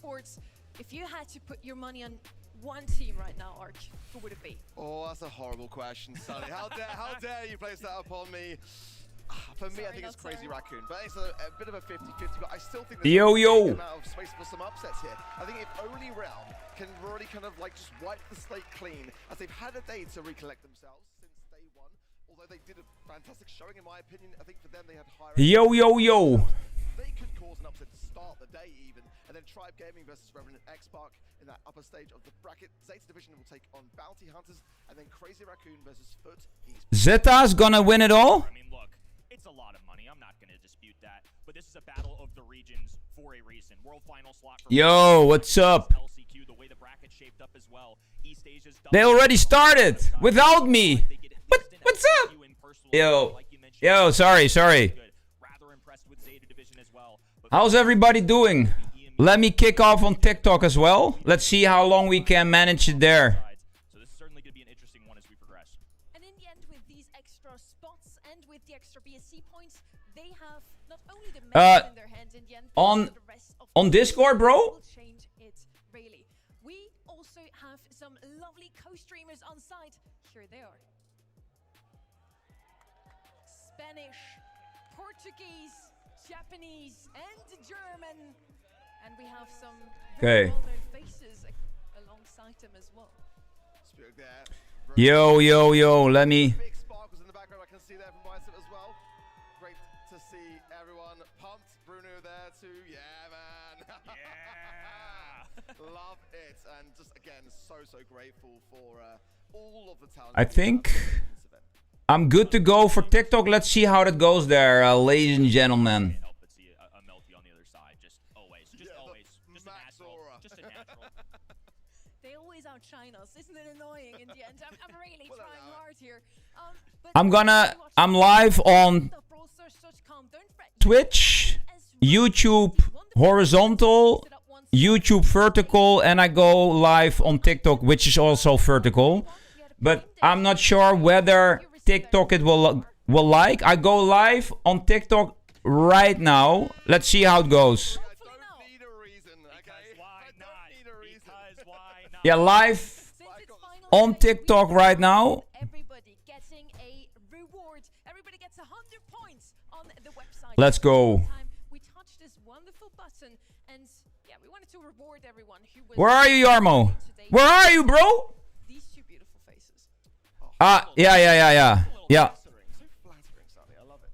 esports, if you had to put your money on one team right now, Ark, who would it be? Oh, that's a horrible question, Sonny. How dare you place that upon me? For me, I think it's Crazy Raccoon, but it's a bit of a 50-50, but I still think there's a big amount of space for some upsets here. I think if only Realm can really kind of like just wipe the slate clean, as they've had a day to recollect themselves since day one, although they did a fantastic showing in my opinion. I think for them they had higher... They could cause an upset to start the day even, and then Tribe Gaming versus Revenant X-Spark in that upper stage of the bracket. Zeta Division will take on Bounty Hunters, and then Crazy Raccoon versus Foot Esports. Zeta's gonna win it all? I mean, look, it's a lot of money. I'm not going to dispute that. But this is a battle of the regions for a reason. World final slot for Yo, what's up? LCQ, the way the bracket shaped up as well. East Asia's They already started without me. What's up? Yo, sorry. Rather impressed with Zeta Division as well. How's everybody doing? Let me kick off on TikTok as well. Let's see how long we can manage it there. So this is certainly going to be an interesting one as we progress. And in the end, with these extra spots and with the extra BSC points, they have not only the match in their hands in the end, but also the rest of on Discord, bro? will change it really. We also have some lovely co-streamers on site. Here they are. Spanish, Portuguese, Japanese, and German. And we have some very well-known faces alongside them as well. Yo, let me... Big sparkles in the background, I can see there from Bicep as well. Great to see everyone pumped. Bruno there too, yeah man. Yeah! Love it, and just again, so grateful for all of the talent. I think I'm good to go for TikTok. Let's see how that goes there, ladies and gentlemen. Can't help but see a Melty on the other side. Just always. Just a natural. Just a natural. They always outshine us. Isn't it annoying in the end? I'm really trying hard here. I'm live on Twitch, YouTube horizontal, YouTube vertical, and I go live on TikTok, which is also vertical. But I'm not sure whether TikTok it will like. I go live on TikTok right now. Let's see how it goes. Yeah, live on TikTok right now. Everybody getting a reward. Everybody gets 100 points on the website. Let's go. We touched this wonderful button, and yeah, we wanted to reward everyone who was. Where are you, Yarmo? Where are you, bro? These two beautiful faces. Yeah. So flattering, Sonny. I love it.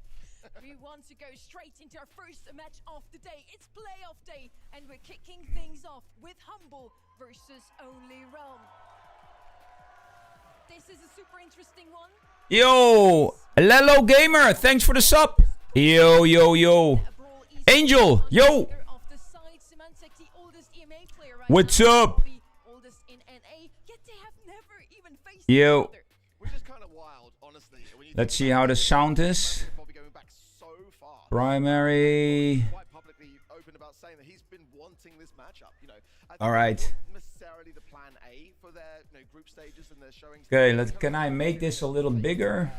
We want to go straight into our first match of the day. It's playoff day, and we're kicking things off with Humble versus Only Realm. This is a super interesting one. Yo, Lelo Gamer, thanks for the sub. Yo. Angel, yo. What's up? Yo. Which is kind of wild, honestly. Let's see how the sound is. Primary. Quite publicly open about saying that he's been wanting this matchup. You know, All right. Necessarily the plan A for their group stages and their showings. Okay, can I make this a little bigger?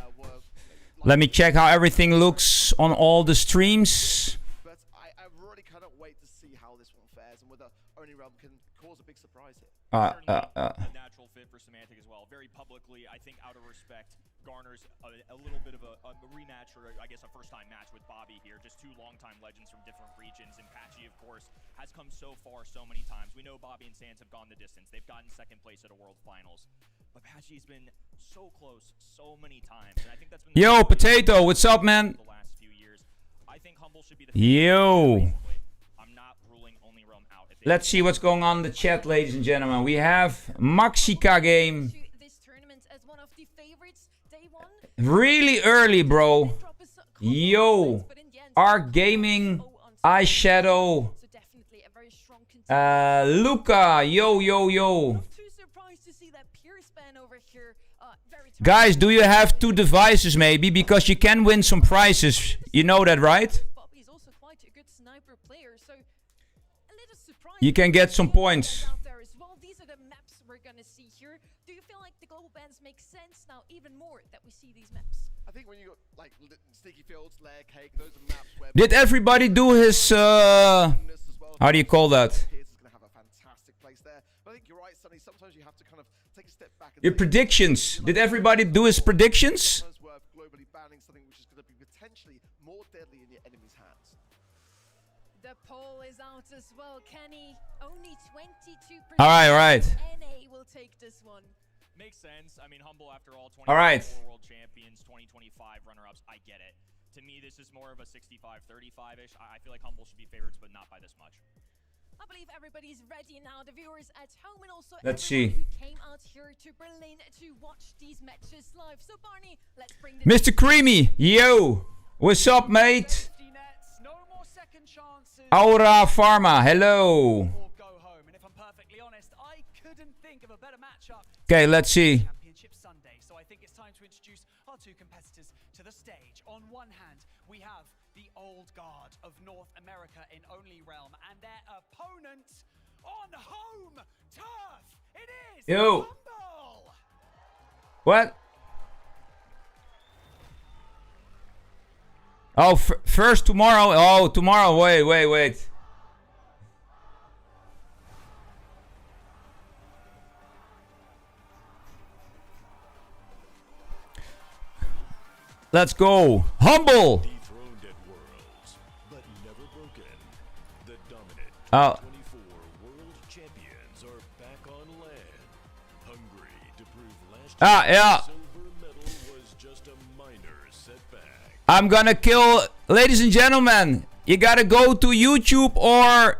Let me check how everything looks on all the streams. But I really cannot wait to see how this one fares and whether Only Realm can cause a big surprise here. A natural fit for Semantic as well. Very publicly, I think out of respect, garners a little bit of a rematch, or I guess a first-time match with Bobby here. Just two long-time legends from different regions, and Patchy, of course, has come so far so many times. We know Bobby and Sans have gone the distance. They've gotten second place at a World Finals. But Patchy's been so close so many times, and I think that's been Yo, Potato, what's up, man? The last few years. I think Humble should be the Yo. I'm not ruling Only Realm out. Let's see what's going on in the chat, ladies and gentlemen. We have Maxika game. Really early, bro. Yo. Arc Gaming. Eyeshadow. Luca. Yo. Guys, do you have two devices maybe? Because you can win some prizes. You know that, right? You can get some points. These are the maps we're gonna see here. Do you feel like the global bans make sense now even more that we see these maps? I think when you got like Sticky Fields, Layer Cake, those are maps where Did everybody do his how do you call that? Sonny, sometimes you have to kind of take a step back. And Your predictions. Did everybody do his predictions? It's worth globally banning something which is going to be potentially more deadly in your enemy's hands. The poll is out as well, Kenny. Only 22%. All right. NA will take this one. Makes sense. I mean, Humble, after all, All right. 2024 world champions, 2025 runner-ups. I get it. To me, this is more of a 65-35-ish. I feel like Humble should be favorites, but not by this much. I believe everybody's ready now. The viewers at home and also Let's everyone see. who came out here to Berlin to watch these matches live. So Barney, let's bring the Mr. Creamy, yo. What's up, mate? No more second chances. Aura Pharma, hello. Or go home. And if I'm perfectly honest, I couldn't think of a better matchup. Okay, let's see. Championship Sunday. So I think it's time to introduce our two competitors to the stage. On one hand, we have the old guard of North America in Only Realm and their opponent on home turf. It is Yo. Humble. What? Oh, first tomorrow. Oh, tomorrow. Wait. Let's go. Humble. Dethroned at Worlds, but never broken. The dominant Oh. 24 world champions are back on land. Hungry to prove last Yeah. silver medal was just a minor setback. I'm gonna kill. Ladies and gentlemen, you gotta go to YouTube or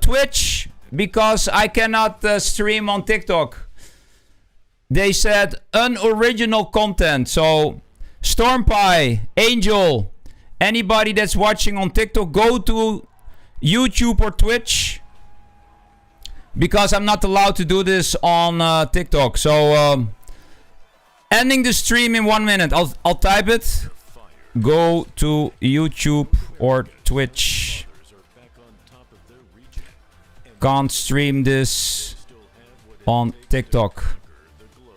Twitch because I cannot stream on TikTok. They said unoriginal content. So, Stormpie, Angel, anybody that's watching on TikTok, go to YouTube or Twitch because I'm not allowed to do this on TikTok. So, ending the stream in 1 minute. I'll type it. Go to YouTube or Twitch. Others are back on top of their region and Can't stream this still have what it on takes to TikTok. conquer the globe.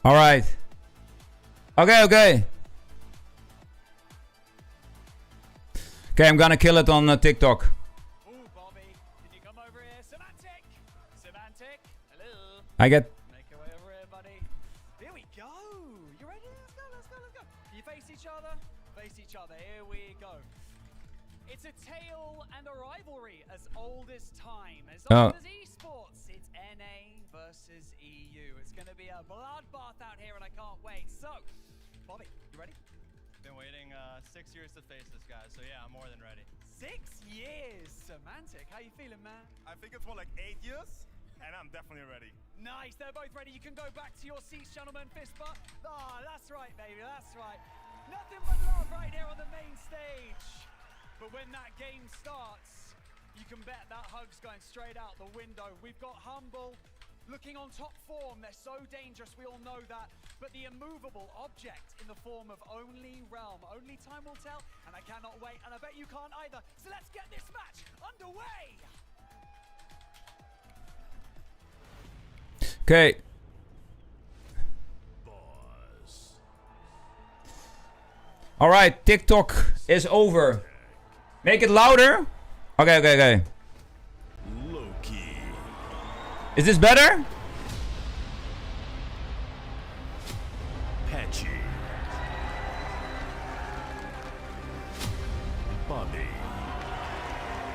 All right. Okay. Okay, I'm gonna kill it on TikTok. Ooh, Bobby, can you come over here? Semantic, hello. I get. Make your way over here, buddy. Here we go. You ready? Let's go. You face each other? Face each other. Here we go. It's a tale and a rivalry as old as time. As old as esports. It's NA versus EU. It's going to be a bloodbath out here and I can't wait. So, Bobby, you ready? Been waiting 6 years to face this guy, so yeah, I'm more than ready. 6 years. Semantic, how you feeling, man? I think it's more like 8 years, and I'm definitely ready. Nice, they're both ready. You can go back to your seats, gentlemen. Fist bump. Ah, that's right, baby, that's right. Nothing but love right here on the main stage. But when that game starts, you can bet that hug's going straight out the window. We've got Humble looking on top form. They're so dangerous, we all know that. But the immovable object in the form of Only Realm. Only time will tell, and I cannot wait, and I bet you can't either. So let's get this match underway. Okay. Boss. All right. TikTok is over. Make it louder. Okay. Loki. Is this better? Patchy. Bobby.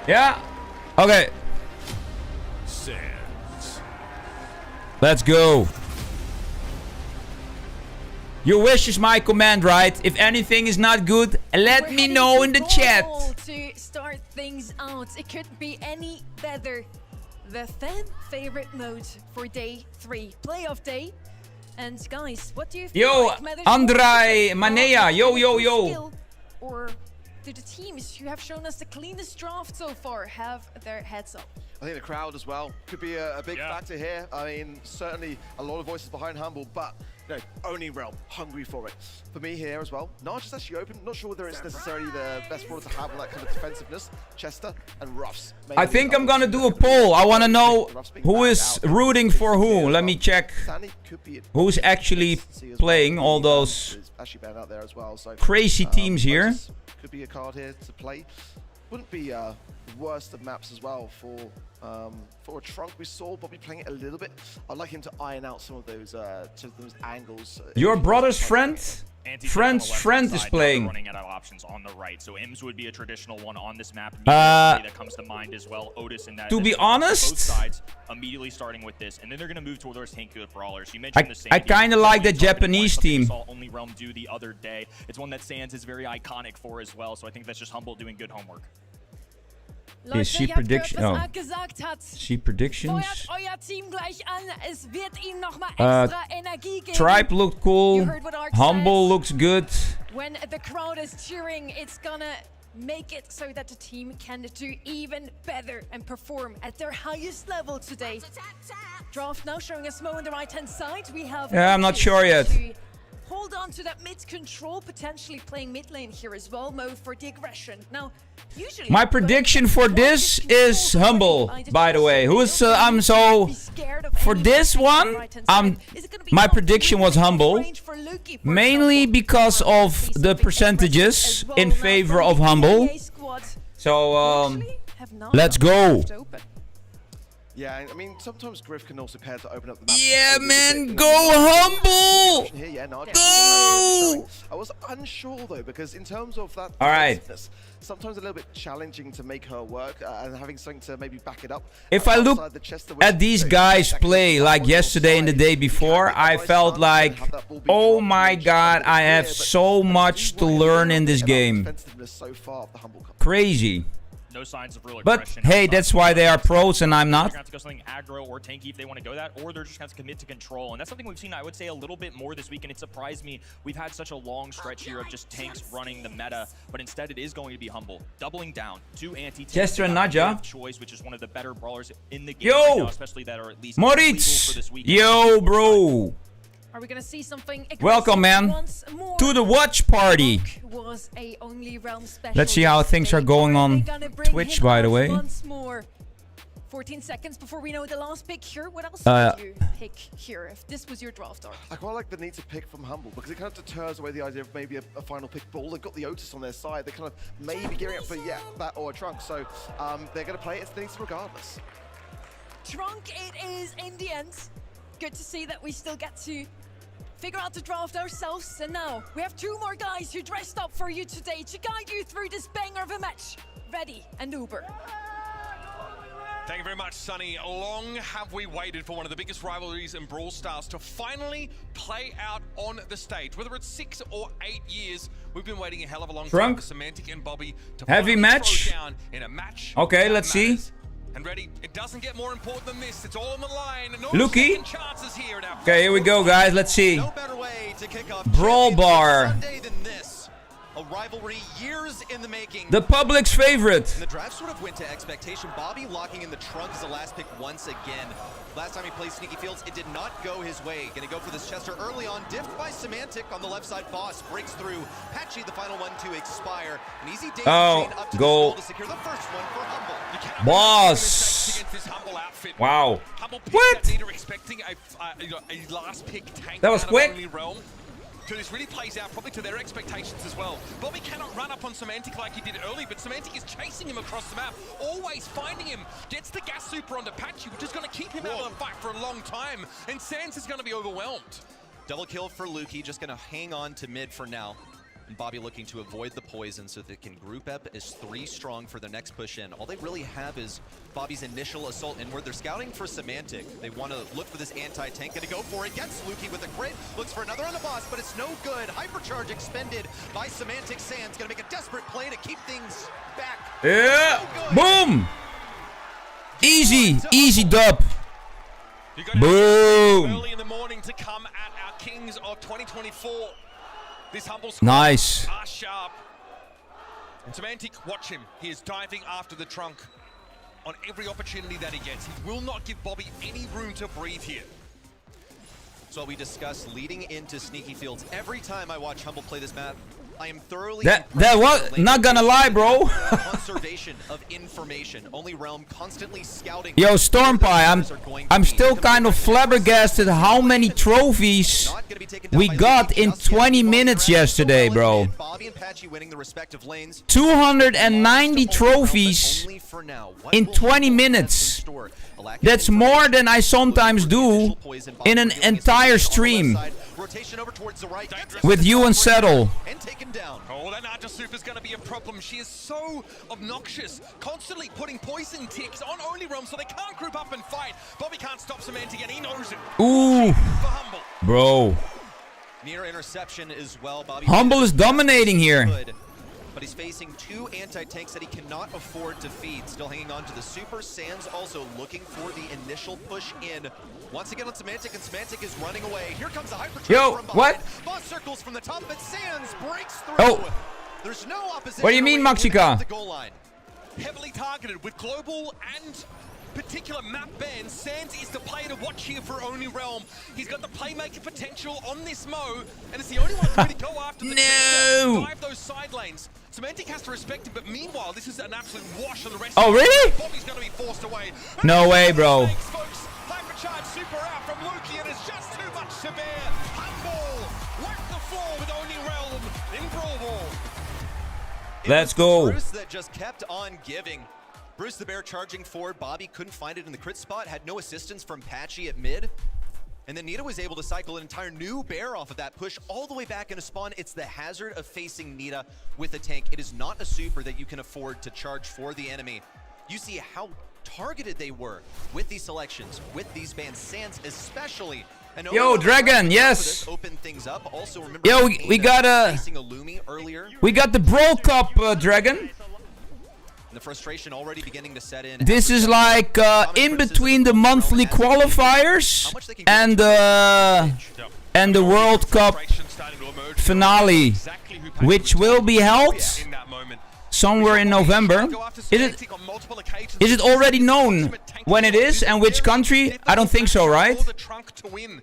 Yeah. Okay. Sands. Let's go. Your wish is my command, right? If anything is not good, let We're me heading know to in the Brawl chat. to start things out. It couldn't be any better. The fan favorite mode for day 3, playoff day. And guys, what do you feel Yo, like? Matters Andrei more Manea, yo. skill, or do the teams who have shown us the cleanest draft so far have their heads up? I think the crowd as well could be a big factor here. I mean, certainly a lot of voices behind Humble, but you know, only Realm hungry for it. For me here as well, Naj is actually open. Not sure whether it's necessarily the best brawler to have on that kind of defensiveness. Chester and Ruffs. I think I'm gonna do a poll. I want to know who is rooting for who. Let me check who's actually playing all those crazy teams here. Could be a card here to play. Wouldn't be worst of maps as well for a Trunk. We saw Bobby playing it a little bit. I'd like him to iron out some of those angles. Your brother's friend? Friend's friend is playing. Running out of options on the right, so Ims would be a traditional one on this map. That comes to mind as well. Otis in that. To be honest, both sides immediately starting with this, and then they're going to move towards Tank with Brawlers. You mentioned the same. I kind of like the Japanese team. Saw Only Realm do the other day. It's one that Sands is very iconic for as well. So I think that's just Humble doing good homework. Is she prediction? Oh. She predictions. Tribe looked cool. Humble looks good. When the crowd is cheering, it's gonna make it so that the team can do even better and perform at their highest level today. Draft now showing us Mo on the right-hand side. We have. Yeah, I'm not sure yet. Hold on to that mid control, potentially playing mid lane here as well, Mo, for the aggression. Now, usually my prediction for this is Humble, by the way. Who's I'm so for this one, my prediction was Humble, mainly because of the percentages in favor of Humble. So let's go. Yeah, I mean, sometimes Griff can also pair to open up the map. Yeah, man, go Humble! Go! I was unsure, though, because in terms of that... All right. Sometimes a little bit challenging to make her work and having something to maybe back it up. If I look at these guys play like yesterday and the day before, I felt like, oh my god, I have so much to learn in this game. Crazy. No signs of real but aggression. Hey, that's why they are pros and I'm not. They're going to have to go something aggro or tanky if they want to go that, or they're just going to commit to control. And that's something we've seen, I would say, a little bit more this week, and it surprised me. We've had such a long stretch here of just tanks running the meta, but instead it is going to be Humble, doubling down to anti-tank. Chester and Nadja. Choice, which is one of the better brawlers in the game right now, especially that are at least Moritz! for this week. Yo, bro! Are we gonna see something? Welcome, man, to the watch party. Let's see how things are going on Twitch, by the way. Once more. 14 seconds before we know the last pick here. What else would you pick here if this was your draft art? I quite like the need to pick from Humble because it kind of deters away the idea of maybe a final pick Brawl. They've got the Otis on their side. They're kind of maybe gearing up for, yeah, that or a Trunk. So they're going to play it as things regardless. Trunk it is in the end. Good to see that we still get to figure out the draft ourselves. And now we have two more guys who dressed up for you today to guide you through this banger of a match. Ready and Uber. Thank you very much, Sonny. Long have we waited for one of the biggest rivalries in Brawl Stars to finally play out on the stage. Whether it's 6 or 8 years, we've been waiting a hell of a long time for Semantic and Bobby to heavy match. Throw down in a match. Okay, let's see. And ready, it doesn't get more important than this. It's all on the line. No Lukey. Chances here now. Okay, here we go, guys. Let's see. No better way to kick off Brawl bar. Sunday than this. A rivalry years in the making. The public's favorite. And the drive sort of went to expectation. Bobby locking in the Trunk as the last pick once again. Last time he played Sneaky Fields, it did not go his way. Gonna go for this Chester early on. Diffed by Semantic on the left side. Boss breaks through. Patchy, the final one to expire. An easy daisy chain up to goal to secure the first one for Humble. Boss. Wow. What? Expecting a last pick tank. That was quick. So this really plays out probably to their expectations as well. Bobby cannot run up on Semantic like he did early, but Semantic is chasing him across the map, always finding him, gets the gas super onto Patchy, which is going to keep him out of the fight for a long time, and Sands is going to be overwhelmed. Double kill for Lukey, just going to hang on to mid for now. And Bobby looking to avoid the poison so they can group up as 3 strong for their next push in. All they really have is Bobby's initial assault inward. They're scouting for Semantic. They want to look for this anti-tank. Gonna go for it. Gets Lukey with a crit. Looks for another on the boss, but it's no good. Hypercharge expended by Semantic. Sands gonna make a desperate play to keep things back. Yeah. Boom. Easy. Easy dub. Boom. Early in the morning to come at our Kings of 2024. This Humble squad nice. are sharp. And Semantic, watch him. He is diving after the Trunk. on every opportunity that he gets. He will not give Bobby any room to breathe here. So we discussed leading into Sneaky Fields. Every time I watch Humble play this map, I am thoroughly That was not gonna lie, bro. conservation of information. Only Realm constantly scouting. Yo, Stormpie, I'm still kind of flabbergasted how many trophies we got in 20 minutes yesterday, bro. Bobby and Patchy winning the respective lanes. 290 trophies in 20 minutes. That's more than I sometimes do in an entire stream with you and Settle. Oh, that Naja Super is going to be a problem. She is so obnoxious, constantly putting poison ticks on Only Realm so they can't group up and fight. Bobby can't stop Semantic and he knows it. Ooh, bro. Near interception as well. Bobby Humble is dominating here. But he's facing two anti-tanks that he cannot afford to feed. Still hanging on to the Super. Sands also looking for the initial push in. Once again on Semantic, and Semantic is running away. Here comes a hyper Yo, from what? Boss circles from the top, but Sands breaks through. Oh. There's no opposition. What do you mean, Maxika? The goal line. Heavily targeted with global and particular map bans. Sands is the player to watch here for Only Realm. He's got the playmaker potential on this Mo, and it's the only one to really go after the drive those side lanes. Semantic has to respect him, but meanwhile, this is an absolute wash on the rest. Oh, really? Bobby's going to be forced away. No way, bro. Thanks, folks. Hypercharge super out from Lukey, and it's just too much to bear. Humble, wipe the floor with Only Realm in Brawl. Let's go. Bruce that just kept on giving. Bruce the Bear charging forward. Bobby couldn't find it in the crit spot. Had no assistance from Patchy at mid. And then Nita was able to cycle an entire new Bear off of that push all the way back into spawn. It's the hazard of facing Nita with a tank. It is not a super that you can afford to charge for the enemy. You see how targeted they were with these selections, with these bans. Sands especially. And Yo, Dragon, yes. Open things up. Also, remember Yo, we got the Brawl Cup, Dragon. The frustration already beginning to set in. This is like in between the monthly qualifiers and the World Cup finale, which will be held somewhere in November. Is it already known when it is and which country? I don't think so, right?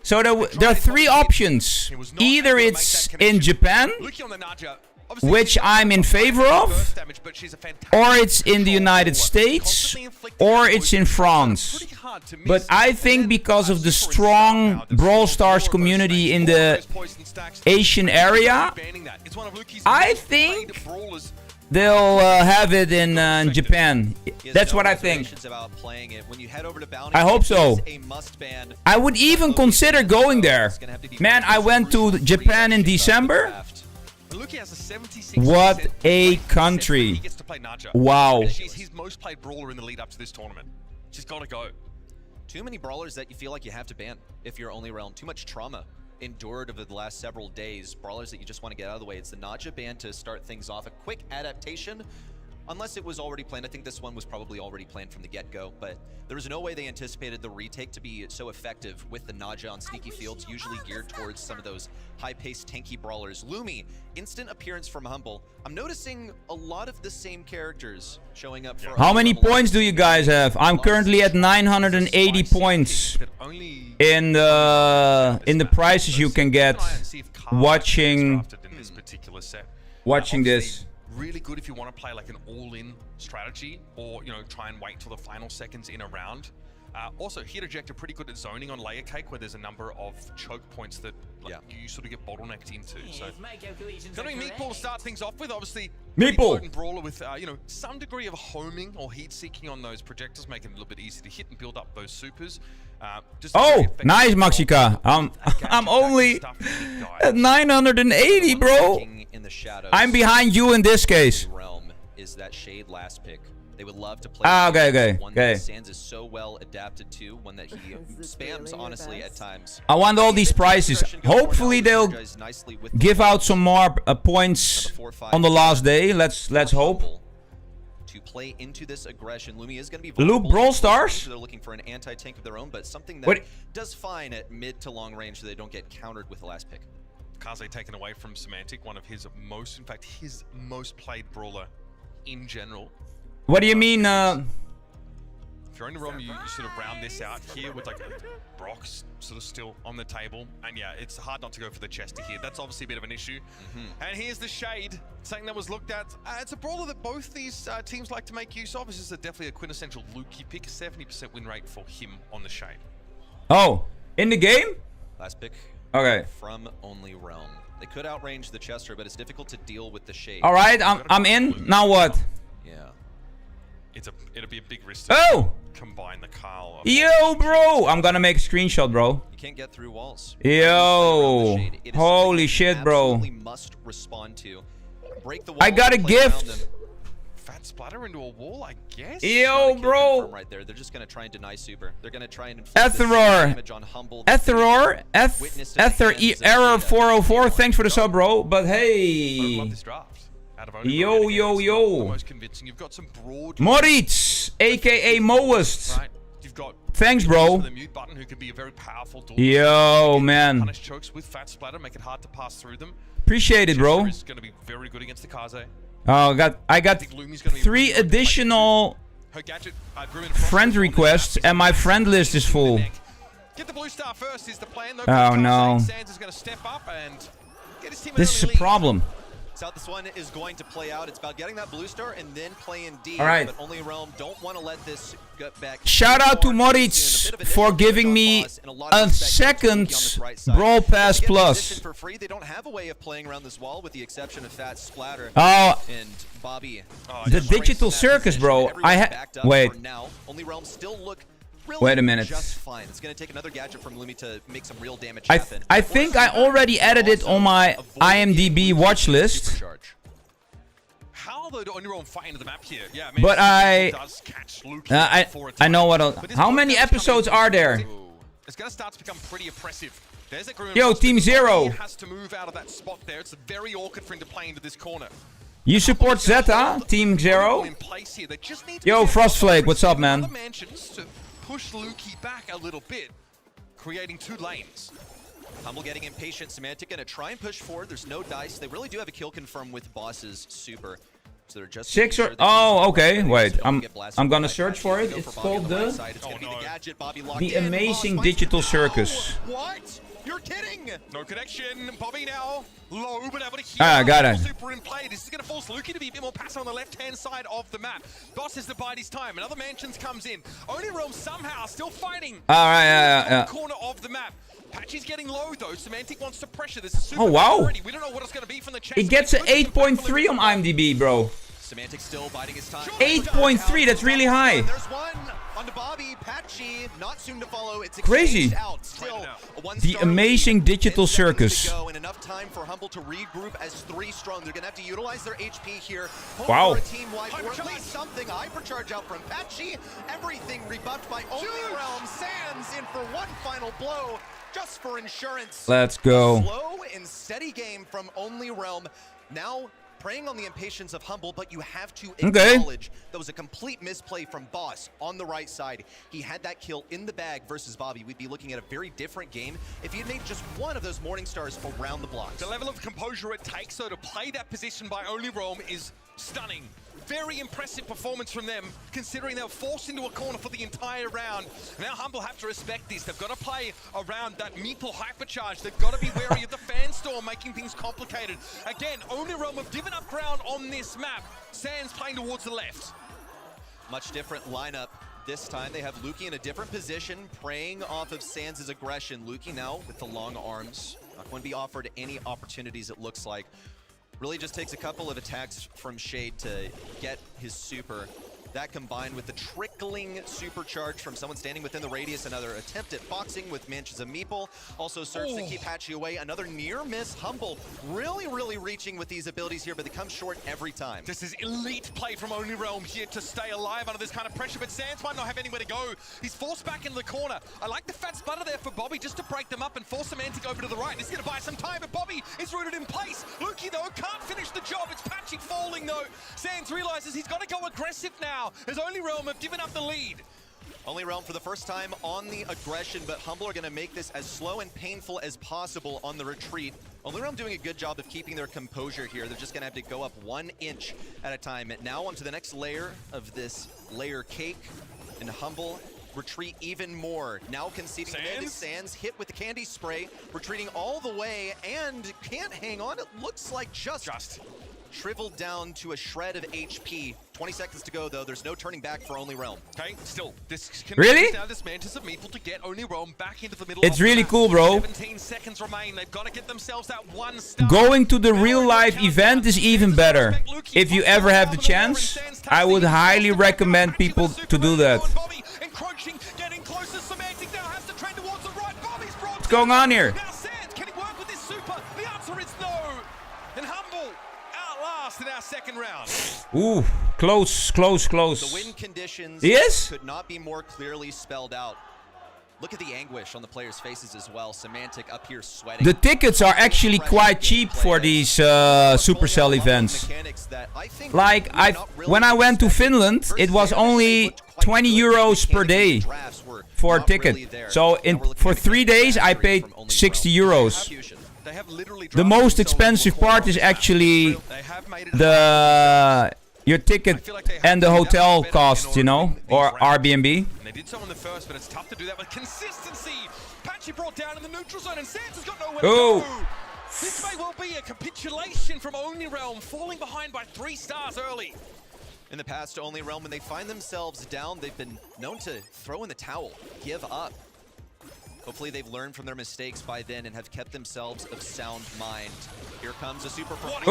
So there are three options. Either it's in Japan, which I'm in favor of, or it's in the United States, or it's in France. But I think because of the strong Brawl Stars community in the Asian area, I think they'll have it in Japan. That's what I think. I hope so. I would even consider going there. Man, I went to Japan in December. What a country. He gets to play Naja. Wow. She's his most played brawler in the lead up to this tournament. She's got to go. Too many brawlers that you feel like you have to ban if you're Only Realm. Too much trauma endured over the last several days. Brawlers that you just want to get out of the way. It's the Naja ban to start things off. A quick adaptation. Unless it was already planned. I think this one was probably already planned from the get-go, but there was no way they anticipated the retake to be so effective with the Naja on Sneaky Fields, usually geared towards some of those high-paced, tanky brawlers. Lumi, instant appearance from Humble. I'm noticing a lot of the same characters showing up for... How many points do you guys have? I'm currently at 980 points in the prizes you can get watching this. Really good if you want to play like an all-in strategy, or try and wait till the final seconds in a round. Also, Hit Ejector pretty good at zoning on Layer Cake, where there's a number of choke points that you sort of get bottlenecked into. So, going to be Meatball to start things off with. Obviously, Meatball brawler with some degree of homing or heat seeking on those projectors, making it a little bit easy to hit and build up those supers. Oh, nice, Maxika. I'm only at 980, bro. I'm behind you in this case. Realm is that Shade last pick. They would love to play. One that Sands is so well adapted to, one that he spams honestly at times. I want all these prizes. Hopefully they'll give out some more points on the last day. Let's hope. To play into this aggression, Lumi is going to be Loop Brawl Stars. They're looking for an anti-tank of their own, but something that does fine at mid to long range so they don't get countered with the last pick. Kaze taken away from Semantic, one of his most played brawler in general. What do you mean? you're Only Realm, you sort of round this out here with like Brock's sort of still on the table. And yeah, it's hard not to go for the Chester here. That's obviously a bit of an issue. And here's the Shade, something that was looked at. It's a brawler that both these teams like to make use of. This is definitely a quintessential Lukey pick. 70% win rate for him on the Shade. Oh, in the game? Last pick. Okay. From Only Realm. They could outrange the Chester, but it's difficult to deal with the Shade. All right, I'm in. Now what? Yeah. It'll be a big risk to combine the Carl. Yo, bro! I'm gonna make a screenshot, bro. You can't get through walls. Yo! Holy shit, bro. Must respond to. Break the wall, I got a gift. Fat splatter into a wall, I guess. Yo, bro! Right there. They're just gonna try and deny super. They're gonna try and Etheror. Error 404. Thanks for the sub, bro. But hey. Love this draft. Yo. You've got some broad Moritz, aka Moest. Right. You've got thanks, bro. The mute button, who can be a very powerful tool. Yo, man. Punish chokes with Fat Splatter, make it hard to pass through them. Appreciate it, bro. Is going to be very good against the Kaze. Oh, I got 3 additional friend requests, and my friend list is full. Get the blue star first is the plan. Oh no. Sands is going to step up and get his team This is a problem. That's how this one is going to play out. It's about getting that blue star and then playing D. All right. But Only Realm don't want to let this get back. Shout out to Moritz for giving me a second Brawl Pass Plus. For free, they don't have a way of playing around this wall with the exception of Fat Splatter and Bobby. The Digital Circus, bro. Wait. Only Realm still look Wait a minute. Just fine. It's going to take another gadget from Lumi to make some real damage happen. I think I already added it on my IMDb watch list. How though do Only Realm fight into the map here? Yeah, but I know what. How many episodes are there? It's going to start to become pretty oppressive. There's a Yo, Team Zero. He has to move out of that spot there. It's very awkward for him to play into this corner. You support Zeta, Team Zero? Yo, Frostflake, what's up, man? Push Lukey back a little bit, creating 2 lanes. Humble getting impatient. Semantic gonna try and push forward. There's no dice. They really do have a kill confirm with Boss's super. So they're just 6 or okay. Wait, I'm gonna search for it. It's called the Amazing Digital Circus. What? You're kidding! No connection. Bobby now low, but able to heal. I got it. Super in play. This is going to force Lukey to be a bit more passive on the left-hand side of the map. Boss has to bide his time. Another Mansions comes in. Only Realm somehow still fighting. All right, yeah. Corner of the map. Patchy's getting low though. Semantic wants to pressure. There's a super. Oh wow! We don't know what it's going to be from the. It gets an 8.3 on IMDb, bro. Semantic still biding his time. 8.3. That's really high. There's one onto Bobby. Patchy not soon to follow. It's crazy. Out. Still, the Amazing Digital Circus. And enough time for Humble to regroup as 3 strong. They're gonna have to utilize their HP here. Wow. For a team wipe or at least something. Hypercharge out from Patchy. Everything rebuffed by Only Realm. Sands in for one final blow. Just for insurance. Let's go. Slow and steady game from Only Realm. Now preying on the impatience of Humble, but you have to acknowledge that was a complete misplay from Boss on the right side. He had that kill in the bag versus Bobby. We'd be looking at a very different game if he had made just one of those Morning Stars around the blocks. The level of composure it takes, though, to play that position by Only Realm is stunning. Very impressive performance from them, considering they were forced into a corner for the entire round. Now Humble have to respect this. They've got to play around that Meeple hypercharge. They've got to be wary of the fan storm, making things complicated. Again, Only Realm have given up ground on this map. Sands playing towards the left. Much different lineup. This time they have Lukey in a different position, preying off of Sands' aggression. Lukey now with the long arms. Not going to be offered any opportunities, it looks like. Really just takes a couple of attacks from Shade to get his super. That combined with the trickling supercharge from someone standing within the radius, another attempt at boxing with Manches and Meeple. Also serves to keep Patchy away. Another near miss. Humble really reaching with these abilities here, but they come short every time. This is elite play from Only Realm here to stay alive under this kind of pressure, but Sands might not have anywhere to go. He's forced back into the corner. I like the fat sputter there for Bobby just to break them up and force Semantic over to the right. This is going to buy some time, but Bobby is rooted in place. Lukey, though, can't finish the job. It's Patchy falling, though. Sands realizes he's got to go aggressive now, as Only Realm have given up the lead. Only Realm for the first time on the aggression, but Humble are going to make this as slow and painful as possible on the retreat. Only Realm doing a good job of keeping their composure here. They're just going to have to go up 1 inch at a time. Now onto the next layer of this layer cake. And Humble retreat even more. Now conceding mid. Sands hit with the candy spray, retreating all the way and can't hang on. It looks like just shriveled down to a shred of HP. 20 seconds to go though. There's no turning back for Only Realm. Okay, still, this can Really? now this Mantis of Meeple to get Only Realm back into the middle. It's of really the map. cool, bro. 17 seconds remain. They've got to get themselves that one star. Going to the real life event is even better. If you ever have the chance, I would highly recommend people to do that. Encroaching, getting closer. Semantic now has to trend towards the right. Bobby's brought What's going on here? Now Sands, can he work with this super? The answer is no. And Humble outlast in our second round. Ooh, close. The win conditions Yes? could not be more clearly spelled out. Look at the anguish on the players' faces as well. Semantic up here sweating. The tickets are actually quite cheap for these Supercell events. Like, when I went to Finland, it was only 20 euros per day for a ticket. So for 3 days, I paid 60 euros. The most expensive part is actually your ticket and the hotel cost, you know, or Airbnb. They did so in the first, but it's tough to do that with consistency. Patchy brought down in the neutral zone, and Sands has got nowhere to go. This may well be a capitulation from Only Realm, falling behind by 3 stars early. In the past, Only Realm, when they find themselves down, they've been known to throw in the towel, give up. Hopefully they've learned from their mistakes by then and have kept themselves of sound mind. Here comes a super one.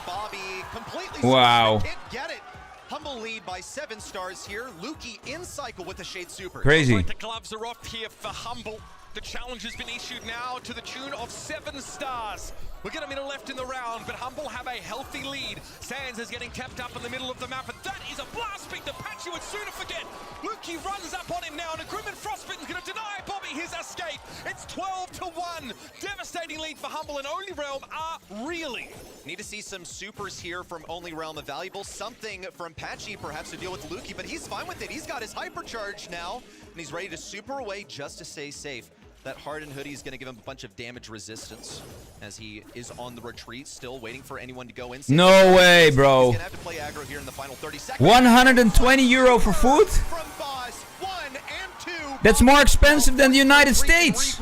Bobby completely Wow. can't get it. Humble lead by 7 stars here. Lukey in cycle with the Shade Super. Crazy. Like the gloves are off here for Humble. The challenge has been issued now to the tune of 7 stars. We'll get a minute left in the round, but Humble have a healthy lead. Sands is getting kept up in the middle of the map, and that is a blast pick that Patchy would sooner forget. Lukey runs up on him now, and Agreement Frostbitten's going to deny Bobby his escape. It's 12-1. Devastating lead for Humble, and Only Realm are reeling. Need to see some supers here from Only Realm valuable. Something from Patchy perhaps to deal with Lukey, but he's fine with it. He's got his hypercharge now, and he's ready to super away just to stay safe. That Hardened Hoodie is going to give him a bunch of damage resistance as he is on the retreat, still waiting for anyone to go in. No way, bro. He's going to have to play aggro here in the final 30 seconds. 120 euro for food? From Boss, 1 and 2. That's more expensive than the United States.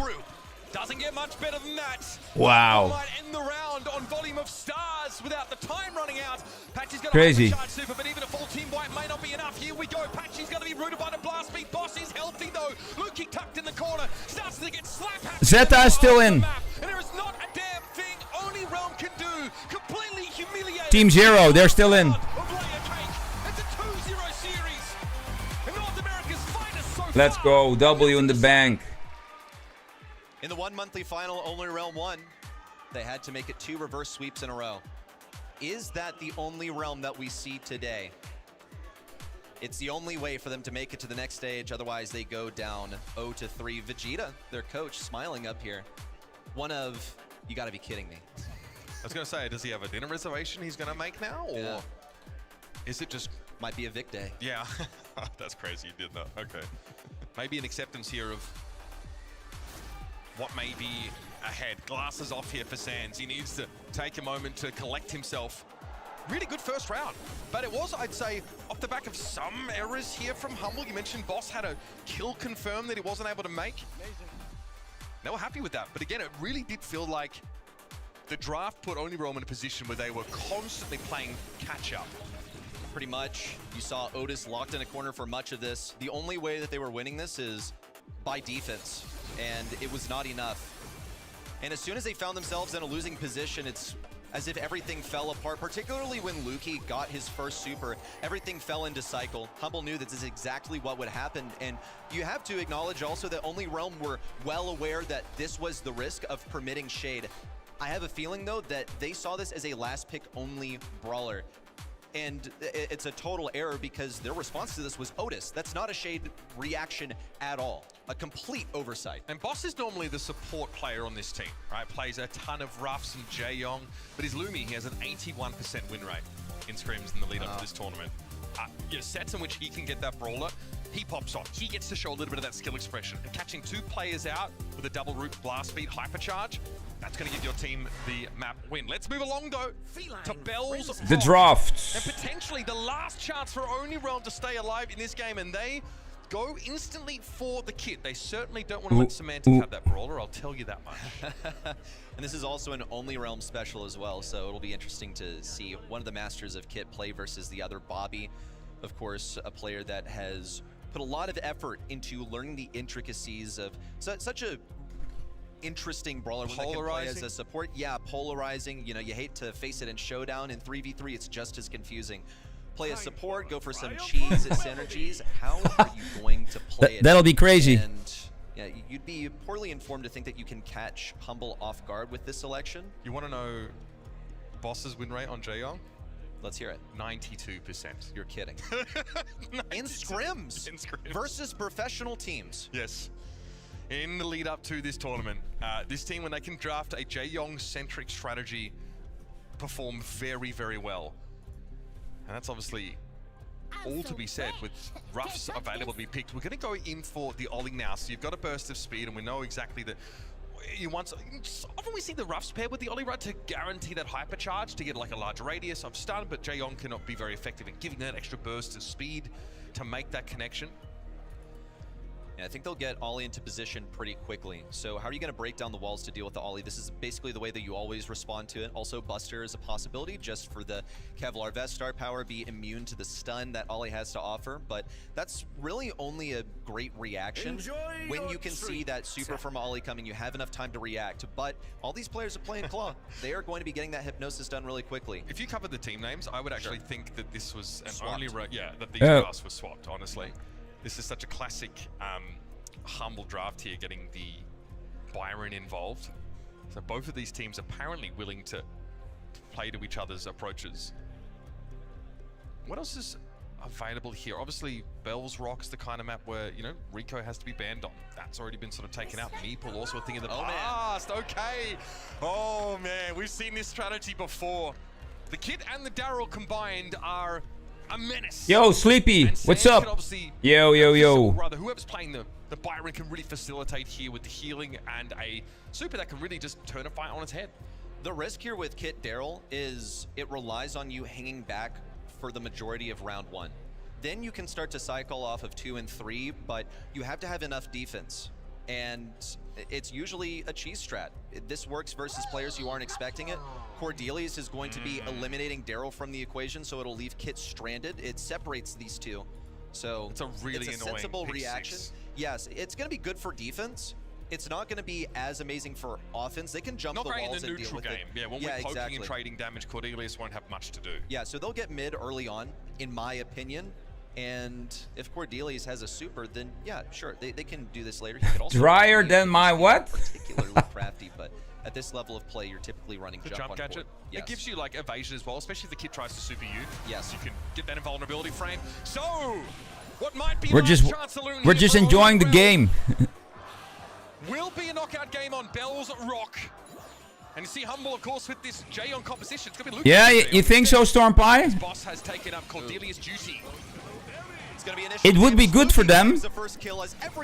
Doesn't get much better than that. Wow. Might end the round on volume of stars without the time running out. Patchy's got Crazy. a super, but even a full team wipe may not be enough. Here we go. Patchy's going to be rooted by the blast beat. Boss is healthy though. Lukey tucked in the corner. Starts to get slapped. Zeta is still in. And there is not a damn thing Only Realm can do. Completely humiliated. Team 0, they're still in. It's a 2-0 series. And North America's finest so far. Let's go. W in the bank. In the 1 monthly final, Only Realm won. They had to make it 2 reverse sweeps in a row. Is that the only realm that we see today? It's the only way for them to make it to the next stage. Otherwise, they go down 0-3. Vegeta, their coach, smiling up here. One of, you gotta be kidding me. I was going to say, does he have a dinner reservation he's going to make now? Or is it just... Might be a Vic day. Yeah. That's crazy you did that. Okay. Maybe an acceptance here of what may be ahead. Glasses off here for Sands. He needs to take a moment to collect himself. Really good first round. But it was, I'd say, off the back of some errors here from Humble. You mentioned Boss had a kill confirmed that he wasn't able to make. Amazing. They were happy with that. But again, it really did feel like the draft put Only Realm in a position where they were constantly playing catch-up. Pretty much. You saw Otis locked in a corner for much of this. The only way that they were winning this is by defense, and it was not enough. And as soon as they found themselves in a losing position, it's as if everything fell apart, particularly when Lukey got his first super. Everything fell into cycle. Humble knew that this is exactly what would happen, and you have to acknowledge also that Only Realm were well aware that this was the risk of permitting Shade. I have a feeling, though, that they saw this as a last pick only brawler. And it's a total error because their response to this was Otis. That's not a Shade reaction at all. A complete oversight. And Boss is normally the support player on this team, right? Plays a ton of roughs and Jaeyong, but his Lumi, he has an 81% win rate in scrims in the lead up to this tournament. Sets in which he can get that brawler, he pops on. He gets to show a little bit of that skill expression. And catching 2 players out with a double root blast speed hypercharge, that's going to give your team the map win. Let's move along, though, to Bell's The Rock. draft. And potentially the last chance for Only Realm to stay alive in this game, and they go instantly for the kit. They certainly don't want to let Semantic have that brawler, I'll tell you that much. And this is also an Only Realm special as well, so it'll be interesting to see one of the masters of kit play versus the other. Bobby, of course, a player that has put a lot of effort into learning the intricacies of such a interesting brawler. One that can play as a support. Yeah, polarizing. You know, you hate to face it in Showdown. In 3v3, it's just as confusing. Play a support, go for some cheese synergies. How are you going to play it? That'll be crazy. And yeah, you'd be poorly informed to think that you can catch Humble off guard with this selection. You want to know Boss's win rate on Jaeyong? Let's hear it. 92%. You're kidding. In scrims versus professional teams. Yes. In the lead up to this tournament, this team, when they can draft a Jaeyong-centric strategy, perform very, very well. And that's obviously all to be said with Ruffs available to be picked. We're going to go in for the Ollie now. So you've got a burst of speed, and we know exactly that you want. Often we see the Ruffs paired with the Ollie right to guarantee that hypercharge to get like a large radius of stun, but Jaeyong cannot be very effective in giving that extra burst of speed to make that connection. Yeah, I think they'll get Ollie into position pretty quickly. So how are you going to break down the walls to deal with the Ollie? This is basically the way that you always respond to it. Also, Buster is a possibility just for the Kevlar Vest star power, be immune to the stun that Ollie has to offer. But that's really only a great reaction when you can see that super from Ollie coming. You have enough time to react. But all these players are playing Claw. They are going to be getting that hypnosis done really quickly. If you covered the team names, I would actually think that this was an only that these Oh. drafts were swapped, honestly. This is such a classic Humble draft here, getting the Byron involved. So both of these teams apparently willing to play to each other's approaches. What else is available here? Obviously, Bell's Rock's the kind of map where, you know, Rico has to be banned on. That's already been sort of taken out. Meeple also a thing in the past. Okay. Oh, man. We've seen this strategy before. The Kid and the Daryl combined are a menace. Yo, Sleepy, what's up? Yo. Rather, whoever's playing the Byron can really facilitate here with the healing and a super that can really just turn a fight on its head. The risk here with Kit Daryl is it relies on you hanging back for the majority of round 1. Then you can start to cycle off of 2 and 3, but you have to have enough defense. And it's usually a cheese strat. This works versus players who aren't expecting it. Cordelius is going to be eliminating Daryl from the equation, so it'll leave Kit stranded. It separates these two. So it's a really annoying sensible pick reaction. 6. Yes, it's going to be good for defense. It's not going to be as amazing for offense. They can jump Not the great walls in the and deal neutral with game. it. Yeah, when we're poking and trading damage, Cordelius won't have much to do. Yeah, so they'll get mid early on, in my opinion. And if Cordelius has a super, then yeah, sure, they can do this later. He could also Drier than my what? Particularly crafty, but at this level of play, you're typically running The jump on gadget. board. Yes. It gives you like evasion as well, especially if the Kid tries to super you. Yes. You can get that invulnerability frame. So, what might be We're the just last chance saloon we're here just for enjoying the Only game. Will be a knockout game on Bell's Rock. And you see Humble, of course, with this Jaeyong composition. It's going to be Yeah, you think so, Storm Pie? His boss has taken up Cordelius' duty. It's gonna be It would be good for them,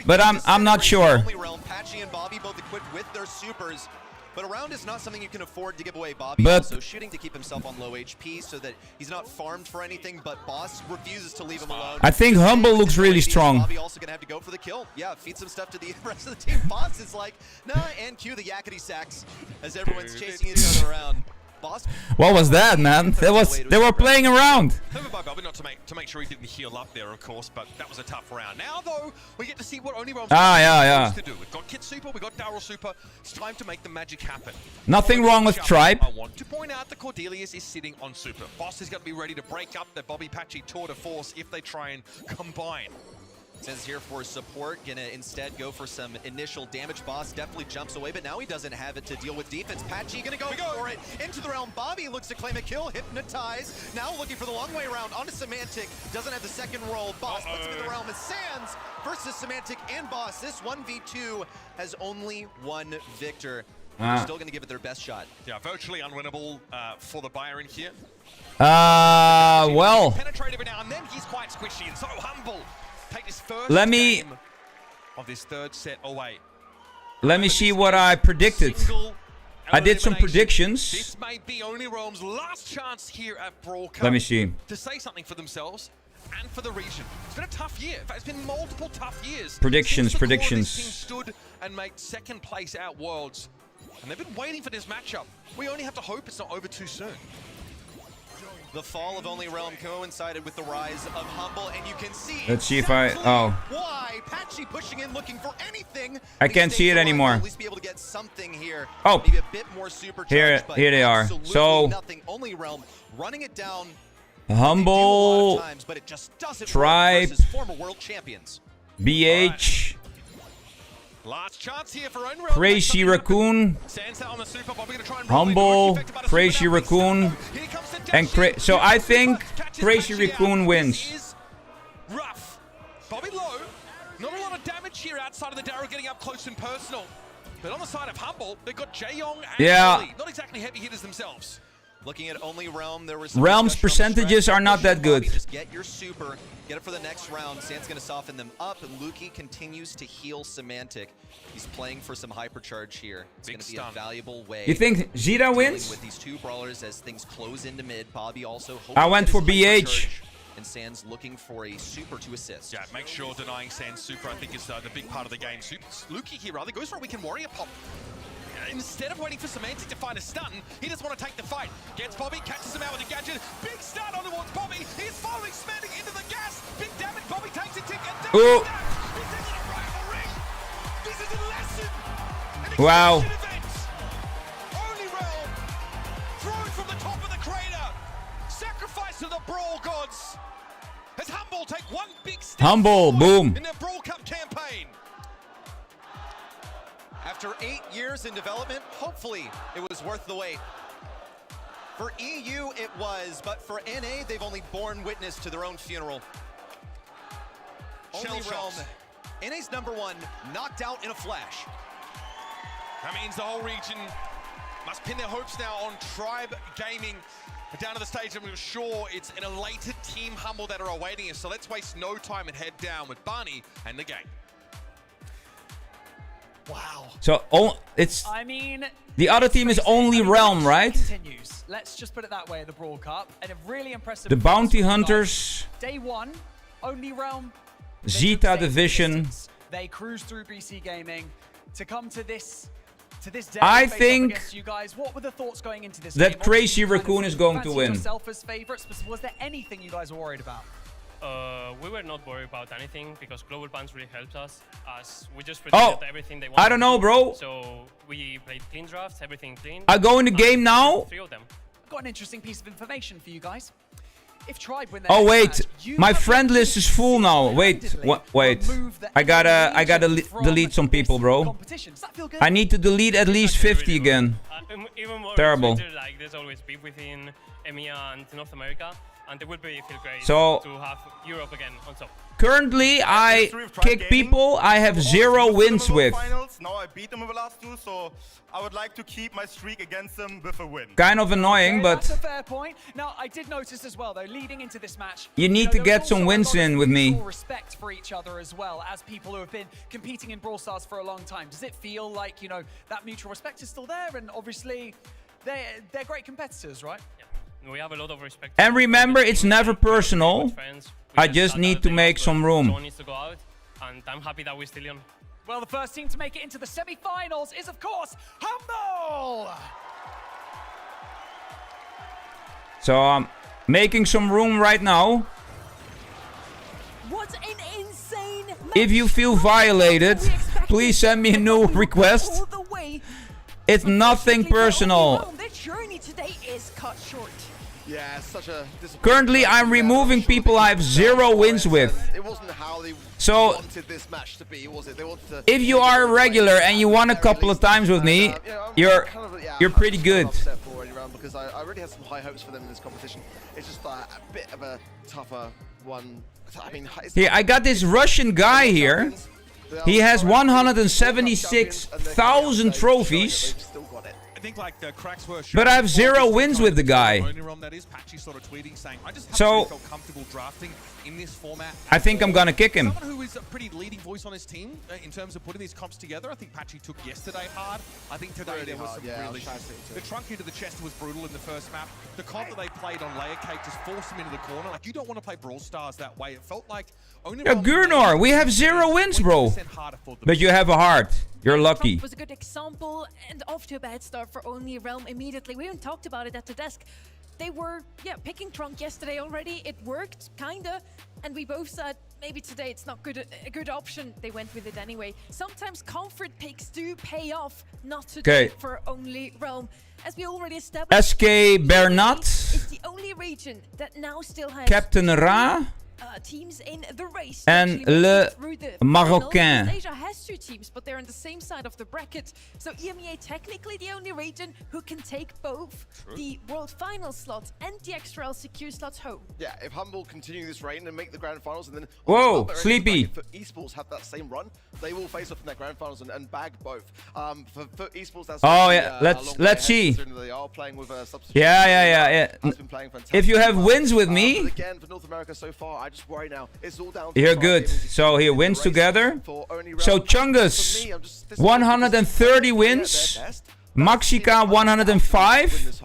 but I'm not sure. Patchy and Bobby both equipped with their supers. But a round is not something you can afford to give away. Bobby But- also shooting to keep himself on low HP so that he's not farmed for anything, but Boss refuses to leave him alone. I think Humble looks really strong. Bobby also gonna have to go for the kill. Yeah, feed some stuff to the rest of the team. Boss is like, nah, and cue the yakety sacks as everyone's chasing each other around. Boss. What was that, man? They were playing around. Clever by Bobby, not to make sure he didn't heal up there, of course, but that was a tough round. Now, though, we get to see what Only Realm's yeah. to do. We've got Kid Super, we've got Daryl Super. It's time to make the magic happen. Nothing wrong with Tribe. I want to point out that Cordelius is sitting on Super. Boss is going to be ready to break up the Bobby Patchy tour de force if they try and combine. Says here for support, gonna instead go for some initial damage. Boss definitely jumps away, but now he doesn't have it to deal with defense. Patchy gonna go for it into the realm. Bobby looks to claim a kill, hypnotize. Now looking for the long way around onto Semantic. Doesn't have the second roll. Boss puts him in the realm as Sands versus Semantic and Boss. This 1v2 has only one victor. They're still gonna give it their best shot. Yeah, virtually unwinnable for the Byron here. Well. Penetrate every now and then. He's quite squishy and so Humble take this first Let me- game of this third set away. Let me see what I predicted. Single I did some elimination. predictions. This may be Only Realm's last chance here at Brawl Cup Let me see. to say something for themselves and for the region. It's been a tough year. In fact, it's been multiple tough years. Predictions, Since the core of this predictions. team stood and made second place at Worlds. And they've been waiting for this matchup. We only have to hope it's not over too soon. The fall of Only Realm coincided with the rise of Humble, and you can see. Let's see if I... Oh. Why Patchy pushing in, looking for anything. I can't see it anymore. At least be able to get something here. Oh. Maybe a bit more supercharged, but Here they are. absolutely So- nothing. Only Realm running it down. Humble, Times, but it just doesn't Tribe, work versus former world champions. BH, Last chance here for Only Realm. Crazy Raccoon, Sands out on the super, but we're gonna try and roll Humble, it. Affected by the Crazy super Raccoon, down. Here comes the and dash in. so I think Catches Crazy Patchy Raccoon out. wins. This is rough. Bobby low. Not a lot of damage here outside of the Darrow getting up close and personal. But on the side of Humble, they've got Jaeyong and Yeah. Ellie. Not exactly heavy hitters themselves. Looking at Only Realm, there was some Realm's discussion on the percentages stretch. are not that good. Just get your super, get it for the next round. Sand's going to soften them up, and Lukey continues to heal Semantic. He's playing for some hypercharge here. It's Big going to be stun. a valuable way. You think Zeta dealing wins? with these two brawlers as things close into mid. Bobby also hoping I went to for get his BH. hypercharge, and Sand's looking for a super to assist. Yeah, make sure denying Sand's super, I think, is the big part of the game. Lukey here rather goes for a Weekend Warrior pop. Instead of waiting for Semantic to find a stun, he doesn't want to take the fight. Gets Bobby, catches him out with a gadget. Big stun on towards Bobby. He's following Semantic into the gas. Big damage. Bobby takes a tick and Ooh. This isn't a rivalry. This is a lesson. Wow. Event. Only Realm thrown from the top of the crater. Sacrifice to the Brawl gods. As Humble take one big step Humble, boom. in their Brawl Cup campaign. After 8 years in development, hopefully it was worth the wait. For EU, it was, but for NA, they've only borne witness to their own funeral. Only Realm, NA's #1, knocked out in a flash. That means the whole region must pin their hopes now on Tribe Gaming. Down to the stage, and we're sure it's an elated Team Humble that are awaiting us. So let's waste no time and head down with Barney and the gang. Wow. So it's I mean, the other team is Only Realm, right? Continues. Let's just put it that way in the Brawl Cup, and a really impressive. The performance Bounty from you guys. Hunters, Day one, Only Realm. they Zeta took safe Division. distance. They cruised through BC Gaming to come to this day. I face up think against you guys. What were the thoughts going into this that game? Crazy Obviously, you kind of Raccoon is going to fancied win. yourself as favorites, but was there anything you guys were worried about? We were not worried about anything because global bans really helped us. As we just Oh, predicted everything they wanted. I don't know, to do. bro. So we played clean drafts, everything clean. I go in the game now. 3 of them. I've got an interesting piece of information for you guys. If Tribe win their Oh next wait, match, you my have the friend list is full now. Wait, single-handedly wait. remove the I gotta enemy from delete some people, this bro. competition. Does that feel good? I need to delete at least 50 again. Even more Terrible. Twitter, like there's always beef within EMEA and North America, and it would feel great So- to have Europe again on top. Currently, I History of Tribe kick Gaming. people I have I've 0 always wins beaten them in with. the finals. Now I beat them in the last 2, so I would like to keep my streak against them with a win. Kind of annoying, Okay, that's a but fair point. Now, I did notice as well, though, leading into this match, you need to there was get some also a wins lot of in with me. mutual respect for each other as well, as people who have been competing in Brawl Stars for a long time. Does it feel like, that mutual respect is still there? And obviously, they're great competitors, right? Yeah. We have a lot of respect. And for remember, the it's team. never We are very personal. good friends. We I just sat need out to the make game, some but room. Someone needs to go out, and I'm happy that we're still on. Well, the first team to make it into the semi-finals is, of course, Humble! So I'm making some room right now. What an insane If you feel violated, please send me a new request. All the way. It's nothing personal. Their journey today is cut short. Yeah, it's such a disappointing Currently, match. I'm removing people I have 0 wins with. It wasn't how they So, wanted this match to be, was it? They wanted to if you are a regular and you won a couple of times with me, you're pretty good. I'm upset for Only Realm because I really had some high hopes for them in this competition. It's just a bit of a tougher one. I mean, it's Here, I got this Russian guy here. He has 176,000 trophies. think like the cracks were. But I have 0 wins with the guy. Only realm that is Patchy sort of tweeting saying, I just haven't So really felt comfortable drafting in this format. I think I'm gonna kick him. Someone who is a pretty leading voice on his team in terms of putting these comps together. I think Patchy took yesterday hard. I think today Really there was hard, some yeah, really. The trunk into the chest was brutal in the first map. The comp that they played on Layer Cake just forced him into the corner. Like you don't want to play Brawl Stars that way. It felt like only. Yeah, Gurnor, we have 0 wins, bro. But you have a heart. You're lucky. Trump was a good example and off to a bad start for Only Realm immediately. We even talked about it at the desk. They were, picking Trunk yesterday already. It worked, kinda. And we both said, maybe today it's not a good option. They went with it anyway. Sometimes comfort picks do pay off, not today for Only Realm. As we already established, SK Bernat. it's the only region that now still has Captain Ra. teams in the race. And Le Marocain. Asia has 2 teams, but they're on the same side of the bracket. So EMEA technically the only region who can take both the World Final slot and the extra LCQ slots home. Yeah, if Humble continue this reign and make the grand finals, and then Whoa, Sleepy. For esports have that same run, they will face off in their grand finals and bag both. For esports, that's let's see. They are playing with substitute. Yeah. Has been playing fantastic. If you have wins with me, but again, for North America so far, I just worry now. It's all down. you're good. So he wins together. So Chungus, 130 wins. Maxica 105.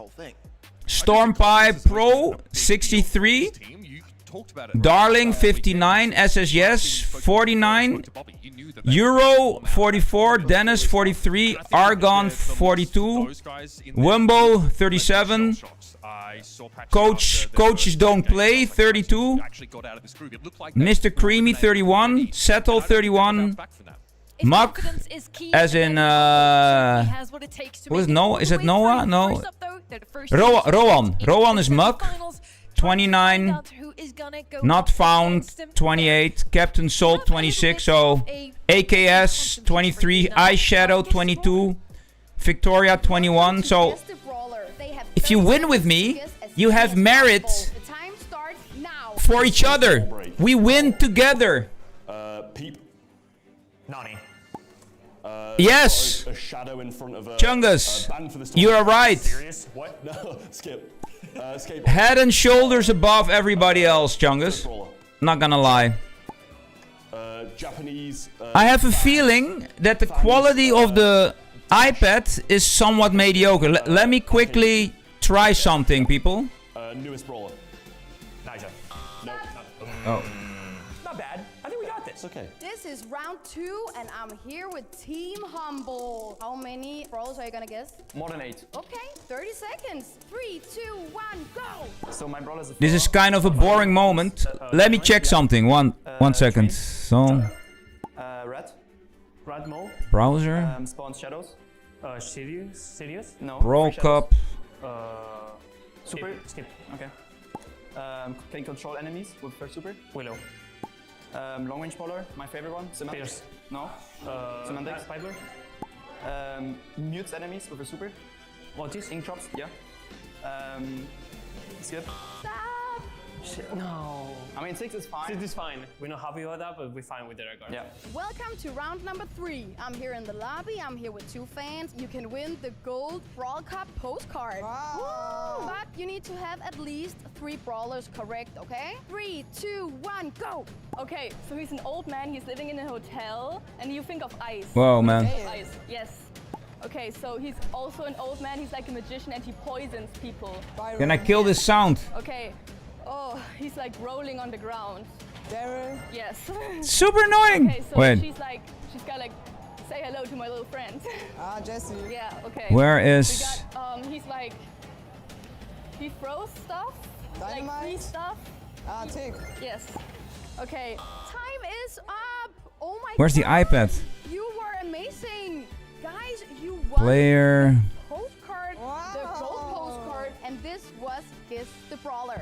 Stormpipe Pro 63. Darling 59. SSYes 49. Euro 44. Dennis 43. Argon 42. Wumbo 37. Coaches don't play 32. Mr. Creamy 31. Settle 31. Muck, as in who is Noah? Is it Noah? No. Rowan is Muck. 29. Not found. 28. Captain Salt 26. So AKS 23. Eyeshadow 22. Victoria 21. So if you win with me, you have merit for each other. We win together. Peep. Nani. Yes. A shadow in front of Chungus, you are right. Serious? What? No, skip. Escape. Head and shoulders above everybody else, Chungus. Not gonna lie. Japanese. I have a feeling that the quality of the iPad is somewhat mediocre. Let me quickly try something, people. Newest brawler. Niger. No. Oh. Not bad. I think we got this. Okay. This is round 2, and I'm here with Team Humble. How many brawlers are you gonna guess? More than 8. Okay, 30 seconds. 3, 2, 1, go! So my brawler is This is kind of a boring moment. Let me check something. One second. So. Red Mo. Browser. Spawns shadows. Serious? No. Brawl Cup. Super. Skip. Okay. Can control enemies with first super. Willow. Long range brawler, my favorite one. Semantics. No. Semantics. Piper. Mutes enemies with a super. What is? Ink drops. Yeah. Skip. Stop! Shit, no. I mean, 6 is fine. 6 is fine. We're not happy with that, but we're fine with the record. Yeah. Welcome to round number 3. I'm here in the lobby. I'm here with 2 fans. You can win the gold Brawl Cup postcard. Wow. But you need to have at least 3 brawlers correct, okay? 3, 2, 1, go! Okay, so he's an old man. He's living in a hotel, and you think of ice. Whoa, man. Ice. Yes. Okay, so he's also an old man. He's like a magician, and he poisons people. Can I kill this sound? Okay. Oh, he's like rolling on the ground. Daryl? Yes. Super annoying. Okay, so Wait. she's got like, say hello to my little friend. Ah, Jesse. Yeah, okay. Where is... We got, he's like, he throws stuff. Dynamite? Like free stuff. Ah, tick. Yes. Okay. Time is up! Oh my Where's the God. iPad? You were amazing! Guys, you won Player... the postcard, the gold postcard, and this was Guess the Brawler.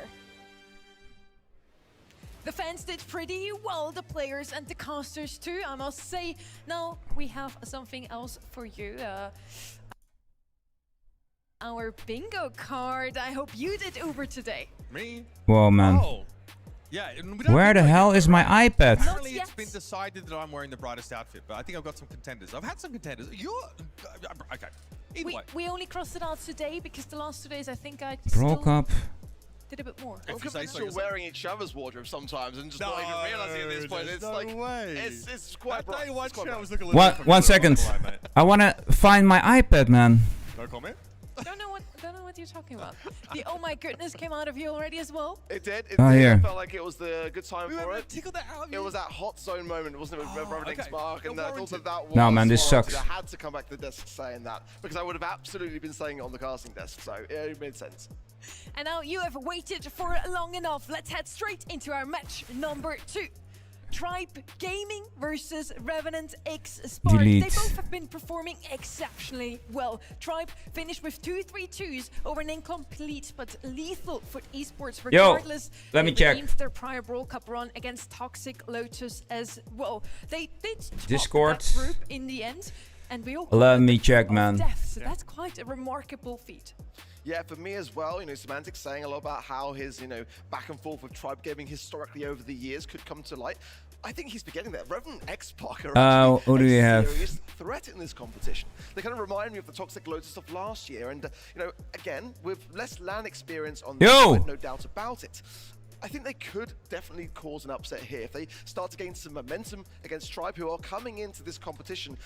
The fans did pretty well, the players and the casters too, I must say. Now we have something else for you. Our bingo card. I hope you did Uber today. Me? Whoa, man. Oh. Yeah, and we don't Where think the like hell that, is right? my iPad? Apparently it's been decided that I'm wearing the brightest outfit, but I think I've got some contenders. I've had some contenders. Okay. Either way. We only crossed it out today because the last 2 days I think I Brawl still Cup. did a bit more. Well, because you're wearing each other's wardrobe sometimes and just not even realizing at this point. It's like it's quite bright. One second. I wanna find my iPad, man. No comment. Don't know what you're talking about. The oh my goodness came out of you already as well. It did. It Oh, did. here. I felt like it was the good time for it. Tickled that out of It was that hot zone moment, wasn't it, with Reverend okay. Spark? And I thought that was No, man, this warranted. sucks. I had to come back to the desk saying that because I would have absolutely been saying it on the casting desk. So it made sense. And now you have waited for long enough. Let's head straight into our match number 2. Tribe Gaming versus Revenant X Spark. Delete. They both have been performing exceptionally well. Tribe finished with 2-3-2s over an incomplete but lethal Foot Esports. Regardless, let me they check. redeemed their prior Brawl Cup run against Toxic Lotus as well. They did top Discord. that group in the end, and we all Let me check, man. So that's quite a remarkable feat. Yeah, for me as well, Semantics saying a lot about how his, back and forth with Tribe Gaming historically over the years could come to light. I think he's forgetting that Reverend X-Pac are who do we have? serious threat in this competition. They kind of remind me of the Toxic Lotus of last year, and again with less LAN experience on the side, no doubt about it. I think they could definitely cause an upset here if they start to gain some momentum against Tribe, who are coming into this competition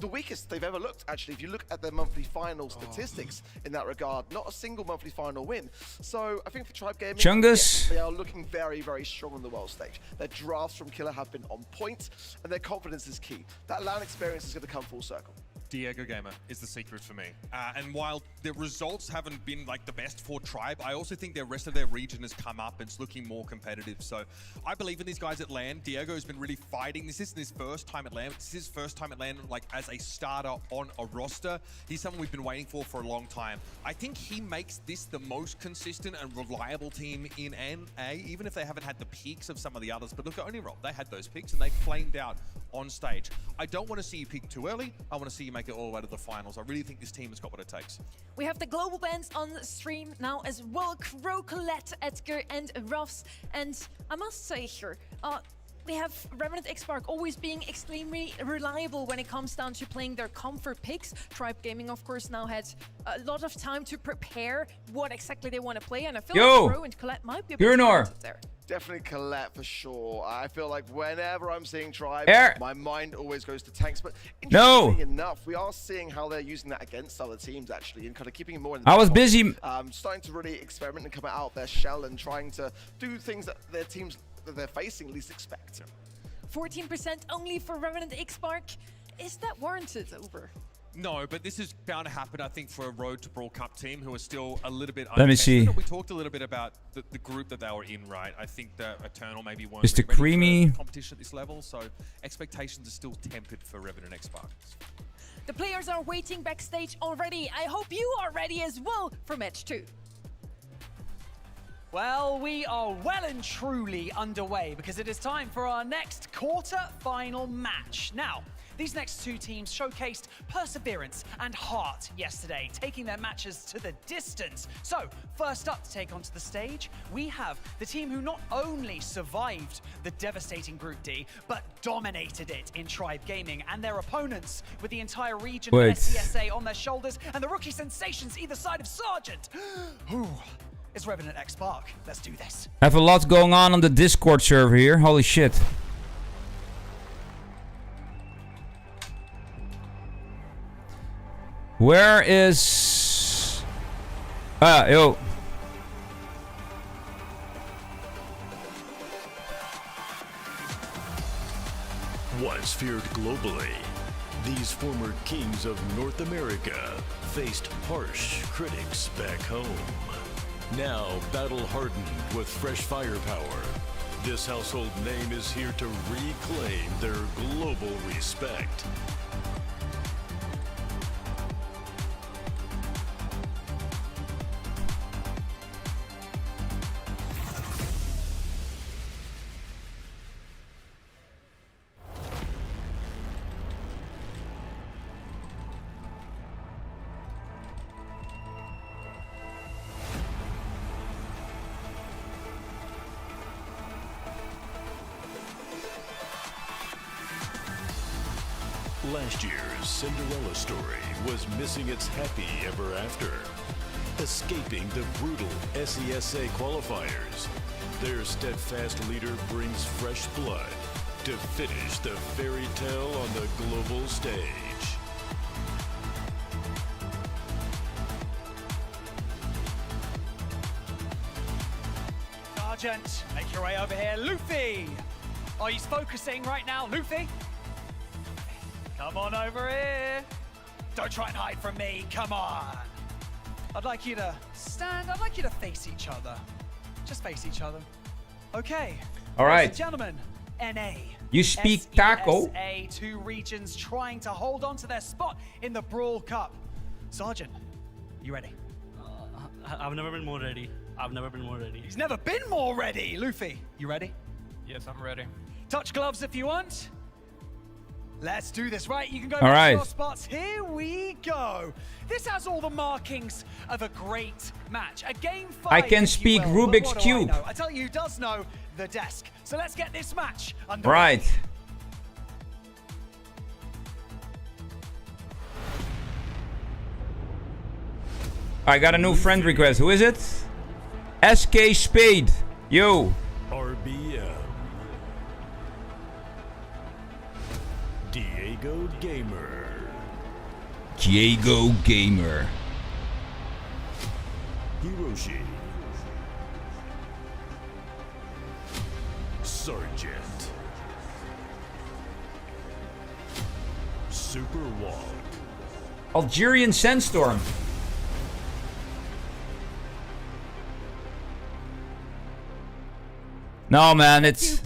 the weakest they've ever looked. Actually, if you look at their monthly final statistics in that regard, not a single monthly final win. So I think for Tribe Gaming, Chungus. they are looking very, very strong on the world stage. Their drafts from Killer have been on point, and their confidence is key. That LAN experience is going to come full circle. Diego Gamer is the secret for me. And while the results haven't been like the best for Tribe, I also think the rest of their region has come up and it's looking more competitive. So I believe in these guys at LAN. Diego has been really fighting. This isn't his first time at LAN. This is his first time at LAN like as a starter on a roster. He's someone we've been waiting for a long time. I think he makes this the most consistent and reliable team in NA, even if they haven't had the peaks of some of the others. But look at Onirol, they had those peaks and they flamed out on stage. I don't want to see you peak too early. I want to see you make it all the way to the finals. I really think this team has got what it takes. We have the global bands on stream now as well. Crow, Colette, Edgar, and Ruffs. And I must say here, we have Revenant X-Spark always being extremely reliable when it comes down to playing their comfort picks. Tribe Gaming, of course, now had a lot of time to prepare what exactly they want to play, and I feel like Crow and Colette might be a bit talented there. Definitely Colette for sure. I feel like whenever I'm seeing Tribe, my mind always goes to tanks. But interestingly enough, we are seeing how they're using that against other teams actually, and kind of keeping it more in the I was busy. starting to really experiment and come out of their shell and trying to do things that their teams that they're facing least expect. 14% only for Revenant X-Spark. Is that warranted over? No, but this is bound to happen, I think, for a Road to Brawl Cup team who are still a little bit Let me see. We talked a little bit about the group that they were in, right? I think the Eternal maybe weren't Mr. really ready Creamy. for competition at this level, so expectations are still tempered for Revenant X-Spark. The players are waiting backstage already. I hope you are ready as well for match 2. Well, we are well and truly underway because it is time for our next quarter-final match. Now, these next two teams showcased perseverance and heart yesterday, taking their matches to the distance. So, first up to take onto the stage, we have the team who not only survived the devastating Group D, but dominated it in Tribe Gaming, and their opponents with the entire region of SCSA on their shoulders, and the rookie sensations either side of Sergeant. It's Revenant X-Spark. Let's do this. I have a lot going on the Discord server here. Holy shit. Where is... yo. Once feared globally, these former kings of North America faced harsh critics back home. Now battle-hardened with fresh firepower, this household name is here to reclaim their global respect. Last year's Cinderella story was missing its happy ever after, escaping the brutal SESA qualifiers. Their steadfast leader brings fresh blood to finish the fairy tale on the global stage. Sergeant, make your way over here. Luffy! Oh, he's focusing right now. Luffy? Come on over here. Don't try and hide from me. Come on. I'd like you to stand. I'd like you to face each other. Just face each other. Okay. All right. Ladies and gentlemen, NA. You speak taco. SESA, two regions trying to hold on to their spot in the Brawl Cup. Sergeant, you ready? I've never been more ready. I've never been more ready. He's never been more ready. Luffy, you ready? Yes, I'm ready. Touch gloves if you want. Let's do this, right? You can go all back right. to your spots. Here we go. This has all the markings of a great match. A game 5, I can speak Rubik's Cube. I tell you who does know, the desk. So let's get this match underway. Right. I got a new friend request. Who is it? SK Spade. Yo. RBM. Diego Gamer. Diego Gamer. Hiroshi. Sergeant. Super Walk. Algerian Sandstorm. No, man, it's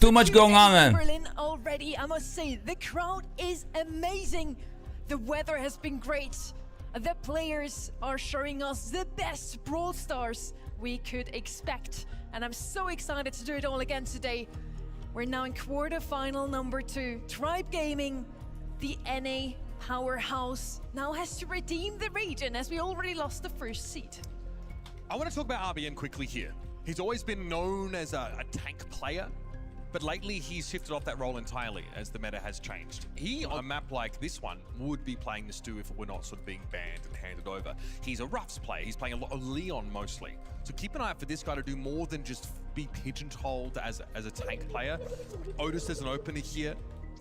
too much going on, man. Berlin already, I must say, the crowd is amazing. The weather has been great. The players are showing us the best Brawl Stars we could expect. And I'm so excited to do it all again today. We're now in quarterfinal number 2. Tribe Gaming, the NA powerhouse, now has to redeem the region as we already lost the first seed. I want to talk about RBM quickly here. He's always been known as a tank player, but lately he's shifted off that role entirely as the meta has changed. He, on a map like this one, would be playing the Stu if it were not sort of being banned and handed over. He's a Ruffs player. He's playing a lot of Leon mostly. So keep an eye out for this guy to do more than just be pigeonholed as a tank player. Otis is an opener here.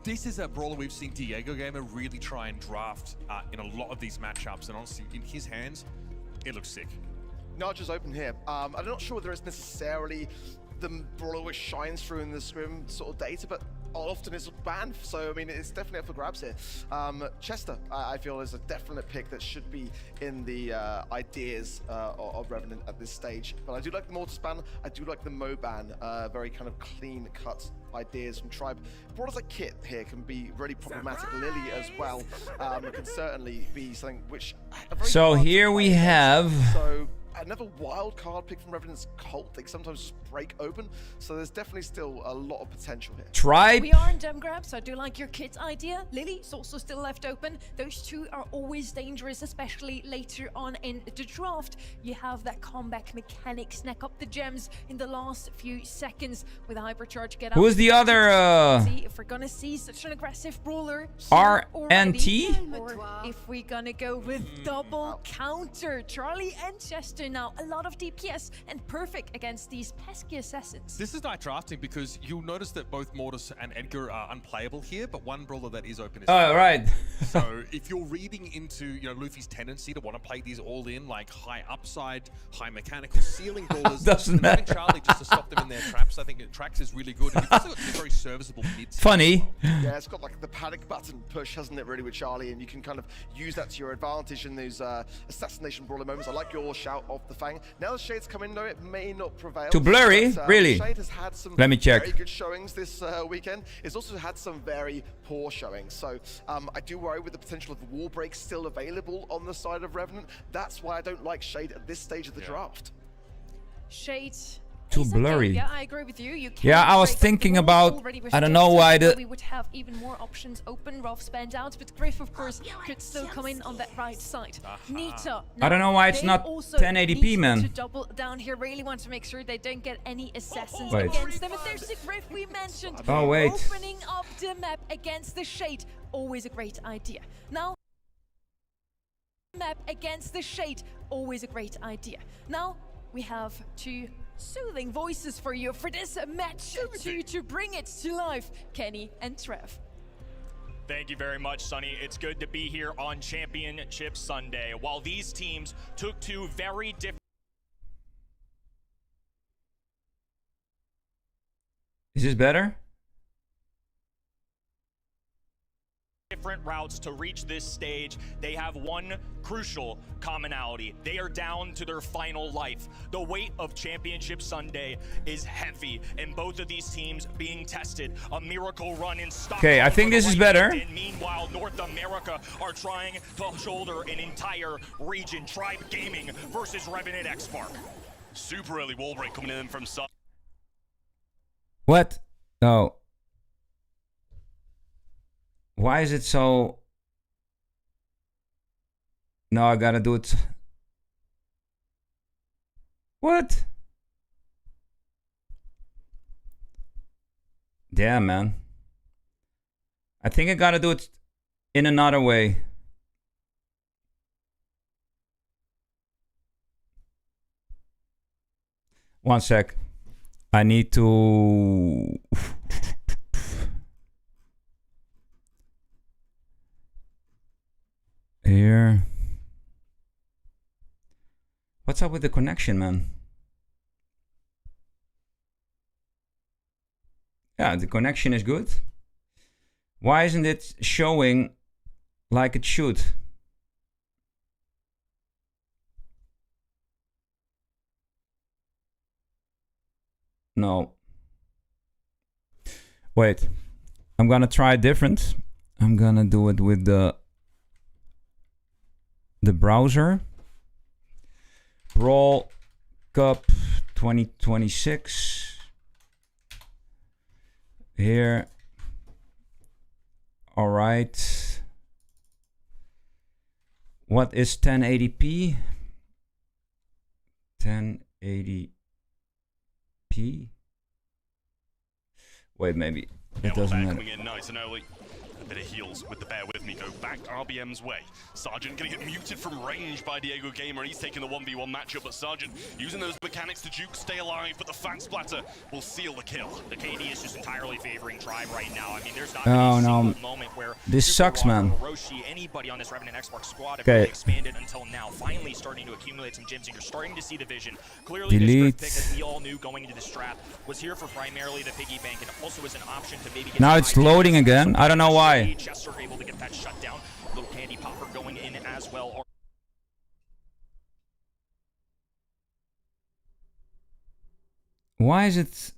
This is a brawler we've seen Diego Gamer really try and draft in a lot of these matchups, and honestly, in his hands, it looks sick. Nudge is open here. I'm not sure whether it's necessarily the brawler which shines through in the scrim sort of data, but often is banned. So, I mean, it's definitely up for grabs here. Chester, I feel, is a definite pick that should be in the ideas of Revenant at this stage. But I do like the Mortis ban. I do like the Mo ban. Very kind of clean cut ideas from Tribe. Brawlers like Kit here can be really problematic. Surprise! Lily as well can certainly be something which... So here we have... So, another wild card pick from Revenant's Cult. They sometimes just break open, so there's definitely still a lot of potential here. Tribe. We are in Gem Grab, so I do like your Kit idea. Lily's also still left open. Those two are always dangerous, especially later on in the draft. You have that comeback mechanic, snack up the gems in the last few seconds with a hypercharge. Get out. Who is the other? See if we're gonna see such an aggressive brawler. RNT. Or if we're gonna go with double counter. Charlie and Chester now a lot of DPS and perfect against these pesky assassins. This is nice drafting because you'll notice that both Mortis and Edgar are unplayable here, but one brawler that is open is right. So if you're reading into Luffy's tendency to want to play these all in, like high upside, high mechanical ceiling brawlers, doesn't matter. Charlie just to stop them in their traps. I think Trax is really good. And you've also got two very serviceable mids. Funny. Yeah, it's got like the panic button push, hasn't it, really, with Charlie, and you can kind of use that to your advantage in those assassination brawler moments. I like your shout of the Fang. Now the Shade's come in, though, it may not prevail. Too blurry? But, really? Shade has had some Let me check. very good showings this weekend. It's also had some very poor showings. So I do worry with the potential of the wall break still available on the side of Revenant. That's why I don't like Shade at this stage of the draft. Shade too It's okay. blurry. Yeah, I agree with you. You Yeah, I was break up thinking the wall about. already I don't know why restricted, the. we would have even more options open. Rolf spanned out, but Griff, of course, could still come in on that right side. Nita. I don't know why it's they not also 1080p, need man. To double down here, really want to make sure they don't get any assassins Wait. against them. And there's the Griff we mentioned. Oh, wait. Opening up the map against the Shade, always a great idea. Now. Map against the Shade, always a great idea. Now we have two soothing voices for you for this match to bring it to life, Kenny and Trev. Thank you very much, Sonny. It's good to be here on Championship Sunday. While these teams took two very different... Is this better? different routes to reach this stage, they have one crucial commonality. They are down to their final life. The weight of Championship Sunday is heavy, and both of these teams being tested. A miracle run in Stockholm. Okay, I think this is better. And meanwhile, North America are trying to shoulder an entire region. Tribe Gaming versus Revenant X-Mark. Super early wall break coming in from Sun. What? No. Why is it so... No, I gotta do it... What? Damn, man. I think I gotta do it in another way. One sec. I need to... Here. What's up with the connection, man? Yeah, the connection is good. Why isn't it showing like it should? No. Wait. I'm gonna try different. I'm gonna do it with the browser. Brawl Cup 2026. Here. All right. What is 1080p? 1080p. Wait, maybe it doesn't matter. Coming in nice and early. A bit of heals with the bear with me. Go back RBM's way. Sergeant gonna get muted from range by Diego Gamer. He's taking the 1v1 matchup, but Sergeant using those mechanics to juke, stay alive, but the fat splatter will seal the kill. The KD is just entirely favoring Tribe right now. I mean, there's not Oh, a no. single moment where This sucks, man. Roshi, anybody on this Revenant X-Mark squad have Okay. really expanded until now. Finally starting to accumulate some gems, and you're starting to see the vision. Clearly, Delete. this pick, as we all knew going into this trap, was here for primarily the piggy bank, and also as an option to maybe get Now some it's high loading damage. again. I don't know why. Chester able to get that shut down. Little candy popper going in as well. Why is it...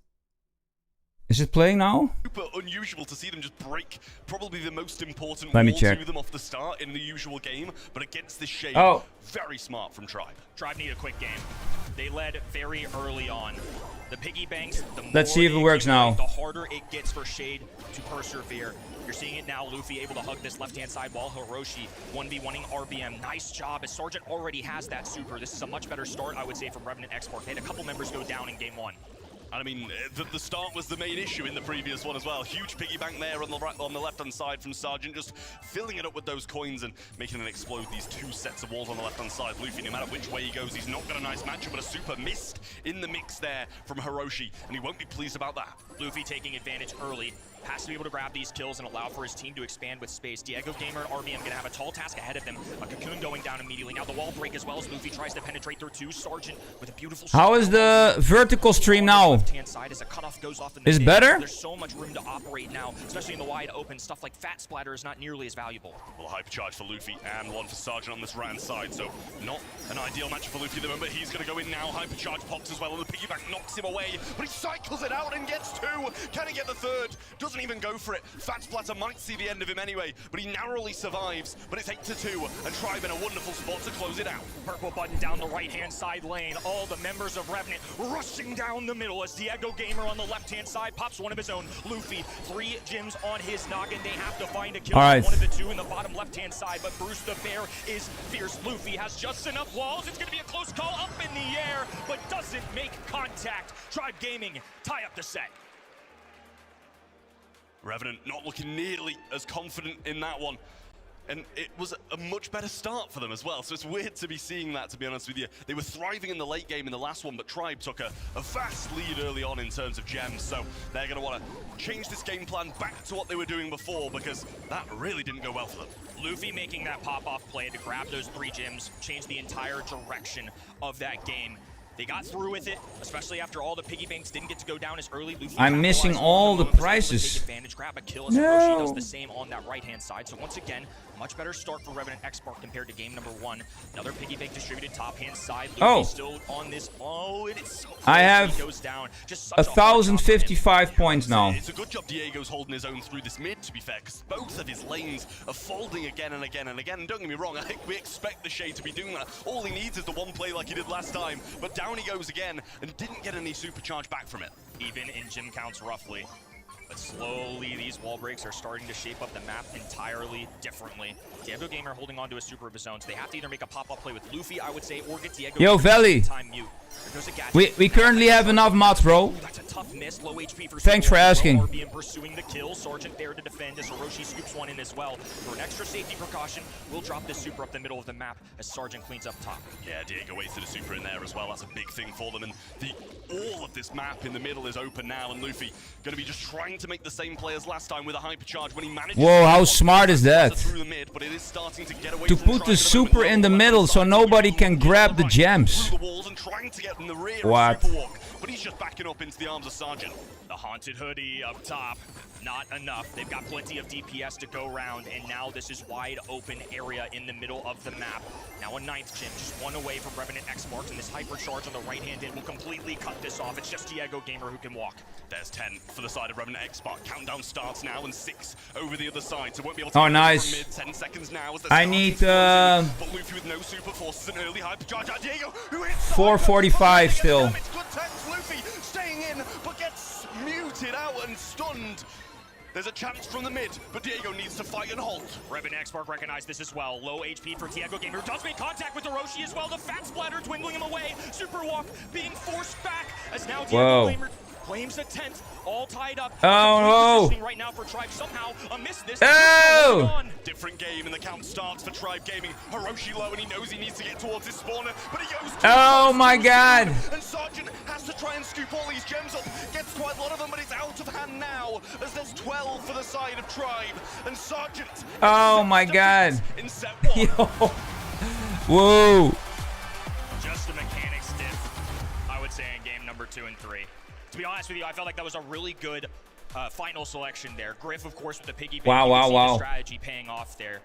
Is it playing now? Super unusual to see them just break probably the most important Let me wall check. to them off the start in the usual game, but against this Shade, Oh. very smart from Tribe. Tribe need a quick game. They led very early on. The piggy banks, the Let's more see if it they works accumulate, now. The harder it gets for Shade to persevere. You're seeing it now. Luffy able to hug this left-hand side wall. Hiroshi 1v1ing RBM. Nice job, as Sergeant already has that super. This is a much better start, I would say, from Revenant X-Mark. They had a couple members go down in game one. And I mean, the start was the main issue in the previous one as well. Huge piggy bank there on the left-hand side from Sergeant, just filling it up with those coins and making them explode these two sets of walls on the left-hand side. Luffy, no matter which way he goes, he's not got a nice matchup, but a super missed in the mix there from Hiroshi, and he won't be pleased about that. Luffy taking advantage early. Has to be able to grab these kills and allow for his team to expand with space. Diego Gamer and RBM gonna have a tall task ahead of them. A cocoon going down immediately. Now the wall break as well as Luffy tries to penetrate through two. Sergeant with a beautiful How is the vertical stream now? left-hand side as a cutoff goes off in the Is mid. better? There's so much room to operate now, especially in the wide open. Stuff like Fat Splatter is not nearly as valuable. Well, hypercharge for Luffy and one for Sergeant on this right-hand side, so not an ideal match for Luffy at the moment, but he's going to go in now. Hypercharge pops as well, and the piggyback knocks him away, but he cycles it out and gets 2. Can he get the 3rd? Doesn't even go for it. Fat Splatter might see the end of him anyway, but he narrowly survives, but it's 8-2, and Tribe in a wonderful spot to close it out. Purple button down the right-hand side lane. All the members of Revenant rushing down the middle as Diego Gamer on the left-hand side pops one of his own. Luffy, 3 gems on his noggin. They have to find a kill. All right. One of the 2 in the bottom left-hand side, but Bruce the Bear is fierce. Luffy has just enough walls. It's going to be a close call up in the air, but doesn't make contact. Tribe Gaming tie up the set. Revenant not looking nearly as confident in that one. And it was a much better start for them as well, so it's weird to be seeing that, to be honest with you. They were thriving in the late game in the last one, but Tribe took a vast lead early on in terms of gems, so they're going to want to change this game plan back to what they were doing before, because that really didn't go well for them. Luffy making that pop-off play to grab those 3 gems, change the entire direction of that game. They got through with it, especially after all the piggy banks didn't get to go down as early. Luffy I'm missing all the prizes. Advantage, grab a kill as Hiroshi does the same on that right-hand side. So once again, much better start for Revenant Export compared to game number 1. Another piggy bank distributed top-hand side. Luffy still on this. Oh, it is so close. I have he goes down. Just 1,055 points now. It's a good job Diego's holding his own through this mid, to be fair, because both of his lanes are folding again and again and again. And don't get me wrong, I think we expect the Shade to be doing that. All he needs is the one play like he did last time, but down he goes again and didn't get any supercharge back from it. Even in gym counts roughly. But slowly, these wall breaks are starting to shape up the map entirely differently. Diego Gamer holding on to a super of his own, so they have to either make a pop-up play with Luffy, I would say, or get Diego Yo, Valley. time mute. We currently have enough mods, bro. That's a tough miss. Low HP for Thanks for asking. RBM pursuing the kill. Sergeant there to defend as Hiroshi scoops one in as well. For an extra safety precaution, we'll drop this super up the middle of the map as Sergeant cleans up top. Yeah, Diego wasted a super in there as well. That's a big thing for them. And all of this map in the middle is open now. And Luffy going to be just trying to make the same play as last time with a hypercharge when he manages. Whoa, how smart is that? Through the mid, but it is starting to get away To from put the Tribe super in the middle so nobody can grab the gems. through the walls and trying to get in the rear. What? Super walk, but he's just backing up into the arms of Sergeant. The Haunted Hoodie up top, not enough. They've got plenty of DPS to go around, and now this is wide open area in the middle of the map. Now a 9th gym, just one away from Revenant X marks, and this hypercharge on the right-hand end will completely cut this off. It's just Diego Gamer who can walk. There's 10 for the side of Revenant X Spark. Countdown starts now, and 6 over the other side, so won't be able to Oh, get nice. from mid. 10 seconds now as I need but Luffy with no super forces an early hypercharge out. Diego, who hits 445 still. It's good text. Luffy staying in, but gets muted out and stunned. There's a chance from the mid, but Diego needs to fight and hold. Revenant X-Mark recognized this as well. Low HP for Diego Gamer, who does make contact with Hiroshi as well. The Fat Splatter dwindling him away. Super Walk being forced back as now Diego Gamer claims a 10th, all tied up. Oh no! Right now for Tribe, somehow a miss this. Oh! Different game, and the count starts for Tribe Gaming. Hiroshi low, and he knows he needs to get towards his spawner, but he goes. Oh my God! And Sergeant has to try and scoop all these gems up. Gets quite a lot of them, but it's out of hand now, as there's 12 for the side of Tribe, and Sergeant. Oh my God! In set 1. Yo! Whoa! Just a mechanic stiff, I would say, in game number 2 and 3. To be honest with you, I felt like that was a really good final selection there. Griff, of course, with the piggy bank. Wow. Strategy paying off there.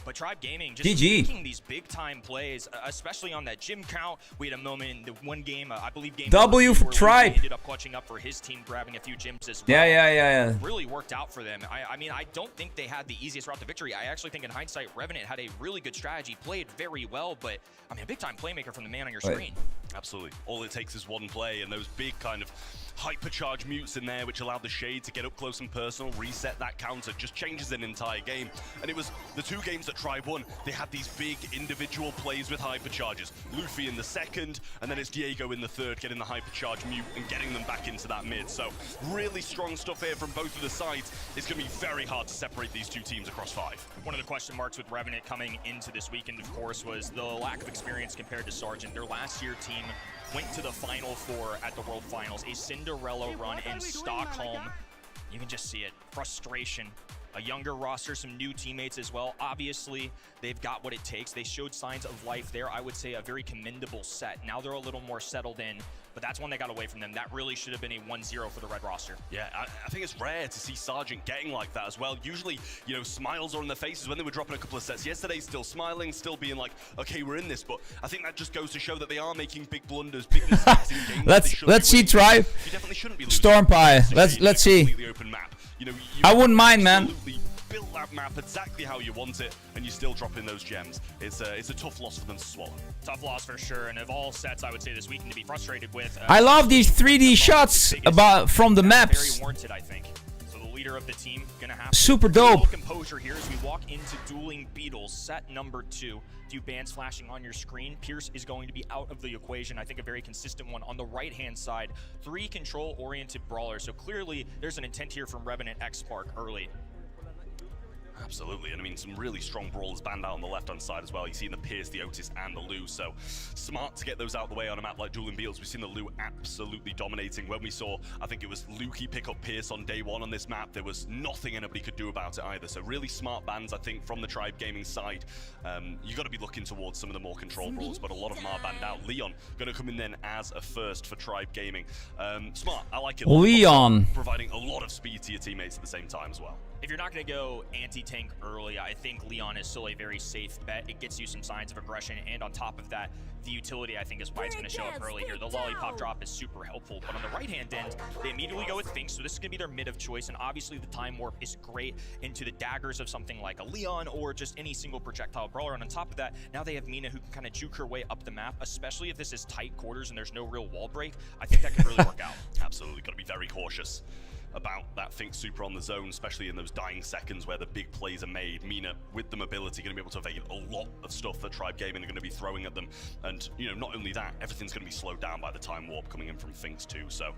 But Tribe Gaming just GG. making these big-time plays, especially on that gym count. We had a moment in the one game, I believe game W for Tribe. Ended up clutching up for his team, grabbing a few gyms as well. Yeah. Really worked out for them. I mean, I don't think they had the easiest route to victory. I actually think in hindsight, Revenant had a really good strategy, played very well, but I mean, a big-time playmaker from the man on your screen. Absolutely. All it takes is one play, and those big kind of hypercharge mutes in there, which allowed the Shade to get up close and personal, reset that counter, just changes an entire game. And it was the 2 games that Tribe won. They had these big individual plays with hypercharges. Luffy in the second, and then it's Diego in the third, getting the hypercharge mute and getting them back into that mid. So really strong stuff here from both of the sides. It's going to be very hard to separate these 2 teams across 5. One of the question marks with Revenant coming into this weekend, of course, was the lack of experience compared to Sergeant. Their last year team went to the Final Four at the World Finals, a Cinderella run in Stockholm. You can just see it. Frustration a younger roster, some new teammates as well. Obviously, they've got what it takes. They showed signs of life there. I would say a very commendable set. Now they're a little more settled in, but that's one that got away from them. That really should have been a 1-0 for the red roster. Yeah, I think it's rare to see Sergeant getting like that as well. Usually, you know, smiles are on their faces when they were dropping a couple of sets. Yesterday, still smiling, still being like, okay, we're in this. But I think that just goes to show that they are making big blunders, big mistakes in games. let's see Tribe. Storm Pie. Let's see. Open map. You know, I wouldn't mind, man. Build that map exactly how you want it, and you still drop in those gems. It's a tough loss for them to swallow. Tough loss for sure, and of all sets, I would say this weekend to be frustrated with. I love these 3D shots from the maps. Very warranted, I think. So the leader of the team gonna have super dope. Composure here as we walk into Dueling Beetles, set number 2. Few bands flashing on your screen. Pierce is going to be out of the equation. I think a very consistent one on the right-hand side. 3 control-oriented brawlers. So clearly, there's an intent here from Revenant X Spark early. Absolutely, and I mean, some really strong brawlers banned out on the left-hand side as well. You've seen the Pierce, the Otis, and the Lu, so smart to get those out of the way on a map like Dueling Beetles. We've seen the Lu absolutely dominating. When we saw, I think it was Lukey pick up Pierce on day 1 on this map, there was nothing anybody could do about it either. So really smart bans, I think, from the Tribe Gaming side. You got to be looking towards some of the more control brawlers, but a lot of them are banned out. Leon going to come in then as a first for Tribe Gaming. Smart, I like it. Leon providing a lot of speed to your teammates at the same time as well. If you're not going to go anti-tank early, I think Leon is still a very safe bet. It gets you some signs of aggression, and on top of that, the utility, I think, is why it's going to show up early here. The lollipop drop is super helpful, but on the right-hand end, they immediately go with Finks, so this is going to be their mid of choice, and obviously the time warp is great into the daggers of something like a Leon or just any single projectile brawler, and on top of that, now they have Mina who can kind of juke her way up the map, especially if this is tight quarters and there's no real wall break. I think that could really work out. Absolutely, got to be very cautious about that Finks super on the zone, especially in those dying seconds where the big plays are made. Mina, with the mobility, going to be able to evade a lot of stuff that Tribe Gaming are going to be throwing at them. And, you know, not only that, everything's going to be slowed down by the time warp coming in from Finks too. So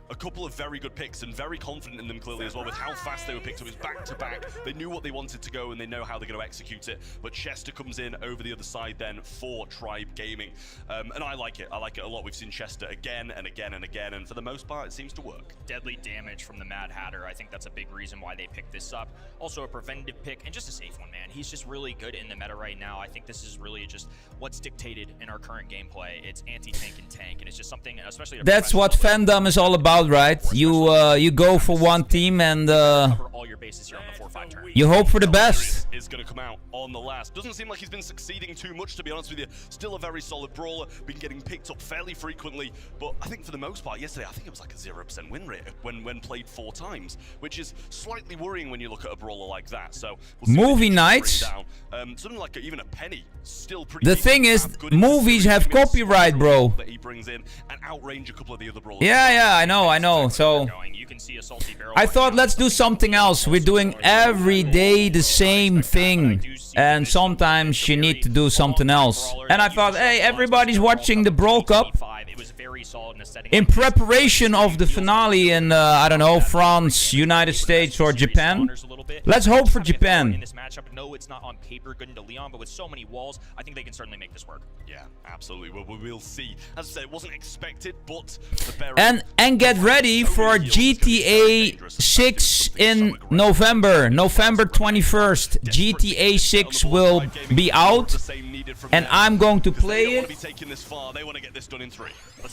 a couple of very good picks and very confident in them clearly as well with how fast they were picked up. It was back to back. They knew what they wanted to go and they know how they're going to execute it. But Chester comes in over the other side then for Tribe Gaming. And I like it. I like it a lot. We've seen Chester again and again and again. And for the most part, it seems to work. Deadly damage from the Mad Hatter. I think that's a big reason why they picked this up. Also a preventative pick and just a safe one, man. He's just really good in the meta right now. I think this is really just what's dictated in our current gameplay. It's anti-tank and tank, and it's just something, especially. That's what fandom is all about, right? You go for one team and cover all your bases here on the 4-5 turn. You hope for the best. Is going to come out on the last. Doesn't seem like he's been succeeding too much, to be honest with you. Still a very solid brawler, been getting picked up fairly frequently, but I think for the most part yesterday, I think it was like a 0% win rate when played 4 times, which is slightly worrying when you look at a brawler like that. So we'll movie nights. Something like even a penny, still pretty. The thing is, movies have copyright, bro. That he brings in and outrange a couple of the other brawlers. Yeah, I know. So I thought, let's do something else. We're doing every day the same thing, and sometimes you need to do something else. And I thought, hey, everybody's watching the Brawl Cup in preparation of the finale in, I don't know, France, United States, or Japan. Let's hope for Japan. In this matchup, no, it's not on paper good into Leon, but with so many walls, I think they can certainly make this work. Yeah, absolutely. Well, we will see. As I said, it wasn't expected, but the and get ready for GTA 6 in November 21st. GTA 6 will be out, and I'm going to play it.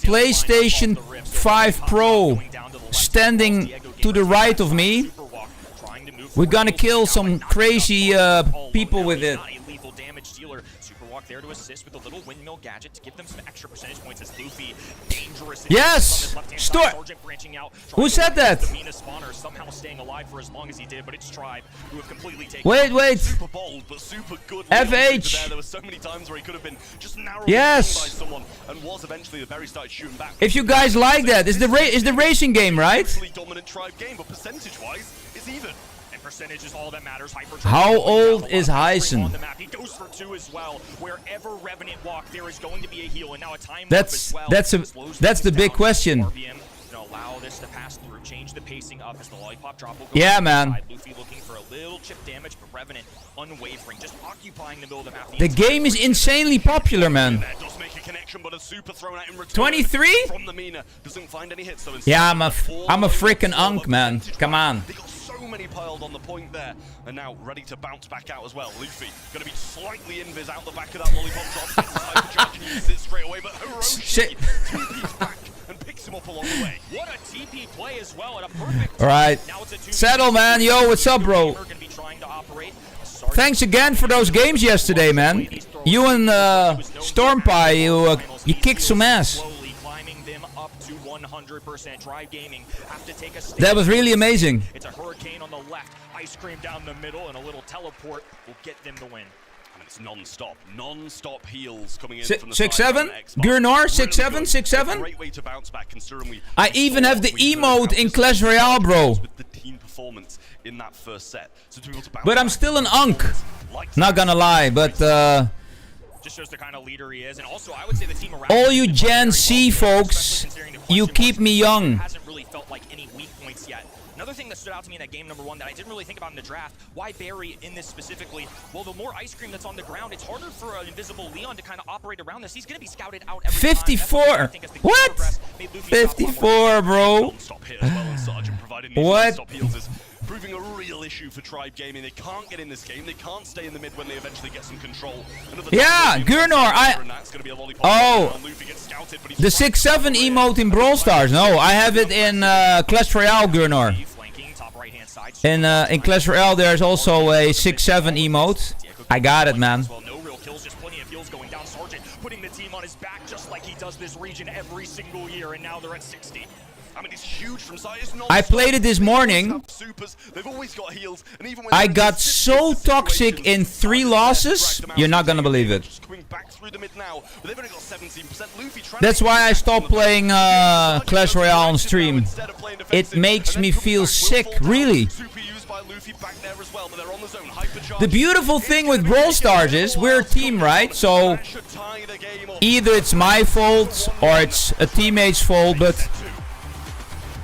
PlayStation 5 Pro standing to the right of me. We're gonna kill some crazy people with it. There to assist with a little windmill gadget to give them some extra percentage points as Luffy dangerous. Yes! Who said that? The Mina spawner somehow staying alive for as long as he did, but it's Tribe who have completely taken. Wait. Super bold, but super good. FH. There were so many times where he could have been just narrowly by someone and was eventually the very started shooting back. If you guys like that, it's the racing game, right? Dominant Tribe game, but percentage-wise, it's even. Percentage is all that matters. How old is Heisen? He goes for 2 as well. Wherever Revenant walk, there is going to be a heal, and now a time that's the big question. Allow this to pass through, change the pacing up as the lollipop drop will go. Yeah, man. Luffy looking for a little chip damage, but Revenant unwavering, just occupying the middle of the map. The game is insanely popular, man. 23? From the Mina doesn't find any hits, so yeah, I'm a freaking unk, man. Come on. They got so many piled on the point there. And now ready to bounce back out as well. Luffy going to be slightly invis out the back of that lollipop drop. Gets the hypercharge and uses it straight away, but Hiroshi TP's back and picks him up along the way. What a TP play as well at a perfect All right. Settle, man. Yo, what's up, bro? Thanks again for those games yesterday, man. You and Stormpie, you kicked some ass. That was really amazing. It's a hurricane on the left, ice cream down the middle, and a little teleport will get them the win. And it's non-stop heals coming in from the 6-7? Gurnor, 6-7, 6-7? Great way to bounce back considering we I even have the emote in Clash Royale, bro. with the team performance in that first set. So to be able to bounce But I'm still an unk. Not gonna lie, but Just shows the kind of leader he is, and also I would say the team around all you Gen Z folks, you keep me young. Hasn't really felt like any weak points yet. Another thing that stood out to me in that game number 1 that I didn't really think about in the draft, why Barry in this specifically? Well, the more ice cream that's on the ground, it's harder for an invisible Leon to kind of operate around this. He's going to be scouted out every 54. What? 54, bro. What? Proving a real issue for Tribe Gaming. They can't get in this game. They can't stay in the mid when they eventually get some control. Yeah, Gurnor, Oh, the 6-7 emote in Brawl Stars. No, I have it in Clash Royale, Gurnor. In Clash Royale, there's also a 6-7 emote. I got it, man. No real kills, just plenty of kills going down. Sergeant putting the team on his back just like he does this region every single year, and now they're at 60. I mean, it's huge from side. I played it this morning. They've always got heals, and even when I got so toxic in 3 losses. You're not gonna believe it. That's why I stopped playing Clash Royale on stream. It makes me feel sick, really. The beautiful thing with Brawl Stars is we're a team, right? So either it's my fault or it's a teammate's fault, but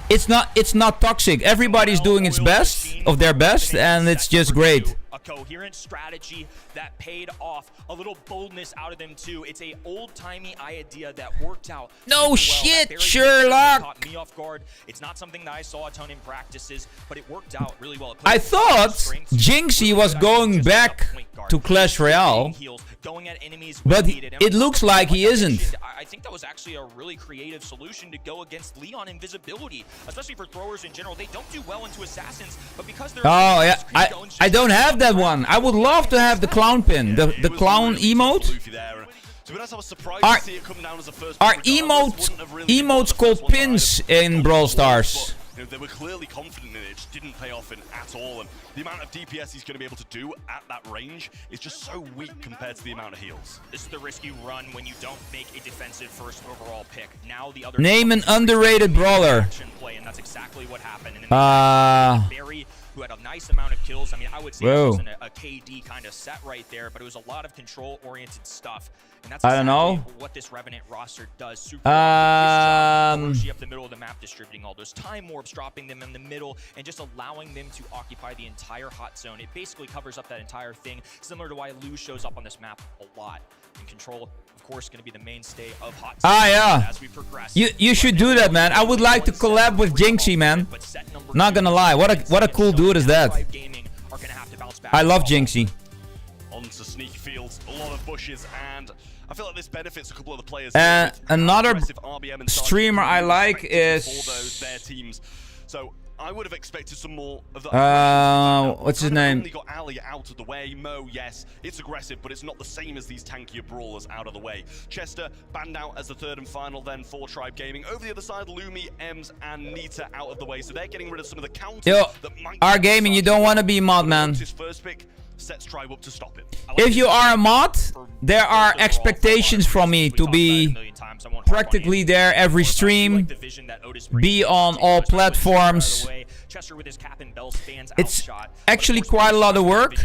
it's not toxic. Everybody's doing its best of their best, and it's just great. A coherent strategy that paid off. A little boldness out of them too. It's a old-timey idea that worked out. No shit, Sherlock. Caught me off guard. It's not something that I saw a ton in practices, but it worked out really well. I thought Jinxie was going back to Clash Royale, but it looks like he isn't. I think that was actually a really creative solution to go against Leon invisibility, especially for throwers in general. They don't do well into assassins, but because they're yeah, I don't have that one. I would love to have the clown pin, the clown emote. Are emotes called pins in Brawl Stars? They were clearly confident in it. It just didn't pay off at all. And the amount of DPS he's going to be able to do at that range is just so weak compared to the amount of heals. This is the risk you run when you don't make a defensive first overall pick. Now the other name an underrated brawler. Play, and that's exactly what happened. And Barry, who had a nice amount of kills. I mean, I would say it wasn't a KD kind of set right there, but it was a lot of control-oriented stuff. And that's I don't know what this Revenant roster does. Super up the middle of the map, distributing all those time warps, dropping them in the middle, and just allowing them to occupy the entire hot zone. It basically covers up that entire thing, similar to why Lou shows up on this map a lot. And control, of course, going to be the mainstay of hot zone as we progress. You should do that, man. I would like to collab with Jinxie, man. Not gonna lie, what a cool dude is that. I love Jinxie. Onto sneaky fields, a lot of bushes, and I feel like this benefits a couple of the players. Another streamer I like is their teams. So I would have expected some more of the what's his name? Only got Ali out of the way. Mo, yes, it's aggressive, but it's not the same as these tankier brawlers out of the way. Chester banned out as the third and final then for Tribe Gaming. Over the other side, Lumi, Ems, and Nita out of the way, so they're getting rid of some of the counters. Yo, our gaming, you don't want to be mod, man. His first pick sets Tribe up to stop it. If you are a mod, there are expectations from me to be practically there every stream, be on all platforms. It's actually quite a lot of work.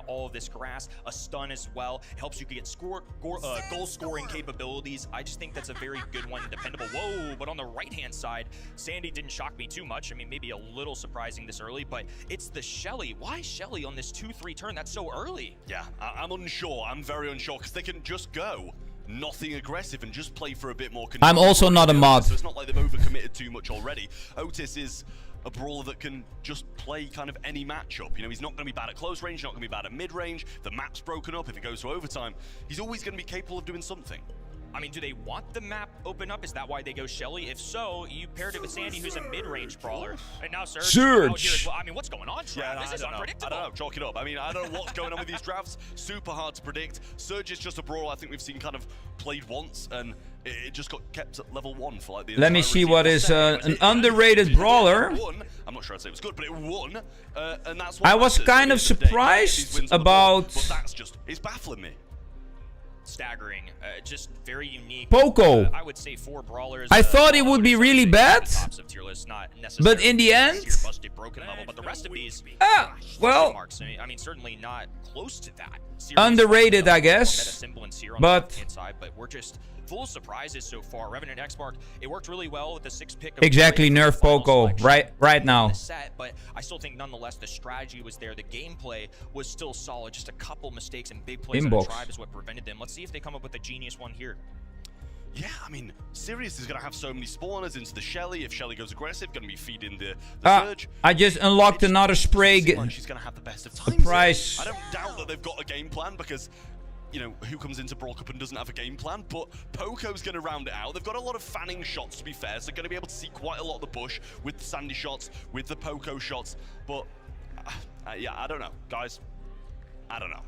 All of this grass, a stun as well, helps you get goal scoring capabilities. I just think that's a very good one, dependable. Whoa, but on the right hand side, Sandy didn't shock me too much. I mean, maybe a little surprising this early, but it's the Shelly. Why Shelly on this 2-3 turn? That's so early. Yeah, I'm unsure. I'm very unsure because they can just go nothing aggressive and just play for a bit more control. I'm also not a mod. So it's not like they've overcommitted too much already. Otis is a brawler that can just play kind of any matchup. You know, he's not going to be bad at close range, not going to be bad at mid-range. The map's broken up. If it goes to overtime, he's always going to be capable of doing something. I mean, do they want the map open up? Is that why they go Shelly? If so, you paired it with Sandy, who's a mid-range brawler. And now Surge. Out here as well. I mean, what's going on, Trav? Yeah, this is unpredictable. I don't know. Chalk it up. I mean, I don't know what's going on with these drafts. Super hard to predict. Surge is just a brawler I think we've seen kind of played once, and it just got kept at level 1 for like the Let me see what is an underrated brawler. I'm not sure I'd say it was good, but it won. And that's what I was kind of surprised about... But that's just, it's baffling me. Staggering, just very unique. Poco. I would say 4 brawlers. I thought it would be really bad, list, not but in the end, broken level. But the rest of these, well, marks. I mean, certainly not close to that. Underrated, I guess. But we're just full of surprises so far. Revenant X-Mark, it worked really well with the 6-pick. Exactly, nerf Poco right now. But I still think nonetheless the strategy was there. The gameplay was still solid. Just a couple mistakes and big plays on the Tribe is what prevented them. Let's see if they come up with a genius one here. Yeah, I mean, Sirius is going to have so many spawners into the Shelly. If Shelly goes aggressive, going to be feeding the Surge. I just unlocked another spray. Like she's going to have the best of times. Surprise. I don't doubt that they've got a game plan because, you know, who comes into Brawl Cup and doesn't have a game plan? But Poco's going to round it out. They've got a lot of fanning shots, to be fair, so they're going to be able to see quite a lot of the bush with the Sandy shots, with the Poco shots. But, yeah, I don't know, guys. I don't know.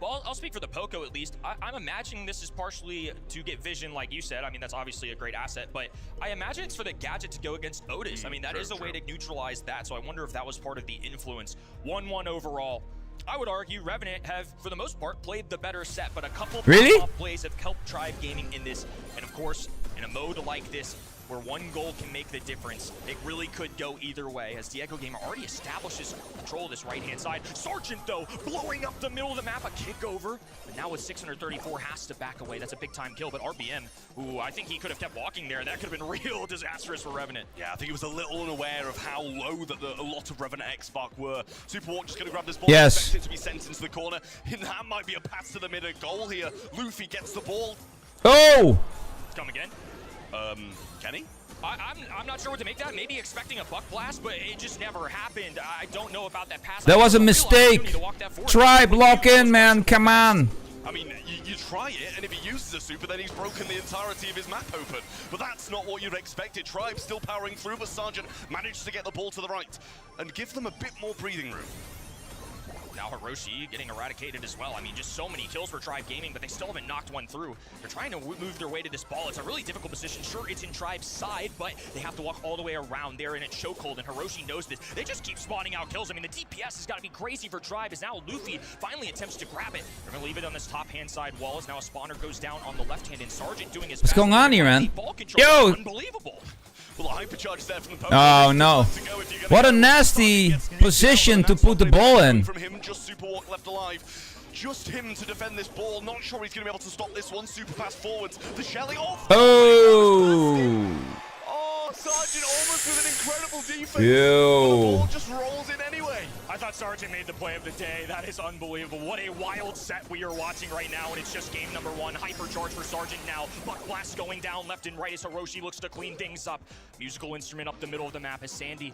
Well, I'll speak for the Poco at least. I'm imagining this is partially to get vision, like you said. I mean, that's obviously a great asset, but I imagine it's for the gadget to go against Otis. I mean, that is a way to neutralize that, so I wonder if that was part of the influence. 1-1 overall. I would argue Revenant have, for the most part, played the better set, but a couple of plays have helped Tribe Gaming in this. And of course, in a mode like this, where one goal can make the difference, it really could go either way, as Diego Gamer already establishes control of this right-hand side. Sergeant, though, blowing up the middle of the map, a kick over, and now with 634, has to back away. That's a big-time kill, but RBM, who I think he could have kept walking there, that could have been real disastrous for Revenant. Yeah, I think he was a little unaware of how low that a lot of Revenant X-Spark were. Superwalk just going to grab this ball. Yes. Expect it to be sent into the corner, and that might be a pass to the mid goal here. Luffy gets the ball. Oh! Come again. Kenny? I'm not sure what to make that. Maybe expecting a buck blast, but it just never happened. I don't know about that pass. That was a mistake. Tribe, lock in, man. Come on. I mean, you try it, and if he uses a super, then he's broken the entirety of his map open. But that's not what you'd expected. Tribe still powering through, but Sergeant managed to get the ball to the right and give them a bit more breathing room. Now Hiroshi getting eradicated as well. I mean, just so many kills for Tribe Gaming, but they still haven't knocked one through. They're trying to move their way to this ball. It's a really difficult position. Sure, it's in Tribe's side, but they have to walk all the way around there, and it's chokehold, and Hiroshi knows this. They just keep spawning out kills. I mean, the DPS has got to be crazy for Tribe, as now Luffy finally attempts to grab it. They're going to leave it on this top-hand side wall, as now a spawner goes down on the left hand, and Sergeant doing his best. What's going on here, man? Yo! Unbelievable. Well, the hypercharge there from the Oh no. What a nasty position to put the ball in. From him, just Superwalk left alive. Just him to defend this ball. Not sure he's going to be able to stop this one. Super fast forwards. The Shelly off. Oh! Oh, Sergeant almost with an incredible defense. Ew. The ball just rolls in anyway. I thought Sergeant made the play of the day. That is unbelievable. What a wild set we are watching right now, and it's just game number 1. Hypercharge for Sergeant now. Buck blast going down left and right as Hiroshi looks to clean things up. Musical instrument up the middle of the map as Sandy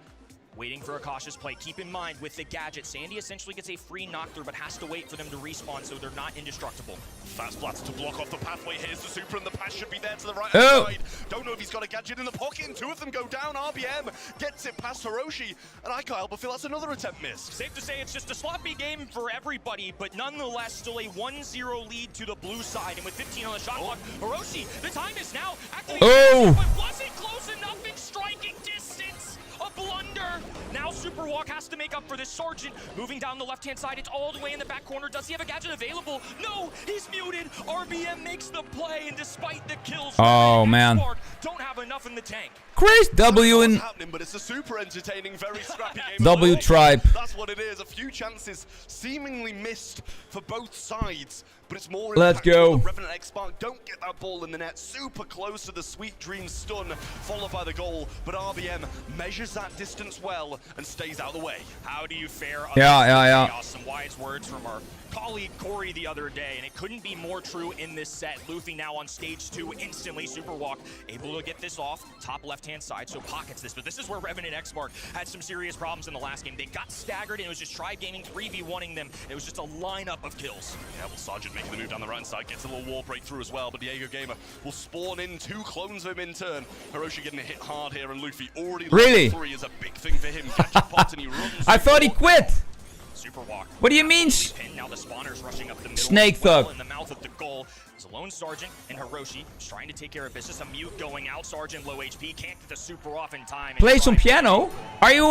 waiting for a cautious play. Keep in mind, with the gadget, Sandy essentially gets a free knock-through, but has to wait for them to respawn so they're not indestructible. Fast blast to block off the pathway. Here's the super, and the pass should be there to the right side. Don't know if he's got a gadget in the pocket, and 2 of them go down. RBM gets it past Hiroshi, and I can't help but feel that's another attempt missed. Safe to say it's just a sloppy game for everybody, but nonetheless still a 1-0 lead to the blue side, and with 15 on the shot clock, Hiroshi, the time is now activating, but wasn't close enough in striking distance. A blunder. Now Superwalk has to make up for this. Sergeant moving down the left-hand side. It's all the way in the back corner. Does he have a gadget available? No, he's muted. RBM makes the play, and despite the kills, oh man, don't have enough in the tank. Chris W in happening, but it's a super entertaining, very scrappy game. W Tribe. That's what it is. A few chances seemingly missed for both sides, but it's more. Let's go. Revenant X-Spark don't get that ball in the net. Super close to the Sweet Dream stun, followed by the goal. But RBM measures that distance well and stays out of the way. How do you fare? Yeah. Some wise words from our colleague Corey the other day, and it couldn't be more true in this set. Luffy now on stage 2, instantly super walk, able to get this off, top left-hand side, so pockets this. But this is where Revenant X-Mark had some serious problems in the last game. They got staggered, and it was just Tribe Gaming 3v1ing them. It was just a lineup of kills. Yeah, well, Sergeant making the move down the right side, gets a little wall breakthrough as well, but Diego Gamer will spawn in 2 clones of him in turn. Hiroshi getting hit hard here, and Luffy already Really? 3 is a big thing for him. Gadget popped and he runs. I thought he quit. Super walk. What do you mean? Now the spawners rushing up the middle. Snake thug. In the mouth of the goal. It's a lone Sergeant and Hiroshi trying to take care of business. A mute going out. Sergeant low HP. Can't get the super off in time. Play some piano? Are you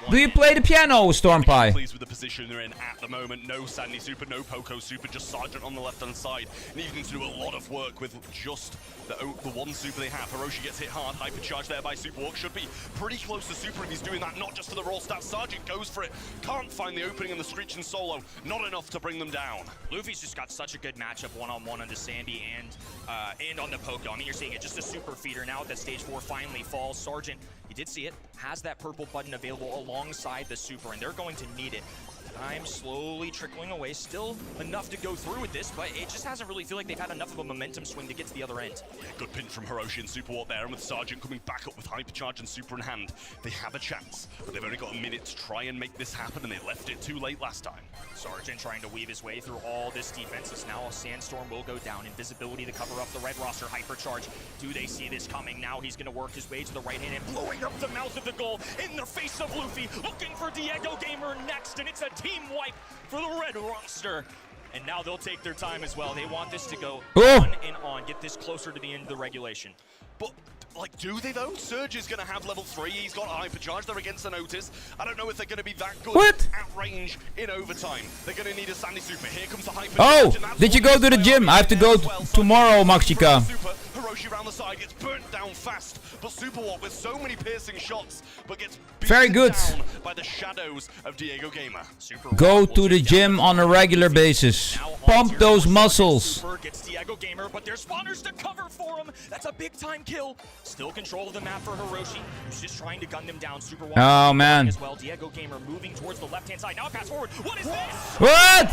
do you play the piano, Stormpie? Pleased with the position they're in at the moment. No Sandy super, no Poco super, just Sergeant on the left-hand side. Needing to do a lot of work with just the one super they have. Hiroshi gets hit hard, hypercharged there by Superwalk. Should be pretty close to super, and he's doing that not just for the raw stats. Sergeant goes for it. Can't find the opening in the Screeching Solo. Not enough to bring them down. Luffy's just got such a good matchup one-on-one on the Sandy and on the Poco. I mean, you're seeing it, just a super feeder now that stage 4 finally falls. Sergeant, you did see it, has that purple button available alongside the super, and they're going to need it. Time slowly trickling away, still enough to go through with this, but it just hasn't really feel like they've had enough of a momentum swing to get to the other end. Yeah, good pinch from Hiroshi and Superwalk there, and with Sergeant coming back up with hypercharge and super in hand, they have a chance, but they've only got a minute to try and make this happen, and they left it too late last time. Sergeant trying to weave his way through all this defense. As now a Sandstorm will go down. Invisibility to cover up the red roster. Hypercharge. Do they see this coming? Now he's going to work his way to the right hand and blowing up the mouth of the goal in the face of Luffy. Looking for Diego Gamer next, and it's a team wipe for the red roster. And now they'll take their time as well. They want this to go on and on. Get this closer to the end of the regulation. But, like, do they though? Surge is going to have level 3. He's got hypercharge. They're against the Notice. I don't know if they're going to be that good at range in overtime. They're going to need a Sandy super. Here comes the hypercharge. Oh, did you go to the gym? I have to go tomorrow, Maxika. Hiroshi around the side gets burnt down fast, but Superwalk with so many piercing shots, but gets very good down by the shadows of Diego Gamer. Go to the gym on a regular basis. Pump those muscles. Super gets Diego Gamer, but there's spawners to cover for him. That's a big time kill. Still control of the map for Hiroshi, who's just trying to gun them down. Superwalk oh man. As well. Diego Gamer moving towards the left hand side. Now pass forward. What is this? What?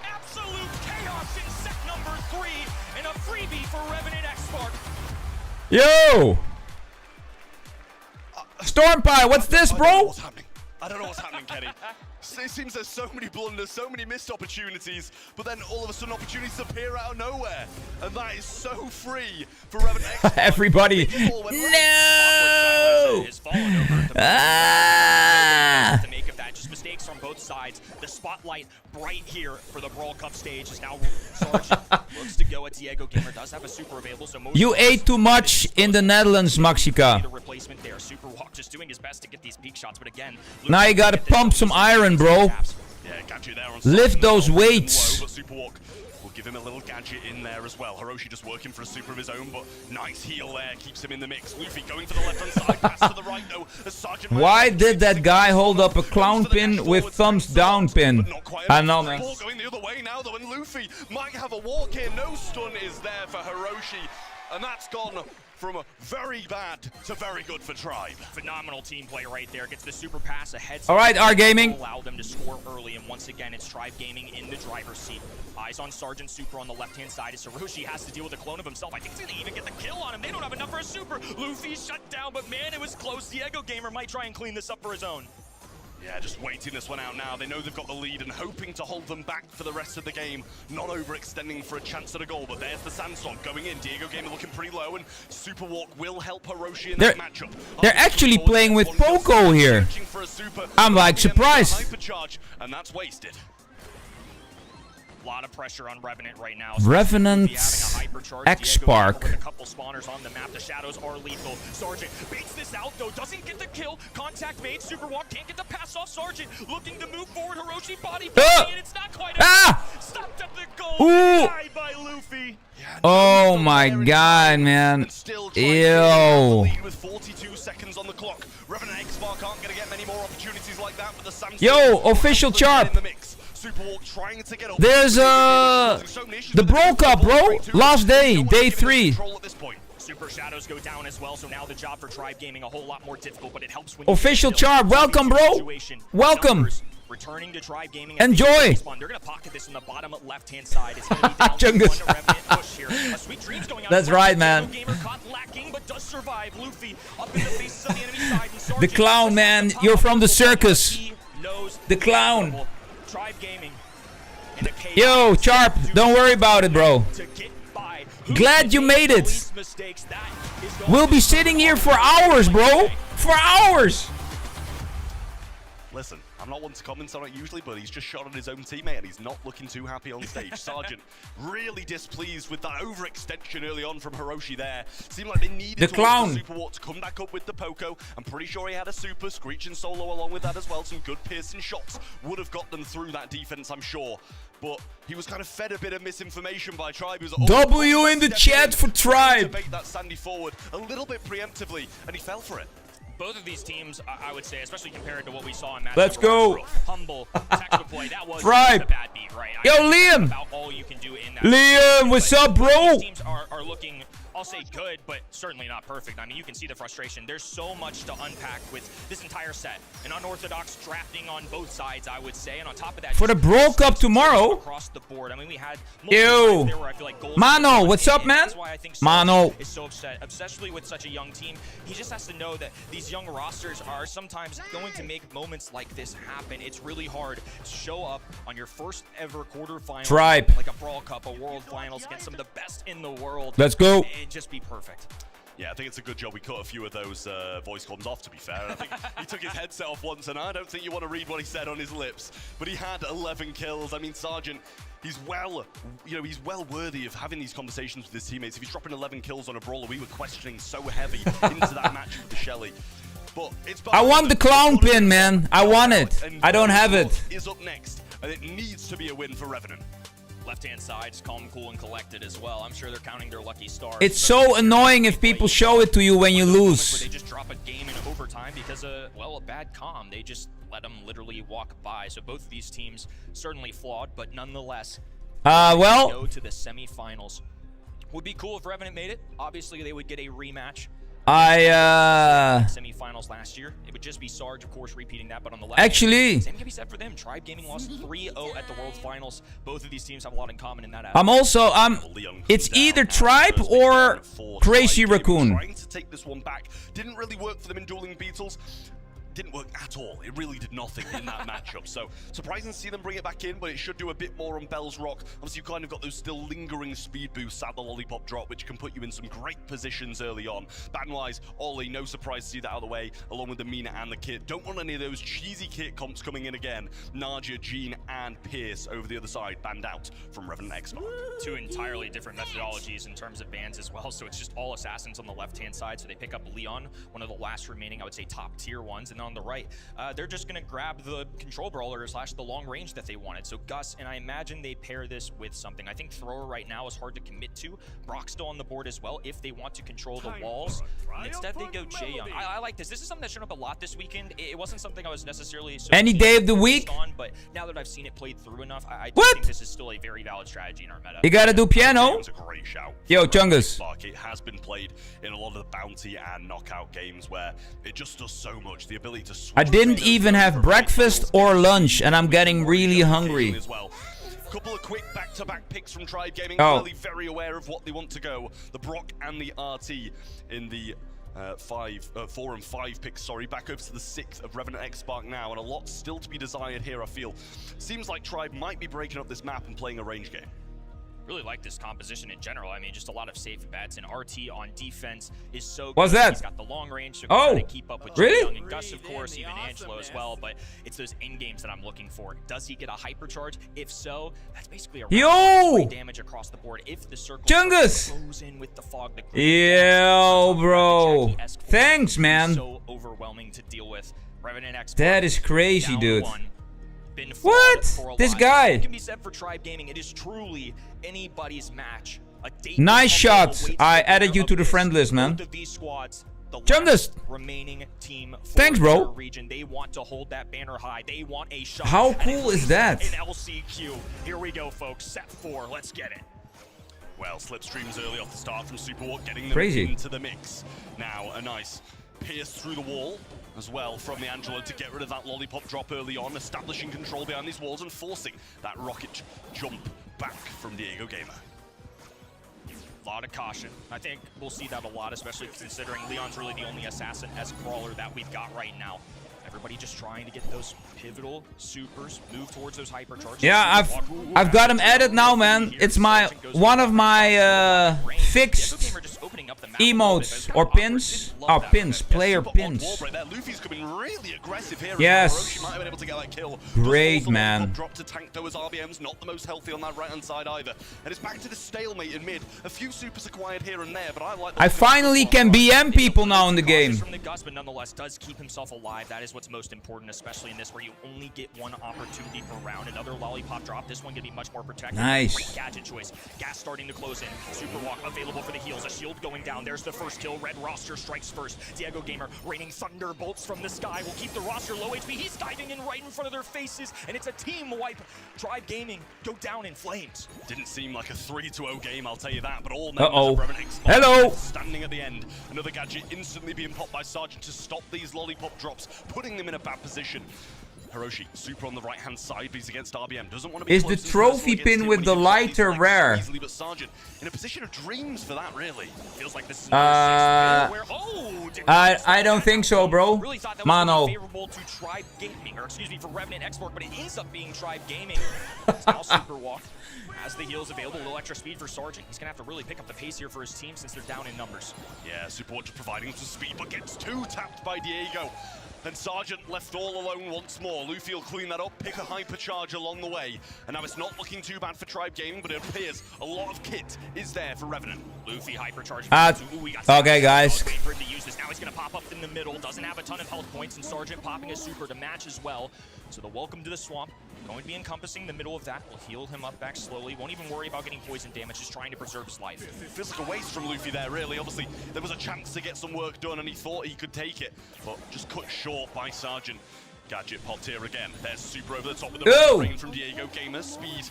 Absolute chaos in set number 3 and a freebie for Revenant X-Mark. Yo! Stormpie, what's this, bro? I don't know what's happening, Kenny. It seems there's so many blunders, so many missed opportunities, but then all of a sudden opportunities appear out of nowhere. And that is so free for Revenant X. Everybody. No! Ah! To make of that, just mistakes from both sides. The spotlight bright here for the Brawl Cup stage is now Sergeant looks to go at Diego Gamer. Does have a super available, so you ate too much in the Netherlands, Maxika. The replacement there. Superwalk just doing his best to get these peak shots, but again, now you gotta pump some iron, bro. Lift those weights. Superwalk will give him a little gadget in there as well. Hiroshi just working for a super of his own, but nice heal there keeps him in the mix. Luffy going for the left hand side, pass to the right though. Why did that guy hold up a clown pin with thumbs down pin? I know, man. Going the other way now though, and Luffy might have a walk here. No stun is there for Hiroshi, and that's gone from very bad to very good for Tribe. Phenomenal team play right there. Gets the super pass ahead. All right, R Gaming. Allow them to score early, and once again, it's Tribe Gaming in the driver's seat. Eyes on Sergeant Super on the left-hand side as Hiroshi has to deal with a clone of himself. I think he's gonna even get the kill on him. They don't have enough for a super. Luffy's shut down, but man, it was close. Diego Gamer might try and clean this up for his own. Yeah, just waiting this one out now. They know they've got the lead and hoping to hold them back for the rest of the game. Not overextending for a chance at a goal, but there's the Sandstorm going in. Diego Gamer looking pretty low, and Superwalk will help Hiroshi in that matchup. They're actually playing with Poco here. I'm like surprised. Hypercharge, and that's wasted. A lot of pressure on Revenant right now. Revenant X-Spark. A couple spawners on the map. The shadows are lethal. Sergeant baits this out though. Doesn't get the kill. Contact made. Superwalk can't get the pass off. Sergeant looking to move forward. Hiroshi body and it's not quite stopped at the goal. Died by Luffy. Yeah, oh my god, man. Ew. With 42 seconds on the clock. Revenant X-Spark aren't going to get many more opportunities like that, but the Sandstorm. Yo, official Charp. Trying to get up. There's the Brawl Cup, bro. Last day, day 3. Super shadows go down as well, so now the job for Tribe Gaming a whole lot more difficult, but it helps when official Charp, welcome, bro. Welcome. returning to Tribe Gaming. Enjoy! They're going to pocket this in the bottom left-hand side. It's going to be down to Chungus. one Revenant push here. A Sweet Dream's going out. That's right, man. Gamer caught lacking, but does survive. Luffy up in the faces of the enemy side. And The Sergeant clown, man. You're from the circus. He knows The clown. Tribe Gaming. in a chaos Yo, Sharp, don't worry about it, bro. to get by. Glad you made it. Mistakes, that is going We'll be sitting here for hours, bro. For hours. Listen, I'm not one to comment on it usually, but he's just shot at his own teammate and he's not looking too happy on stage. Sergeant really displeased with that overextension early on from Hiroshi there. Seemed like they needed The to clown. the Super Wart to come back up with the Poco. I'm pretty sure he had a super, Screeching solo along with that as well. Some good piercing shots would have got them through that defense, I'm sure. But he was kind of fed a bit of misinformation by Tribe. He was W in the chat for Tribe. to bait that Sandy forward a little bit preemptively, and he fell for it. Both of these teams, I would say, especially compared to what we saw in match Let's number go. one, humble, tactical play. That was Tribe. a bad beat, right? Yo, Liam. About all you can do in that Liam, what's up, bro? These teams are looking, I'll say good, but certainly not perfect. I mean, you can see the frustration. There's so much to unpack with this entire set. An unorthodox drafting on both sides, I would say. And on top of that, For the Brawl Cup tomorrow. across the board. I mean, we had Ew. times there where I feel like goals Mano, what's up, and man? That's why I think Mano. is so upset, especially with such a young team. He just has to know that these young rosters are sometimes going to make moments like this happen. It's really hard to show up on your first ever quarterfinal, Tribe. like a Brawl Cup, a World Finals against some of the best in the world. Let's go. And just be perfect. Yeah, I think it's a good job we cut a few of those voice comms off, to be fair. I think he took his headset off once, and I don't think you want to read what he said on his lips. But he had 11 kills. I mean, Sergeant, he's well worthy of having these conversations with his teammates. If he's dropping 11 kills on a brawler, we were questioning so heavy into that match with the Shelly. But it's I want the clown pin, man. I want it. I don't have it. Is up next, and it needs to be a win for Revenant. Left-hand side is calm, cool, and collected as well. I'm sure they're counting their lucky stars. It's so annoying if people show it to you when you Where lose. they just drop a game in overtime because of, well, a bad comm. They just let them literally walk by. So both of these teams certainly flawed, but nonetheless, Well, go to the semifinals. Would be cool if Revenant made it. Obviously, they would get a rematch. Semifinals last year. It would just be Sarge, of course, repeating that, but on the left. Actually, Same can be said for them. Tribe Gaming lost 3-0 at the World Finals. Both of these teams have a lot in common in that aspect. I'm also, it's either Tribe or Crazy Raccoon. Trying to take this one back. Didn't really work for them in Dueling Beetles. Didn't work at all. It really did nothing in that matchup. So surprising to see them bring it back in, but it should do a bit more on Bell's Rock. Obviously, you've kind of got those still lingering speed boosts at the Lollipop drop, which can put you in some great positions early on. Ban-wise, Ollie, no surprise to see that out of the way, along with the Mina and the Kit. Don't want any of those cheesy Kit comps coming in again. Naja, Jean, and Pierce over the other side, banned out from Revenant X. Two entirely different methodologies in terms of bans as well. So it's just all assassins on the left-hand side. So they pick up Leon, one of the last remaining, I would say, top tier ones. And on the right, they're just going to grab the control brawler / the long range that they wanted. So Gus, and I imagine they pair this with something. I think Thrower right now is hard to commit to. Brock's still on the board as well if they want to control the walls. And instead they go Jaeyoung. I like this. This is something that showed up a lot this weekend. It wasn't something I was necessarily so Any day of the week. on, but now that I've seen it played through enough, I do think this is still a very valid strategy in our meta. You gotta do piano. It's a great shout. Yo, Chungus. It has been played in a lot of the bounty and knockout games where it just does so much. The ability to switch I didn't even have breakfast or lunch, and I'm getting really hungry. as well. Couple of quick back-to-back picks from Tribe Gaming. Oh. Clearly very aware of what they want to go. The Brock and the RT in the 4 and 5 picks, sorry. Back over to the 6th of Revenant X Spark now, and a lot still to be desired here, I feel. Seems like Tribe might be breaking up this map and playing a range game. Really like this composition in general. I mean, just a lot of safe bets, and RT on defense is so good. What's that? He's got the long range, so Oh, to keep up with really? Jaeyoung and Gus, of course, even Angelo as well. But it's those end games that I'm looking for. Does he get a hypercharge? If so, that's basically a Yo! damage across the board. If the circle Chungus! goes in with the fog, Yo, bro. Thanks, man. So overwhelming to deal with. Revenant X. That is crazy, down dude. one. Been What? flawed for a This lot. guy. It can be said for Tribe Gaming. It is truly anybody's match. A date Nice that shot. awaits I the added winner you of to the this. friend list, man. Both of these squads, the Chungus. last remaining team for Thanks, bro. their region. They want to hold that banner high. They want a shot. How at cool is least that? An LCQ. Here we go, folks. Set 4. Let's get it. Well, slipstreams early off the start from Superwalk, getting them Crazy. into the mix. Now, a nice pierce through the wall. as well from the Angelo to get rid of that lollipop drop early on, establishing control behind these walls and forcing that rocket jump back from Diego Gamer. A lot of caution. I think we'll see that a lot, especially considering Leon's really the only assassin-esque brawler that we've got right now. Everybody just trying to get those pivotal supers, move towards those hypercharges. Yeah, I've got him added now, man. It's one of my fixed emotes or pins. Oh, pins, player pins. Luffy's coming really aggressive here. Yes. Might have been able to get that kill. Great, man. Drop to tank though, as RBM's not the most healthy on that right-hand side either. And it's back to the stalemate in mid. A few supers acquired here and there, but I like. I finally can BM people now in the game. From the Gus, but nonetheless does keep himself alive. That is what's most important, especially in this where you only get one opportunity per round. Another lollipop drop. This one gonna be much more protected. Nice. Great gadget choice. Gas starting to close in. Super walk available for the heals. A shield going down. There's the first kill. Red roster strikes first. Diego Gamer raining thunderbolts from the sky will keep the roster low HP. He's diving in right in front of their faces, and it's a team wipe. Tribe Gaming go down in flames. Didn't seem like a 3-0 game, I'll tell you that, but all members of Revenant Hello. standing at the end. Another gadget instantly being popped by Sergeant to stop these lollipop drops, putting them in a bad position. Hiroshi, super on the right-hand side, but he's against RBM. Doesn't want to be Is the trophy pin with the lighter rare? Easily, but Sergeant in a position of dreams for that, really. Feels like this is I don't think so, bro. Really thought that was Mano. favorable to Tribe Gaming, or excuse me, for Revenant Export, but it ends up being Tribe Gaming. It's now Super Walk. As the heals available, a little extra speed for Sergeant. He's gonna have to really pick up the pace here for his team since they're down in numbers. Yeah, Super Walk just providing some speed, but gets two tapped by Diego. Then Sergeant left all alone once more. Luffy will clean that up, pick a hypercharge along the way. And now it's not looking too bad for Tribe Gaming, but it appears a lot of kit is there for Revenant. Luffy hypercharging. Okay, guys. For him to use this. Now he's gonna pop up in the middle. Doesn't have a ton of health points, and Sergeant popping a super to match as well. So the welcome to the swamp. Going to be encompassing the middle of that. Will heal him up back slowly. Won't even worry about getting poison damage. Just trying to preserve his life. It feels like a waste from Luffy there, really. Obviously, there was a chance to get some work done, and he thought he could take it, but just cut short by Sergeant. Gadget popped here again. There's super over the top with the rain from Diego Gamer. Speed,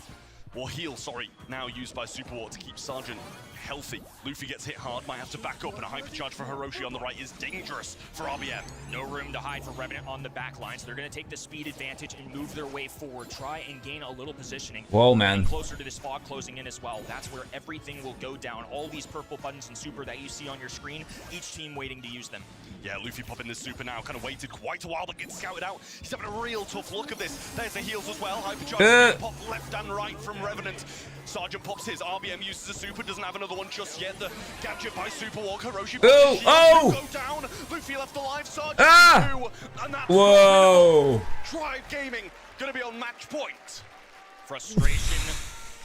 or heal, sorry, now used by Super War to keep Sergeant healthy. Luffy gets hit hard, might have to back up, and a hypercharge for Hiroshi on the right is dangerous for RBM. No room to hide for Revenant on the back line, so they're going to take the speed advantage and move their way forward. Try and gain a little positioning. Whoa, man. Closer to this fog closing in as well. That's where everything will go down. All these purple buttons and super that you see on your screen, each team waiting to use them. Yeah, Luffy popping this super now, kind of waited quite a while, but gets scouted out. He's having a real tough look at this. There's the heals as well. Hypercharge pop left and right from Revenant. Sergeant pops his. RBM uses a super, doesn't have another one just yet. The gadget by Super Walk. Hiroshi go down. Luffy left alive. Sergeant two, and that's Tribe Gaming gonna be on match point. Frustration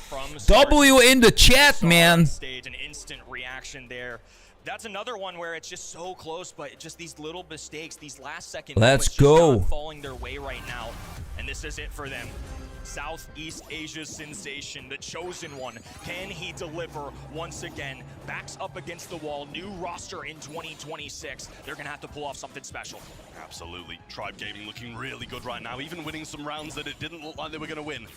from W in the chat, man. Stage, an instant reaction there. That's another one where it's just so close, but just these little mistakes, these last second Let's just go. not falling their way right now. And this is it for them. Southeast Asia's sensation, the chosen one. Can he deliver once again? Backs up against the wall, new roster in 2026. They're gonna have to pull off something special. Absolutely. Tribe Gaming looking really good right now, even winning some rounds that it didn't look like they were gonna win.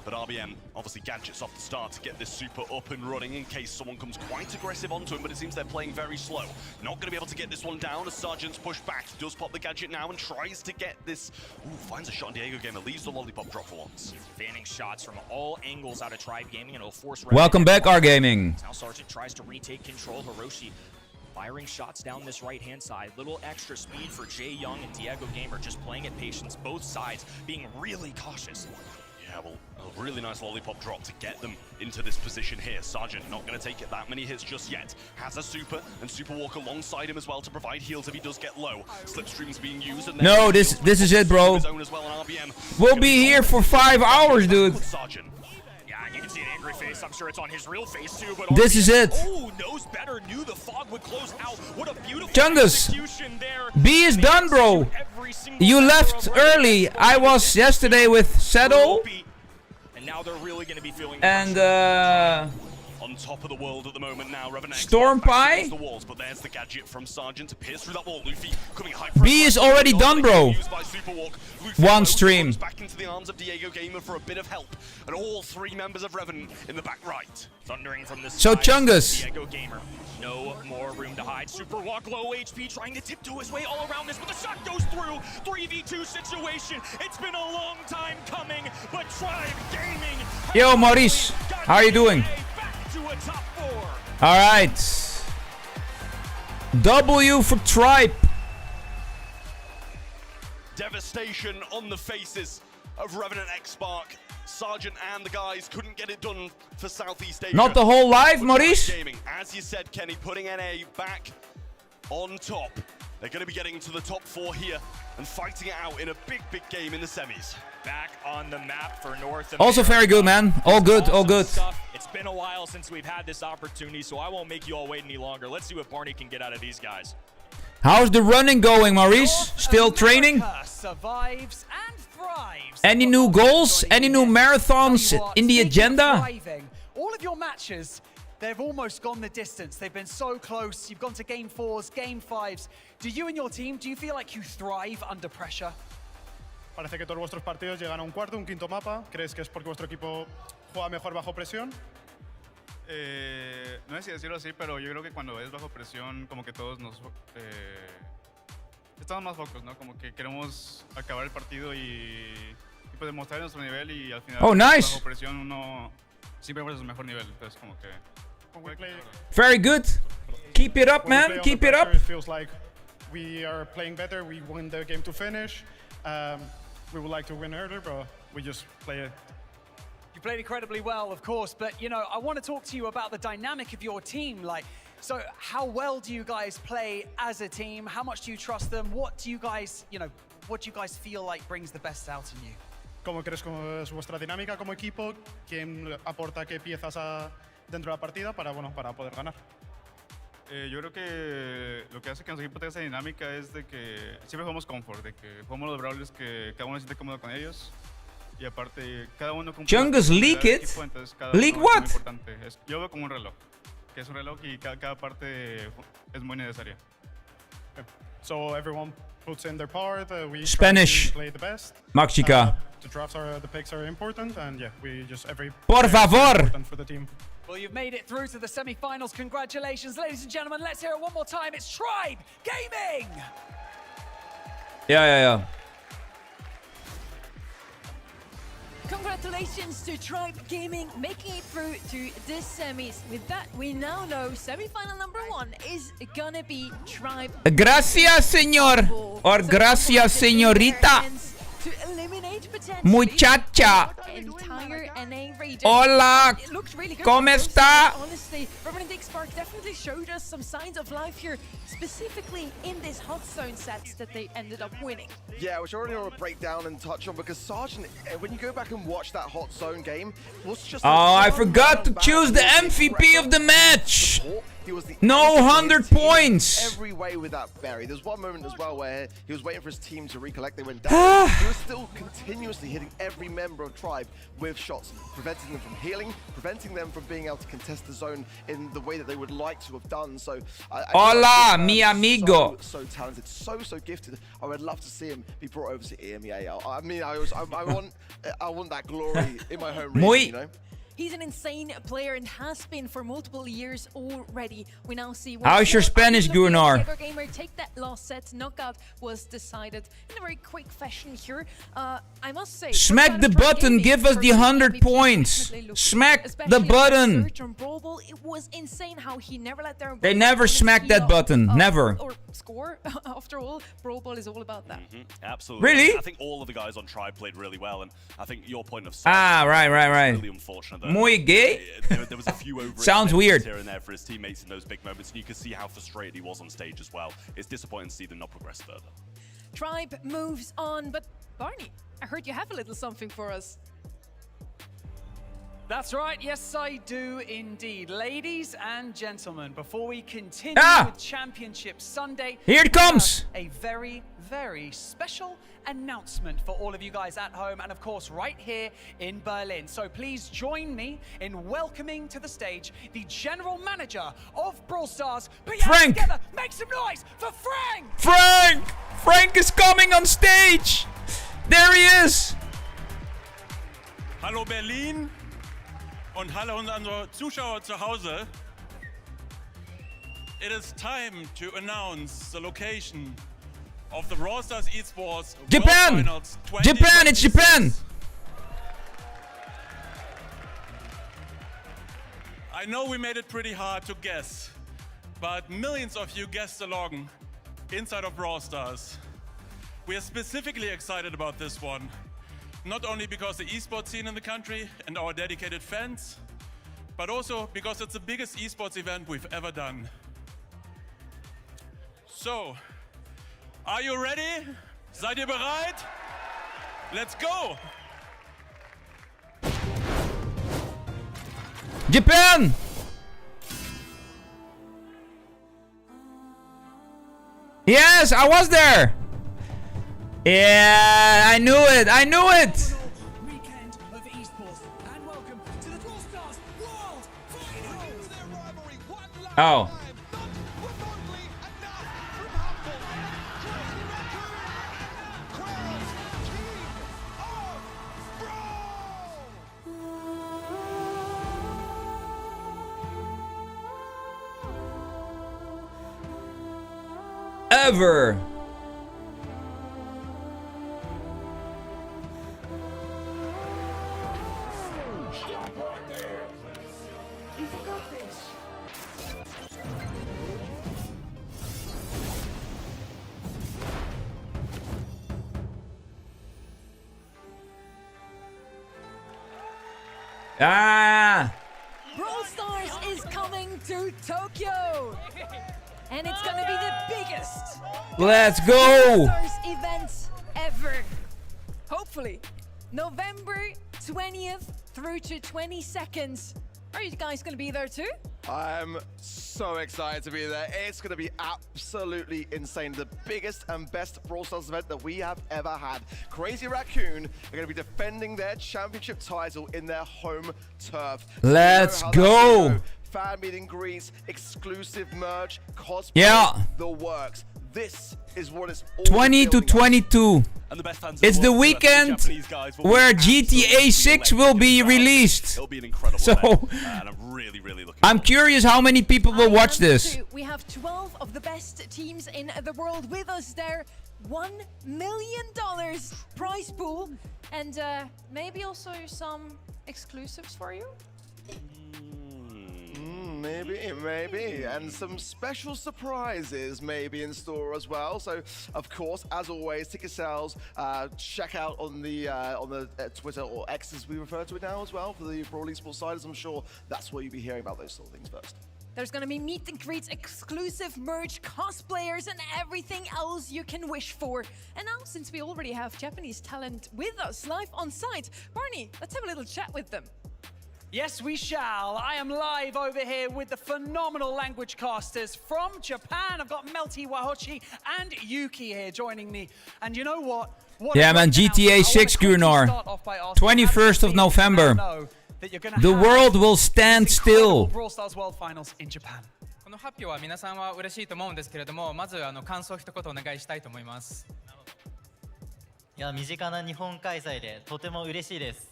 But RBM, obviously gadgets off the start to get this super up and running in case someone comes quite aggressive onto him, but it seems they're playing very slow. Not going to be able to get this one down as Sergeant's pushed back. He does pop the gadget now and tries to get this. Ooh, finds a shot on Diego Gamer, leaves the lollipop drop for once. Fanning shots from all angles out of Tribe Gaming, and it'll force... Welcome back, R Gaming. Now Sergeant tries to retake control. Hiroshi firing shots down this right-hand side. Little extra speed for Jay Young and Diego Gamer, just playing at patience, both sides being really cautious. Yeah, well, a really nice lollipop drop to get them into this position here. Sergeant not going to take it that many hits just yet. Has a super, and Super Walk alongside him as well to provide heals if he does get low. Slipstream's being used. And no, this is it, bro. We'll be here for 5 hours, dude. Sergeant. Yeah, you can see an angry face. I'm sure it's on his real face too. But this is it. Oh, knows better. Knew the fog would close out. What a beautiful execution there. B is done, bro. You left early. I was yesterday with Saddle. And now they're really going to be feeling and on top of the world at the moment now. Storm Pie. The walls, but there's the gadget from Sergeant to pierce through that wall. Luffy coming high. B is already done, bro. super walk. Luffy One stream. back into the arms of Diego Gamer for a bit of help, and all 3 members of Revenant in the back right. Thundering from the So side, Chungus. Diego Gamer. No more room to hide. Super walk, low HP, trying to tiptoe his way all around this, but the shot goes through. 3v2 situation. It's been a long time coming, but Tribe Gaming. Yo, Maurice. How are you doing? Back to a top 4. All right. W for Tribe. Devastation on the faces of Revenant X-Spark. Sergeant and the guys couldn't get it done for Southeast Asia. Not the whole life, Maurice. Gaming, as you said, Kenny, putting NA back on top. They're going to be getting to the top 4 here and fighting it out in a big, big game in the semis. Back on the map for North America. Also very good, man. All good, all good. It's been a while since we've had this opportunity, so I won't make you all wait any longer. Let's see what Barney can get out of these guys. How's the running going, Maurice? Still training? Survives and thrives. Any new goals? Any new marathons in the agenda? All of your matches, they've almost gone the distance. They've been so close. You've gone to game 4s, game 5s. Do you and your team, do you feel like you thrive under pressure? Parece que todos vuestros partidos llegan a un cuarto, un quinto mapa. ¿Crees que es porque vuestro equipo juega mejor bajo presión? No sé si decirlo así, pero yo creo que cuando es bajo presión, como que todos nos estamos más focos, ¿no? Como que queremos acabar el partido y pues demostrar nuestro nivel y al final bajo presión uno siempre muestra su mejor nivel, entonces como que Very good. Keep it up, man. Keep it up. It feels like we are playing better. We win the game to finish. We would like to win earlier, but we just play it. You played incredibly well, of course, but, you know, I want to talk to you about the dynamic of your team. Like, so how well do you guys play as a team? How much do you trust them? What do you guys, what do you guys feel like brings the best out in you? ¿Cómo crees que es vuestra dinámica como equipo? ¿Quién aporta qué piezas dentro de la partida para poder ganar? Yo creo que lo que hace que nuestro equipo tenga esa dinámica es de que siempre jugamos comfort, de que jugamos los brawlers que cada uno se siente cómodo con ellos. Y aparte, cada uno cumple. Chungus, leak it. Leak what? Es muy importante. Yo veo como un reloj, que es un reloj y cada parte es muy necesaria. So everyone puts in their part. We Spanish. Play the best. Maxica. The drafts the picks are important, and yeah, we just Por favor. For the team. Well, you've made it through to the semi-finals. Congratulations, ladies and gentlemen. Let's hear it one more time. It's Tribe Gaming. Yeah. Congratulations to Tribe Gaming making it through to this semis. With that, we now know semi-final number 1 is gonna be Tribe. Gracias, señor. Or gracias, señorita. To eliminate Muchacha. entire NA region. Hola. It looked really good. ¿Cómo está? Honestly, Revenant X-Spark definitely showed us some signs of life here, specifically in this hot zone sets that they ended up winning. Yeah, which I already want to break down and touch on because Sergeant, when you go back and watch that hot zone game, was just. Oh, I forgot to choose the MVP of the match. No 100 points. Every way with that berry. There's one moment as well where he was waiting for his team to recollect. They went down. He was still continuously hitting every member of Tribe with shots, preventing them from healing, preventing them from being able to contest the zone in the way that they would like to have done. So, Hola, mi amigo. So talented, so gifted. I would love to see him be brought over to EMEA. I mean, I want that glory in my home region, you know. He's an insane player and has been for multiple years already. We now see. How's your Spanish, Gunnar? Gamer take that last set. Knockout was decided in a very quick fashion here. I must say. Smack the button. Give us the 100 points. Smack the button. Brawl, it was insane how he never let their. They never smacked that button. Never. Or score. After all, Brawl is all about that. Absolutely. Really? I think all of the guys on Tribe played really well, and I think your point of right. really unfortunate. Muy gay? There was a few over Sounds weird. Here and there for his teammates in those big moments, and you could see how frustrated he was on stage as well. It's disappointing to see them not progress further. Tribe moves on, but Barney, I heard you have a little something for us. That's right, yes I do indeed. Ladies and gentlemen, before we continue with Championship Sunday, here it comes! A very, very special announcement for all of you guys at home and of course right here in Berlin. So please join me in welcoming to the stage the General Manager of Brawl Stars. Frank! Together, make some noise for Frank! Frank! Frank is coming on stage! There he is! Hallo Berlin und hallo unsere Zuschauer zu Hause. It is time to announce the location of the Brawl Stars Esports Japan! World Finals 2026. Japan, it's Japan! I know we made it pretty hard to guess, but millions of you guessed along inside of Brawl Stars. We are specifically excited about this one, not only because the esports scene in the country and our dedicated fans, but also because it's the biggest esports event we've ever done. So, are you ready? Seid ihr bereit? Let's go! Japan! Yes, I was there! Yeah, I knew it! I knew it! Weekend of esports, and welcome to the Brawl Stars World Finals. Oh. Ever. Ah! Brawl Stars is coming to Tokyo! And it's gonna be the biggest Let's go! Brawl Stars event ever. Hopefully, November 20th through to 22nd. Are you guys gonna be there too? I'm so excited to be there. It's going to be absolutely insane. The biggest and best Brawl Stars event that we have ever had. Crazy Raccoon are going to be defending their championship title in their home turf. Let's You know how go! that's fan meet and greets, exclusive merch, cosplay, Yeah. the works. This is what it's all 20 to building up. 22. And the best fans It's in the world, so I think weekend Japanese guys will be where absolutely GTA 6 will be electric in the crowd. released. It'll be an incredible So, event, and I'm really, really looking I'm curious how many people will watch this. We have 12 of the best teams in the world with us there. $1 million prize pool. And maybe also some exclusives for you. Maybe, and some special surprises maybe in store as well. So, of course, as always, ticket sales. Check out on the Twitter, or X as we refer to it now as well, for the Brawl Esports side. As I'm sure that's where you'll be hearing about those sort of things first. There's gonna be meet and greets, exclusive merch, cosplayers, and everything else you can wish for. And now, since we already have Japanese talent with us live on site, Barney, let's have a little chat with them. Yes, we shall. I am live over here with the phenomenal language casters from Japan. I've got Melty Wahochi and Yuki here joining me. And you know what? Yeah, man, GTA 6, Gunnar. 21st of November. The world will stand still. Brawl Stars World Finals in Japan. この発表は皆さんは嬉しいと思うんですけれども、まず感想を一言お願いしたいと思います。いや、身近な日本開催でとても嬉しいです。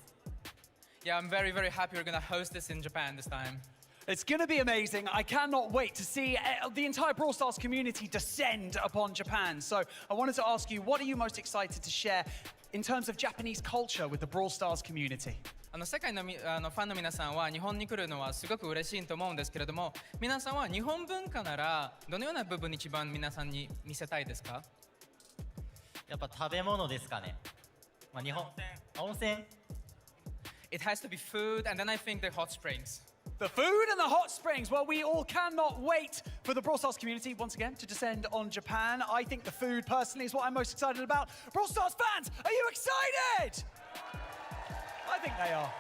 Yeah, I'm very, very happy we're going to host this in Japan this time. It's going to be amazing. I cannot wait to see the entire Brawl Stars community descend upon Japan. So I wanted to ask you, what are you most excited to share in terms of Japanese culture with the Brawl Stars community? 世界のファンの皆さんは日本に来るのはすごく嬉しいと思うんですけれども、皆さんは日本文化ならどのような部分に一番皆さんに見せたいですか？やっぱ食べ物ですかね。まあ日本温泉。 It has to be food, and then I think the hot springs. The food and the hot springs. Well, we all cannot wait for the Brawl Stars community, once again, to descend on Japan. I think the food, personally, is what I'm most excited about. Brawl Stars fans, are you excited? I think they are.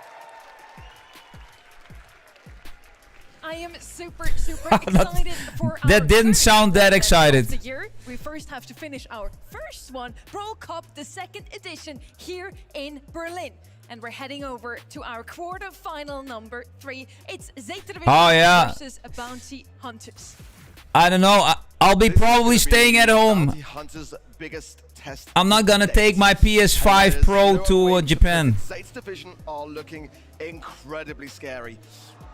I am super excited for our That didn't first sound that event excited. of the year. We first have to finish our first one, Brawl Cup, the second edition, here in Berlin. And we're heading over to our quarterfinal number 3. It's Zeta versus Bounty Hunters. I don't know. I'll be probably staying at home. Bounty Hunters biggest test. I'm not gonna take my PS5 Pro to Japan. Zate's division are looking incredibly scary.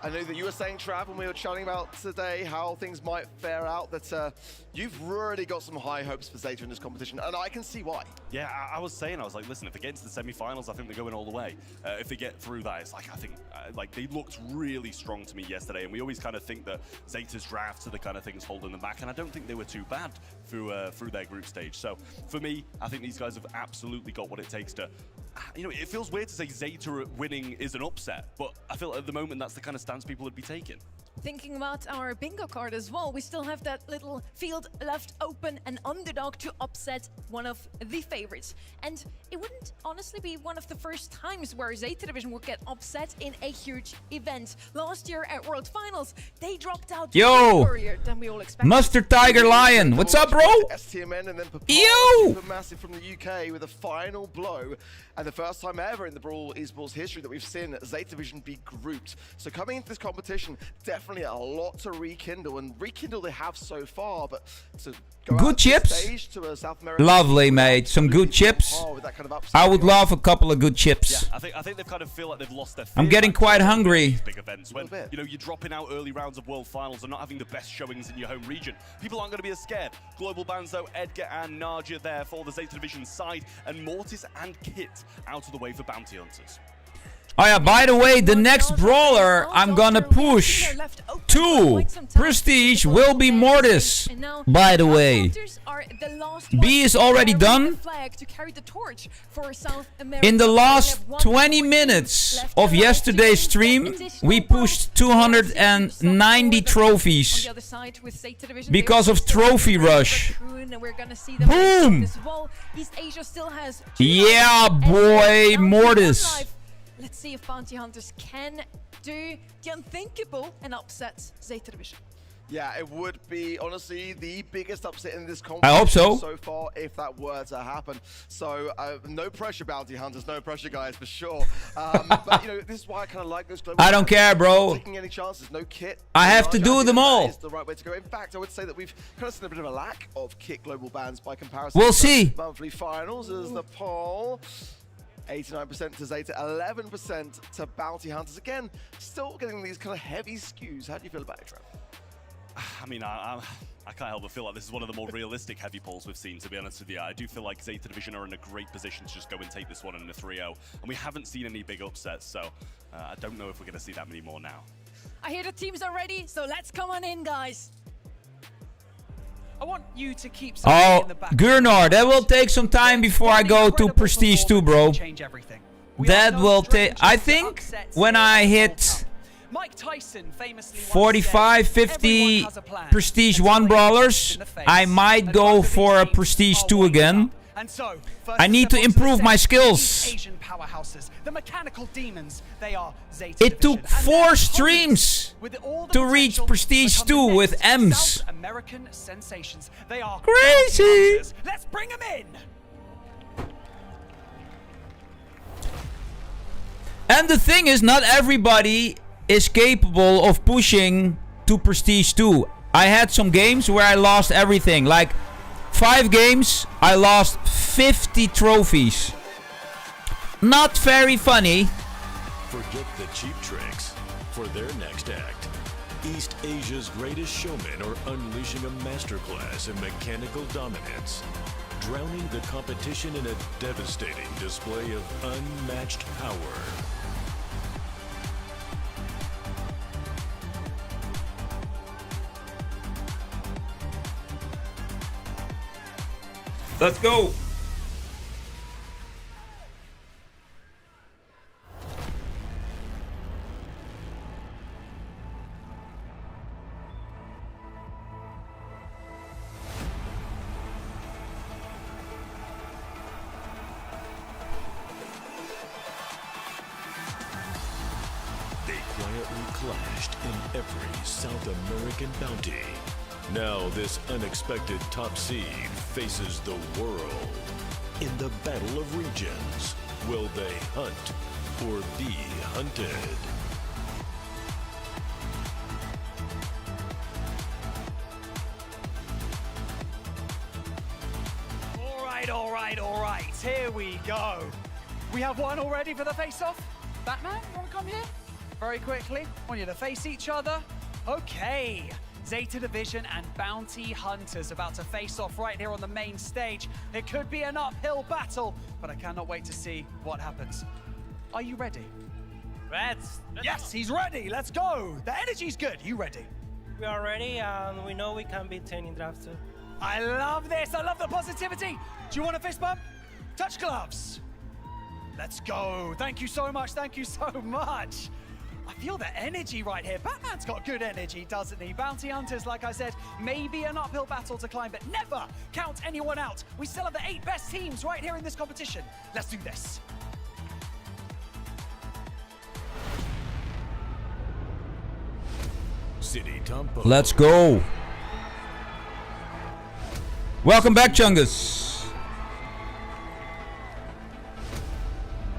I know that you were saying, Trav, when we were chatting about today how things might fare out, that you've really got some high hopes for Zeta in this competition, and I can see why. Yeah, I was saying, I was like, listen, if they get into the semi-finals, I think they're going all the way. If they get through that, it's like, I think, like, they looked really strong to me yesterday, and we always kind of think that Zeta's drafts are the kind of things holding them back, and I don't think they were too bad through their group stage. So, for me, I think these guys have absolutely got what it takes to, you know, it feels weird to say Zeta winning is an upset, but I feel at the moment that's the kind of stance people would be taking. Thinking about our bingo card as well, we still have that little field left open, an underdog to upset one of the favorites. And it wouldn't honestly be one of the first times where Zeta Division would get upset in a huge event. Last year at World Finals, they dropped out earlier than we all expected. Mustard Tiger Lion, what's up, bro? STMN and then Yo! Massive from the UK with a final blow, and the first time ever in the Brawl esports history that we've seen Zeta Division be grouped. So coming into this competition, definitely a lot to rekindle, and rekindle they have so far, but to go good out chips. Stage to a South American Lovely, mate. Some good chips. Kind of I would love a couple of good chips. Yeah, I think they kind of feel like they've lost their. I'm getting quite hungry. Big events when you know you're dropping out early rounds of World Finals and not having the best showings in your home region. People aren't going to be as scared. Global bans though, Edgar and Naja there for the Zeta Division side, and Mortis and Kit out of the way for Bounty Hunters. Oh yeah, by the way, the next brawler I'm gonna push to Prestige will be Mortis. By the way, B is already done. In the last 20 minutes of yesterday's stream, we pushed 290 trophies because of Trophy Rush. Boom! Yeah, boy, Mortis. Let's see if Bounty Hunters can do the unthinkable and upset Zeta Division. Yeah, it would be, honestly, the biggest upset in this competition I hope so. So far, if that were to happen. So, no pressure, Bounty Hunters, no pressure, guys, for sure. But, you know, this is why I kind of like those global I don't care, bro. Not taking any chances, no kit. I have to do them all. That is the right way to go. In fact, I would say that we've kind of seen a bit of a lack of kit global bans by comparison. We'll to see. Monthly finals as the poll. 89% to Zeta, 11% to Bounty Hunters. Again, still getting these kind of heavy skews. How do you feel about it, Trev? I mean, I can't help but feel like this is one of the more realistic heavy polls we've seen, to be honest with you. I do feel like Zeta Division are in a great position to just go and take this one in a 3-0. And we haven't seen any big upsets, so I don't know if we're going to see that many more now. I hear the teams are ready, so let's come on in, guys. I want you to keep Oh, Gurnard, that will take some time before I go to Prestige 2, bro. That will take, I think, when I hit 45, 50 Prestige 1 brawlers, I might go for a Prestige 2 again. I need to improve my skills. It took 4 streams to reach Prestige 2 with M's. Crazy! Let's bring them in. And the thing is, not everybody is capable of pushing to Prestige 2. I had some games where I lost everything. Like 5 games, I lost 50 trophies. Not very funny. Forget the cheap tricks. For their next act, East Asia's greatest showmen are unleashing a masterclass in mechanical dominance, drowning the competition in a devastating display of unmatched power. Let's go. They quietly clashed in every South American bounty. Now this unexpected top seed faces the world. In the battle of regions, will they hunt or be hunted? right, all right, all right. Here we go. We have one already for the face-off. Batman, you want to come here? Very quickly. Want you to face each other. Okay. Zeta Division and Bounty Hunters about to face off right here on the main stage. It could be an uphill battle, but I cannot wait to see what happens. Are you ready? Yes, he's ready. Let's go. The energy's good. You ready? We are ready, and we know we can beat 10 in draft too. I love this. I love the positivity. Do you want a fist bump? Touch gloves. Let's go. Thank you so much. Thank you so much. I feel the energy right here. Batman's got good energy, doesn't he? Bounty Hunters, like I said, maybe an uphill battle to climb, but never count anyone out. We still have the 8 best teams right here in this competition. Let's do this. City Tempo. Let's go. Welcome back, Chungus.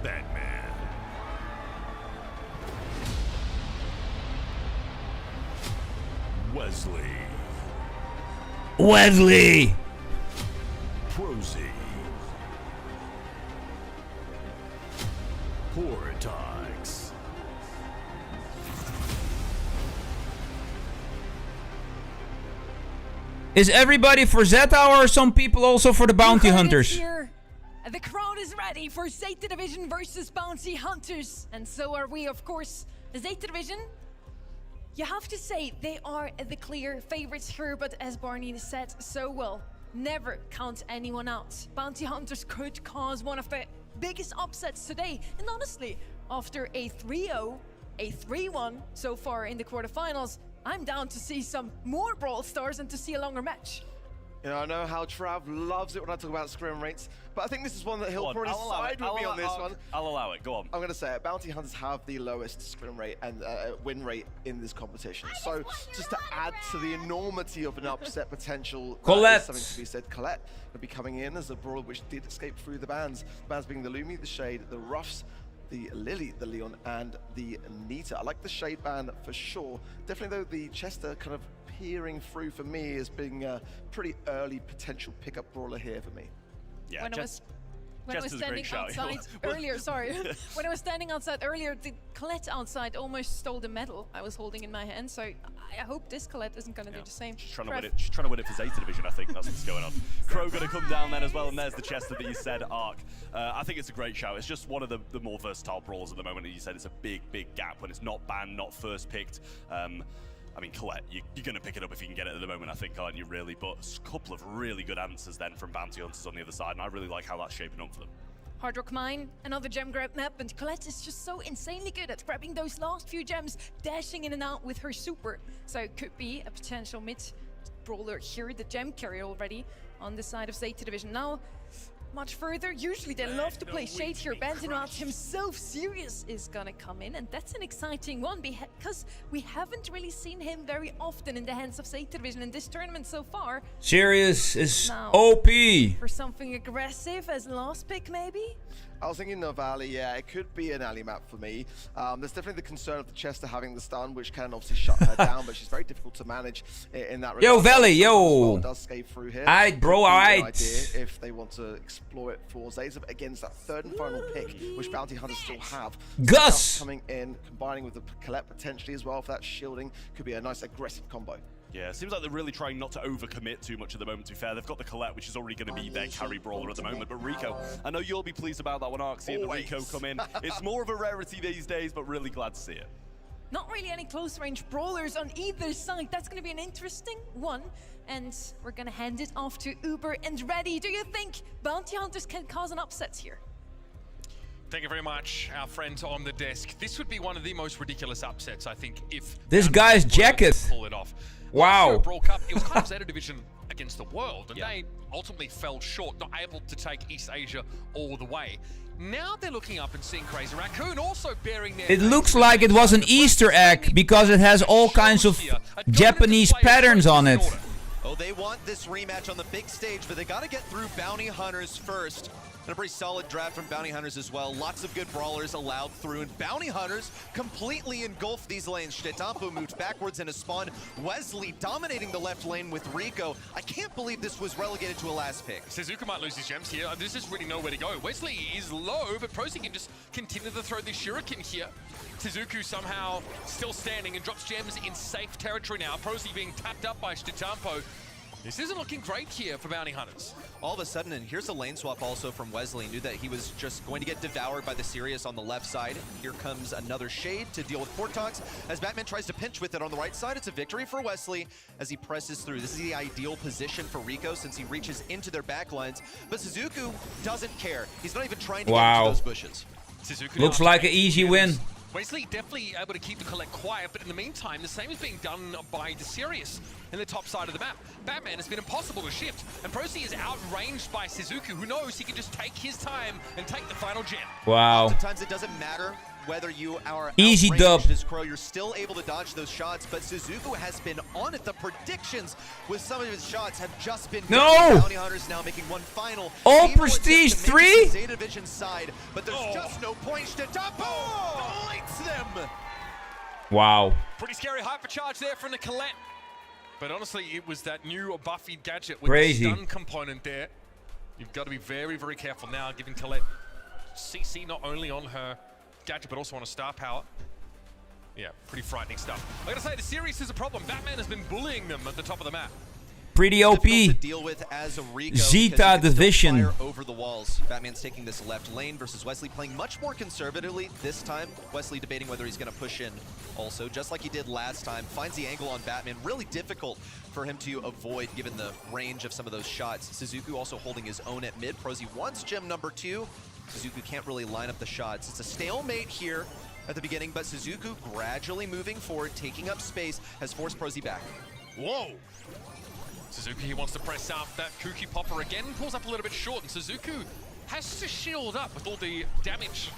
Batman. Wesley. Prosy. Portax. Is everybody for Zeta or some people also for the Bounty Hunters? Here. The crowd is ready for Zeta Division versus Bounty Hunters. And so are we, of course. The Zeta Division, you have to say they are the clear favorites here, but as Barney said so well, never count anyone out. Bounty Hunters could cause one of the biggest upsets today. And honestly, after a 3-0, a 3-1 so far in the quarterfinals, I'm down to see some more Brawl Stars and to see a longer match. You know, I know how Trav loves it when I talk about scrim rates, but I think this is one that he'll probably side with me on this one. I'll allow it. Go on. I'm going to say it. Bounty Hunters have the lowest scrim rate and win rate in this competition. So just to add to the enormity of an upset potential, Colette. something to be said. Colette will be coming in as a brawler which did escape through the bans. The bans being the Lumi, the Shade, the Ruffs, the Lily, the Leon, and the Nita. I like the Shade ban for sure. Definitely though, the Chester kind of peering through for me as being a pretty early potential pickup brawler here for me. Yeah, When I was standing outside earlier, when I was standing outside earlier, the Colette outside almost stole the medal I was holding in my hand. So I hope this Colette isn't going to do the same. She's trying to win it. She's trying to win it for Zeta Division, I think. That's what's going on. Crow going to come down then as well, and there's the Chester that you said, Arc. I think it's a great shout. It's just one of the more versatile brawlers at the moment, and you said it's a big gap when it's not banned, not first picked. I mean, Colette, you're going to pick it up if you can get it at the moment, I think, aren't you, really? But a couple of really good answers then from Bounty Hunters on the other side, and I really like how that's shaping up for them. Hard Rock Mine, another gem grab map, and Colette is just so insanely good at grabbing those last few gems, dashing in and out with her super. So it could be a potential mid-brawler here, the gem carrier already on the side of Zeta Division. Now, much further, usually they love to play Shade here. Bandinout himself, Sirius, is gonna come in, and that's an exciting one because we haven't really seen him very often in the hands of Zeta Division in this tournament so far. Sirius is Now, OP. For something aggressive as last pick, maybe? I was thinking of Ali, yeah, it could be an Ali map for me. There's definitely the concern of the Chester having the stun, which can obviously shut her down, but she's very difficult to manage in that regard. Yo, Valley, yo. Does skate through here. Aight, bro, aight. If they want to explore it for Zeta against that third and final pick, which Bounty Hunters still have. Gus! Coming in, combining with the Colette potentially as well for that shielding, could be a nice aggressive combo. Yeah, it seems like they're really trying not to overcommit too much at the moment, to be fair. They've got the Colette, which is already going to be their carry brawler at the moment. But Rico, I know you'll be pleased about that one, Arc, seeing the Rico come in. It's more of a rarity these days, but really glad to see it. Not really any close range brawlers on either side. That's going to be an interesting one. And we're going to hand it off to Uber and Reddy. Do you think Bounty Hunters can cause an upset here? Thank you very much, our friend on the desk. This would be one of the most ridiculous upsets, I think, if This guy's jacket. Pull it off. Wow. Brawl Cup, it was kind of Zeta Division against the world, and they ultimately fell short, not able to take East Asia all the way. Now they're looking up and seeing Crazy Raccoon also bearing their... It looks like it was an Easter egg because it has all kinds of Japanese patterns on it. Oh, they want this rematch on the big stage, but they got to get through Bounty Hunters first. And a pretty solid draft from Bounty Hunters as well. Lots of good brawlers allowed through, and Bounty Hunters completely engulfed these lanes. Shdetampo moved backwards in a spawn. Wesley dominating the left lane with Rico. I can't believe this was relegated to a last pick. Suzuka might lose his gems here. There's just really nowhere to go. Wesley is low, but Prosy can just continue to throw this shuriken here. Suzuku somehow still standing and drops gems in safe territory now. Prosy being tapped up by Shdetampo. This isn't looking great here for Bounty Hunters. All of a sudden, and here's a lane swap also from Wesley. Knew that he was just going to get devoured by the Sirius on the left side. Here comes another Shade to deal with Portox. As Batman tries to pinch with it on the right side, it's a victory for Wesley as he presses through. This is the ideal position for Rico since he reaches into their backlines. But Suzuku doesn't care. He's not even trying to get into those bushes. Suzuku Looks like an easy win. Wesley definitely able to keep the Colette quiet, but in the meantime, the same is being done by the Sirius in the top side of the map. Batman has been impossible to shift, and Prosy is outranged by Suzuku, who knows he can just take his time and take the final gem. Wow. Sometimes it doesn't matter whether you are easy dub as Crow, you're still able to dodge those shots, but Suzuku has been on it. The predictions with some of his shots have just been Bounty Hunters now making one final. Oh, Prestige 3? Zeta Vision side, but there's just no point. Shdetampo lights them. Wow. Pretty scary hypercharge there from the Colette. But honestly, it was that new buffied gadget with Crazy. the stun component there. You've got to be very, very careful now, giving Colette CC not only on her gadget, but also on a star power. Yeah, pretty frightening stuff. I gotta say, the series is a problem. Batman has been bullying them at the top of the map. Pretty OP. To deal with as a Rico Zeta Division. fire over the walls. Batman's taking this left lane versus Wesley playing much more conservatively this time. Wesley debating whether he's going to push in also, just like he did last time. Finds the angle on Batman. Really difficult for him to avoid given the range of some of those shots. Suzuku also holding his own at mid. Prosy wants gem number 2. Suzuku can't really line up the shots. It's a stalemate here at the beginning, but Suzuku gradually moving forward, taking up space, has forced Prosy back. Whoa! Suzuki, he wants to press out that Kuki Popper again, pulls up a little bit short, and Suzuku has to shield up with all the damage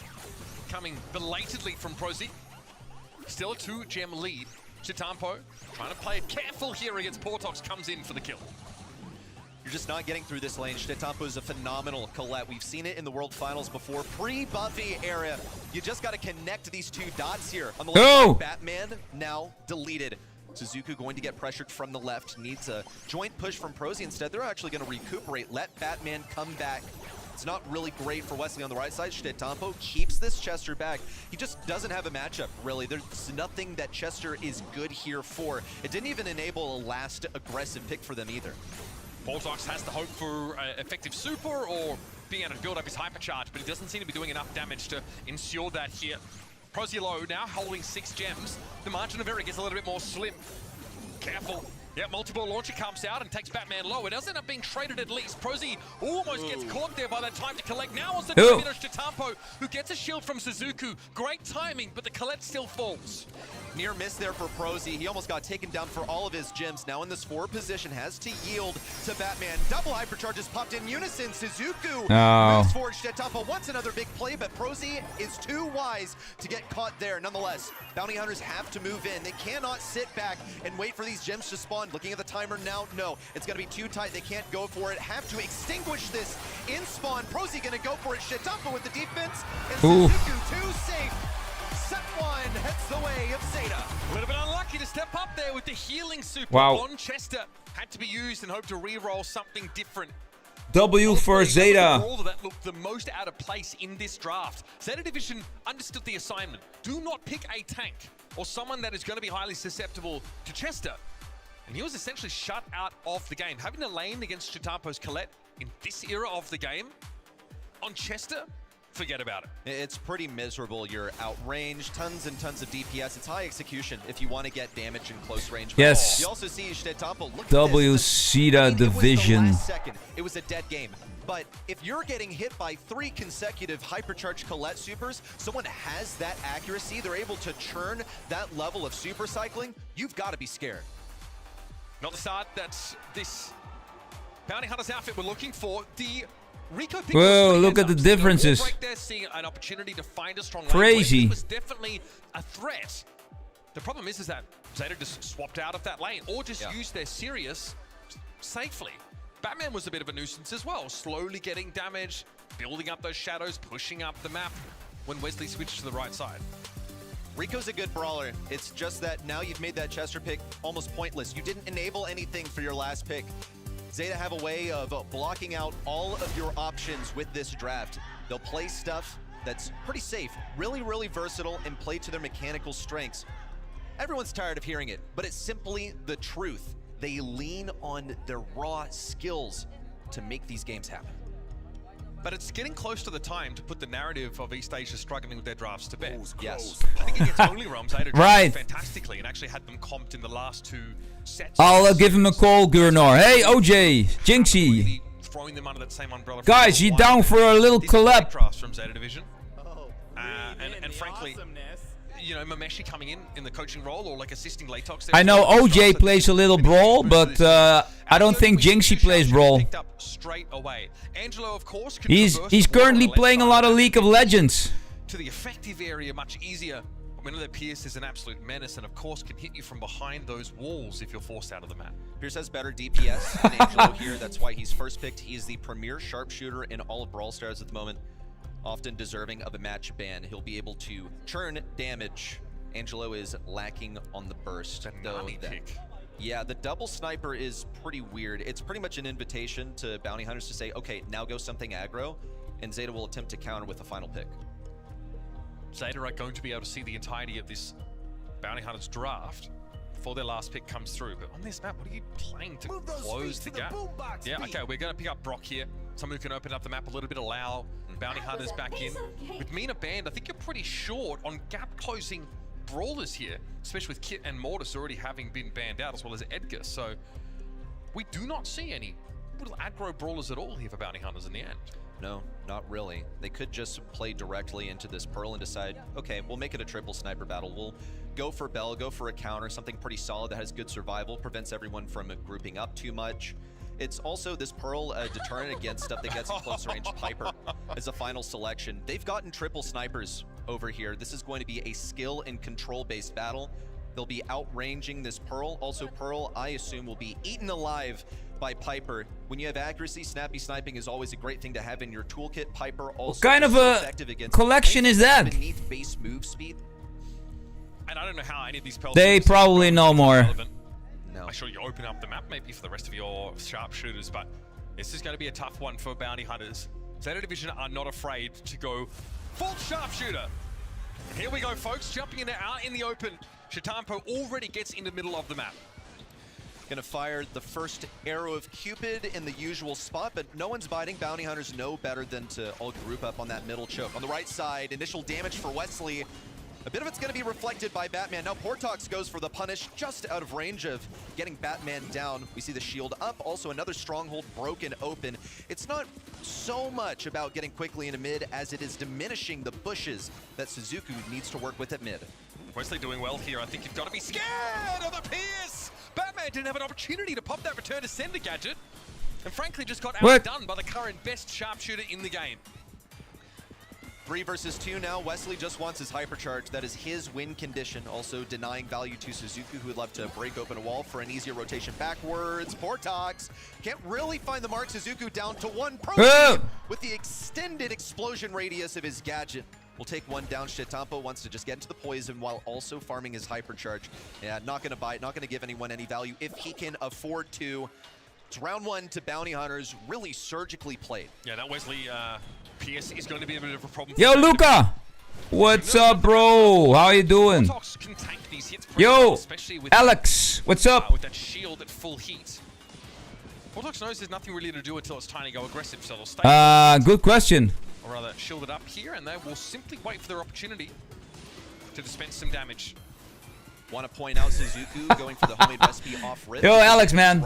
coming belatedly from Prosy. Still a 2-gem lead. Shdetampo trying to play it careful here against Portox, comes in for the kill. You're just not getting through this lane. Shdetampo is a phenomenal Colette. We've seen it in the World Finals before. Pre-Buffy era. You just got to connect these two dots here. On the left side, Batman now deleted. Suzuku going to get pressured from the left. Needs a joint push from Prosy. Instead, they're actually going to recuperate. Let Batman come back. It's not really great for Wesley on the right side. Shdetampo keeps this Chester back. He just doesn't have a matchup, really. There's nothing that Chester is good here for. It didn't even enable a last aggressive pick for them either. Portox has to hope for effective super or being able to build up his hypercharge, but he doesn't seem to be doing enough damage to ensure that here. Prosy low, now holding 6 gems. The margin of error gets a little bit more slim. Careful. Yeah, multiple launcher comes out and takes Batman low. It does end up being traded at least. Prosy almost gets caught there by that time to collect. Now also Shdetampo, who gets a shield from Suzuku. Great timing, but the Colette still falls. Near miss there for Prosy. He almost got taken down for all of his gems. Now in this forward position, has to yield to Batman. Double hypercharges popped in unison. Suzuku moves forward. Shdetampo wants another big play, but Prosy is too wise to get caught there. Nonetheless, Bounty Hunters have to move in. They cannot sit back and wait for these gems to spawn. Looking at the timer now, no. It's going to be too tight. They can't go for it. Have to extinguish this in spawn. Prosy going to go for it. Shdetampo with the defense. And Suzuku too safe. Set one heads the way of Zeta. A little bit unlucky to step up there with the healing super. Wow. On Chester had to be used and hope to re-roll something different. W for Zeta. That looked the most out of place in this draft. Zeta Division understood the assignment. Do not pick a tank or someone that is going to be highly susceptible to Chester. And he was essentially shut out of the game. Having a lane against Shdetampo's Colette in this era of the game on Chester, forget about it. It's pretty miserable. You're outranged, tons and tons of DPS. It's high execution if you want to get damage in close range. Yes. You also see Shdetampo. Look W at this. Zeta Division. It was a dead game. But if you're getting hit by 3 consecutive hypercharged Colette supers, someone has that accuracy, they're able to churn that level of super cycling, you've got to be scared. Not the start that this Bounty Hunters outfit we're looking for. The Rico Whoa, look at the differences. Right there, seeing an opportunity to find a strong lane. Crazy. It was definitely a threat. The problem is that Zeta just swapped out of that lane or just used their Sirius safely. Batman was a bit of a nuisance as well, slowly getting damage, building up those shadows, pushing up the map when Wesley switched to the right side. Rico's a good brawler. It's just that now you've made that Chester pick almost pointless. You didn't enable anything for your last pick. Zeta have a way of blocking out all of your options with this draft. They'll play stuff that's pretty safe, really, really versatile, and play to their mechanical strengths. Everyone's tired of hearing it, but it's simply the truth. They lean on their raw skills to make these games happen. But it's getting close to the time to put the narrative of East Asia struggling with their drafts to bed. Yes. I think against Only Realms, Zeta Right. drafted fantastically and actually had them comped in the last 2 sets. I'll give him a call, Gurnor. Hey, OJ, Jinxie. Throwing them under that same umbrella. Guys, you down for a little collab? Drafts from Zeta Division. And frankly, you know, Mameshi coming in the coaching role or like assisting Latox. I know OJ plays a little Brawl, but I don't think Jinxie plays Brawl. Picked up straight away. Angelo, of course, can He's traverse currently the wall playing a lot of League of Legends. to the effective area much easier. Whenever Pierce is an absolute menace and of course can hit you from behind those walls if you're forced out of the map. Pierce has better DPS than Angelo here. That's why he's first picked. He is the premier sharpshooter in all of Brawl Stars at the moment. Often deserving of a match ban. He'll be able to churn damage. Angelo is lacking on the burst. Yeah, the double sniper is pretty weird. It's pretty much an invitation to bounty hunters to say, okay, now go something aggro, and Zeta will attempt to counter with a final pick. Zeta are going to be able to see the entirety of this bounty hunters draft before their last pick comes through. But on this map, what are you playing to close the gap? Yeah, okay, we're going to pick up Brock here. Someone who can open up the map a little bit, allow bounty hunters back in. With Mina banned, I think you're pretty short on gap closing brawlers here, especially with Kit and Mortis already having been banned out, as well as Edgar. So we do not see any little aggro brawlers at all here for bounty hunters in the end. No, not really. They could just play directly into this Pearl and decide, okay, we'll make it a triple sniper battle. We'll go for Bell, go for a counter, something pretty solid that has good survival, prevents everyone from grouping up too much. It's also this Pearl deterrent against stuff that gets in close range. Piper as a final selection. They've gotten triple snipers over here. This is going to be a skill and control-based battle. They'll be outranging this Pearl. Also, Pearl, I assume, will be eaten alive by Piper. When you have accuracy, snappy sniping is always a great thing to have in your toolkit. Piper also What kind of a collection is that? Beneath base move speed. And I don't know how any of these Pearls They probably know more. No. I'm sure you open up the map maybe for the rest of your sharpshooters, but this is going to be a tough one for bounty hunters. Zeta Division are not afraid to go full sharpshooter. Here we go, folks, jumping in out in the open. Shitampo already gets in the middle of the map. Gonna fire the first arrow of Cupid in the usual spot, but no one's biting. Bounty hunters know better than to all group up on that middle choke. On the right side, initial damage for Wesley. A bit of it's going to be reflected by Batman. Now Portox goes for the punish, just out of range of getting Batman down. We see the shield up. Also another stronghold broken open. It's not so much about getting quickly into mid as it is diminishing the bushes that Suzuku needs to work with at mid. Wesley doing well here. I think you've got to be scared of the Pierce. Batman didn't have an opportunity to pop that return to sender gadget. And frankly just got outdone by the current best sharpshooter in the game. 3 versus 2 now. Wesley just wants his hypercharge. That is his win condition. Also denying value to Suzuku, who would love to break open a wall for an easier rotation backwards. Portox can't really find the mark. Suzuku down to 1 protein with the extended explosion radius of his gadget. We'll take one down. Shitampo wants to just get into the poison while also farming his hypercharge. Yeah, not going to bite, not going to give anyone any value if he can afford to. It's round 1 to bounty hunters, really surgically played. Yeah, that Wesley Pierce is going to be a bit of a problem. Yo, Luca! What's up, bro? How you doing? Can tank these hits Yo, well, especially with Alex, what's up? With that shield at full heat. Portox knows there's nothing really to do until it's time to go aggressive, so they'll stay. Good question. Or rather, shielded up here, and they will simply wait for their opportunity to dispense some damage. Want to point out Suzuku going for the homemade recipe off rip. Yo, Alex, man.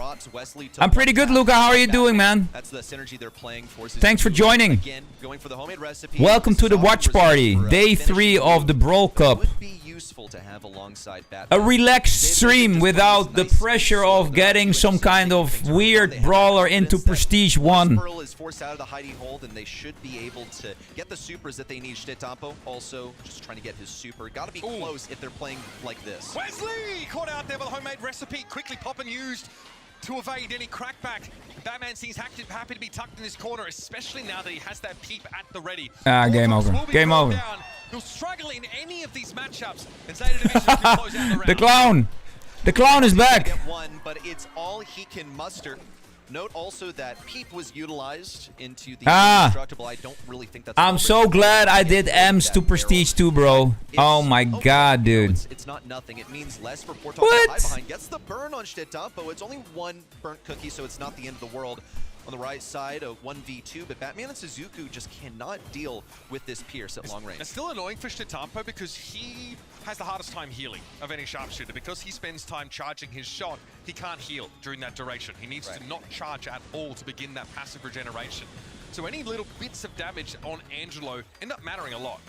I'm pretty good, Luca. How are you doing, man? That's the synergy they're playing for. Suzuku. Thanks for joining. Again, going for the homemade recipe. Welcome to the watch party, day 3 of the Brawl Cup. Would be useful to have alongside A relaxed stream without the pressure of getting some kind of weird brawler into Prestige 1. Pearl is forced out of the hidey hold, and they should be able to get the supers that they need. Shitampo also just trying to get his super. Got to be close if they're playing like this. Wesley caught out there by the homemade recipe, quickly pop and used. to evade any crackback. Batman seems happy to be tucked in his corner, especially now that he has that peep at the ready. Game over. Game over. He'll struggle in any of these matchups, and Zeta Division can close out the round. The clown. The clown is back. Get one, but it's all he can muster. Note also that Peep was utilized into the indestructible. I don't really think that's... I'm so glad I did M's to Prestige too, bro. Oh my god, dude. It's not nothing. It means less for Portal to hide behind. Gets the burn on Shitapo. It's only one burnt cookie, so it's not the end of the world. On the right side, a 1v2, but Batman and Suzuku just cannot deal with this Pierce at long range. It's still annoying for Shitapo because he has the hardest time healing of any sharpshooter. Because he spends time charging his shot, he can't heal during that duration. He needs to not charge at all to begin that passive regeneration. So any little bits of damage on Angelo end up mattering a lot.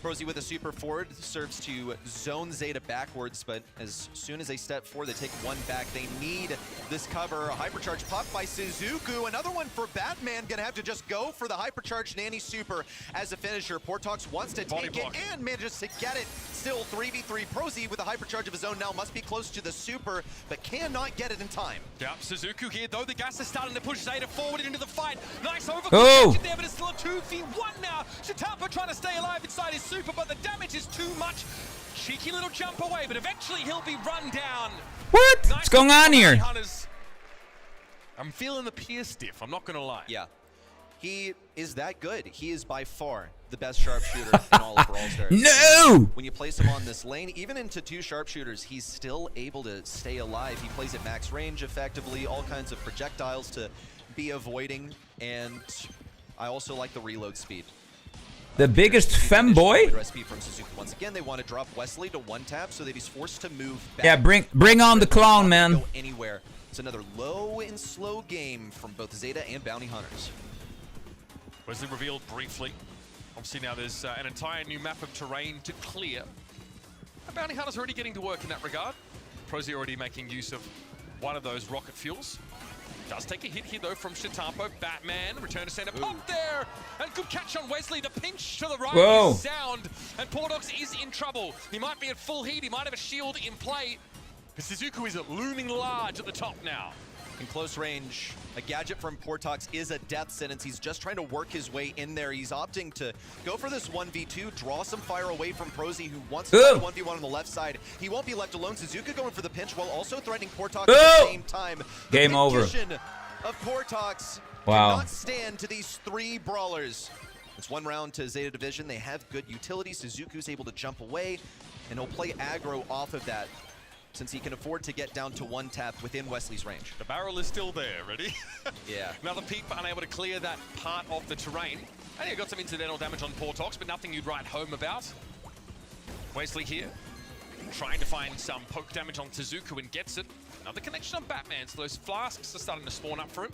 Prosy with a super forward serves to zone Zeta backwards, but as soon as they step forward, they take one back. They need this cover. A hypercharge pop by Suzuku. Another one for Batman. Gonna have to just go for the hypercharged Nanny super as a finisher. Portox wants to take it and manages to get it. Still 3v3. Prosy with a hypercharge of his own now must be close to the super, but cannot get it in time. Yep, Suzuku here though. The gas is starting to push Zeta forward into the fight. Nice overclock there, but it's still a 2v1 now. Shitapo trying to stay alive inside his super, but the damage is too much. Cheeky little jump away, but eventually he'll be run down. What? Nice. What's going on here? Hunters. I'm feeling the Pierce stiff, I'm not gonna lie. Yeah. He is that good. He is by far the best sharpshooter in all of Brawl Stars. No! When you place him on this lane, even into two sharpshooters, he's still able to stay alive. He plays at max range effectively, all kinds of projectiles to be avoiding, and I also like the reload speed. The biggest femboy? Recipe from Suzuki. Once again, they want to drop Wesley to one tap so that he's forced to move back. Yeah, bring on the clown, man. Go anywhere. It's another low and slow game from both Zeta and Bounty Hunters. Wesley revealed briefly. Obviously now there's an entire new map of terrain to clear. The Bounty Hunters are already getting to work in that regard. Prosy already making use of one of those rocket fuels. Does take a hit here though from Shitapo. Batman, return to center, pop there! And good catch on Wesley. The pinch to the right is sound. And Portox is in trouble. He might be at full heat, he might have a shield in play. But Suzuku is looming large at the top now. In close range, a gadget from Portox is a death sentence. He's just trying to work his way in there. He's opting to go for this 1v2, draw some fire away from Prosy, who wants to 1v1 on the left side. He won't be left alone. Suzuka going for the pinch while also threatening Portox at the same time. Game over. Of Portox cannot stand to these three brawlers. It's one round to Zeta Division. They have good utility. Suzuku's able to jump away, and he'll play aggro off of that, since he can afford to get down to one tap within Wesley's range. The barrel is still there, ready? Yeah. Another peep unable to clear that part of the terrain. And he got some incidental damage on Portox, but nothing you'd write home about. Wesley here, trying to find some poke damage on Suzuku and gets it. Another connection on Batman, so those flasks are starting to spawn up for him.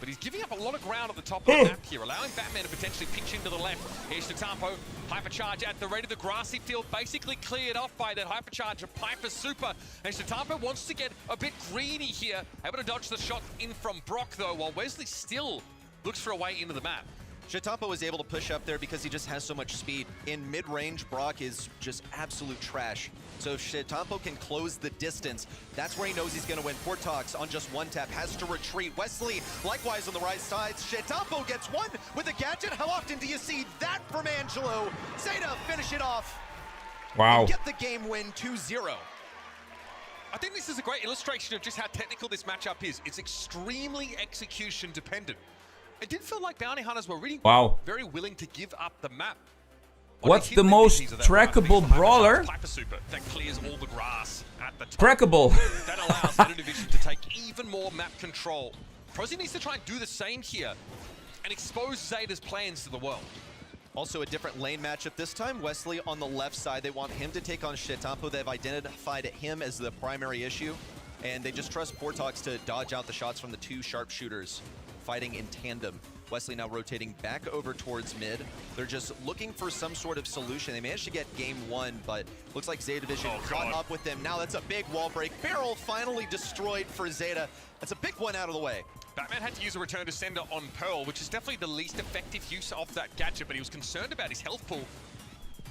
But he's giving up a lot of ground at the top of the map here, allowing Batman to potentially pinch into the left. Here's Shitapo, hypercharge at the ready. The grassy field basically cleared off by that hypercharge of Piper Super. And Shitapo wants to get a bit greedy here, able to dodge the shot in from Brock though, while Wesley still looks for a way into the map. Shitapo was able to push up there because he just has so much speed. In mid-range, Brock is just absolute trash. So if Shitapo can close the distance, that's where he knows he's going to win. Portox on just one tap has to retreat. Wesley, likewise on the right side. Shitapo gets one with a gadget. How often do you see that from Angelo? Zeta finish it off. Wow. And get the game win 2-0. I think this is a great illustration of just how technical this matchup is. It's extremely execution dependent. It did feel like Bounty Hunters were really very willing to give up the map. What's the most trackable brawler? Piper Super that clears all the grass at the top. Trackable. That allows Zeta Division to take even more map control. Prosy needs to try and do the same here and expose Zeta's plans to the world. Also a different lane matchup this time. Wesley on the left side. They want him to take on Shitapo. They've identified him as the primary issue, and they just trust Portox to dodge out the shots from the two sharpshooters fighting in tandem. Wesley now rotating back over towards mid. They're just looking for some sort of solution. They managed to get game one, but looks like Zeta Division caught up with them. Now that's a big wall break. Barrel finally destroyed for Zeta. That's a big one out of the way. Batman had to use a return to sender on Pearl, which is definitely the least effective use of that gadget, but he was concerned about his health pool.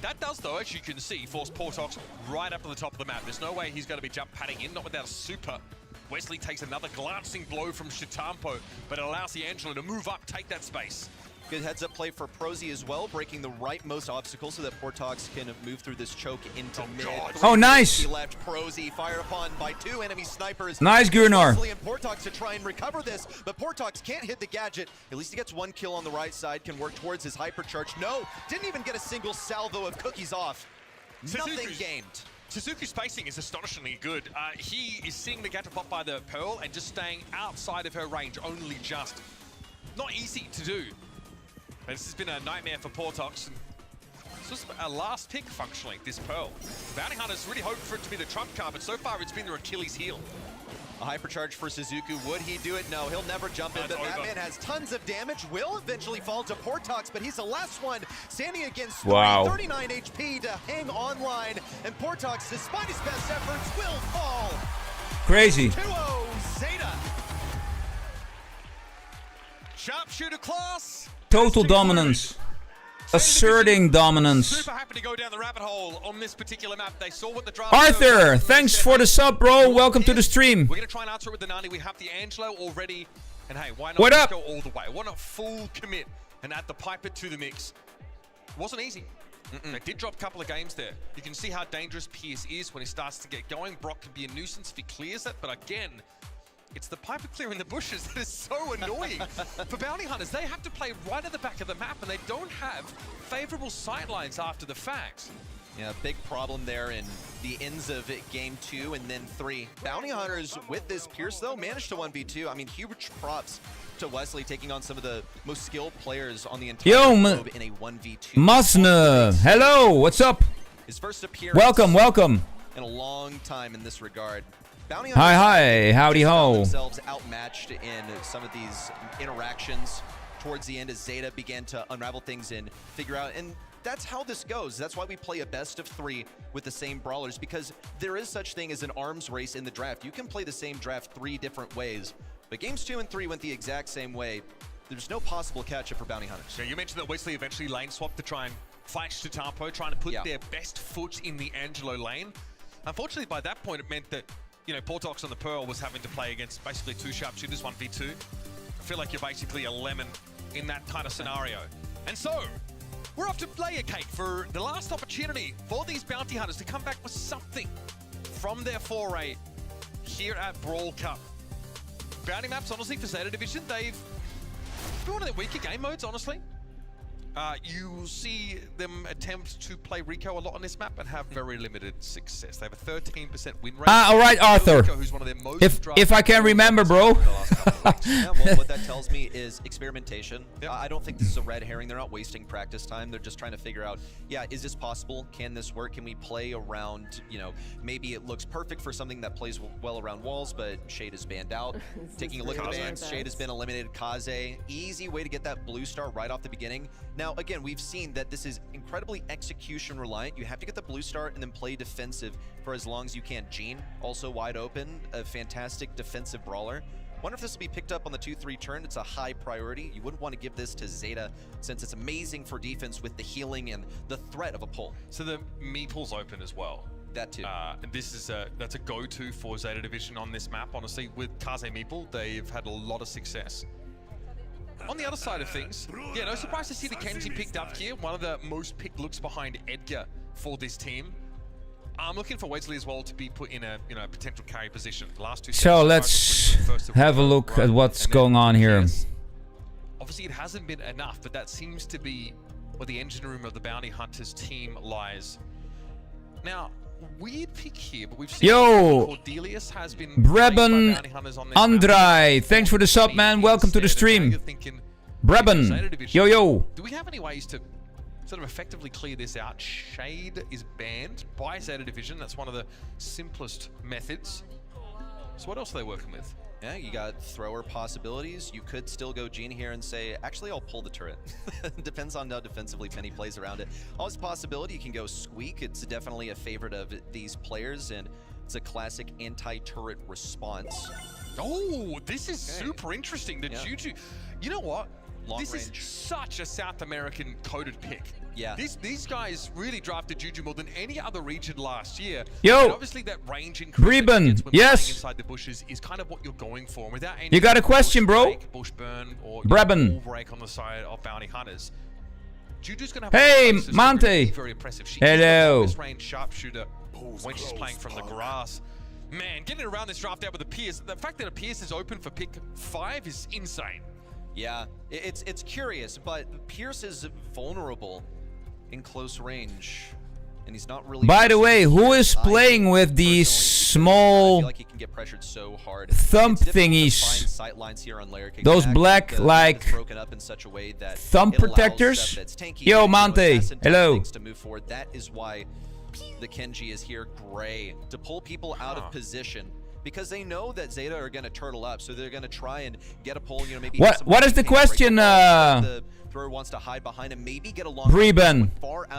That does, though, as you can see, force Portox right up to the top of the map. There's no way he's going to be jump padding in, not without a super. Wesley takes another glancing blow from Shitampo, but it allows the Angelo to move up, take that space. Good heads-up play for Prosy as well, breaking the rightmost obstacle so that Portox can move through this choke into mid. Oh, nice! He left Prosy fired upon by 2 enemy snipers. Nice, Gurnar. Wesley and Portox to try and recover this, but Portox can't hit the gadget. At least he gets 1 kill on the right side, can work towards his hypercharge. No, didn't even get a single salvo of cookies off. Nothing gained. Suzuki's spacing is astonishingly good. He is seeing the gadget pop by the Pearl and just staying outside of her range, only just. Not easy to do. This has been a nightmare for Portox. It's just a last pick, functionally, this Pearl. Bounty Hunters really hoped for it to be the trump card, but so far it's been their Achilles heel. A hypercharge for Suzuki. Would he do it? No, he'll never jump in. But that man has tons of damage. Will eventually fall to Portox, but he's the last one standing against 39 HP to hang online. And Portox, despite his best efforts, will fall. Crazy. 2-0 Zeta. Sharpshooter class. Total dominance. Asserting dominance. Super happy to go down the rabbit hole on this particular map. They saw what the draft. Arthur, thanks for the sub, bro. Welcome to the stream. We're gonna try and answer it with the Nani. We have the Angelo already, and hey, why not What just up? go all the way? Why not full commit and add the Piper to the mix? It wasn't easy. They did drop a couple of games there. You can see how dangerous Pierce is when he starts to get going. Brock can be a nuisance if he clears that, but again, it's the Piper clearing the bushes that is so annoying. For Bounty Hunters, they have to play right at the back of the map, and they don't have favorable sightlines after the fact. Yeah, big problem there in the ends of game 2 and then 3. Bounty Hunters with this Pierce, though, managed to 1v2. I mean, huge props to Wesley taking on some of the most skilled players on the entire globe in a 1v2. Masne, hello, what's up? His first appearance. Welcome. In a long time in this regard. Bounty Hi, howdy ho. Themselves outmatched in some of these interactions towards the end as Zeta began to unravel things and figure out, and that's how this goes. That's why we play a best of 3 with the same brawlers, because there is such thing as an arms race in the draft. You can play the same draft 3 different ways, but games 2 and 3 went the exact same way. There's no possible catch-up for Bounty Hunters. Yeah, you mentioned that Wesley eventually lane swapped to try and fight Shitampo, trying to put their best foot in the Angelo lane. Unfortunately, by that point, it meant that, you know, Portox on the Pearl was having to play against basically 2 sharpshooters, 1v2. I feel like you're basically a lemon in that kind of scenario. And so, we're off to lay a cake for the last opportunity for these Bounty Hunters to come back with something from their foray here at Brawl Cup. Bounty maps, honestly, for Zeta Division, they've been one of their weaker game modes, honestly. You see them attempt to play Rico a lot on this map and have very limited success. They have a 13% win rate. All right, Arthur. Rico, who's one of their most If I can remember, bro. Yeah, well, what that tells me is experimentation. I don't think this is a red herring. They're not wasting practice time. They're just trying to figure out, yeah, is this possible? Can this work? Can we play around, you know, maybe it looks perfect for something that plays well around walls, but Shade is banned out. Taking a look at the bans, Shade has been eliminated. Kaze, easy way to get that blue star right off the beginning. Now, again, we've seen that this is incredibly execution reliant. You have to get the blue star and then play defensive for as long as you can. Gene, also wide open, a fantastic defensive brawler. Wonder if this will be picked up on the 2-3 turn. It's a high priority. You wouldn't want to give this to Zeta since it's amazing for defense with the healing and the threat of a pull. So the Meeple's open as well. That too. This is that's a go-to for Zeta Division on this map. Honestly, with Kaze Meeple, they've had a lot of success. On the other side of things, yeah, no surprise to see the Kenji picked up here. One of the most picked looks behind Edgar for this team. I'm looking for Wesley as well to be put in a potential carry position. The last 2 So let's have a look at what's going on here. Obviously, it hasn't been enough, but that seems to be where the engine room of the Bounty Hunters team lies. Now, weird pick here, but we've seen Cordelius has been Breben Andrei, thanks for the sub, man. Welcome to the stream. Breben, yo. Do we have any ways to sort of effectively clear this out? Shade is banned by Zeta Division. That's one of the simplest methods. So what else are they working with? Yeah, you got thrower possibilities. You could still go Gene here and say, actually, I'll pull the turret. Depends on how defensively Penny plays around it. Always a possibility. You can go Squeak. It's definitely a favorite of these players, and it's a classic anti-turret response. Oh, this is super interesting. The Juju. You know what? This is such a South American coded pick. Yeah. These guys really drafted Juju more than any other region last year. Yo. And obviously that range increase Breben, when yes. playing inside the bushes is kind of what you're going for. Without any You got a question, bro? break, bush burn, or Breben. wall break on the side of bounty hunters. Juju's gonna have Hey, a very, Monte. very impressive. She Hello. is the longest range sharpshooter when she's playing from the grass. Man, getting around this draft out with a Pierce. The fact that a Pierce is open for pick 5 is insane. Yeah, it's curious, but Pierce is vulnerable in close range, and he's not really. By the way, who is playing with these I small feel like he can get pressured so hard. thumb It's difficult to thingies? find sight lines here on layer kick. Those Back, black, the map like, is broken up in such a way that thumb it allows protectors? stuff that's tanky, Yo, Monte, assassin type hello. things to move forward. That is why the Kenji is here gray, to pull people out of position. Because they know that Zeta are going to turtle up, so they're going to try and get a pull, you know, maybe. What is the question, the thrower wants to hide behind him, maybe get a long Breben?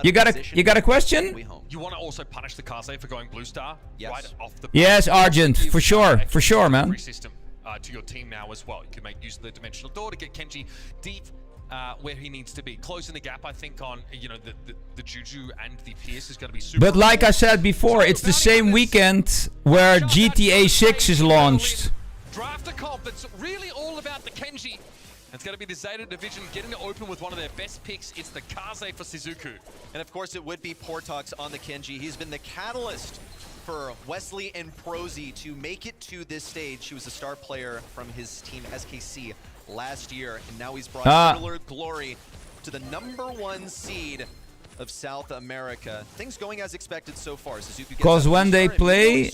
You got a question? You want to also punish the Kaze for going blue star right off the. Yes, Argent, for sure, man. System to your team now as well. You can make use of the dimensional door to get Kenji deep where he needs to be, closing the gap. I think on the Juju and the Pierce is going to be super. But like I said before, it's the same weekend where GTA 6 is launched. Draft a comp that's really all about the Kenji. It's going to be the Zeta division getting it open with one of their best picks. It's the Kaze for Shizuku. And of course it would be Portox on the Kenji. He's been the catalyst for Wesley and Prosy to make it to this stage. He was a star player from his team SKC last year, and now he's brought similar glory to the #1 seed of South America. Things going as expected so far. Because when they play,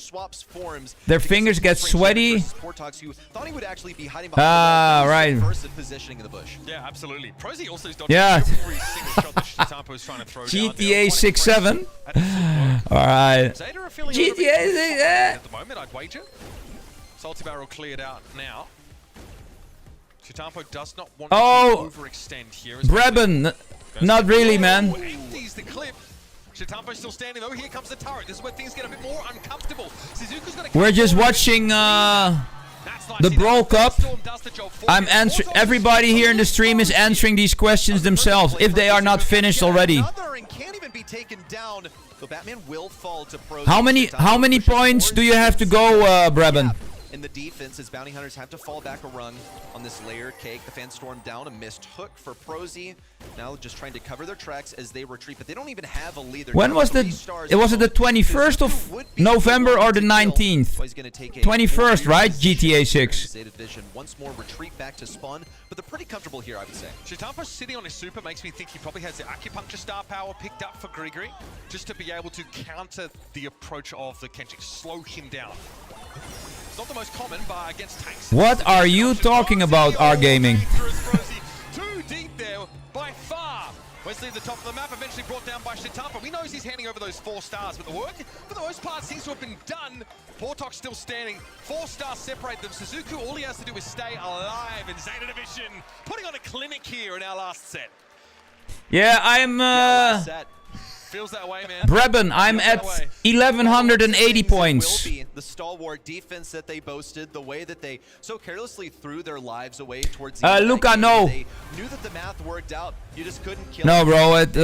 their fingers get sweaty. Right. Positioning in the bush. Yeah, absolutely. Prosy also is dodging every single shot that Shitampo is trying to throw GTA 6-7. Alright. GTA 6 at the moment, I'd wager. Salty Barrel cleared out now. Shitampo does not want to overextend here. Breben. Not really, man. Empties the clip. Shitampo's still standing though. Here comes the turret. This is where things get a bit more uncomfortable. Shizuku's gonna We're just watching the Brawl Cup. I'm answering. Everybody here in the stream is answering these questions themselves if they are not finished already. How many points do you have to go, Breben? In the defense, as bounty hunters have to fall back a rung on this layer cake. The fan storm down, a missed hook for Prosy. Now just trying to cover their tracks as they retreat, but they don't even have a lead. When was the? Was it the 21st of November or the 19th? 21st, right? GTA 6. Zeta Division once more retreat back to spawn, but they're pretty comfortable here, I would say. Shitampo sitting on his super makes me think he probably has the acupuncture star power picked up for Grigori, just to be able to counter the approach of the Kenji, slow him down. It's not the most common, but against tanks. What are you talking about, R-Gaming? Too deep there by far. Wesley at the top of the map, eventually brought down by Shitampo. We know he's handing over those 4 stars, but the work, for the most part, seems to have been done. Portox still standing. 4 stars separate them. Shizuku, all he has to do is stay alive in Zeta Division. Putting on a clinic here in our last set. Yeah, I'm Feels that way, man. Breben, I'm at 1180 points. The stalwart defense that they boasted, the way that they so carelessly threw their lives away towards the end Luca, no. They knew that the math worked out. You just couldn't kill No, them. bro, it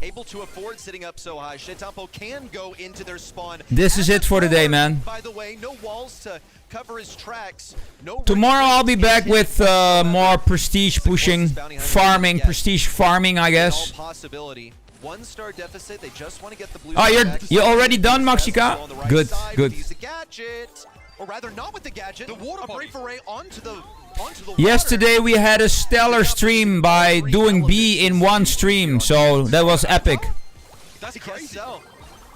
able to afford sitting up so high. Shitampo can go into their spawn. This is it for the day, man. By the way, no walls to cover his tracks. No Tomorrow I'll be back with more prestige pushing, farming, prestige farming, I guess. Possibility. 1-star deficit. They just want to get the blue. Oh, you're already done, Maxika? Good, good. Use the gadget, or rather, not with the gadget. The water body onto the Yesterday we had a stellar stream by doing B in one stream, so that was epic. That's crazy.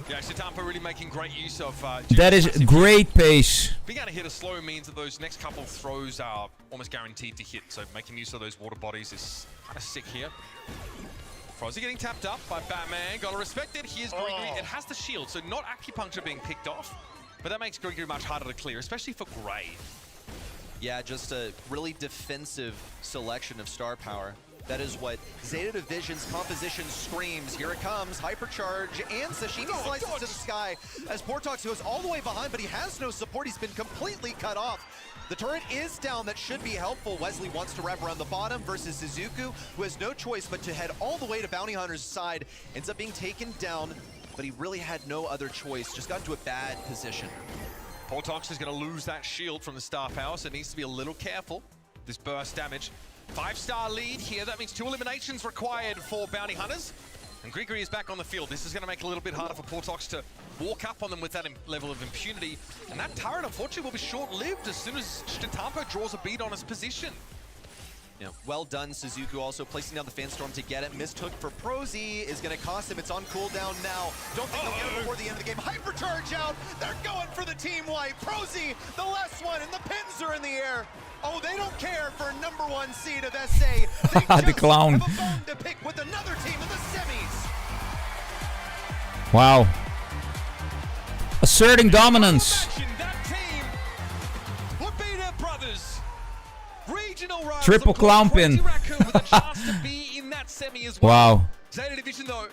Yeah, Shitampo really making great use of. That is great pace. Being able to hit a slow means that those next couple throws are almost guaranteed to hit. So making use of those water bodies is kind of sick here. Prosy getting tapped up by Batman. Gotta respect it. Here's Grigori. It has the shield, so not acupuncture being picked off, but that makes Grigori much harder to clear, especially for Gray. Yeah, just a really defensive selection of star power. That is what Zeta Division's composition screams. Here it comes, Hypercharge, and Sashimi slices to the sky as Portox goes all the way behind, but he has no support. He's been completely cut off. The turret is down, that should be helpful. Wesley wants to wrap around the bottom versus Suzuku, who has no choice but to head all the way to Bounty Hunter's side. Ends up being taken down, but he really had no other choice. Just got into a bad position. Portox is going to lose that shield from the Star Power, so it needs to be a little careful. This burst damage. 5-star lead here. That means 2 eliminations required for Bounty Hunters. And Grigory is back on the field. This is going to make it a little bit harder for Portox to walk up on them with that level of impunity. And that turret, unfortunately, will be short-lived as soon as Shtampo draws a beat on his position. Yeah, well done, Suzuku also placing down the Fanstorm to get it. Mistook for Prosy is going to cost him. It's on cooldown now. Don't think they'll get it before the end of the game. Hypercharge out. They're going for the team wipe. Prosy, the last one, and the pins are in the air. Oh, they don't care for number 1 seed of SA. They The clown. have a bone to pick with another team in the semis. Wow. Asserting dominance. Triple clown pin. Wow. Zeta Division though,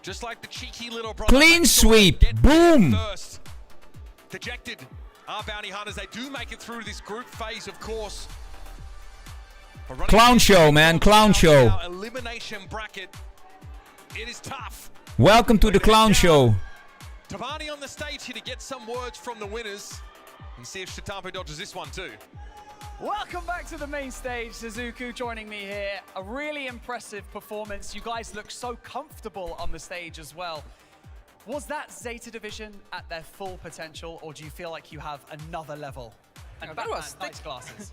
just like the cheeky little brother. Clean sweep. Boom. First. Dejected are Bounty Hunters. They do make it through this group phase, of course. Clown show, man. Clown show. Elimination bracket. It is tough. Welcome to the clown show. Tavani on the stage here to get some words from the winners and see if Shtampo dodges this one too. Welcome back to the main stage. Suzuku joining me here. A really impressive performance. You guys look so comfortable on the stage as well. Was that Zeta Division at their full potential, or do you feel like you have another level? And Batman, nice glasses.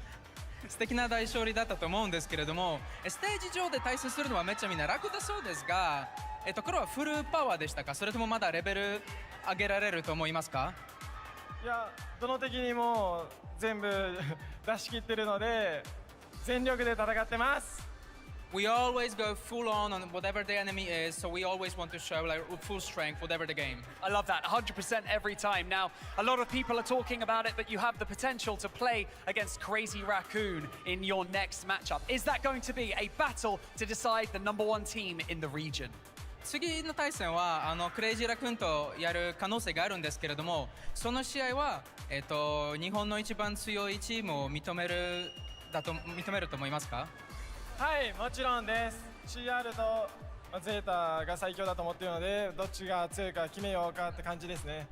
素敵な大勝利だったと思うんですけれども、ステージ上で対戦するのはめっちゃみんな楽だそうですが、黒はフルパワーでしたか、それともまだレベル上げられると思いますか？いや、どの敵にも全部出し切ってるので、全力で戦ってます。We always go full on whatever the enemy is, so we always want to show like full strength, whatever the game. I love that, 100% every time. Now, a lot of people are talking about it, but you have the potential to play against Crazy Raccoon in your next matchup. Is that going to be a battle to decide the number 1 team in the region? 次の対戦はクレイジーラクーンとやる可能性があるんですけれども、その試合は日本の一番強いチームを認めると思いますか？はい、もちろんです。CR とゼータが最強だと思っているので、どっちが強いか決めようかって感じですね。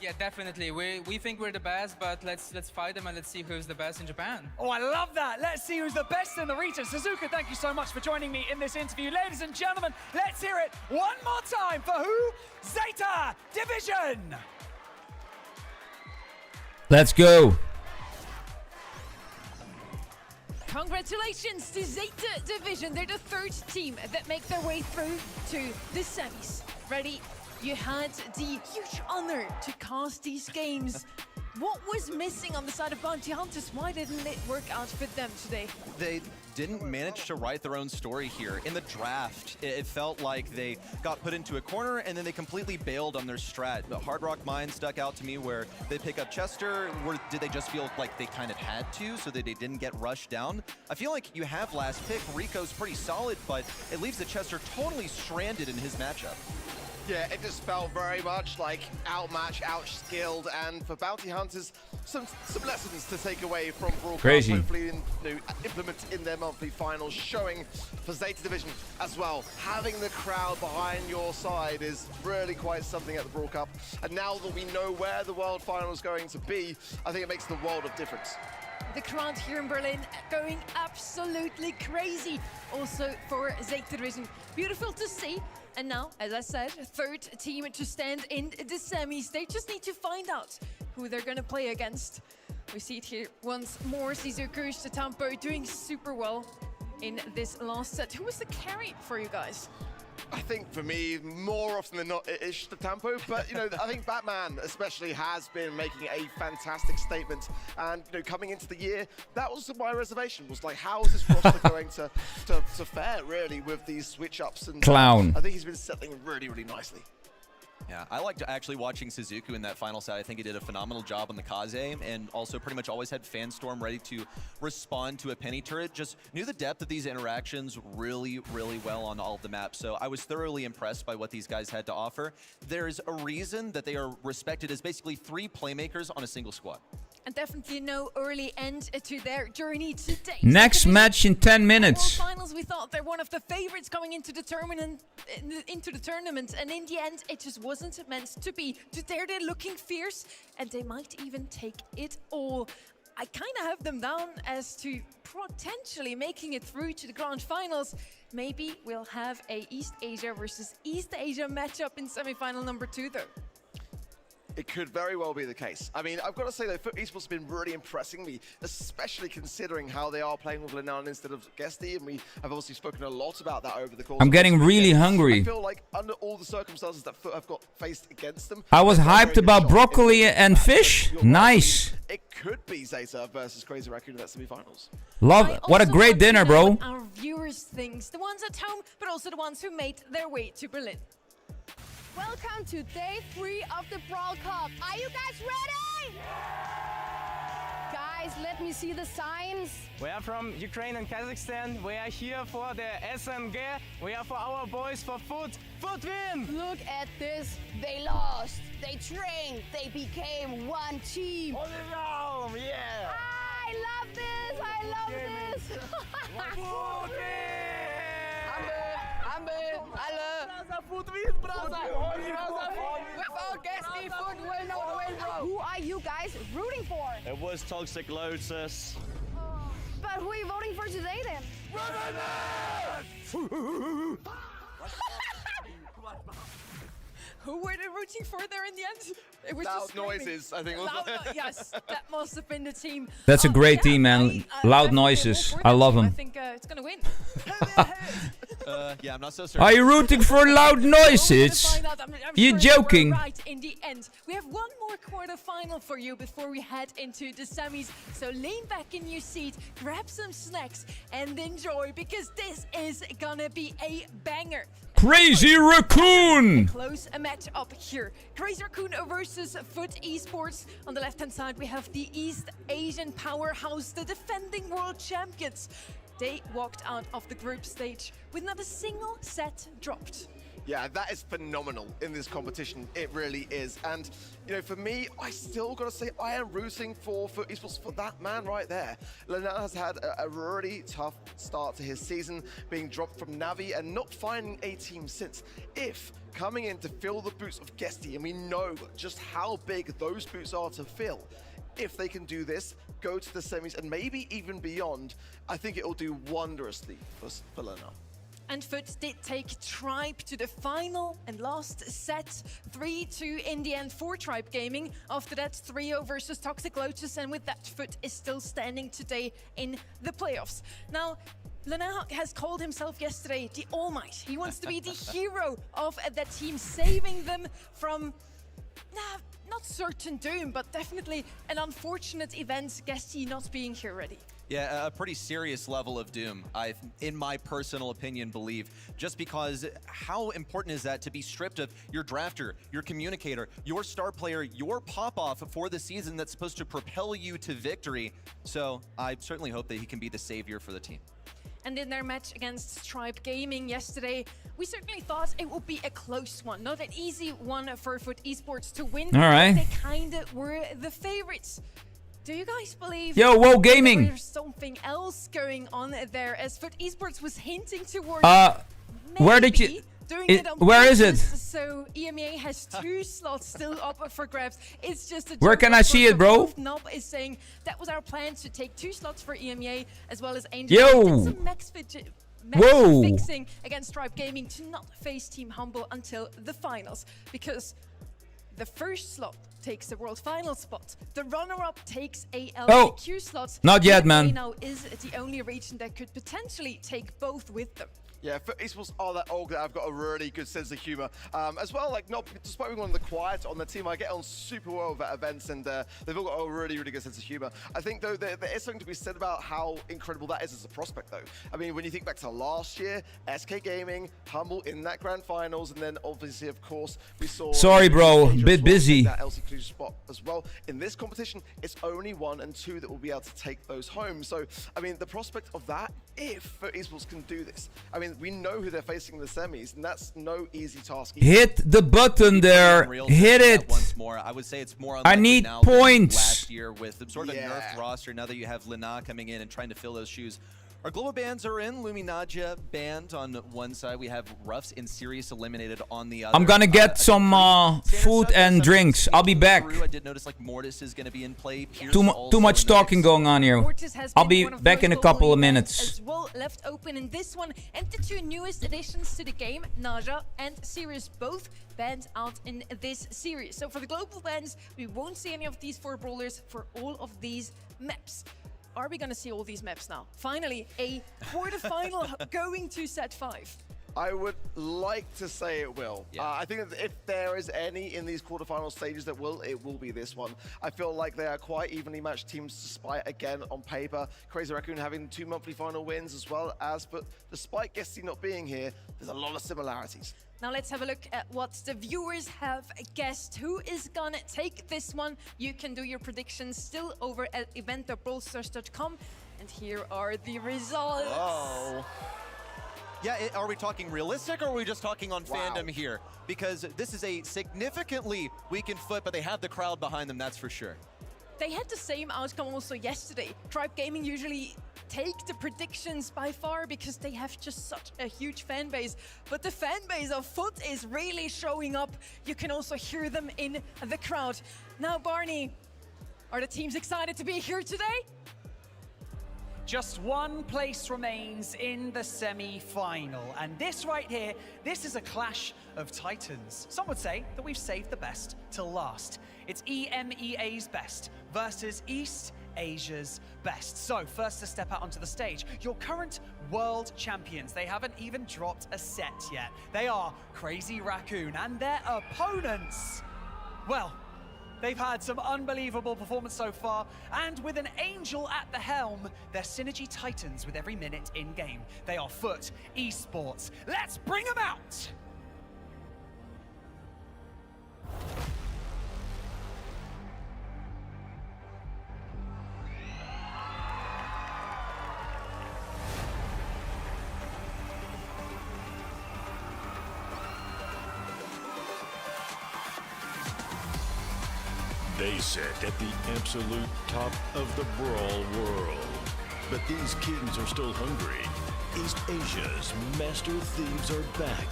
Yeah, definitely. We think we're the best, but let's fight them and let's see who's the best in Japan. Oh, I love that. Let's see who's the best in the region. Suzuka, thank you so much for joining me in this interview. Ladies and gentlemen, let's hear it one more time for who? Zeta Division. Let's go. Congratulations to Zeta Division. They're the 3rd team that make their way through to the semis. Ready? You had the huge honor to cast these games. What was missing on the side of Bounty Hunters? Why didn't it work out for them today? They didn't manage to write their own story here. In the draft, it felt like they got put into a corner and then they completely bailed on their strat. The Hard Rock Mine stuck out to me where they pick up Chester. Or did they just feel like they kind of had to so that they didn't get rushed down? I feel like you have last pick. Rico's pretty solid, but it leaves the Chester totally stranded in his matchup. Yeah, it just felt very much like outmatched, outskilled, and for Bounty Hunters, some lessons to take away from Brawl. Crazy. Hopefully implement in their monthly finals, showing for Zeta Division as well. Having the crowd behind your side is really quite something at the Brawl Cup. And now that we know where the World Final is going to be, I think it makes the world of difference. The crowd here in Berlin going absolutely crazy. Also for Zeta Division. Beautiful to see. And now, as I said, 3rd team to stand in the semis. They just need to find out who they're going to play against. We see it here once more. Suzuku Shtampo doing super well in this last set. Who was the carry for you guys? I think for me, more often than not, it is Shtampo, but I think Batman especially has been making a fantastic statement. And coming into the year, that was my reservation. Was like, how is this roster going to fare really with these switch ups? And Clown. I think he's been settling really, really nicely. Yeah, I liked actually watching Suzuku in that final set. I think he did a phenomenal job on the Kaze, and also pretty much always had Fanstorm ready to respond to a penny turret. Just knew the depth of these interactions really, really well on all of the maps. So I was thoroughly impressed by what these guys had to offer. There's a reason that they are respected as basically 3 playmakers on a single squad. And definitely no early end to their journey today. Next match in 10 minutes. Finals, we thought they're one of the favorites coming into the tournament, and in the end, it just wasn't meant to be. Today they're looking fierce, and they might even take it all. I kind of have them down as to potentially making it through to the grand finals. Maybe we'll have a East Asia versus East Asia matchup in semi-final number 2, though. It could very well be the case. I mean, I've got to say, though, Foot Esports has been really impressing me, especially considering how they are playing with Lenan instead of Guesty, and we have obviously spoken a lot about that over the course I'm of getting this really weekend. hungry. I feel like under all the circumstances that Foot have got faced against them, I was they've got a hyped very good about shot. broccoli and fish. Nice. It could be Zeta versus Crazy Raccoon in that semi-finals. Love. What a great dinner, bro. Our viewers think, the ones at home, but also the ones who made their way to Berlin. Welcome to day 3 of the Brawl Cup. Are you guys ready? Guys, let me see the signs. We are from Ukraine and Kazakhstan. We are here for the SMG. We are for our boys for Foot. Foot win! Look at this. They lost. They trained. They became one team. Yeah! I love this. I love this. Who are you guys rooting for? It was Toxic Lotus. But who are you voting for today then? Who were they rooting for there in the end? It was Loud just screaming. noises, I think. Yes, that must have been the team. That's a great Yeah, team, man. Loud noises. I love I them. think it's gonna win. Yeah, I'm not so certain. Are you rooting for loud noises? You joking? Right in the end, we have one more quarterfinal for you before we head into the semis. So lean back in your seat, grab some snacks, and enjoy, because this is gonna be a banger. Crazy Raccoon! Close a match up here. Crazy Raccoon versus Foot Esports. On the left-hand side, we have the East Asian powerhouse, the defending world champions. They walked out of the group stage with not a single set dropped. Yeah, that is phenomenal in this competition. It really is. And, you know, for me, I still got to say I am rooting for Foot Esports for that man right there. Lenan has had a really tough start to his season, being dropped from Navi and not finding a team since. If coming in to fill the boots of Guesty, and we know just how big those boots are to fill, if they can do this, go to the semis and maybe even beyond, I think it will do wondrously for Lenan. And Foot did take Tribe to the final and last set, 3-2 in the end for Tribe Gaming. After that, 3-0 versus Toxic Lotus, and with that, Foot is still standing today in the playoffs. Now, Lenan has called himself yesterday the All Might. He wants to be the hero of that team, saving them from, not certain doom, but definitely an unfortunate event, Guesty not being here ready. Yeah, a pretty serious level of doom, I, in my personal opinion, believe. Just because how important is that to be stripped of your drafter, your communicator, your star player, your pop-off for the season that's supposed to propel you to victory? So I certainly hope that he can be the savior for the team. And in their match against Tribe Gaming yesterday, we certainly thought it would be a close one. Not an easy one for Foot Esports to win. All right. They kind of were the favorites. Do you guys believe Yo, Gaming. there's something else going on there, as Foot Esports was hinting towards where did you doing it on where is it? purpose? So EMEA has 2 slots still up for grabs. It's just a Where joke can I see it, bro? Nob is saying that was our plan, to take 2 slots for EMEA as well as Angel. Yo. Did some max Whoa. fixing against Tribe Gaming to not face Team Humble until the finals, because the first slot takes the World Final spot. The runner-up takes a LCQ slot. Not yet, EMEA man. now is the only region that could potentially take both with them. Yeah, for esports are that org that I've got a really good sense of humor. As well, like, not despite being one of the quiet on the team, I get on super well with at events, and they've all got a really, really good sense of humor. I think, though, there is something to be said about how incredible that is as a prospect, though. I mean, when you think back to last year, SK Gaming, Humble in that grand finals, and then obviously, of course, we saw... Sorry, bro, bit busy. That LC Cluj spot as well. In this competition, it's only 1 and 2 that will be able to take those home. So, I mean, the prospect of that, if esports can do this, I mean, we know who they're facing in the semis, and that's no easy task either. Hit the button there. Hit it. Once more, I would say it's more. I need now points. Last year with sort of a nerfed roster, now that you have Lina coming in and trying to fill those shoes. Our global bans are in. Luminaja banned on one side. We have Ruffs and Sirius eliminated on the other. I'm gonna get some food and drinks. I'll be back. I did notice like Mortis is gonna be in play. Too much talking going on here. I'll be back in a couple of minutes. As well left open in this one, and the 2 newest additions to the game, Naja and Sirius, both banned out in this series. So for the global bans, we won't see any of these 4 brawlers for all of these maps. Are we going to see all these maps now? Finally, a quarterfinal going to set 5. I would like to say it will. I think that if there is any in these quarterfinal stages that will, it will be this one. I feel like they are quite evenly matched teams despite, again, on paper, Crazy Raccoon having 2 monthly final wins as well as, but despite Guesty not being here, there's a lot of similarities. Now let's have a look at what the viewers have guessed. Who is gonna take this one? You can do your predictions still over at event.brawlstars.com. And here are the results. Whoa. Yeah, are we talking realistic or are we just talking on fandom here? Because this is a significantly weakened foot, but they have the crowd behind them, that's for sure. They had the same outcome also yesterday. Tribe Gaming usually take the predictions by far because they have just such a huge fan base. But the fan base of Foot is really showing up. You can also hear them in the crowd. Now, Barney, are the teams excited to be here today? Just 1 place remains in the semi-final. And this right here, this is a clash of titans. Some would say that we've saved the best till last. It's EMEA's best versus East Asia's best. So first to step out onto the stage, your current world champions. They haven't even dropped a set yet. They are Crazy Raccoon, and their opponents, well, they've had some unbelievable performance so far, and with an Angel at the helm, they're Synergy Titans with every minute in game. They are Foot Esports. Let's bring them out! They sit at the absolute top of the Brawl world. But these kings are still hungry. East Asia's Master Thieves are back.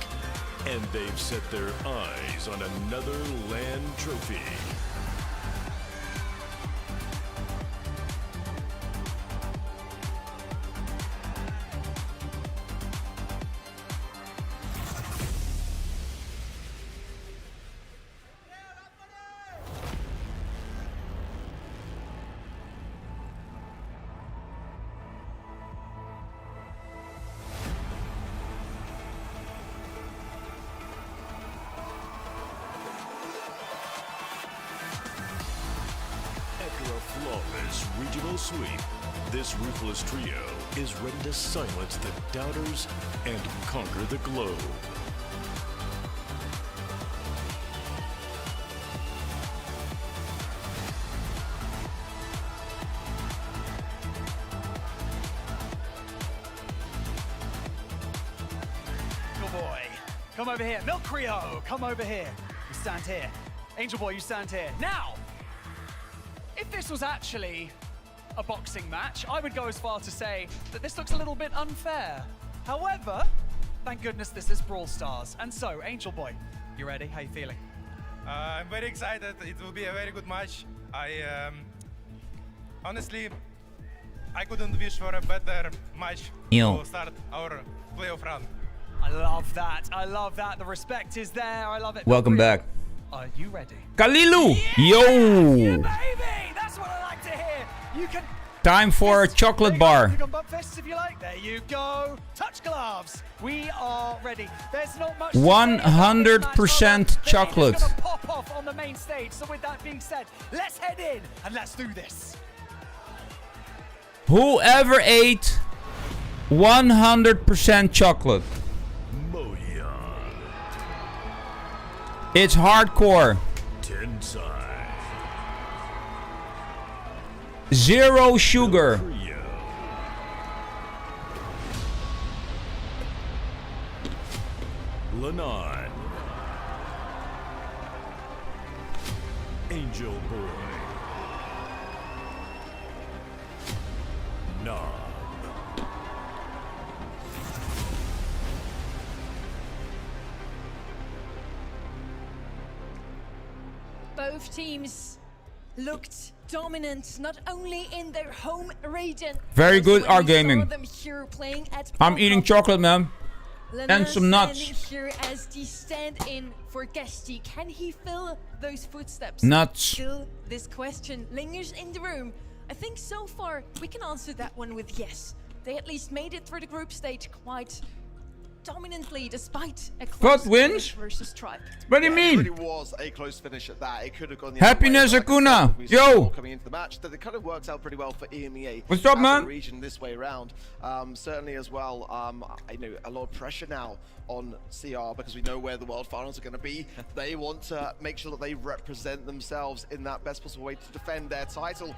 And they've set their eyes on another land trophy. Flawless regional sweep, this ruthless trio is ready to silence the doubters and conquer the globe. Good boy. Come over here. Milk Rio, come over here. You stand here. Angel Boy, you stand here. Now, if this was actually a boxing match, I would go as far to say that this looks a little bit unfair. However, thank goodness this is Brawl Stars. And so, Angel Boy, you ready? How you feeling? I'm very excited. It will be a very good match. Honestly, I couldn't wish for a better match to start our playoff run. I love that. I love that. The respect is there. I love it. Welcome back. Are you ready? Kalilu! Yeah, Yo! yeah, baby! That's what I like to hear. You can Time for a chocolate bar. You can bump fists if you like. There you go. Touch gloves. We are ready. There's not much. 100% chocolate. It's gonna pop off on the main stage. So with that being said, let's head in and let's do this. Whoever ate 100% chocolate. It's hardcore. Tensai. 0 sugar. Lanai. Angel Boy. Knob. Both teams looked dominant, not only in their home region. Very good, also when our we saw gaming. them here playing at I'm eating chocolate, man. And some nuts. Here as the stand-in for Guesty. Can he fill those footsteps? Nuts. Still, this question lingers in the room. I think so far we can answer that one with yes. They at least made it through the group stage quite dominantly, despite a close wins? finish versus Tribe. What do you mean? It really was a close finish at that. It could have gone the Happiness, other way, but Akuna. we saw Yo. coming into the match, that it kind of works out pretty well for EMEA. What's up, as man? a region this way around. Certainly as well, I know a lot of pressure now on CR because we know where the World Finals are going to be. They want to make sure that they represent themselves in that best possible way to defend their title.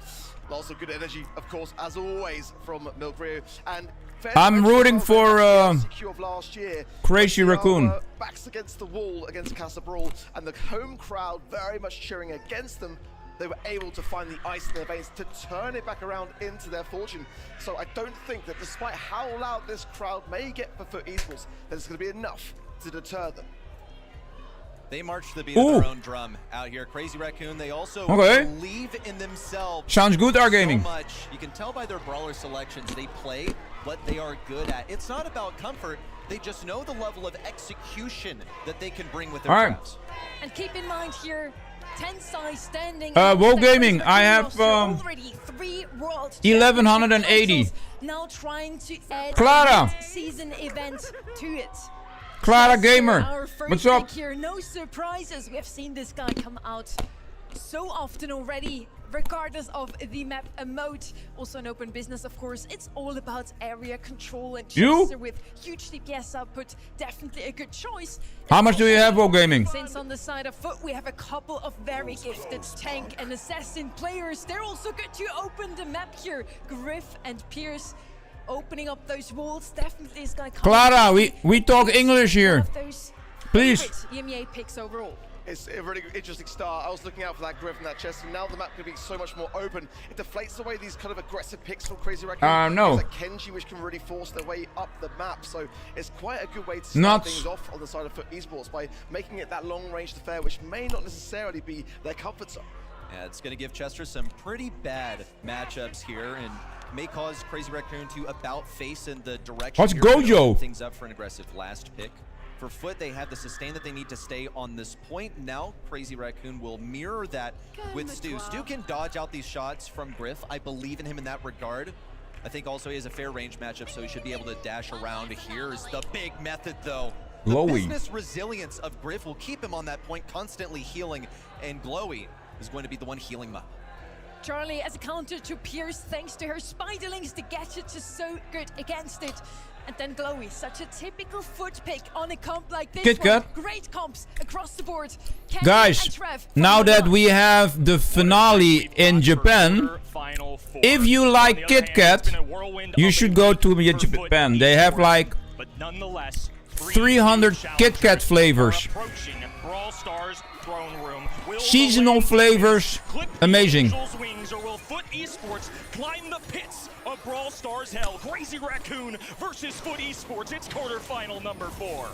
Lots of good energy, of course, as always, from Milk Rio. And I'm rooting for Crazy Raccoon. Backs against the wall against Casa Brawl, and the home crowd very much cheering against them. They were able to find the ice in their veins to turn it back around into their fortune. So I don't think that despite how loud this crowd may get for Foot Esports, that it's going to be enough to deter them. They march to the beat of their own drum out here. Crazy Raccoon, they also believe in themselves. Sounds good, our gaming. So much. You can tell by their brawler selections, they play what they are good at. It's not about comfort. They just know the level of execution that they can bring with their traps. And keep in mind here, Tensai standing. WoW Gaming, I have already 3 world 1180. now trying to add Clara. a season event to it. Clara Just Gamer. our first What's up? pick here, no surprises. We have seen this guy come out so often already, regardless of the map mode. Also an open business, of course. It's all about area control, and You? Chester with huge DPS output, definitely a good choice. How much do you have, WoW Gaming? Since on the side of Foot, we have a couple of very gifted tank and assassin players. They're also good to open the map here. Griff and Pierce opening up those walls. Definitely is going to come. Clara, we talk English here. Please. EMEA picks overall. It's a really interesting start. I was looking out for that Griff and that chest, and now the map could be so much more open. It deflates away these kind of aggressive picks from Crazy Raccoon. No. There's like Kenji, which can really force their way up the map. So it's quite a good way to start things off on the side of Foot Esports by making it that long-range affair, which may not necessarily be their comfort zone. Yeah, it's going to give Chester some pretty bad matchups here, and may cause Crazy Raccoon to about face in the direction. What's Gojo? Things up for an aggressive last pick. For Foot, they have the sustain that they need to stay on this point. Now, Crazy Raccoon will mirror that with Stu. Stu can dodge out these shots from Griff. I believe in him in that regard. I think also he has a fair range matchup, so he should be able to dash around. Here's the big method, though. The business resilience of Griff will keep him on that point, constantly healing, and Glowy is going to be the one healing him up. Charlie as a counter to Pierce, thanks to her Spiderlings, the gadget is so good against it. And then Glowy, such a typical Foot pick on a comp like this one. Great comps across the board. Kenji Guys, and Trev now that we have the finale in Japan, if you like Kit Kat, you should go to Japan. They have like 300 Kit Kat flavors. Seasonal flavors, amazing. Foot Esports climb the pits of Brawl Stars hell. Crazy Raccoon versus Foot Esports. It's quarterfinal number 4.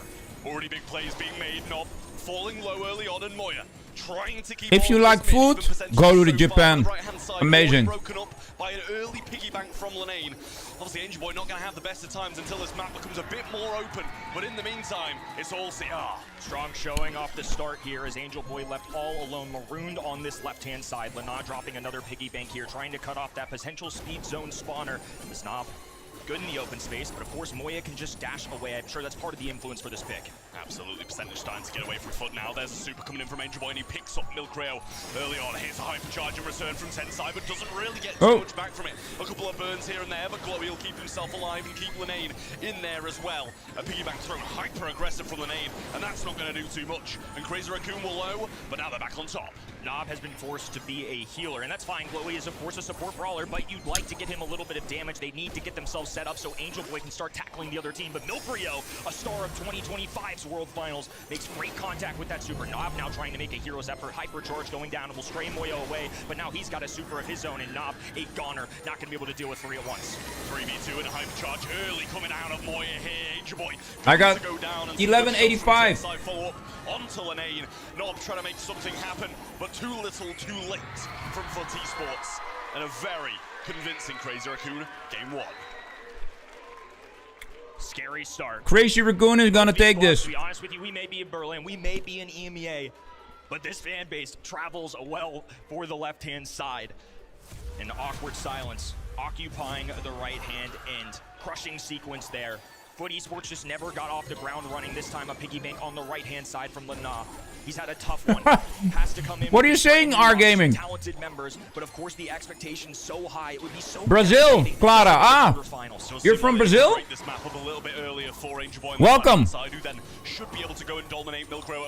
Already big plays being made. Nob falling low early on, and Moya trying to keep If you all like this mid, food, even percentage go to so the far. Japan. Right-hand side, Amazing. broken up by an early piggy bank from Lanane. Obviously, Angel Boy not going to have the best of times until this map becomes a bit more open. But in the meantime, it's all CR. Strong showing off the start here as Angel Boy left all alone, marooned on this left-hand side. Lana dropping another piggy bank here, trying to cut off that potential speed zone spawner. This knob good in the open space, but of course Moya can just dash away. I'm sure that's part of the influence for this pick. Absolutely, percentage time to get away from Foot now. There's a super coming in from Angel Boy, and he picks up Milkrail early on. Here's a hypercharge in return from Tensai, but doesn't really get too much back from it. A couple of burns here and there, but Glowy will keep himself alive and keep Lanane in there as well. A piggyback throw, hyper aggressive from Lanane, and that's not going to do too much. And Crazy Raccoon will low, but now they're back on top. Nob has been forced to be a healer, and that's fine. Glowy is, of course, a support brawler, but you'd like to get him a little bit of damage. They need to get themselves set up so Angel Boy can start tackling the other team. But Milkrio, a star of 2025's World Finals, makes great contact with that super. Nob now trying to make a hero's effort. Hypercharge going down and will stray Moya away, but now he's got a super of his own, and Nob, a goner, not going to be able to deal with 3 at once. 3v2 and a hypercharge early coming out of Moya here. Angel Boy I got to go down and 1185. follow up onto Lanane. Nob trying to make something happen, but too little, too late from Foot Esports. And a very convincing Crazy Raccoon game 1. Scary start. Crazy Raccoon is gonna take this. To be honest with you, we may be in Berlin, we may be in EMEA, but this fan base travels well for the left-hand side. An awkward silence, occupying the right-hand end. Crushing sequence there. Foot Esports just never got off the ground running. This time a piggy bank on the right-hand side from Lana. He's had a tough one. Has to come in. What are you saying, R Gaming? Talented members, but of course the expectations so high. It would be so Brazil, Clara. Ah, you're from Brazil? This map up a little bit earlier for Angel Boy. Welcome. Side, who then should be able to go and dominate Milkrow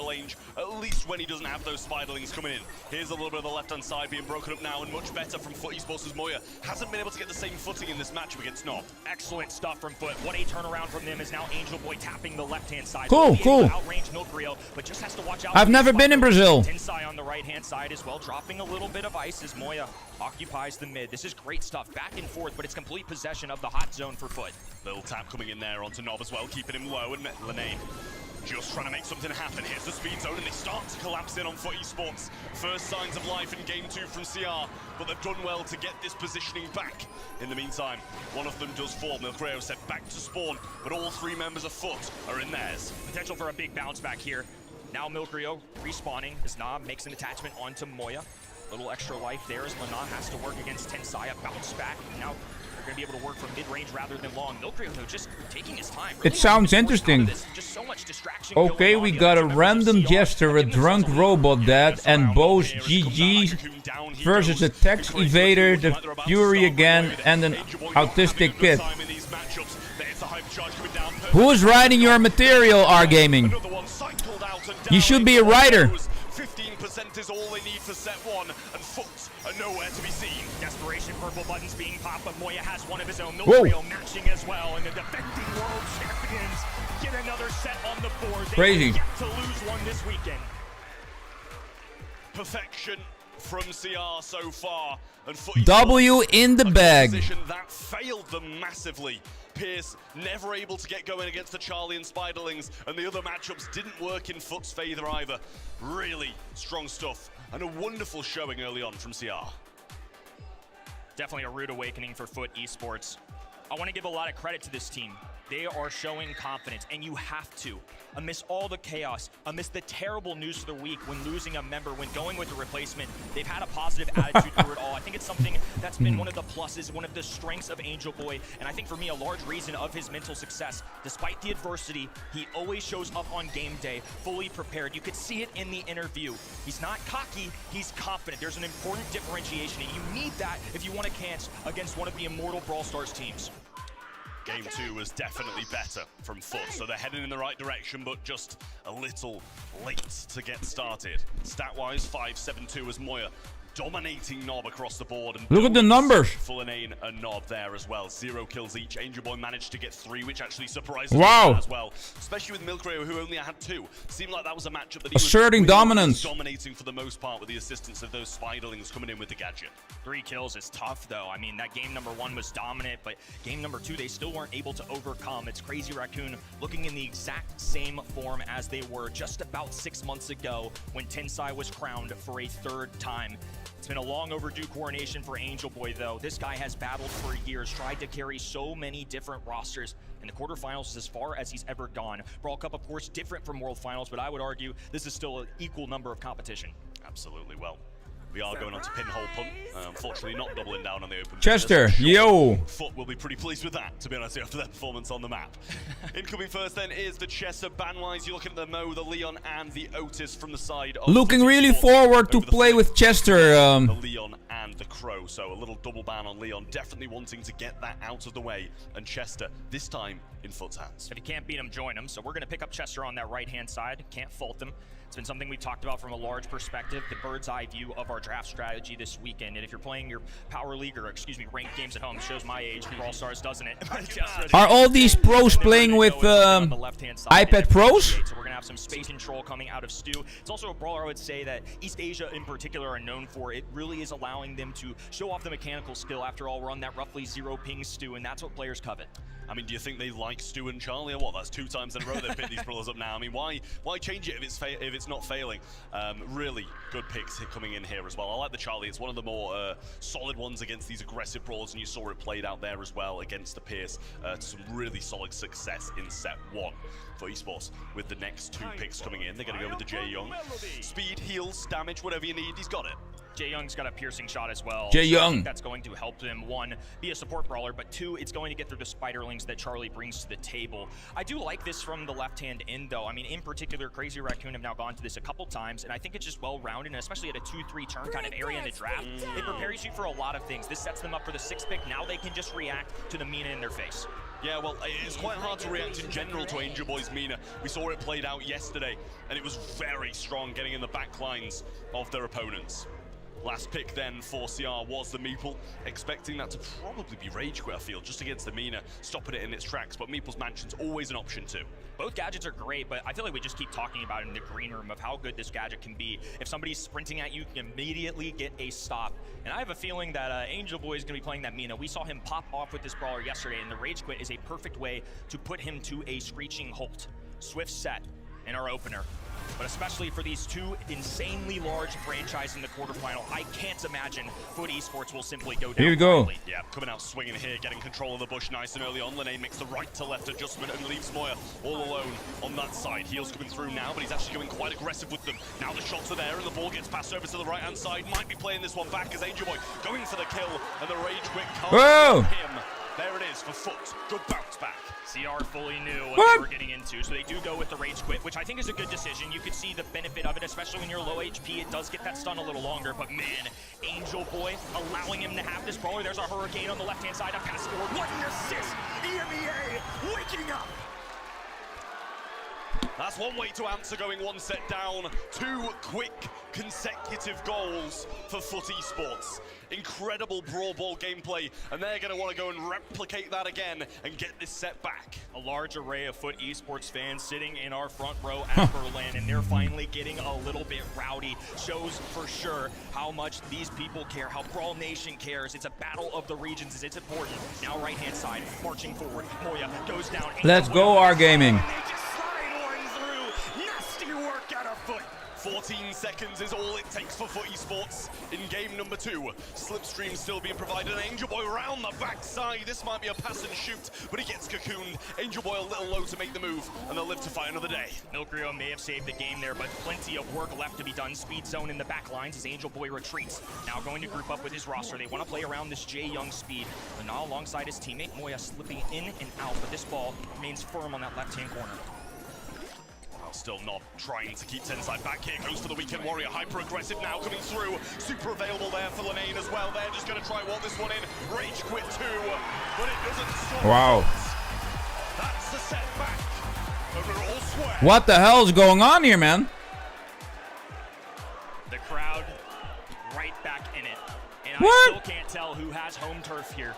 at least when he doesn't have those spiderlings coming in. Here's a little bit of the left-hand side being broken up now, and much better from Foot Esports as Moya hasn't been able to get the same footing in this matchup against Nob. Excellent stuff from Foot. What a turnaround from them is now Angel Boy tapping the left-hand side. Cool, cool. Outrange Milkrio, but just has to watch out. I've never been in Brazil. Tensai on the right-hand side as well, dropping a little bit of ice as Moya occupies the mid. This is great stuff, back and forth, but it's complete possession of the hot zone for Foot. Little tap coming in there onto Nob as well, keeping him low, and Lanane just trying to make something happen. Here's the speed zone, and they start to collapse in on Foot Esports. First signs of life in game 2 from CR, but they've done well to get this positioning back. In the meantime, one of them does fall. Milkrail set back to spawn, but all 3 members of Foot are in theirs. Potential for a big bounce back here. Now Milkrio respawning as Nob makes an attachment onto Moya. Little extra life there as Lana has to work against Tensai. A bounce back. Now they're going to be able to work from mid-range rather than long. Milkrio, though, just taking his time. It sounds interesting. Just so much distraction. Okay, we got a random jester, a drunk robot dad, and Bo's GG versus a tax evader, the Fury again, and an autistic kid. Who's writing your material, R Gaming? You should be a writer. 15% is all they need for set 1, and Foot are nowhere to be seen. Desperation, purple buttons being popped, but Moya has one of his own. Milkrio matching as well, and the defending world champions get another set on the board. They Crazy. Get to lose one this weekend. Perfection from CR so far, and Foot W in the bag. That failed them massively. Pierce never able to get going against the Charlie and Spiderlings, and the other matchups didn't work in Foot's favor either. Really strong stuff, and a wonderful showing early on from CR. Definitely a rude awakening for Foot Esports. I want to give a lot of credit to this team. They are showing confidence, and you have to. Amidst all the chaos, amidst the terrible news for the week when losing a member, when going with a replacement, they've had a positive attitude through it all. I think it's something that's been one of the pluses, one of the strengths of Angel Boy, and I think for me a large reason of his mental success. Despite the adversity, he always shows up on game day, fully prepared. You could see it in the interview. He's not cocky, he's confident. There's an important differentiation, and you need that if you want to chance against one of the immortal Brawl Stars teams. Game 2 was definitely better from Foot, so they're heading in the right direction, but just a little late to get started. Stat-wise, 5-7-2 as Moya dominating Nob across the board. And look at the numbers. Fullanane and Nob there as well. 0 kills each. Angel Boy managed to get 3, which actually surprised wow. as well. especially with Milcreo, who only had 2. Seemed like that was a matchup that he asserting was really dominance. dominating for the most part with the assistance of those Spiderlings coming in with the gadget. 3 kills is tough, though. I mean, that game number 1 was dominant, but game number 2, they still weren't able to overcome. It's Crazy Raccoon looking in the exact same form as they were just about 6 months ago when Tensai was crowned for a 3rd time. It's been a long overdue coronation for Angel Boy, though. This guy has battled for years, tried to carry so many different rosters. And the quarterfinals is as far as he's ever gone. Brawl Cup, of course, different from World Finals, but I would argue this is still an equal number of competition. Absolutely. Well, we are going on to pinhole punt. Unfortunately, not doubling down on the open. Chester, yo. Foot will be pretty pleased with that, to be honest, after their performance on the map. Incoming first then is the Chester ban-wise. You're looking at the Mo, the Leon, and the Otis from the side of Looking really forward to play with Chester. The Leon and the Crow, so a little double ban on Leon, definitely wanting to get that out of the way. And Chester, this time in Foot's hands. If you can't beat him, join him. So we're going to pick up Chester on that right-hand side. Can't fault him. It's been something we've talked about from a large perspective, the bird's eye view of our draft strategy this weekend. And if you're playing your Power League or, excuse me, ranked games at home, it shows my age, Brawl Stars, doesn't it? Are all these pros playing with iPad Pros? So we're going to have some space control coming out of Stu. It's also a brawler I would say that East Asia in particular are known for. It really is allowing them to show off the mechanical skill. After all, we're on that roughly 0 ping Stu, and that's what players covet. I mean, do you think they like Stu and Charlie? Or what? That's 2 times in a row they've picked these brawlers up now. I mean, why change it if it's not failing? Really good picks coming in here as well. I like the Charlie. It's one of the more solid ones against these aggressive brawlers, and you saw it played out there as well against the Pierce. Some really solid success in set 1 for esports. With the next 2 picks coming in, they're going to go with the Jae Young. Speed, heals, damage, whatever you need, he's got it. Jae Young's got a piercing shot as well. Jae Young. I think that's going to help him, 1, be a support brawler, but 2, it's going to get through the Spiderlings that Charlie brings to the table. I do like this from the left-hand end, though. I mean, in particular, Crazy Raccoon have now gone to this a couple times, and I think it's just well-rounded, and especially at a 2-3 turn kind of area in the draft. It prepares you for a lot of things. This sets them up for the 6th pick. Now they can just react to the Mina in their face. Yeah, well, it's quite hard to react in general to Angel Boy's Mina. We saw it played out yesterday, and it was very strong getting in the back lines of their opponents. Last pick then for CR was the Meeple, expecting that to probably be Rage Quit, I feel, just against the Mina, stopping it in its tracks, but Meeple's Mansion's always an option too. Both gadgets are great, but I feel like we just keep talking about it in the green room of how good this gadget can be. If somebody's sprinting at you, you can immediately get a stop. And I have a feeling that Angel Boy is going to be playing that Mina. We saw him pop off with this brawler yesterday, and the Rage Quit is a perfect way to put him to a screeching halt. Swift set in our opener. But especially for these 2 insanely large franchises in the quarterfinal, I can't imagine Foot Esports will simply go down. Here we go. Quietly. Yeah, coming out swinging here, getting control of the bush nice and early on. Linnaeus makes the right to left adjustment and leaves Moya all alone on that side. Heel's coming through now, but he's actually going quite aggressive with them. Now the shots are there and the ball gets passed over to the right-hand side. Might be playing this one back as Angel Boy going for the kill, and the Rage Quit can't hit him. There it is for Foot. Good bounce back. CR fully knew what they were getting into, so they do go with the Rage Quit, which I think is a good decision. You could see the benefit of it, especially when you're low HP. It does get that stun a little longer, but man, Angel Boy allowing him to have this brawler. There's a Hurricane on the left-hand side. A pass forward. What an assist! EMEA waking up! That's one way to answer going 1 set down. 2 quick consecutive goals for Foot Esports. Incredible Brawl Ball gameplay, and they're going to want to go and replicate that again and get this set back. A large array of Foot Esports fans sitting in our front row at Berlin, and they're finally getting a little bit rowdy. Shows for sure how much these people care, how Brawl Nation cares. It's a battle of the regions. It's important. Now right-hand side, marching forward. Moya goes down. Let's go, our gaming. 14 seconds is all it takes for Foot Esports in game number 2. Slipstream still being provided. Angel Boy around the backside. This might be a pass and shoot, but he gets cocooned. Angel Boy a little low to make the move, and they'll live to fight another day. Milcreo may have saved the game there, but plenty of work left to be done. Speed zone in the back lines as Angel Boy retreats. Now going to group up with his roster. They want to play around this Jae Young speed. But now alongside his teammate, Moya slipping in and out, but this ball remains firm on that left-hand corner. Still not trying to keep Tensai back here. Goes for the Weekend Warrior. Hyper aggressive now coming through. Super available there for Linnaeus as well. They're just going to try walk this one in. Rage Quit too, but it doesn't stop. Wow. That's the setback. Overall swear. What the hell is going on here, man? The crowd right back in it. And what? I still can't tell who has home turf here.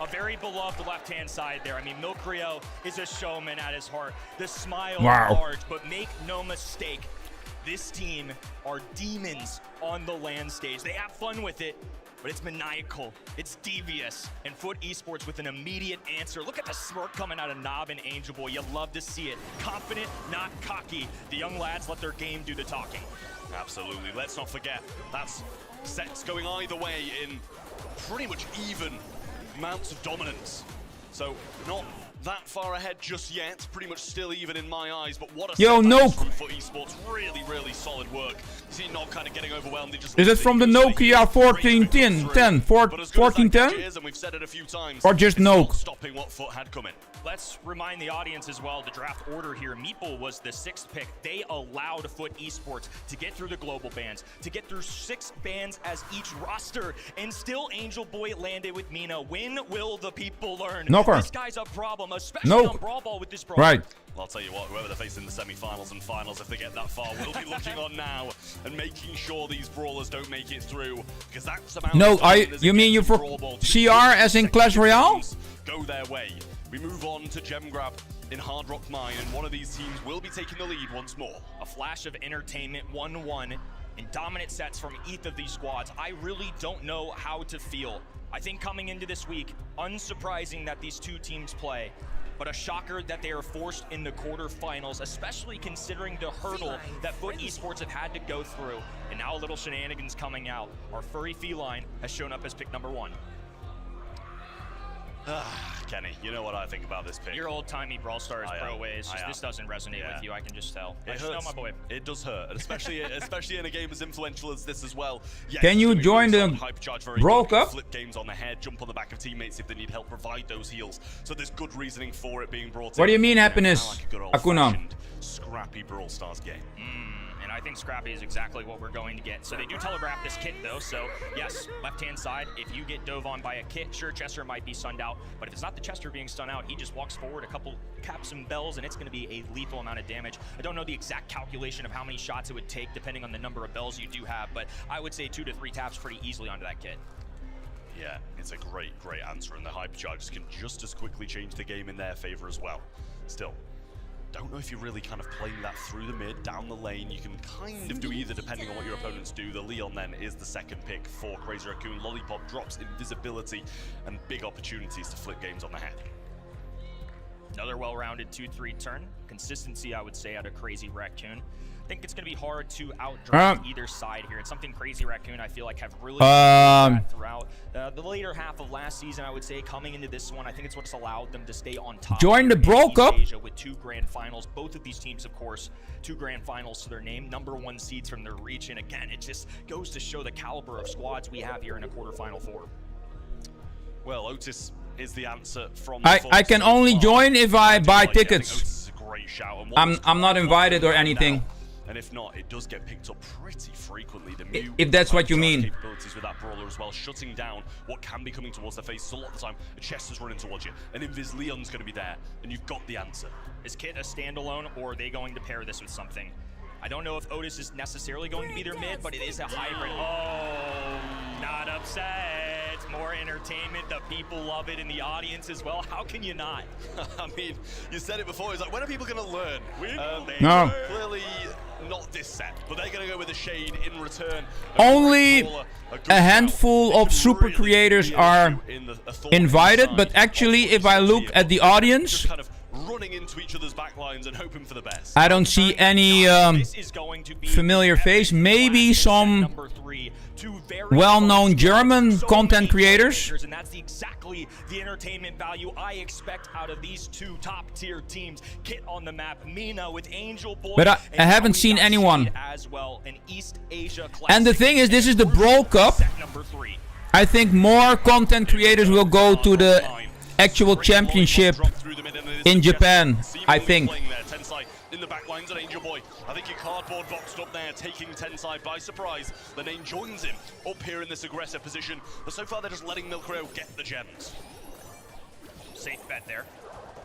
A very beloved left-hand side there. I mean, Milcrio is a showman at his heart. The smile Wow. large, but make no mistake, this team are demons on the LAN stage. They have fun with it, but it's maniacal, it's devious, and Foot Esports with an immediate answer. Look at the smirk coming out of Nob and Angel Boy. You love to see it. Confident, not cocky. The young lads let their game do the talking. Absolutely. Let's not forget, that's sets going either way in pretty much even amounts of dominance. So not that far ahead just yet, pretty much still even in my eyes, but what a Yo, setback Noke. from Foot Esports. Really, really solid work. See not kind of getting overwhelmed. Is it from the Nokia 1410? And we've said it a few times. Or just it's not Noke? stopping what Foot had coming. Let's remind the audience as well, the draft order here. Meeple was the 6th pick. They allowed Foot Esports to get through the global bans, to get through 6 bans as each roster, and still Angel Boy landed with Mina. When will the people learn? Knocker. This guy's a problem, especially Nope. on Brawl Ball with this Brawl. Right. Well, I'll tell you what, whoever they're facing in the semi-finals and finals, if they get that far, we'll be looking on now and making sure these brawlers don't make it through, because that's about No, you mean you for CR as in Clash Royale? go their way. We move on to Gem Grab in Hard Rock Mine, and one of these teams will be taking the lead once more. A flash of entertainment, 1-1, and dominant sets from each of these squads. I really don't know how to feel. I think coming into this week, unsurprising that these two teams play, but a shocker that they are forced in the quarterfinals, especially considering the hurdle that Foot Esports have had to go through. And now a little shenanigans coming out. Our furry feline has shown up as pick number 1. Kenny, you know what I think about this pick. Your old-timey Brawl Stars pro ways, this doesn't resonate with you, I can just tell. It I just know hurts. my boy. It does hurt, and especially in a game as influential as this as well. Yes, Can you doing join really the solid hype charge, very Brawl good. Cup? Flip games on the head, jump on the back of teammates if they need help, provide those heals. So there's good reasoning for it being brought in. What do you mean Yeah, happiness, I like a good Akuna? old-fashioned, scrappy Brawl Stars game. And I think Scrappy is exactly what we're going to get. So they do telegraph this kit though, so yes, left-hand side, if you get dove on by a kit, sure, Chester might be stunned out, but if it's not the Chester being stunned out, he just walks forward, a couple caps and bells, and it's gonna be a lethal amount of damage. I don't know the exact calculation of how many shots it would take depending on the number of bells you do have, but I would say 2 to 3 taps pretty easily onto that kit. Yeah, it's a great answer, and the hype charges can just as quickly change the game in their favor as well. Still, don't know if you're really kind of playing that through the mid, down the lane. You can kind of do either depending on what your opponents do. The Leon then is the second pick for Crazy Raccoon. Lollipop drops invisibility and big opportunities to flip games on the head. Another well-rounded 2-3 turn. Consistency, I would say, out of Crazy Raccoon. I think it's going to be hard to outdraft either side here. It's something Crazy Raccoon, I feel like, have really throughout the later half of last season, I would say. Coming into this one, I think it's what's allowed them to stay on top. Join the Brawl Cup. Asia with 2 grand finals. Both of these teams, of course, 2 grand finals to their name. #1 seeds from their region. Again, it just goes to show the caliber of squads we have here in a quarterfinal 4. Well, Otis is the answer from I can only join if I buy tickets. Otis is a great shout. And I'm not invited or anything. And if not, it does get picked up pretty frequently. The Mew If that's what you mean. capabilities with that brawler as well, shutting down what can be coming towards their face. So a lot of the time, a Chester's running towards you, and Invis Leon's going to be there, and you've got the answer. Is Kit a standalone, or are they going to pair this with something? I don't know if Otis is necessarily going to be their mid, but it is a hybrid. Oh, not upset. More entertainment. The people love it in the audience as well. How can you not? I mean, you said it before. It's like, when are people going to learn? No. Clearly not this set, but they're going to go with a shade in return. Only a handful of super creators are invited, but actually, if I look at the audience, running into each other's backlines and hoping for the best. I don't see any familiar face. Maybe some well-known German content creators. And that's exactly the entertainment value I expect out of these 2 top-tier teams. Kit on the map, Mina with Angel Boy. But I haven't seen anyone. As well, an East Asia And the thing is, this is the Brawl Cup. I think more content creators will go to the actual championship in Japan, I think. In the back lines, and Angel Boy, I think your cardboard boxed up there, taking Tensai by surprise. The name joins him up here in this aggressive position, but so far they're just letting Milcrio get the gems. Safe bet there.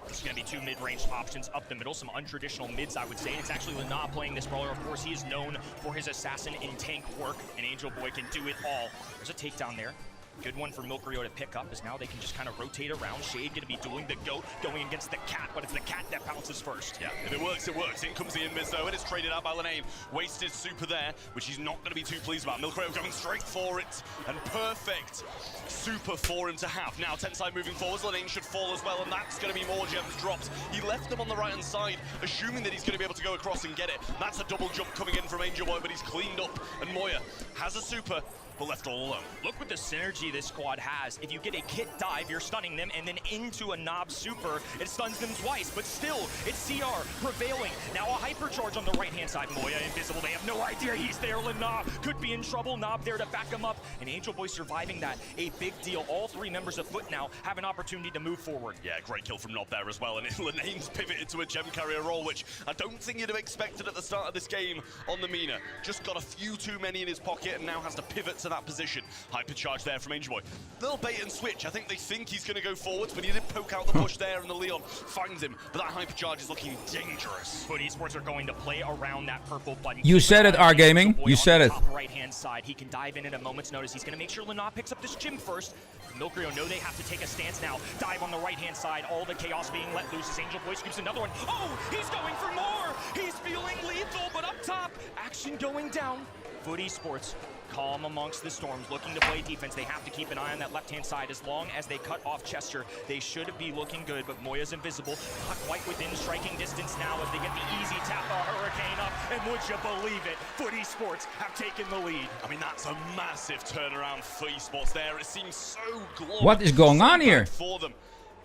There's going to be 2 mid-range options up the middle, some untraditional mids, I would say. It's actually Lana playing this brawler. Of course, he is known for his assassin and tank work, and Angel Boy can do it all. There's a takedown there. Good one for Milkrio to pick up, as now they can just kind of rotate around. Shade going to be doing the goat, going against the cat, but it's the cat that bounces first. Yeah, if it works, it works. In comes the invis though, and it's traded out by Lenane. Wasted super there, which he's not going to be too pleased about. Milkrio going straight for it, and perfect super for him to have. Now, Tensai moving forwards, Lenane should fall as well, and that's going to be more gems dropped. He left them on the right-hand side, assuming that he's going to be able to go across and get it. That's a double jump coming in from Angel Boy, but he's cleaned up, and Moya has a super, but left all alone. Look what the synergy this squad has. If you get a kit dive, you're stunning them, and then into a Knob super, it stuns them twice, but still, it's CR prevailing. Now a hypercharge on the right-hand side. Moya invisible, they have no idea he's there. Lenob could be in trouble. Knob there to back him up, and Angel Boy surviving that. A big deal. All three members of Foot now have an opportunity to move forward. Yeah, great kill from Knob there as well, and Lenane's pivoted to a gem carrier role, which I don't think you'd have expected at the start of this game on the Mina. Just got a few too many in his pocket, and now has to pivot to that position. Hypercharge there from Angel Boy. Little bait and switch. I think they think he's going to go forwards, but he did poke out the push there, and the Leon finds him. But that hypercharge is looking dangerous. Foot Esports are going to play around that purple button. You said it, R Gaming. You said it. Top right-hand side. He can dive in at a moment's notice. He's going to make sure Lenob picks up this gym first. Milkrio know they have to take a stance now. Dive on the right-hand side. All the chaos being let loose as Angel Boy scoops another one. Oh, he's going for more. He's feeling lethal, but up top, action going down. Foot Esports calm amongst the storms, looking to play defense. They have to keep an eye on that left-hand side. As long as they cut off Chester, they should be looking good, but Moya's invisible. Not quite within striking distance now as they get the easy tap the Hurricane up, and would you believe it, Foot Esports have taken the lead. I mean, that's a massive turnaround for Esports there. It seems so glorious. What is going on here? For them.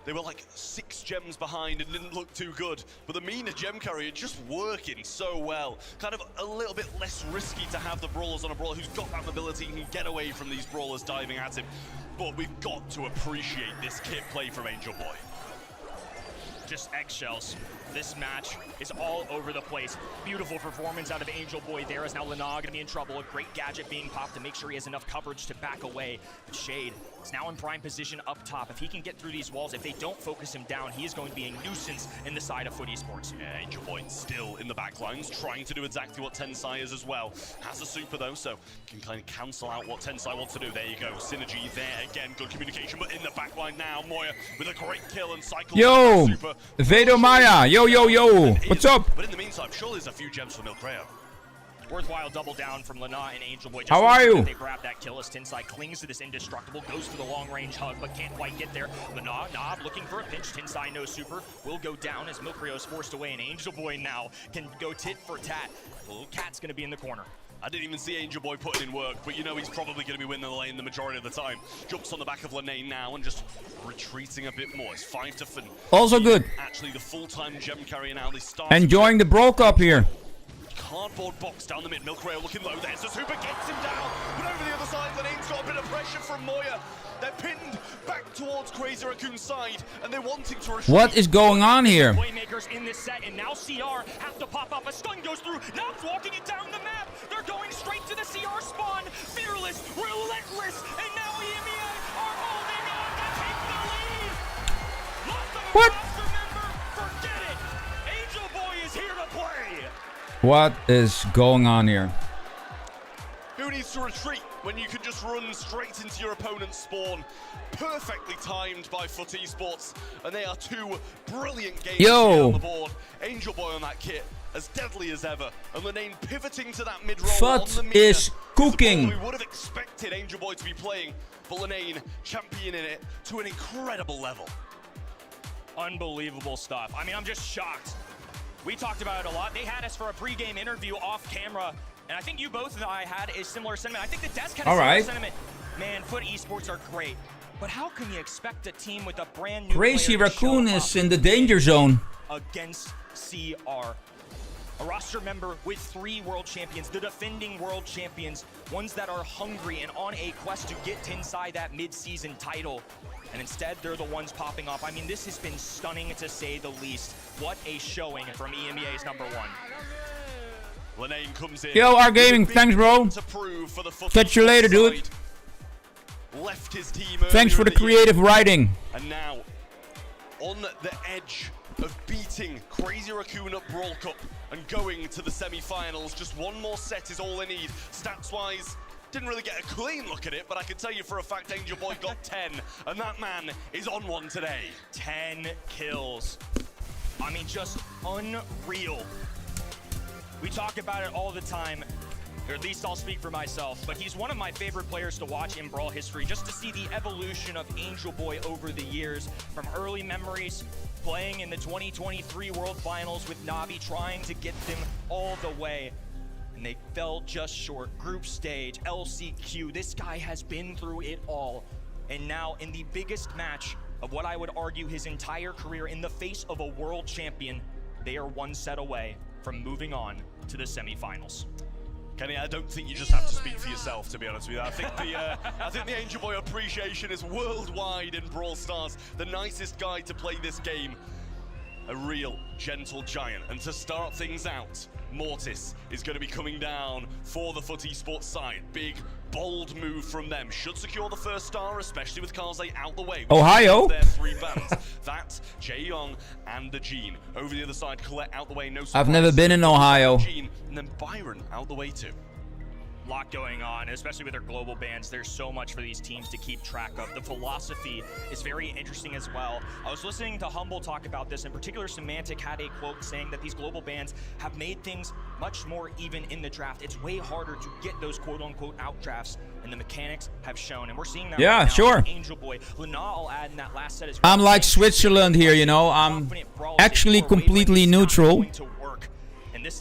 They were like 6 gems behind and didn't look too good. But the Mina gem carrier just working so well. Kind of a little bit less risky to have the brawlers on a brawler who's got that mobility and can get away from these brawlers diving at him. But we've got to appreciate this kit play from Angel Boy. Just eggshells. This match is all over the place. Beautiful performance out of Angel Boy there, as now Lenob gonna be in trouble. A great gadget being popped to make sure he has enough coverage to back away. But Shade is now in prime position up top. If he can get through these walls, if they don't focus him down, he is going to be a nuisance in the side of Foot Esports. Yeah, Angel Boy still in the back lines, trying to do exactly what Tensai is as well. Has a super though, so can kind of cancel out what Tensai wants to do. There you go, synergy there again, good communication, but in the back line now, Moya with a great kill and cycle. Yo, super. Vado Maya, yo. What's up? But in the meantime, surely there's a few gems for Milkrio. Worthwhile double down from Lenob and Angel Boy. Just how are you? They grab that kill as Tensai clings to this indestructible, goes for the long range hug, but can't quite get there. Lenob looking for a pinch. Tensai no super, will go down as Milkrio is forced away, and Angel Boy now can go tit for tat. The little cat's gonna be in the corner. I didn't even see Angel Boy putting in work, but you know he's probably going to be winning the lane the majority of the time. Jumps on the back of Lenane now and just retreating a bit more. It's 5 to 5. Also good. Actually, the full-time gem carrier now. They start enjoying the Brawl Cup here. Cardboard box down the mid. Milkrio looking low there. So Super gets him down. But over the other side, Lenane's got a bit of pressure from Moya. They're pinned back towards Crazy Raccoon's side, and they're wanting to retreat. What is going on here? Playmakers in this set, and now CR have to pop up. A stun goes through. Nob's walking it down the map. They're going straight to the CR spawn. Fearless, relentless, and now EMEA are holding on to take the lead. Lost of a roster member. Forget it. Angel Boy is here to play. What is going on here? Who needs to retreat when you can just run straight into your opponent's spawn? Perfectly timed by Foot Esports, and they are 2 brilliant games here on the board. Angel Boy on that kit, as deadly as ever, and Lenane pivoting to that mid-roll on the Foot Mina. is cooking. We would have expected Angel Boy to be playing, but Lenane championing it to an incredible level. Unbelievable stuff. I mean, I'm just shocked. We talked about it a lot. They had us for a pre-game interview off camera, and I think you both and I had a similar sentiment. I think the desk had a similar sentiment. Man, Foot Esports are great, but how can you expect a team with a brand new Crazy Raccoon is in the danger zone against CR? A roster member with 3 world champions, the defending world champions, ones that are hungry and on a quest to get Tensai that mid-season title. And instead, they're the ones popping off. I mean, this has been stunning to say the least. What a showing from EMEA's #1. Lenane comes in. Yo, R Gaming, thanks, bro. Catch you later, dude. Left his team thanks for the creative writing. And now, on the edge of beating Crazy Raccoon at Brawl Cup and going to the semi-finals. Just one more set is all they need. Stats-wise, Didn't really get a clean look at it, but I can tell you for a fact Angel Boy got 10, and that man is on one today. 10 kills. I mean, just unreal. We talk about it all the time, or at least I'll speak for myself, but he's one of my favorite players to watch in Brawl history, just to see the evolution of Angel Boy over the years, from early memories, playing in the 2023 World Finals with Navi, trying to get them all the way, and they fell just short. Group stage, LCQ, this guy has been through it all, and now in the biggest match of what I would argue his entire career in the face of a world champion, they are one set away from moving on to the semifinals. Kenny, I don't think you just have to speak for yourself, to be honest with you. I think the Angel Boy appreciation is worldwide in Brawl Stars. The nicest guy to play this game. A real gentle giant. And to start things out, Mortis is going to be coming down for the FUT Esports side. Big, bold move from them. Should secure the first star, especially with Kaze out the way. Ohio. Their 3 bands. That, Jae-Young, and the Gene. Over the other side, Colette out the way. No surprise. I've never been in Ohio. Gene, and then Byron out the way too. Lot going on, especially with their global bans. There's so much for these teams to keep track of. The philosophy is very interesting as well. I was listening to Humble talk about this. In particular, Semantic had a quote saying that these global bans have made things much more even in the draft. It's way harder to get those quote-unquote out drafts, and the mechanics have shown. And we're seeing that right now. Sure. Angel Boy. Lana, I'll add in that last set as well. I'm like Switzerland here, you know. I'm actually completely neutral.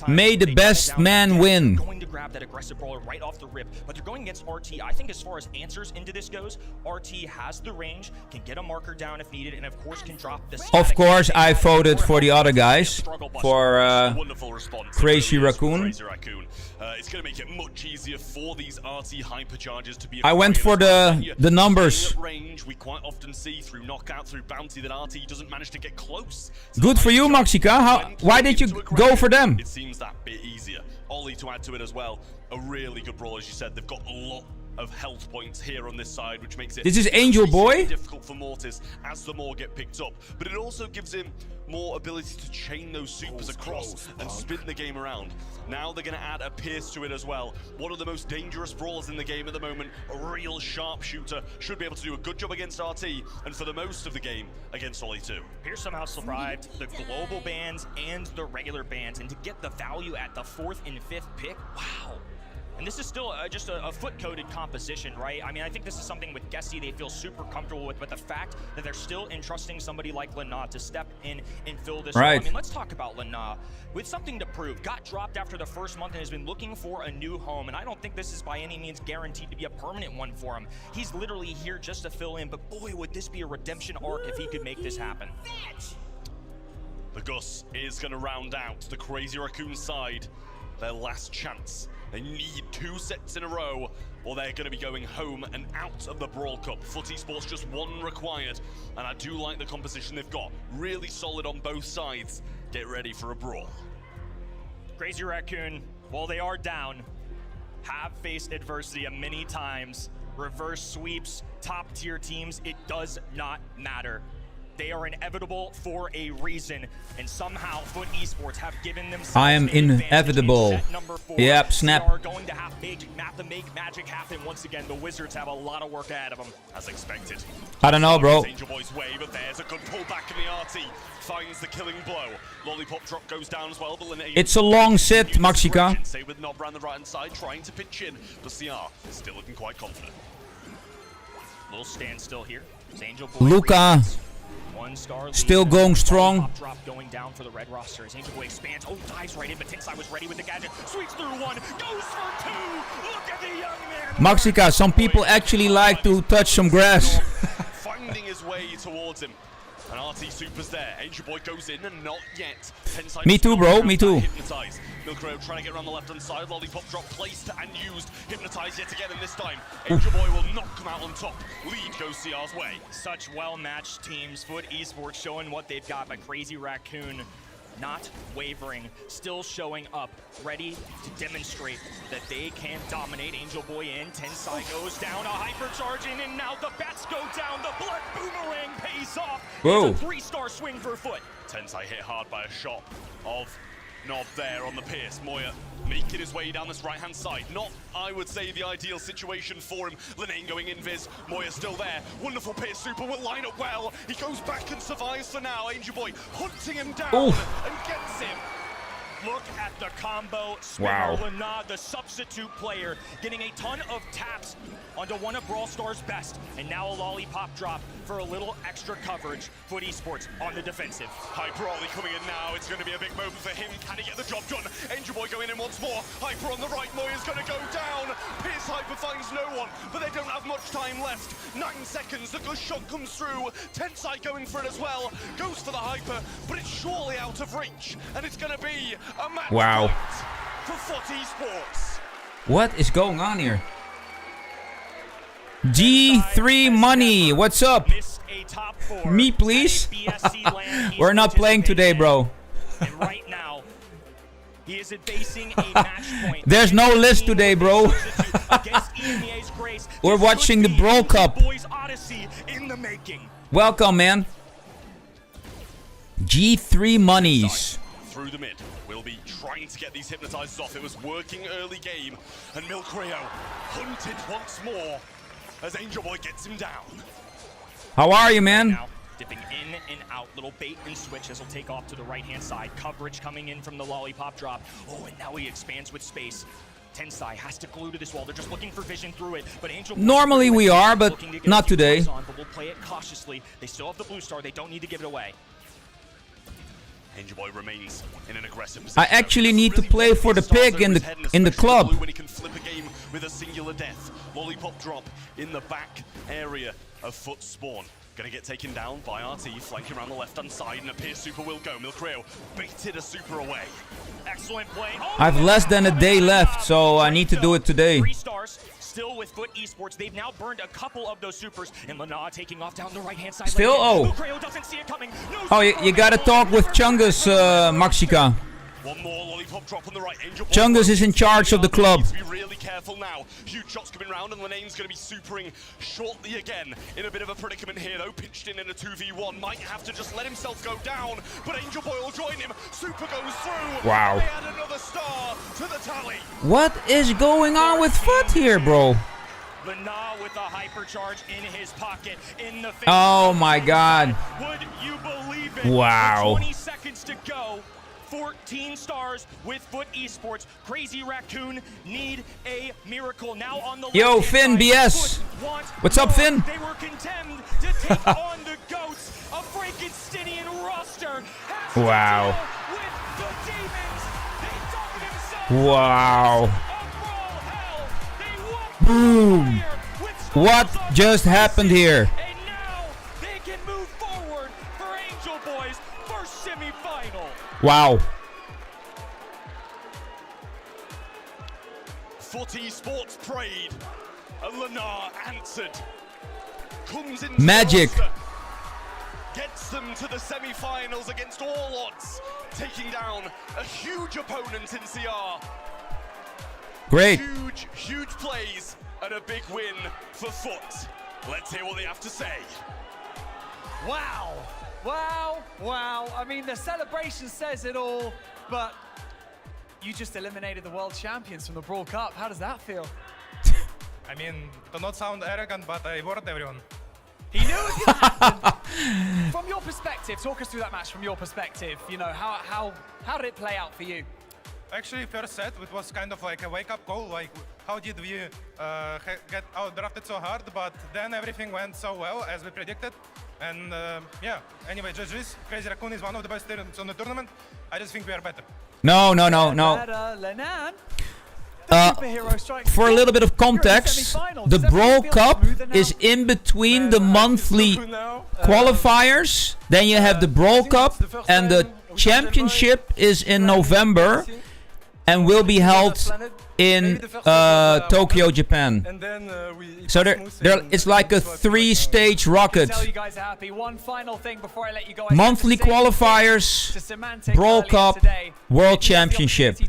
May the best man win. Going to grab that aggressive brawler right off the rip, but they're going against RT. I think as far as answers into this goes, RT has the range, can get a marker down if needed, and of course can drop the static. Of course, I voted for the other guys, for Crazy Raccoon. It's going to make it much easier for these RT hypercharges to be. I went for the numbers. Range we quite often see through knockout, through bounty, that RT doesn't manage to get close. Good for you, Maxica. Why did you go for them? It seems that bit easier. Ollie to add to it as well. A really good brawl, as you said. They've got a lot of health points here on this side, which makes it this is Angel Boy difficult for Mortis as the more get picked up, but it also gives him more ability to chain those supers across and spin the game around. Now they're going to add a Pierce to it as well. One of the most dangerous brawlers in the game at the moment, a real sharpshooter, should be able to do a good job against RT and for the most of the game against Ollie too. Pierce somehow survived the global bans and the regular bans, and to get the value at the 4th and 5th pick, wow. And this is still just a foot-coded composition, right? I mean, I think this is something with Gessie they feel super comfortable with, but the fact that they're still entrusting somebody like Lana to step in and fill this role. I mean, let's talk about Lana. With something to prove, got dropped after the first month and has been looking for a new home, and I don't think this is by any means guaranteed to be a permanent one for him. He's literally here just to fill in, but boy, would this be a redemption arc if he could make this happen. The Gus is going to round out the Crazy Raccoon side. Their last chance. They need 2 sets in a row, or they're going to be going home and out of the Brawl Cup. FUT Esports just 1 required, and I do like the composition they've got. Really solid on both sides. Get ready for a brawl. Crazy Raccoon, while they are down, have faced adversity many times. Reverse sweeps, top-tier teams, it does not matter. They are inevitable for a reason, and somehow FUT Esports have given themselves I am inevitable. Yep, snap. They are going to have make magic happen once again. The Wizards have a lot of work ahead of them, as expected. I don't know, bro. Angel Boy's way, but there's a good pullback in the RT. Finds the killing blow. Lollipop drop goes down as well, but it's a long set, Maxica. Stay with Nob around the right hand side, trying to pitch in, but CR is still looking quite confident. Little standstill here. Angel Boy Luca. 1 star still going strong. Drop going down for the red roster as Angel Boy expands. Oh, dives right in, but Tinsai was ready with the gadget. Sweeps through 1, goes for 2. Look at the young man. Maxica, some people actually like to touch some grass. Finding his way towards him. And RT Super's there. Angel Boy goes in and not yet. Tensai me too, bro. Me too. Hypnotize. Milkrow trying to get around the left-hand side. Lollipop drop placed and used. Hypnotize yet again, and this time Angel Boy will not come out on top. Lead goes CR's way. Such well-matched teams. FUT Esports showing what they've got, but Crazy Raccoon not wavering, still showing up, ready to demonstrate that they can dominate. Angel Boy in, Tensai goes down, a hypercharge in, and now the bats go down. The blood boomerang pays off. Whoa. It's a 3-star swing for FUT. Tensai hit hard by a shot of knob there on the Pierce. Moya making his way down this right-hand side. Not, I would say, the ideal situation for him. Linane going invis. Moya still there. Wonderful Pierce super will line up well. He goes back and survives for now. Angel Boy hunting him down and gets him. Look at the combo. Wow. Lana, the substitute player, getting a ton of taps onto one of Brawl Stars' best. And now a lollipop drop for a little extra coverage. Foot Esports on the defensive. Hyper Ollie coming in now. It's going to be a big moment for him. Can he get the job done? Angel Boy going in once more. Hyper on the right. Moya's going to go down. Pierce Hyper finds no one, but they don't have much time left. 9 seconds. The good shot comes through. Tensai going for it as well. Goes for the Hyper, but it's surely out of reach. And it's going to be a match Wow. point for Foot Esports. What is going on here? G3 Money, what's up? Me, please? We're not playing today, bro. And right now, he is facing a match point. There's no list today, bro. We're watching the Brawl Cup. Boys Odyssey in the making. Welcome, man. G3 Monies. Through the mid, will be trying to get these hypnotizers off. It was working early game, and Milkreo hunted once more as Angel Boy gets him down. How are you, man? Now, dipping in and out, little bait and switch as he'll take off to the right-hand side. Coverage coming in from the lollipop drop. Oh, and now he expands with space. Tensai has to glue to this wall. They're just looking for vision through it. But Angel Normally we are, but not today. But we'll play it cautiously. They still have the blue star. They don't need to give it away. Angel Boy remains in an aggressive position. I actually need to play for the pig in the club. When he can flip a game with a singular death. Lollipop drop in the back area of Foot Spawn. Gonna get taken down by RT, flanking around the left-hand side, and a Pierce super will go. Milkreo baited a super away. Excellent play. Oh, I have less than a day left, so I need to do it today. 3 stars. Still with Foot Esports, they've now burned a couple of those supers, and Lana taking off down the right-hand side. Still? Oh. Doesn't see it coming. No, Oh, you gotta talk with Chungus, Maxika. One more lollipop drop on the right. Angel Boy Chungus is in charge of the club. Needs to be really careful now. Huge shots coming round, and Lanane's going to be supering shortly again. In a bit of a predicament here, though. Pinched in a 2v1. Might have to just let himself go down, but Angel Boy will join him. Super goes through. Wow. They add another star to the tally. What is going on with Foot here, bro? Lana with a hypercharge in his pocket. In the Oh my god. Would you believe it? Wow. With 20 seconds to go. 14 stars with Foot Esports. Crazy Raccoon need a miracle. Now on the Yo, Finn BS. What's up, Finn? They were condemned to take on the GOATs. A Frankensteinian roster. Wow. With the demons. They dug themselves. Wow. Boom. What just happened here? And now they can move forward for Angel Boys' first semi-final. Wow. Foot Esports prayed, and Lana answered. Comes in Magic. Gets them to the semi-finals against all odds, taking down a huge opponent in CR. Great. Huge plays and a big win for Foot. Let's hear what they have to say. Wow. Wow, wow. I mean, the celebration says it all, but you just eliminated the world champions from the Brawl Cup. How does that feel? I mean, to not sound arrogant, but I warned everyone. He knew it could happen. From your perspective, talk us through that match from your perspective. You know, how did it play out for you? Actually, first set, it was kind of like a wake-up call, like how did we get out-drafted so hard, but then everything went so well as we predicted. And yeah, anyway, GG's. Crazy Raccoon is one of the best teams on the tournament. I just think we are better. No. For a little bit of context, the Brawl Cup is in between the monthly qualifiers. Then you have the Brawl Cup, and the championship is in November and will be held in Tokyo, Japan. So it's like a 3-stage rocket. Monthly qualifiers, Brawl Cup, World Championship.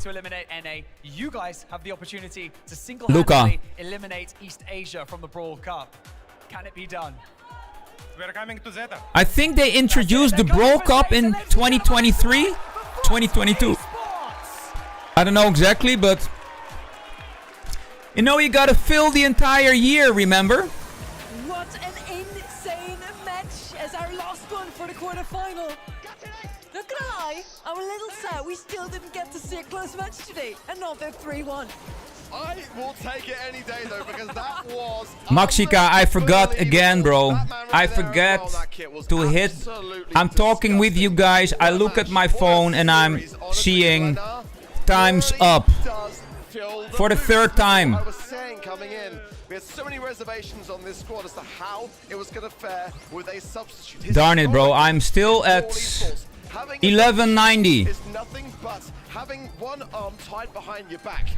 You guys have the opportunity to single-handedly eliminate East Asia from the Brawl Cup. Can it be done? We're coming to Zeta. I think they introduced the Brawl Cup in 2023, 2022. I don't know exactly, but you know you gotta fill the entire year, remember? What an insane match as our last one for the quarterfinal. Not gonna lie, I'm a little sad we still didn't get to see a close match today. Another 3-1. I will take it any day though, because that was Maxika, I forgot again, bro. I forget to hit. I'm talking with you guys. I look at my phone and I'm seeing times up for the third time. I was saying coming in, we had so many reservations on this squad as to how it was going to fare with a substitute. Darn it, bro. I'm still at 1190. It's nothing but having one arm tied behind your back.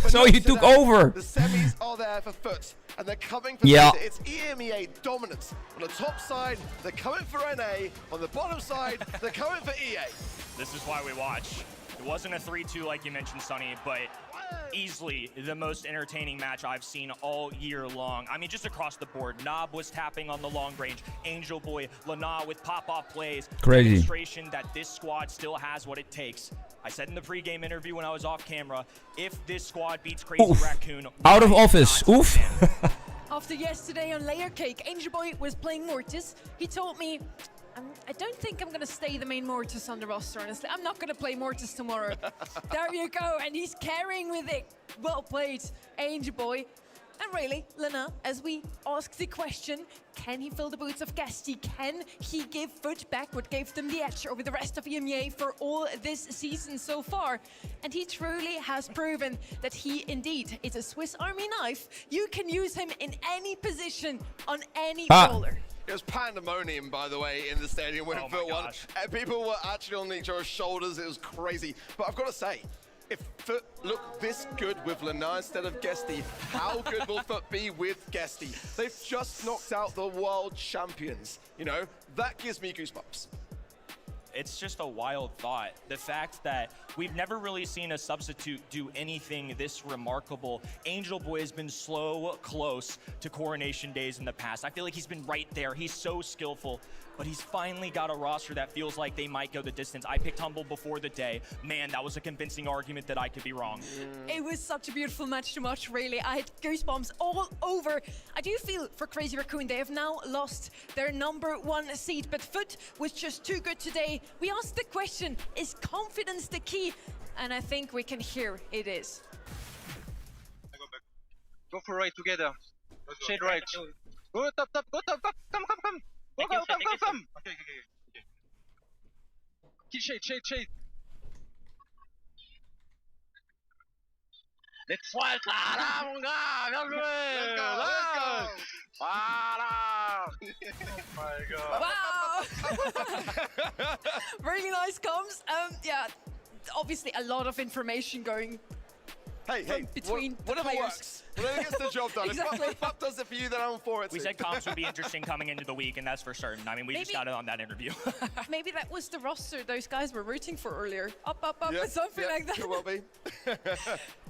So you took over. The semis are there for Foot, and they're coming for It's EMEA dominance. On the top side, they're coming for NA. On the bottom side, they're coming for EA. This is why we watch. It wasn't a 3-2 like you mentioned, Sonny, but easily the most entertaining match I've seen all year long. I mean, just across the board. Nob was tapping on the long range. Angel Boy, Lana with pop-off plays. Crazy. Demonstration that this squad still has what it takes. I said in the pregame interview when I was off camera, if this squad beats Crazy Raccoon... Out of office. Oof. After yesterday on Layer Cake, Angel Boy was playing Mortis. He told me, I don't think I'm going to stay the main Mortis on the roster, honestly. I'm not going to play Mortis tomorrow. There you go. And he's carrying with it. Well played, Angel Boy. And really, Lana, as we ask the question, can he fill the boots of Gasti? Can he give Foot back what gave them the edge over the rest of EMEA for all this season so far? And he truly has proven that he indeed is a Swiss Army knife. You can use him in any position on any brawler. It was pandemonium, by the way, in the stadium when Foot won. People were actually on each other's shoulders. It was crazy. But I've got to say, if Foot look this good with Lana instead of Gesti, how good will Foot be with Gesti? They've just knocked out the world champions. You know, that gives me goosebumps. It's just a wild thought. The fact that we've never really seen a substitute do anything this remarkable. Angel Boy has been close to Coronation Days in the past. I feel like he's been right there. He's so skillful, but he's finally got a roster that feels like they might go the distance. I picked Humble before the day. Man, that was a convincing argument that I could be wrong. It was such a beautiful match to watch, really. I had goosebumps all over. I do feel for Crazy Raccoon, they have now lost their #1 seed, but Foot was just too good today. We asked the question, is confidence the key? And I think we can hear it is. Go for right together. Shade right. Go top, top, go top, top. Come. Go. Okay. Kill shade. Let's fight. Mon gars, bien joué. Let's go. Voilà. Oh my God. Wow! Really nice comms. Yeah, obviously a lot of information going between whatever players. works. Whatever gets the job done. Exactly. If Pup does it for you, then I'm for it We too. said comps would be interesting coming into the week, and that's for certain. I mean, we just got it on that interview. Maybe that was the roster those guys were rooting for earlier. Up, Yeah, something like that. Could well be.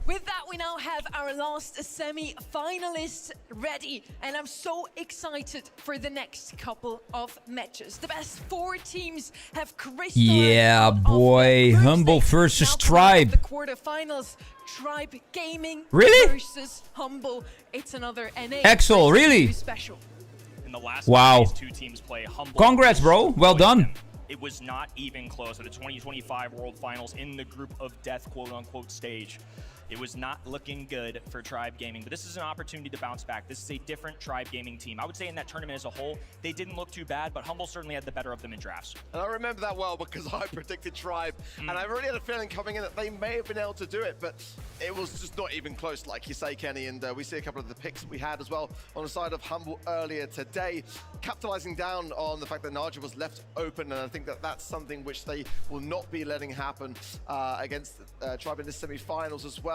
With that, we now have our last semi-finalists ready, and I'm so excited for the next couple of matches. The best 4 teams have crystallized. Yeah, boy. Humble versus The Tribe. quarterfinals, Tribe Gaming Really? versus Humble. It's another NA. Axel, really? Special. In the last Wow. phase, 2 teams play Humble. Congrats, bro. Well done. It was not even close at the 2025 World Finals in the group of death, quote-unquote, stage. It was not looking good for Tribe Gaming, but this is an opportunity to bounce back. This is a different Tribe Gaming team. I would say in that tournament as a whole, they didn't look too bad, but Humble certainly had the better of them in drafts. And I remember that well because I predicted Tribe, and I really had a feeling coming in that they may have been able to do it, but it was just not even close, like you say, Kenny. And we see a couple of the picks we had as well on the side of Humble earlier today, capitalizing down on the fact that Naja was left open, and I think that that's something which they will not be letting happen against Tribe in the semi-finals as well.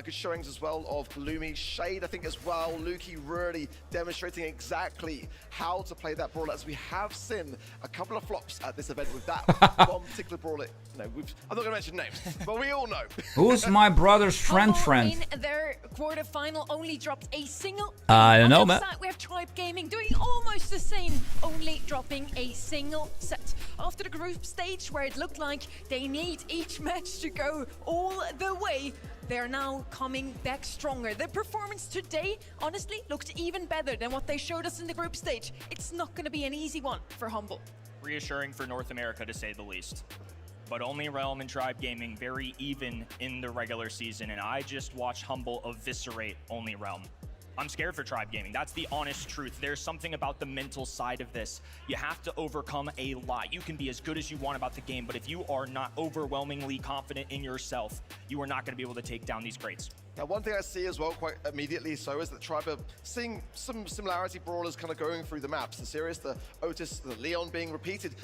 Good showings as well of Lumi, Shade, I think as well. Lukey really demonstrating exactly how to play that brawler, as we have seen a couple of flops at this event with that one particular brawler. No, I'm not going to mention names, but we all know. Who's my brother's friend? In their quarterfinal only dropped a single. I don't know, On the man. side, we have Tribe Gaming doing almost the same, only dropping a single set. After the group stage, where it looked like they need each match to go all the way, they're now coming back stronger. The performance today, honestly, looked even better than what they showed us in the group stage. It's not going to be an easy one for Humble. Reassuring for North America, to say the least. But Only Realm and Tribe Gaming very even in the regular season, and I just watched Humble eviscerate Only Realm. I'm scared for Tribe Gaming. That's the honest truth. There's something about the mental side of this. You have to overcome a lot. You can be as good as you want about the game, but if you are not overwhelmingly confident in yourself, you are not going to be able to take down these greats. Now, one thing I see as well quite immediately so is that Tribe are seeing some similarity brawlers kind of going through the maps. The Sirius, the Otis, the Leon being repeated.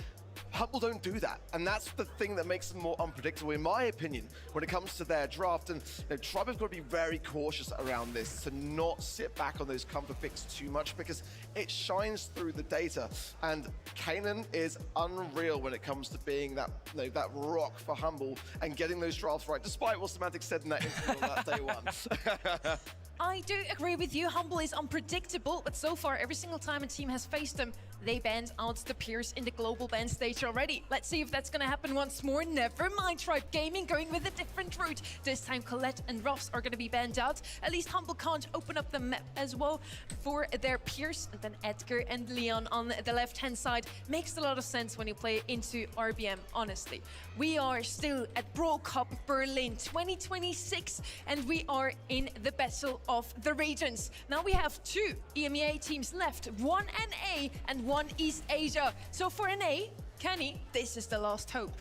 Humble don't do that, and that's the thing that makes them more unpredictable, in my opinion, when it comes to their draft. And Tribe have got to be very cautious around this, to not sit back on those comfort picks too much, because it shines through the data. And Kanan is unreal when it comes to being that that rock for Humble and getting those drafts right, despite what Semantic said in that interview on that day one. I do agree with you. Humble is unpredictable, but so far, every single time a team has faced them, they banned out the peers in the global ban stage already. Let's see if that's going to happen once more. Never mind, Tribe Gaming going with a different route. This time, Colette and Ruffs are going to be banned out. At least Humble can't open up the map as well for their peers. And then Edgar and Leon on the left-hand side makes a lot of sense when you play into RBM, honestly. We are still at Brawl Cup Berlin 2026, and we are in the battle of the regions. Now we have two EMEA teams left, one NA and one East Asia. So for NA, Kenny, this is the last hope.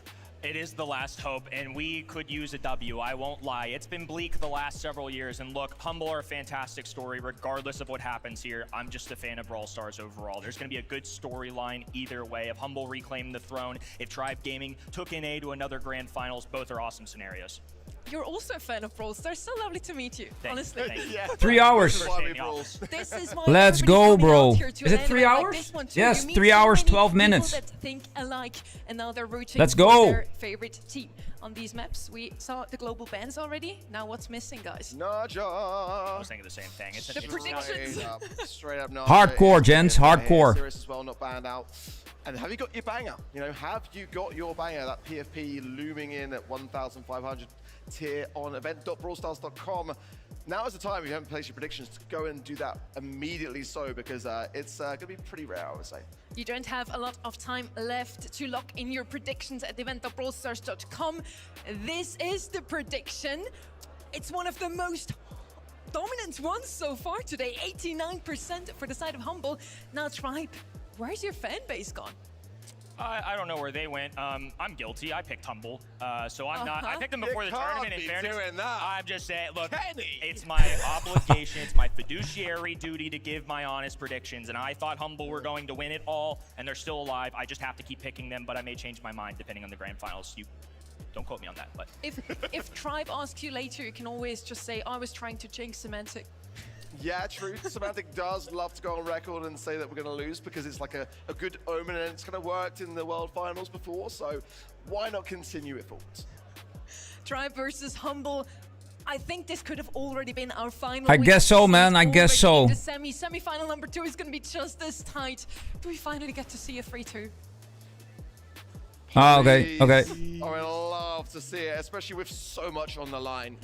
It is the last hope, and we could use a W, I won't lie. It's been bleak the last several years, and look, Humble are a fantastic story regardless of what happens here. I'm just a fan of Brawl Stars overall. There's going to be a good storyline either way. If Humble reclaimed the throne, if Tribe Gaming took NA to another grand finals, both are awesome scenarios. You're also a fan of Brawl Stars. So lovely to meet you, honestly. Yeah. 3 hours. This is why Let's go, bro. Is it 3 hours? Yes, 3 hours, 12 minutes. That think alike, and now they're rooting Let's for go. their favorite team. On these maps, we saw the global bans already. Now what's missing, guys? Naja. I was thinking the same thing. It's The predictions. Straight up Naja. Hardcore, gents, hardcore. Sirius as well, not banned out. And have you got your banger? Have you got your banger? That PFP looming in at 1,500 tier on event.brawlstars.com. Now is the time, if you haven't placed your predictions, to go and do that immediately because it's going to be pretty rare, I would say. You don't have a lot of time left to lock in your predictions at event.brawlstars.com. This is the prediction. It's one of the most dominant ones so far today. 89% for the side of Humble. Now, Tribe, where's your fan base gone? I don't know where they went. I'm guilty. I picked Humble, so I'm not. I picked them before the tournament. In fairness, I'm just saying. Look, it's my obligation. It's my fiduciary duty to give my honest predictions. And I thought Humble were going to win it all, and they're still alive. I just have to keep picking them, but I may change my mind depending on the grand finals. You don't quote me on that, but If Tribe asks you later, you can always just say, I was trying to jinx Semantic. Yeah, true. Semantic does love to go on record and say that we're going to lose because it's like a good omen and it's kind of worked in the World Finals before, so why not continue it forward? Tribe versus Humble. I think this could have already been our final. I guess so, man. I guess so. The semi-final number 2 is going to be just as tight. Do we finally get to see a 3-2? Ah, okay, okay. I would love to see it, especially with so much on the line.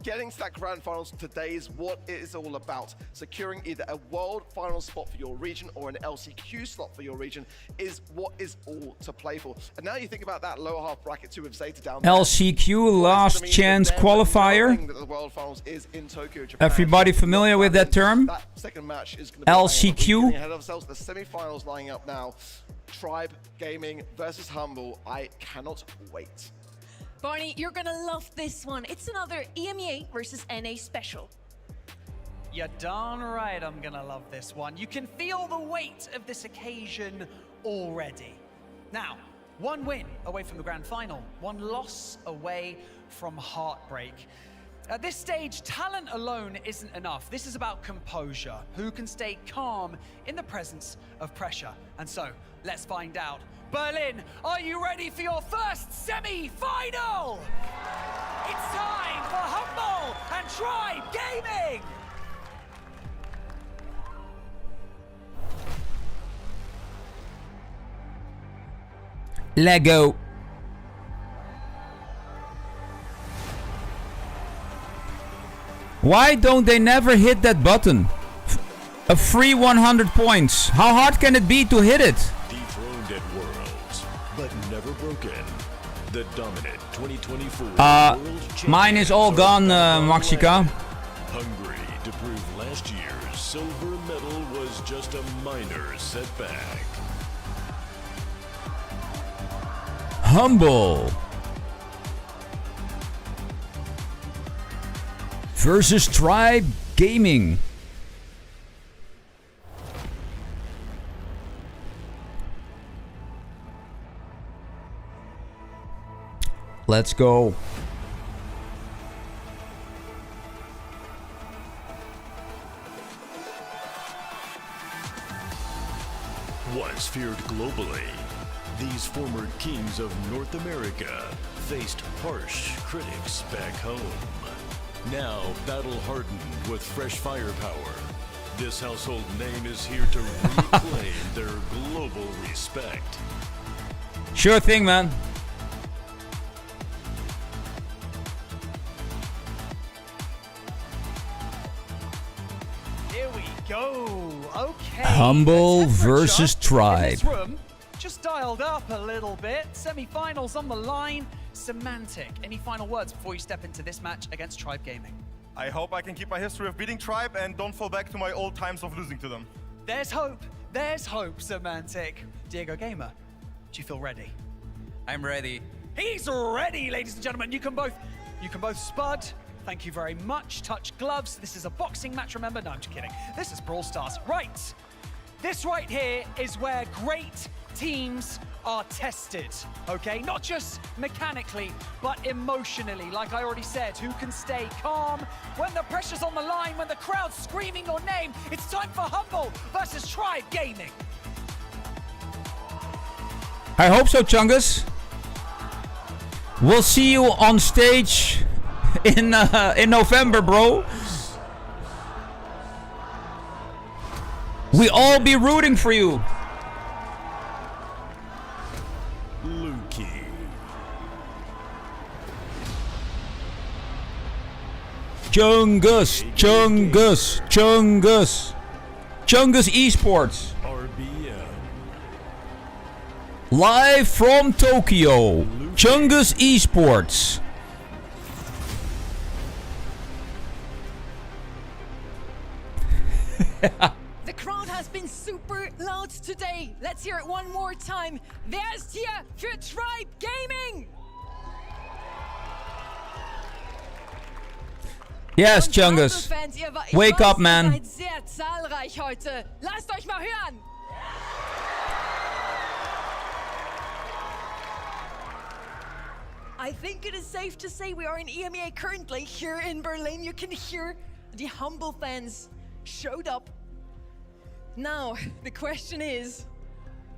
Getting to that grand finals today is what it is all about. Securing either a world final spot for your region or an LCQ slot for your region is what is all to play for. And now you think about that lower half bracket too with Zeta down there. LCQ, last chance qualifier. The world finals is in Tokyo, Japan. Everybody familiar with that term? That second match is going to be LCQ. ahead of ourselves. The semi-finals lining up now. Tribe Gaming versus Humble. I cannot wait. Barney, you're gonna love this one. It's another EMEA versus NA special. You're darn right I'm gonna love this one. You can feel the weight of this occasion already. Now, one win away from the grand final, one loss away from heartbreak. At this stage, talent alone isn't enough. This is about composure. Who can stay calm in the presence of pressure? And so, let's find out. Berlin, are you ready for your first semi-final? It's time for Humble and Tribe Gaming! Lego. Why don't they never hit that button? A free 100 points. How hard can it be to hit it? Dethroned at Worlds, but never broken. The dominant 2024 World mine is all gone, Maxika. Hungry to prove last year's silver medal was just a minor setback. Humble versus Tribe Gaming. Let's go. Once feared globally, these former kings of North America faced harsh critics back home. Now battle-hardened with fresh firepower, this household name is here to reclaim their global respect. Sure thing, man. Here we go. Okay. Humble versus In Tribe. this room, just dialed up a little bit. Semi-finals on the line. Semantic, any final words before you step into this match against Tribe Gaming? I hope I can keep my history of beating Tribe and don't fall back to my old times of losing to them. There's hope. There's hope, Semantic. Diego Gamer, do you feel ready? I'm ready. He's ready, ladies and gentlemen. You can both spud. Thank you very much. Touch gloves. This is a boxing match, remember? No, I'm just kidding. This is Brawl Stars. Right. This right here is where great teams are tested, okay? Not just mechanically, but emotionally. Like I already said, who can stay calm when the pressure's on the line, when the crowd's screaming your name? It's time for Humble versus Tribe Gaming. I hope so, Chungus. We'll see you on stage in November, bro. We all be rooting for you. Chungus Esports. Live from Tokyo. Chungus Esports. The crowd has been super loud today. Let's hear it one more time. Wer ist hier für Tribe Gaming? Yes, Chungus. Wake up, man. Ihr seid sehr zahlreich heute. Lasst euch mal hören. I think it is safe to say we are in EMEA currently here in Berlin. You can hear the Humble fans showed up. Now, the question is,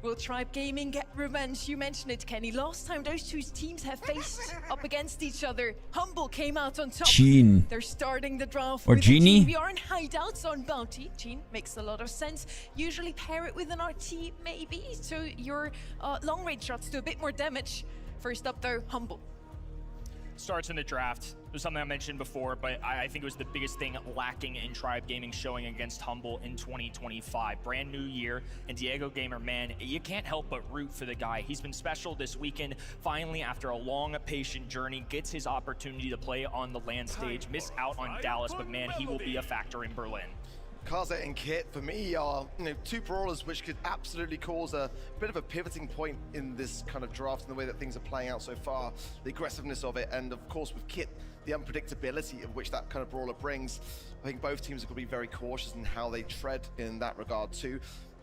will Tribe Gaming get revenge? You mentioned it, Kenny. Last time those two teams have faced up against each other, Humble came out on top. Gene. They're starting the draft Or with Genie. We are in hideouts on Bounty. Gene makes a lot of sense. Usually pair it with an RT, maybe, so your long-range shots do a bit more damage. First up, though, Humble. Starts in the draft. It was something I mentioned before, but I think it was the biggest thing lacking in Tribe Gaming showing against Humble in 2025. Brand new year, and Diego Gamer, man, you can't help but root for the guy. He's been special this weekend. Finally, after a long, patient journey, gets his opportunity to play on the LAN stage. Missed out on Dallas, but man, he will be a factor in Berlin. Kaze and Kit, for me, are two brawlers which could absolutely cause a bit of a pivoting point in this kind of draft and the way that things are playing out so far. The aggressiveness of it, and of course with Kit, the unpredictability of which that kind of brawler brings. I think both teams are going to be very cautious in how they tread in that regard too.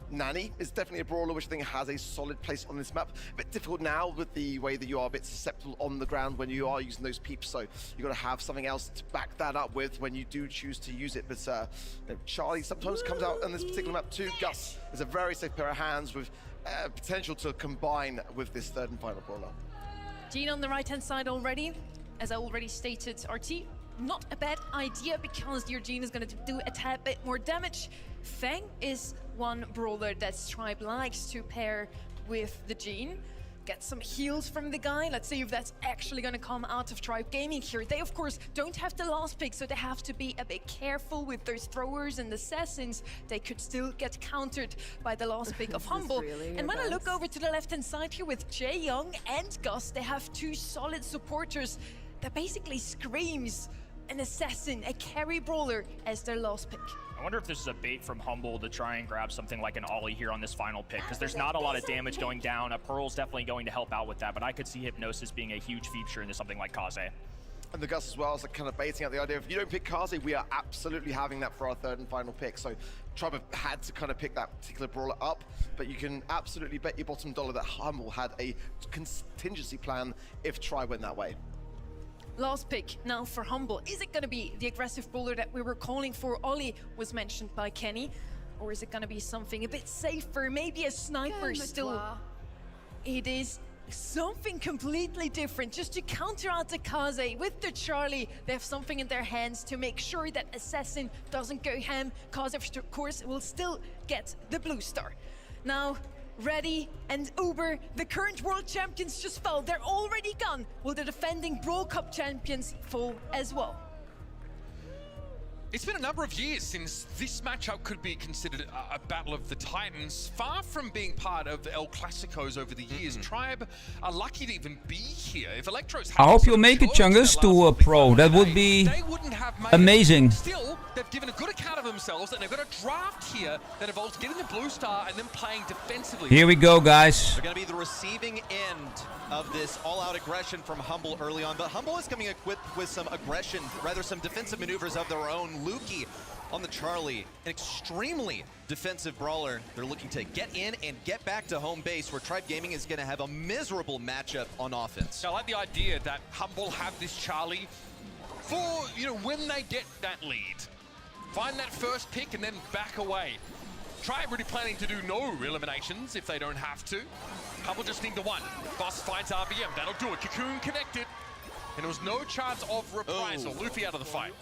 Nani is definitely a brawler which I think has a solid place on this map. A bit difficult now with the way that you are a bit susceptible on the ground when you are using those peeps, so you've got to have something else to back that up with when you do choose to use it. But Charlie sometimes comes out on this particular map too. Gus is a very safe pair of hands with potential to combine with this third and final brawler. Gene on the right-hand side already. As I already stated, RT, not a bad idea because your Jean is going to do a tad bit more damage. Fang is one brawler that Tribe likes to pair with the Jean. Get some heals from the guy. Let's see if that's actually going to come out of Tribe Gaming here. They, of course, don't have the last pick, so they have to be a bit careful with those throwers and assassins. They could still get countered by the last pick of Humble. Really And when I look over to the left-hand side here with Jae Young and Gus, they have two solid supporters that basically screams an assassin, a carry brawler as their last pick. I wonder if this is a bait from Humble to try and grab something like an Ollie here on this final pick, because there's not a lot of damage going down. A Pearl's definitely going to help out with that, but I could see Hypnosis being a huge feature into something like Kaze. And the Gus as well is like kind of baiting out the idea of, if you don't pick Kaze, we are absolutely having that for our third and final pick. So Tribe have had to kind of pick that particular brawler up, but you can absolutely bet your bottom dollar that Humble had a contingency plan if Tribe went that way. Last pick now for Humble. Is it going to be the aggressive brawler that we were calling for? Ollie was mentioned by Kenny. Or is it going to be something a bit safer? Maybe a sniper still. It is something completely different. Just to counter out the Kaze with the Charlie, they have something in their hands to make sure that Assassin doesn't go ham. Kaze, of course, will still get the blue star. Now, Ready and Uber, the current world champions just fell. They're already gone. Will the defending Brawl Cup champions fall as well? It's been a number of years since this matchup could be considered a battle of the Titans. Far from being part of the El Clasicos over the years, Tribe are lucky to even be here. If Electro's I hope you'll make it, Chungus, to a pro. That would be amazing. Still, they've given a good account of themselves, and they've got a draft here that involves getting the blue star and then playing defensively. Here we go, guys. They're going to be the receiving end of this all-out aggression from Humble early on, but Humble is coming equipped with some aggression, rather some defensive maneuvers of their own. Lukey on the Charlie, an extremely defensive brawler. They're looking to get in and get back to home base, where Tribe Gaming is going to have a miserable matchup on offense. I like the idea that Humble have this Charlie for, you know, when they get that lead. Find that first pick and then back away. Tribe really planning to do no eliminations if they don't have to. Humble just need the one. Boss finds RBM, that'll do it. Cocoon connected, and there was no chance of reprisal. Luffy out of the fight.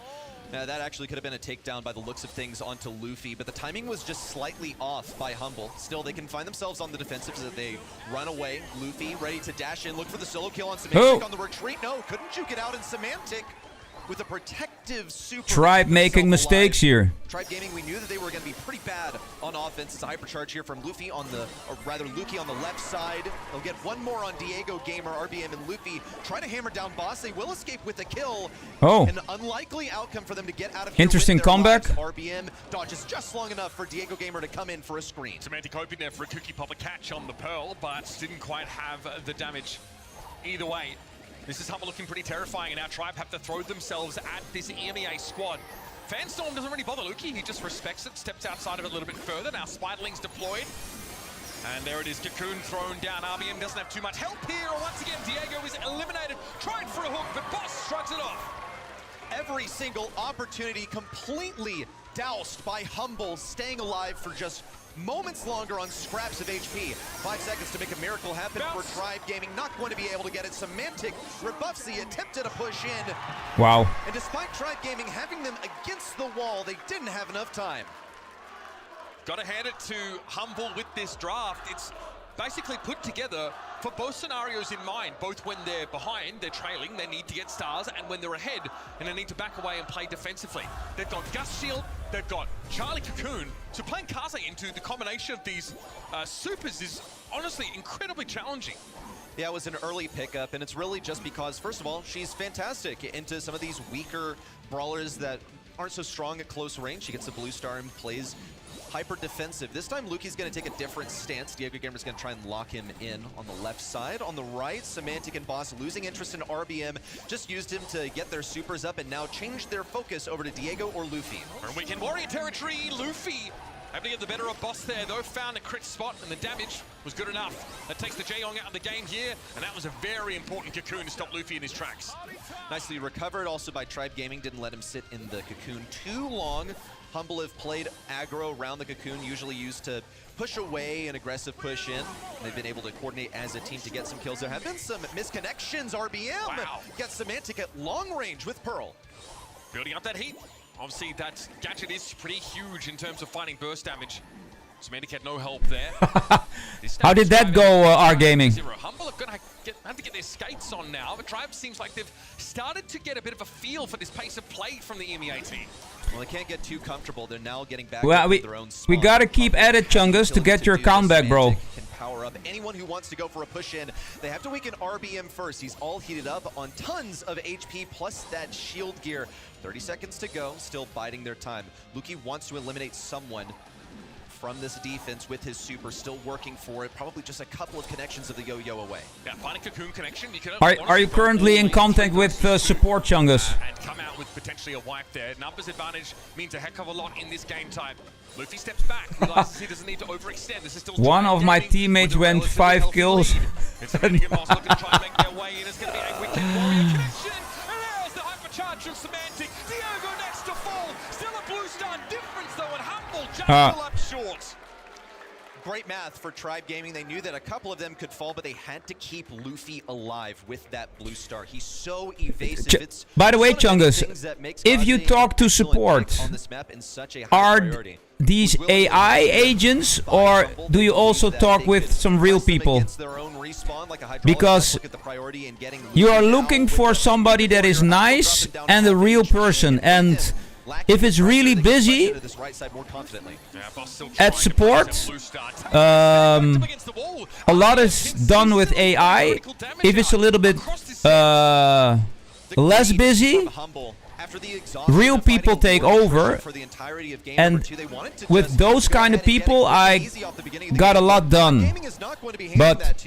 Now that actually could have been a takedown by the looks of things onto Luffy, but the timing was just slightly off by Humble. Still, they can find themselves on the defensive as they run away. Luffy ready to dash in, look for the solo kill on Semantic on the retreat. No, couldn't you get out in Semantic? With a protective super. Tribe making mistakes here. Tribe Gaming, we knew that they were going to be pretty bad on offense. It's a hypercharge here from Luffy on the, or rather Lukey on the left side. They'll get one more on Diego Gamer, RBM and Luffy. Try to hammer down Boss. They will escape with a kill. Oh. An unlikely outcome for them to get out of here. Interesting with their comeback. lives. RBM dodges just long enough for Diego Gamer to come in for a screen. Semantic hoping there for a cookie popper catch on the Pearl, but didn't quite have the damage either way. This is Humble looking pretty terrifying, and our Tribe have to throw themselves at this EMEA squad. Fanstorm doesn't really bother Lukey, he just respects it, steps outside of it a little bit further. Now Spiderling's deployed. And there it is, Cocoon thrown down. RBM doesn't have too much help here. Once again, Diego is eliminated. Tried for a hook, but Boss shrugs it off. Every single opportunity completely doused by Humble, staying alive for just moments longer on scraps of HP. 5 seconds to make a miracle happen for Tribe Gaming. Not going to be able to get it. Semantic rebuffs the attempt at a push in. Wow. And despite Tribe Gaming having them against the wall, they didn't have enough time. Got to hand it to Humble with this draft. It's basically put together for both scenarios in mind, both when they're behind, they're trailing, they need to get stars, and when they're ahead, and they need to back away and play defensively. They've got Gus Shield, they've got Charlie Cocoon, so playing Kaze into the combination of these supers is honestly incredibly challenging. Yeah, it was an early pickup, and it's really just because, first of all, she's fantastic into some of these weaker brawlers that aren't so strong at close range. She gets the blue star and plays hyper defensive. This time Lukey's going to take a different stance. Diego Gamer's going to try and lock him in on the left side. On the right, Semantic and Boss losing interest in RBM. Just used him to get their supers up and now changed their focus over to Diego or Luffy. From Weekend Warrior territory, Luffy able to get the better of Boss there, though. Found a crit spot, and the damage was good enough. That takes the Jaeyong out of the game here, and that was a very important Cocoon to stop Luffy in his tracks. Nicely recovered also by Tribe Gaming. Didn't let him sit in the Cocoon too long. Humble have played aggro around the Cocoon, usually used to push away an aggressive push in. They've been able to coordinate as a team to get some kills. There have been some misconnections. RBM gets Semantic at long range with Pearl. Building up that heat. Obviously, that gadget is pretty huge in terms of finding burst damage. Semantic had no help there. How did that go, R Gaming? Humble are going to have to get their skates on now. But Tribe seems like they've started to get a bit of a feel for this pace of play from the EMEA team. Well, they can't get too comfortable. They're now getting back Well, into their own spawn. we gotta keep at it, Chungus, to get your account back, bro. Can power up anyone who wants to go for a push in. They have to weaken RBM first. He's all heated up on tons of HP plus that shield gear. 30 seconds to go, still biding their time. Luki wants to eliminate someone from this defense with his super, still working for it. Probably just a couple of connections of the yo-yo away. Yeah, find a cocoon connection. You can Are you currently in contact with support, Chungus? and come out with potentially a wipe there. Numbers advantage means a heck of a lot in this game time. Luffy steps back, realizes he doesn't need to overextend. This is still One of my teammates went 5 kills. It's going to get lost, looking to try and make their way in. It's going to be a wicked warrior connection. And there's the hypercharge from Semantic. Diego next to fall. Still a blue star difference though, and Humble just still up short. Great math for Tribe Gaming. They knew that a couple of them could fall, but they had to keep Luffy alive with that blue star. He's so evasive. It's By the way, one of the Chungus, things that makes if you Kaze talk to excellent support, on this map in such a high are priority. these AI agents, or do you also talk with some real people? Because you are looking for somebody that is nice and a real person, and if it's really busy at support, a lot is done with AI. If it's a little bit less busy, real people take over, and with those kind of people I got a lot done. But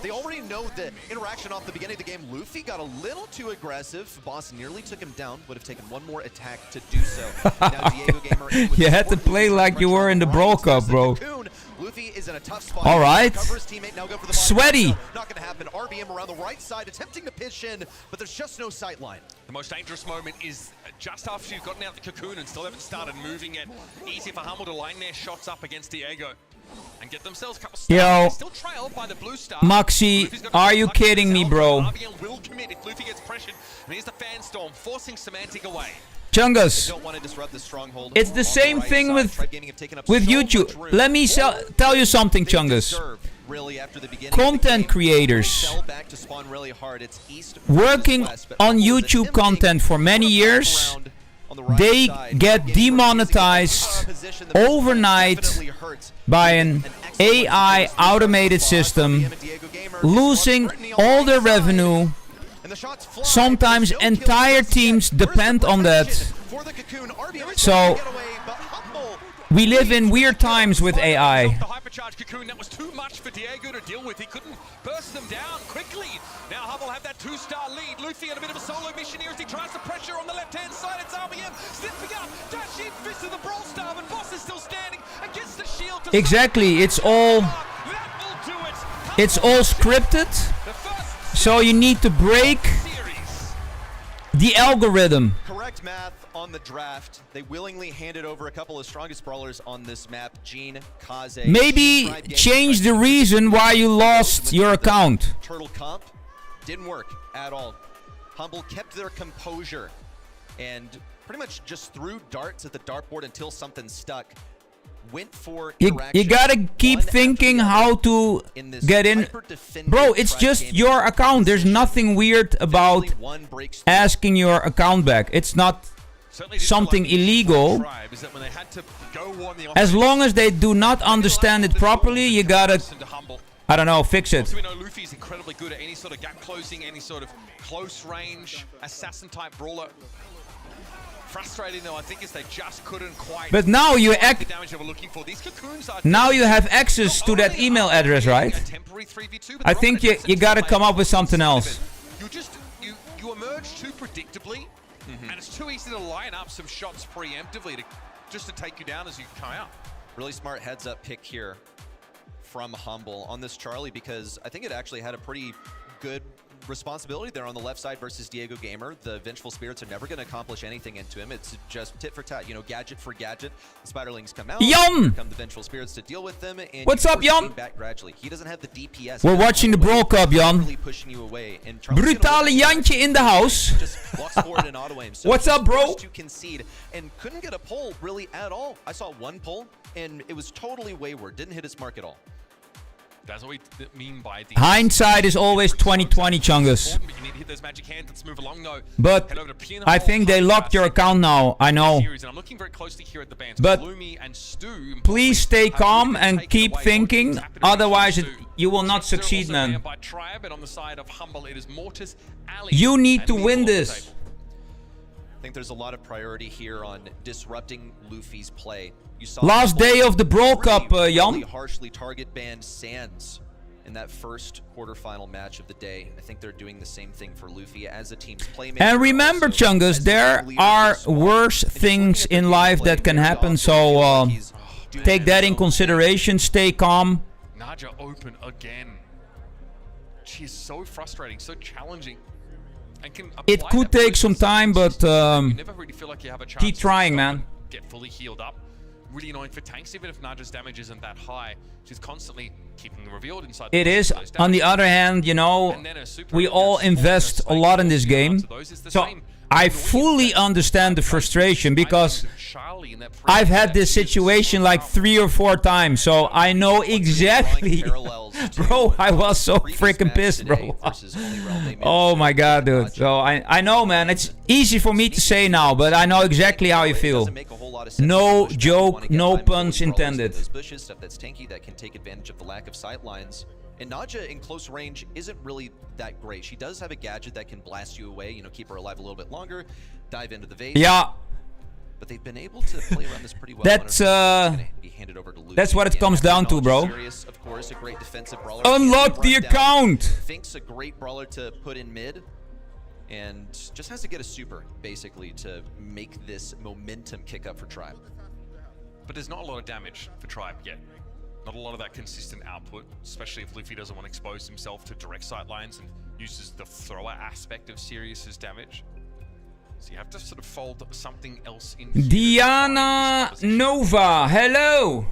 they already know the interaction off the beginning of the game. Luffy got a little too aggressive. Boss nearly took him down. Would have taken one more attack to do so. Now Diego Gamer you had to play like you were in the Brawl Cup, bro. Luffy is in a tough spot. All right. Sweaty. Not going to happen. RBM around the right side, attempting to pitch in, but there's just no sight line. The most dangerous moment is just after you've gotten out the cocoon and still haven't started moving yet. Easy for Humble to line their shots up against Diego and get themselves a couple Yo, still trailed by the blue star. Moxie, are you kidding me, bro? RBM will commit if Luffy gets pressured, and here's the fan storm forcing Semantic away. Chungus, it's the same thing with YouTube. Let me tell you something, Chungus. Content creators working on YouTube content for many years, they get demonetized overnight by an AI automated system, losing all their revenue. Sometimes entire teams depend on that. So we live in weird times with AI. The hypercharge cocoon, that was too much for Diego to deal with. He couldn't burst them down quickly. Now Hubble have that 2-star lead. Luffy on a bit of a solo mission here as he tries to pressure on the left-hand side. It's RBM stepping up, dashing fist of the Brawl star, but Boss is still standing against the shield. Exactly, it's all scripted. So you need to break the algorithm. Correct math on the draft. They willingly handed over a couple of strongest brawlers on this map. Gene, Kaze. Maybe change the reason why you lost your account. Turtle comp didn't work at all. Humble kept their composure and pretty much just threw darts at the dartboard until something stuck. Went for you gotta keep thinking how to get in. Bro, it's just your account. There's nothing weird about asking your account back. It's not something illegal. As long as they do not understand it properly, you gotta, I don't know, fix it. We know Luffy's incredibly good at any sort of gap closing, any sort of close range assassin type brawler. Frustrating though, I think, is they just couldn't quite. But now you the damage they were looking for. These cocoons are now you have access to that email address, right? I think you gotta come up with something else. You emerge too predictably, and it's too easy to line up some shots preemptively just to take you down as you come out. Really smart heads up pick here from Humble on this Charlie, because I think it actually had a pretty good responsibility there on the left side versus Diego Gamer. The Vengeful Spirits are never going to accomplish anything into him. It's just tit for tat, you know, gadget for gadget. The Spiderlings come out. Jan! Come the Vengeful Spirits to deal with them. And What's up, Jan? Back gradually. He doesn't have the DPS. We're watching the Brawl Cup, Jan. Really pushing you away. And Brutale Jantje in the house. Just walks forward and auto aim. So What's up, bro? To concede and couldn't get a pull really at all. I saw one pull and it was totally wayward. Didn't hit its mark at all. That's what we mean by the Hindsight is always 20/20, Chungus. You need to hit those magic hands. Let's move along though. But I think they locked your account now. I know. I'm looking very closely here at the bands. But Lumi and Stu, please stay calm and keep thinking. Otherwise, you will not succeed, man. by Tribe, and on the side of Humble, it is Mortis, Ali, You need to and win Neil on the this. table. I think there's a lot of priority here on disrupting Luffy's play. You saw Last day of the Brawl Cup, really Jan. harshly target banned Sands in that first quarterfinal match of the day. I think they're doing the same thing for Luffy as a team's playmaker. And remember, Chungus, there are worse things in life that can happen, so take that in consideration. Stay calm. Naja open again. She is so frustrating, so challenging. And can It apply could that take some time, but you never really feel like you have a chance keep to trying, stop man. and get fully healed up. Really annoying for tanks, even if Naja's damage isn't that high. She's constantly keeping them revealed inside. it is. On the other hand, you know, we all invest a lot in this game. So I fully understand the frustration because I've had this situation like 3 or 4 times. So I know exactly. Bro, I was so freaking pissed, bro. Oh my god, dude. So I know, man. It's easy for me to say now, but I know exactly how you feel. No joke, no puns intended. Those bushes, stuff that's tanky that can take advantage of the lack of sight lines. And Naja in close range isn't really that great. She does have a gadget that can blast you away, you know, keep her alive a little bit longer, dive into the vase. Yeah. But they've been able to play around this pretty well. That's what it comes down to, bro. Serious, of course, a great defensive brawler. Unlock the account. Fink's a great brawler to put in mid. And just has to get a super, basically, to make this momentum kick up for Tribe. But there's not a lot of damage for Tribe yet. Not a lot of that consistent output, especially if Luffy doesn't want to expose himself to direct sight lines and uses the thrower aspect of Sirius's damage. So you have to sort of fold something else in. Diana Nova, hello.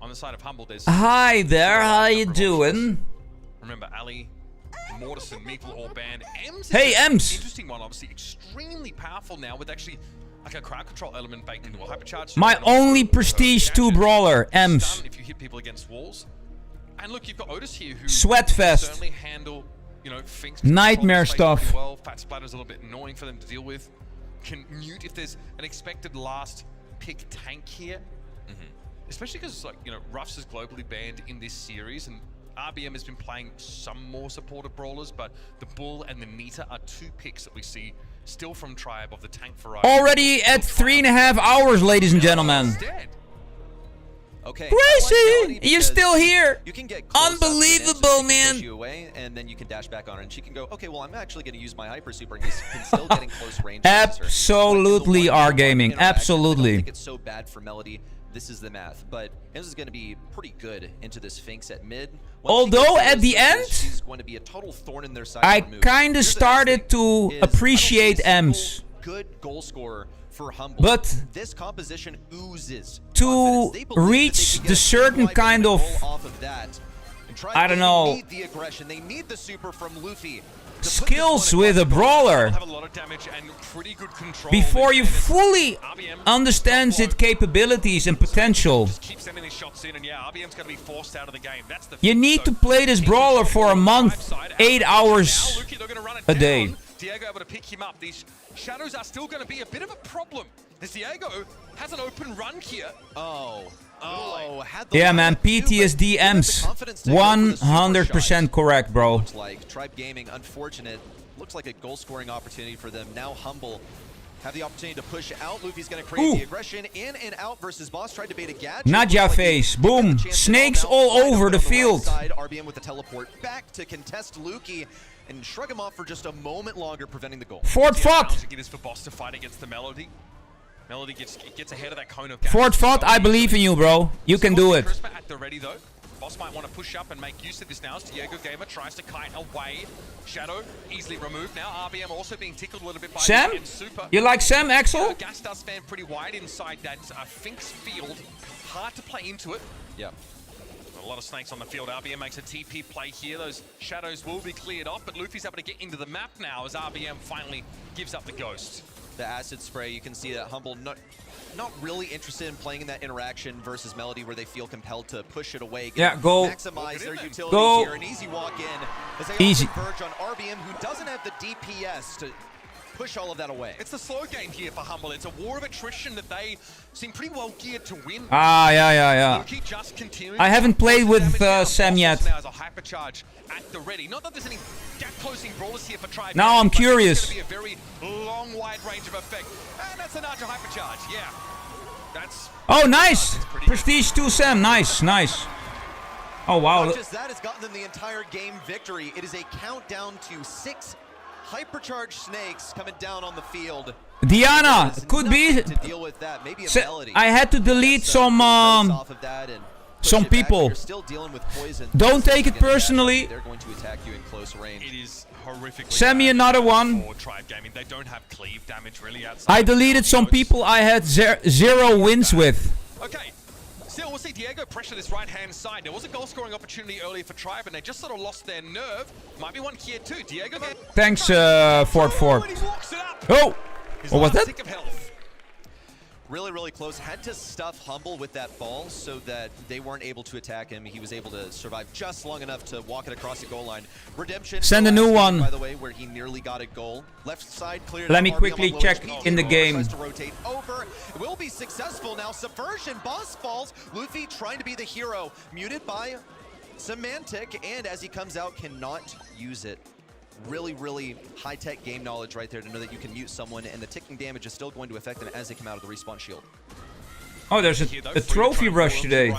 On the side of Humble, there's... Hi there, how you doing? Remember, Ali, Mortis, and Meeple all banned. Ems Hey, is an Ems. interesting one, obviously. Extremely powerful now with actually like a crowd control element baked into a hypercharge. My only prestige 2 brawler, Ems. If you hit people against walls. And look, you've got Otis here who Sweatfest. certainly handle, you know, Fink's Nightmare control stuff. pretty well. Fat Splatter's a little bit annoying for them to deal with. Can mute if there's an expected last pick tank here. Especially because, like, you know, Ruffs is globally banned in this series, and RBM has been playing some more supportive brawlers, but the Bull and the Nita are 2 picks that we see still from Tribe of the tank variety. Already at 3.5 hours, ladies and gentlemen. Okay. Crazy! You're still here. You can get unbelievable, man. Push you away, and then you can dash back on her, and she can go, okay, well, I'm actually going to use my hyper super, and you can still get in close range. Absolutely, our gaming. Absolutely. I think it's so bad for Melody. This is the math, but Ems is going to be pretty good into this Finks at mid. Although at the end, she's going to be a total thorn in their side. I kind of started to appreciate Ems. Good goal scorer for Humble. But this composition oozes to reach the certain kind of, I don't know, they need the aggression. They need the super from Luffy. skills with a brawler before you fully understand its capabilities and potential. You need to play this brawler for a month, 8 hours a day. Diego able to pick him up. These shadows are still going to be a bit of a problem. As Diego has an open run here. Yeah, man, PTSD Ems. 100% correct, bro. Looks like Tribe Gaming, unfortunate. Looks like a goal scoring opportunity for them. Now Humble have the opportunity to push out. Luffy's going to create the aggression. In and out versus Boss. Tried to bait a gadget. Naja face. Boom. Snakes all over the field. RBM with the teleport back to contest Luki and shrug him off for just a moment longer, preventing the goal. Fort Fought. It is for Boss to fight against the Melody. Melody gets ahead of that cone of Fort Fought, I believe in you, bro. You can do it. Charisma at the ready though. Boss might want to push up and make use of this now as Diego Gamer tries to kite away. Shadow easily removed now. RBM also being tickled a little bit by Sam? and Super. You like Sam, Axel? Yeah, Gas does fan pretty wide inside that Finks field. Hard to play into it. Yeah. A lot of snakes on the field. RBM makes a TP play here. Those shadows will be cleared off, but Luffy's able to get into the map now as RBM finally gives up the ghost. The acid spray, you can see that Humble not really interested in playing in that interaction versus Melody where they feel compelled to push it away. Yeah, go. Maximize their utilities Go. here. An easy walk in as they Easy. converge on RBM, who doesn't have the DPS to push all of that away. It's the slow game here for Humble. It's a war of attrition that they seem pretty well geared to win. Ah, yeah. Luki just continuing. I haven't played with Sam yet. Now as a hypercharge at the ready. Not that there's any gap closing brawlers here for Tribe. Now I'm curious. It's going to be a very long, wide range of effect. And that's a Nacho hypercharge. Yeah. That's. Oh, nice. Prestige 2 Sam. Nice. Oh, wow. Not just that has gotten them the entire game victory. It is a countdown to 6 hypercharged snakes coming down on the field. Diana, could be. To deal with that. Maybe a Melody. I had to delete some people. Still dealing with poison. Don't take it personally. They're going to attack you in close range. It is horrifically. Send me another one. For Tribe Gaming, they don't have cleave damage really outside. I deleted some people I had 0 wins with. Okay. Still, we'll see Diego pressure this right-hand side. There was a goal-scoring opportunity earlier for Tribe, and they just sort of lost their nerve. Might be one here too. Diego. Thanks, Fort. Oh, what was that? Sick of health. Really close. Had to stuff Humble with that ball so that they weren't able to attack him. He was able to survive just long enough to walk it across the goal line. Redemption. Send a new one. By the way, where he nearly got a goal. Left side cleared. Let me quickly check in the game. Tries to rotate over. It will be successful now. Subversion. Boss falls. Luffy trying to be the hero. Muted by Semantic, and as he comes out, cannot use it. Really high-tech game knowledge right there to know that you can mute someone, and the ticking damage is still going to affect them as they come out of the respawn shield. Oh, there's a trophy rush today.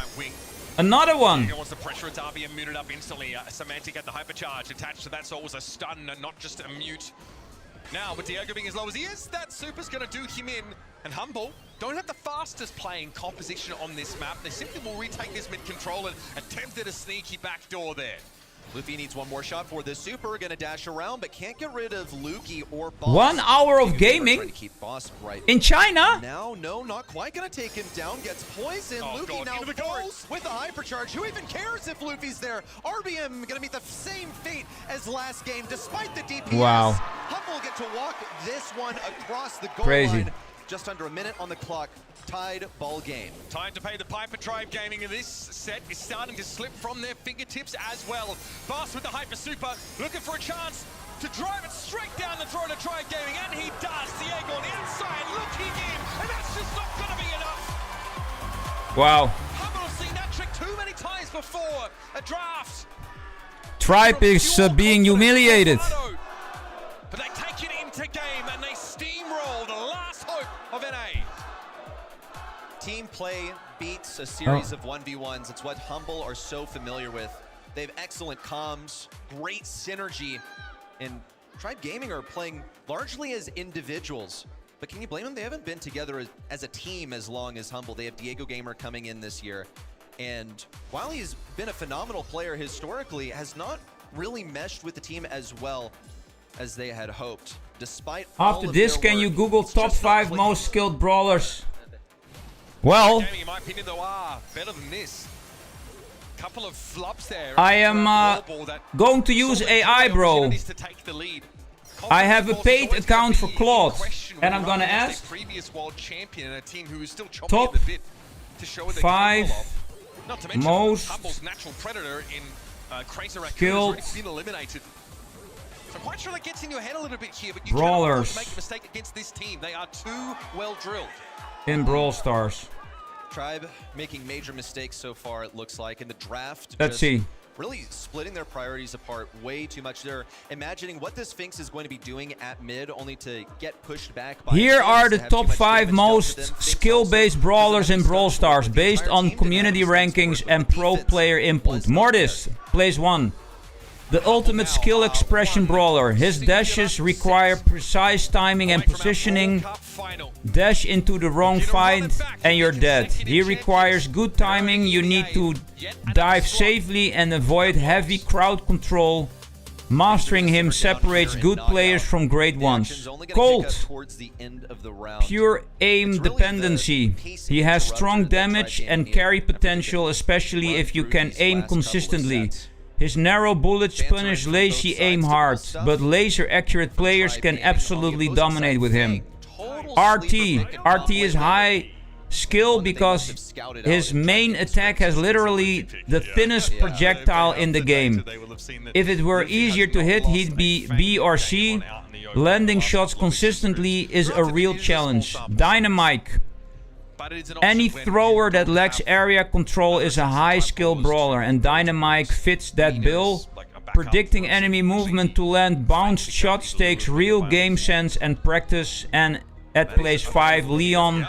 Another one. Diego wants the pressure. It's RBM muted up instantly. Semantic at the hypercharge. Attached to that, so it was a stun and not just a mute. Now, with Diego being as low as he is, that super's going to do him in. And Humble don't have the fastest playing composition on this map. They simply will retake this mid-control and attempt at a sneaky backdoor there. Luffy needs one more shot for this super. Gonna dash around, but can't get rid of Luki or Boss. 1 hour of gaming to keep Boss right in China. Now, no, not quite gonna take him down. Gets poisoned. Luffy now falls with the hypercharge. Who even cares if Luffy's there? RBM gonna meet the same fate as last game, despite the DPS. Wow. Humble get to walk this one across the goal Crazy. line. Just under a minute on the clock. Tied ball game. Time to pay the piper. Tribe Gaming in this set is starting to slip from their fingertips as well. Boss with the hyper super, looking for a chance to drive it straight down the throat of Tribe Gaming, and he does. Diego on the inside, looking in, and that's just not going to be enough. Wow. Humble have seen that trick too many times before. A draft. Tribe is being humiliated. But they take it into game, and they steamroll the last hope of NA. Team play beats a series of 1v1s. It's what Humble are so familiar with. They have excellent comms, great synergy, and Tribe Gaming are playing largely as individuals. But can you blame them? They haven't been together as a team as long as Humble. They have Diego Gamer coming in this year. And while he's been a phenomenal player historically, has not really meshed with the team as well as they had hoped. Despite After this, can you Google top 5 most skilled brawlers? Well, in my opinion, though, better than this. Couple of flops there. I am going to use AI, bro. I have a paid account for Claude, and I'm gonna ask top 5 most skilled I'm quite sure that gets in your head a little bit here, but you brawlers cannot make a mistake against this team. They are too well drilled. in Brawl Stars. Tribe making major mistakes so far, it looks like, in the draft. Let's see. Really splitting their priorities apart way too much. They're imagining what this Sphinx is going to be doing at mid, only to get pushed back by Here are the top 5 most skill-based brawlers in Brawl Stars, based on community rankings and pro player input. Mortis plays 1. the ultimate skill expression brawler. His dashes require precise timing and positioning. Dash into the wrong fight and you're dead. He requires good timing. You need to dive safely and avoid heavy crowd control. Mastering him separates good players from great ones. Colt. Pure aim dependency. He has strong damage and carry potential, especially if you can aim consistently. His narrow bullets punish lazy aim hard, but laser accurate players can absolutely dominate with him. RT is high skill because his main attack has literally the thinnest projectile in the game. If it were easier to hit, he'd be B or C. Landing shots consistently is a real challenge. Dynamite. Any thrower that lacks area control is a high skill brawler, and Dynamite fits that bill. Predicting enemy movement to land bounced shots takes real game sense and practice. And at place 5, Leon.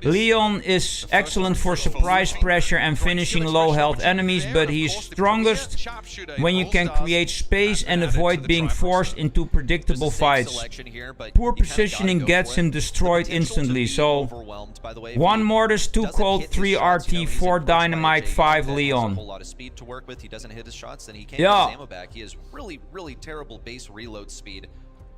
Leon is excellent for surprise pressure and finishing low health enemies, but he is strongest when you can create space and avoid being forced into predictable fights. Poor positioning gets him destroyed instantly, so 1 Mortis, 2 Colt, 3 RT, 4 Dynamite, 5 Leon. Yeah. He has really terrible base reload speed.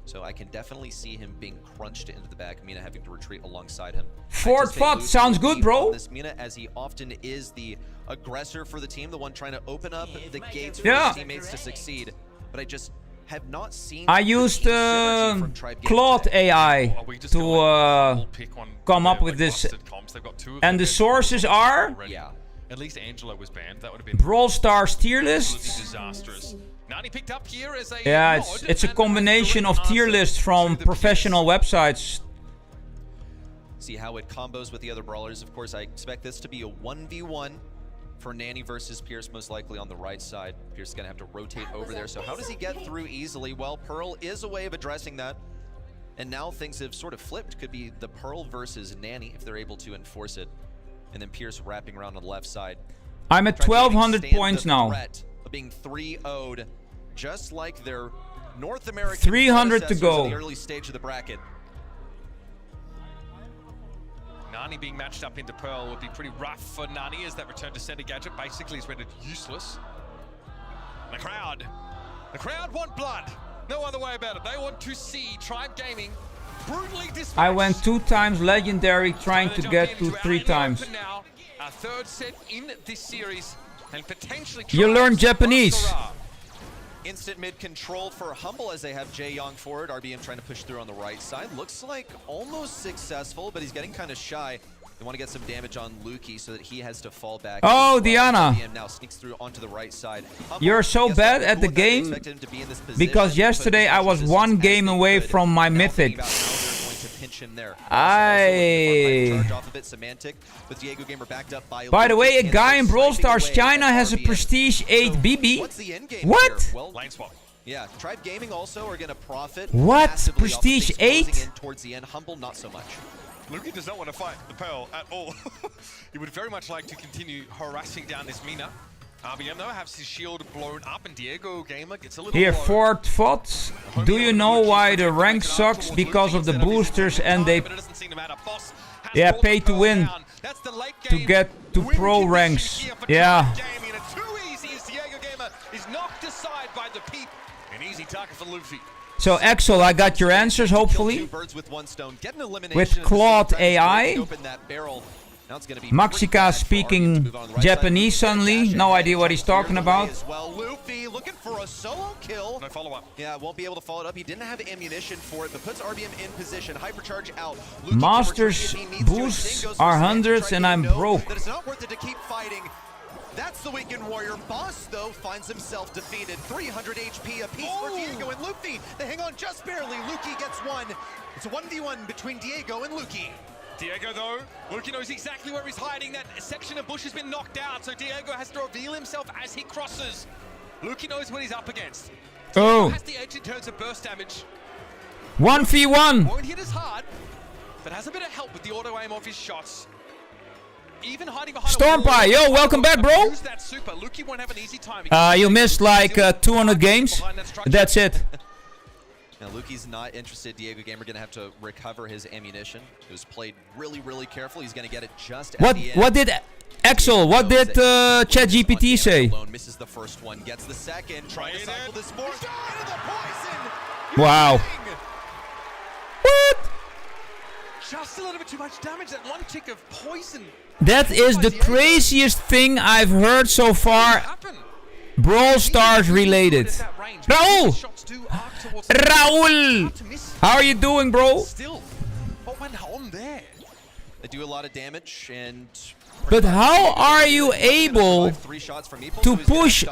So I can definitely see him being crunched into the back, Mina having to retreat alongside him. Fort Fut sounds good, bro. This Mina, as he often is the aggressor for the team, the one trying to open up the gates for his teammates to succeed. But I just have not seen. I used Claude AI to come up with this, and the sources are At least Angelo was banned. That would have been Brawl Stars tier lists. disastrous. Nani picked up here as a Yeah, it's a combination of tier lists from professional websites. See how it combos with the other brawlers. Of course, I expect this to be a 1v1 for Nani versus Pierce, most likely on the right side. Pierce is going to have to rotate over there. So how does he get through easily? Well, Pearl is a way of addressing that. And now things have sort of flipped. Could be the Pearl versus Nani if they're able to enforce it. And then Pierce wrapping around on the left side. I'm at 1,200 points now. Being 3-0'd, just like their North American 300 to go. in the early stage of the bracket. Nani being matched up into Pearl would be pretty rough for Nani as that return to center gadget basically is rendered useless. The crowd want blood. No other way about it. They want to see Tribe Gaming brutally dispatched. I went 2 times legendary, trying to get to 3 times. Now, our 3rd set in this series and potentially You learn Japanese. Instant mid controlled for Humble as they have Jae Young forward. RBM trying to push through on the right side. Looks like almost successful, but he's getting kind of shy. They want to get some damage on Lukey so that he has to fall back. Oh, Diana. RBM now sneaks through onto the right side. You're so bad at the game because yesterday I was 1 game away from my mythic. By the way, a guy in Brawl Stars China has a Prestige 8 BB. What? Yeah, Tribe Gaming also are going to profit. What? Prestige 8? Towards the end, Humble not so much. Luki does not want to fight the Pearl at all. He would very much like to continue harassing down this Mina. RBM though has his shield blown up and Diego Gamer gets a little Here, low. Fort Fut. Do you know why the rank sucks? Because of the boosters and they pay to win to get to pro ranks. Yeah. Too easy as Diego Gamer is knocked aside by the peep. An easy target for Luffy. So Axel, I got your answers hopefully. With Claude AI. Maxika speaking Japanese suddenly. No idea what he's talking about. Luffy looking for a solo kill. No follow-up. Yeah, won't be able to follow it up. He didn't have ammunition for it, but puts RBM in position. Hypercharge out. Masters boosts are hundreds and I'm broke. That it's not worth it to keep fighting. That's the Weekend Warrior. Boss, though, finds himself defeated. 300 HP apiece for Diego and Luffy. They hang on just barely. Luki gets 1. It's a 1v1 between Diego and Luki. Diego, though, Luki knows exactly where he's hiding. That section of bush has been knocked out, so Diego has to reveal himself as he crosses. Luki knows what he's up against. Oh. Diego has the edge in terms of burst damage. 1v1. Won't hit as hard, but has a bit of help with the auto aim of his shots. Even hiding behind Storm Pie, yo, welcome back, bro. Use that super. Luki won't have an easy time. You missed like 200 games. That's it. Now Luki's not interested. Diego Gamer gonna have to recover his ammunition. It was played really, really carefully. He's gonna get it just at the end. What did Axel? What did ChatGPT say? Alone misses the first one, gets the second. Trying to cycle this force. Into the poison. Wow. What? Just a little bit too much damage. That one tick of poison. That is the craziest thing I've heard so far. Brawl Stars related. Raul! Raul! How are you doing, bro? Still, what went on there? They do a lot of damage, and but how are you able to push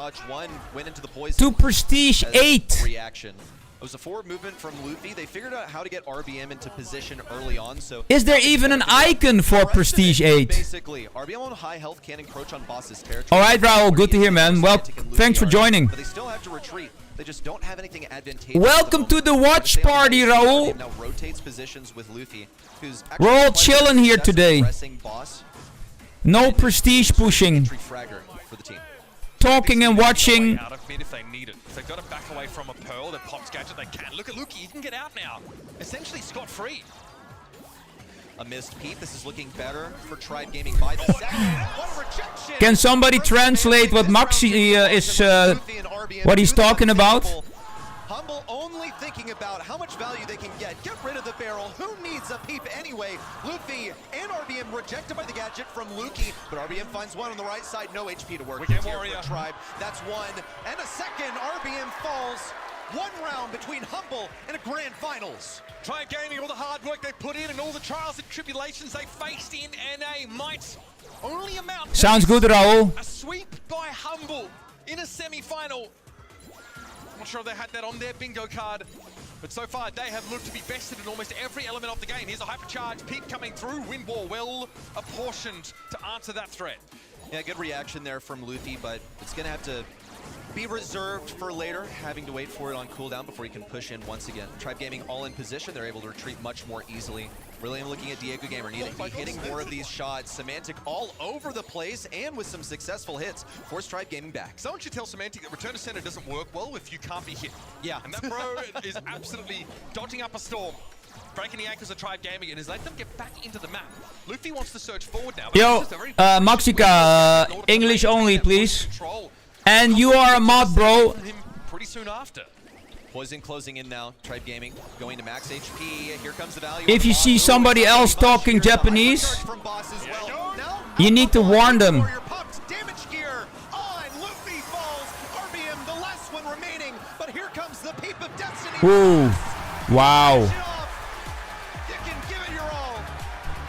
to Prestige 8? Reaction. It was a forward movement from Luffy. They figured out how to get RBM into position early on. So is there even an icon for Prestige 8? Basically, RBM on high health can encroach on boss's territory. All right, Raul, good to hear, man. Well, thanks for joining. But they still have to retreat. They just don't have anything advantageous. Welcome to the watch party, Raul. Now rotates positions with Luffy, who's we're all chilling here today. No prestige pushing. For the team. Talking and watching. Out of mid if they need it. If they've got to back away from a Pearl that pops gadget, they can. Look at Luki, he can get out now. Essentially scot-free. A missed peep. This is looking better for Tribe Gaming by the second. One rejection. Can somebody translate what Maxi is, what he's talking about? Humble only thinking about how much value they can get. Get rid of the barrel. Who needs a peep anyway? Luffy and RBM rejected by the gadget from Luki, but RBM finds one on the right side. No HP to work with here for Tribe. That's one. And a second. RBM falls. One round between Humble and a grand finals. Tribe Gaming, all the hard work they put in and all the trials and tribulations they faced in NA might only amount to sounds good, Raul. a sweep by Humble in a semi-final. Not sure if they had that on their bingo card, but so far they have looked to be bested in almost every element of the game. Here's a hypercharge peep coming through. Wind wall well apportioned to answer that threat. Yeah, good reaction there from Luffy, but it's gonna have to be reserved for later, having to wait for it on cooldown before he can push in once again. Tribe Gaming all in position. They're able to retreat much more easily. Really, I'm looking at Diego Gamer. Need to be hitting more of these shots. Semantic all over the place and with some successful hits. Force Tribe Gaming back. Someone should tell Semantic that Return to Center doesn't work well if you can't be hit. Yeah. And that bro is absolutely dodging up a storm. Breaking the ankles of Tribe Gaming and has let them get back into the map. Luffy wants to surge forward now. Yo, Maxika, English only, please. And you are a mod, bro. Pretty soon after. Poison closing in now. Tribe Gaming going to max HP. Here comes the value. If you see somebody else talking Japanese, you need to warn them. Damage gear on. Luffy falls. RBM the last one remaining. But here comes the peep of destiny. Ooh. Wow. You can give it your all.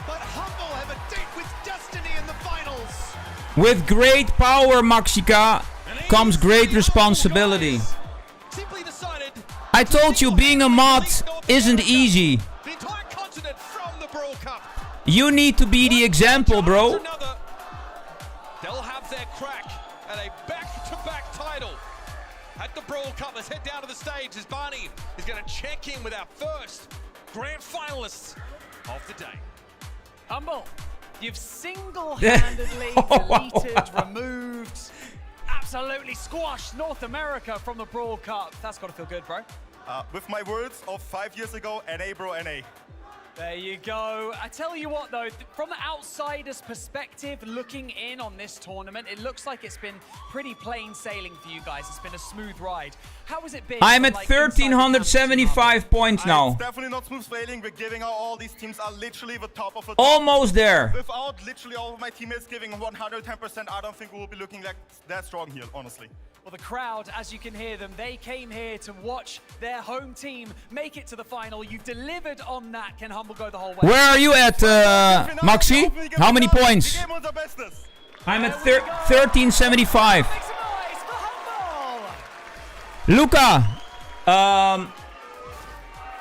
But Humble have a date with destiny in the finals. With great power, Maxika, comes great responsibility. I told you being a mod isn't easy. You need to be the example, bro. They'll have their crack at a back-to-back title at the Brawl Cup. Let's head down to the stage as Barney is going to check in with our first grand finalists of the day. Humble, you've single-handedly deleted, removed, absolutely squashed North America from the Brawl Cup. That's got to feel good, bro. With my words of 5 years ago, NA bro, NA. There you go. I tell you what, though, from the outsider's perspective, looking in on this tournament, it looks like it's been pretty plain sailing for you guys. It's been a smooth ride. How has it been? I'm at 1,375 points now. It's definitely not smooth sailing. We're giving out all these teams are literally the top of the top. Almost there. Without literally all of my teammates giving 110%, I don't think we will be looking like that strong here, honestly. Well, the crowd, as you can hear them, they came here to watch their home team make it to the final. You delivered on that. Can Humble go the whole way? Where are you at, Maxi? How many points? I'm at 1,375. Luca,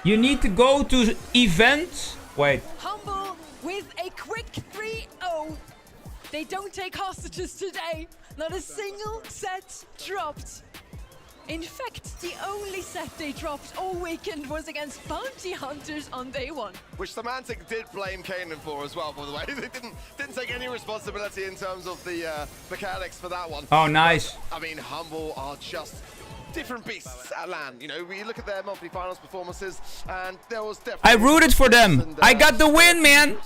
you need to go to event. Wait. Humble with a quick 3-0. They don't take hostages today. Not a single set dropped. In fact, the only set they dropped all weekend was against Bounty Hunters on day one. Which Semantic did blame Kanan for as well, by the way. They didn't take any responsibility in terms of the mechanics for that one. Oh, nice. I mean, Humble are just different beasts at LAN. You know, we look at their monthly finals performances, and there was definitely... I rooted for them. And, I got the win, man.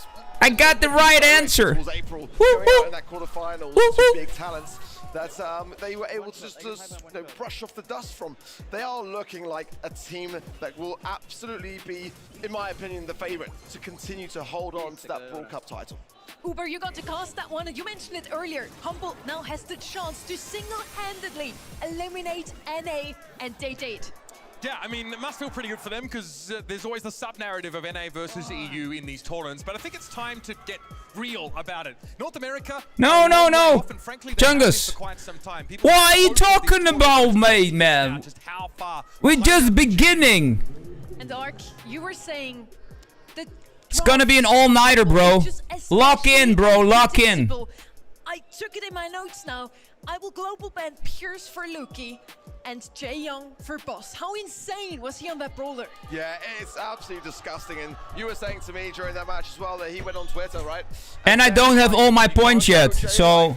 I got the right answer. April going out in that quarterfinal with two big talents that they were able to just brush off the dust from. They are looking like a team that will absolutely be, in my opinion, the favorite to continue to hold on to that Brawl Cup title. Uber, you got to cast that one, and you mentioned it earlier. Humble now has the chance to single-handedly eliminate NA and Day-Date. Yeah, I mean, it must feel pretty good for them because there's always the sub-narrative of NA versus EU in these tournaments, but I think it's time to get real about it. North America... No. Chungus. What are you talking about, mate, man? We're just beginning. And Ark, you were saying that... It's gonna be an all-nighter, bro. Lock in, bro. Lock in. I took it in my notes now. I will global ban Pierce for Luki and Jaeyoung for Boss. How insane was he on that brawler? Yeah, it's absolutely disgusting. And you were saying to me during that match as well that he went on Twitter, right? And I don't have all my points yet, so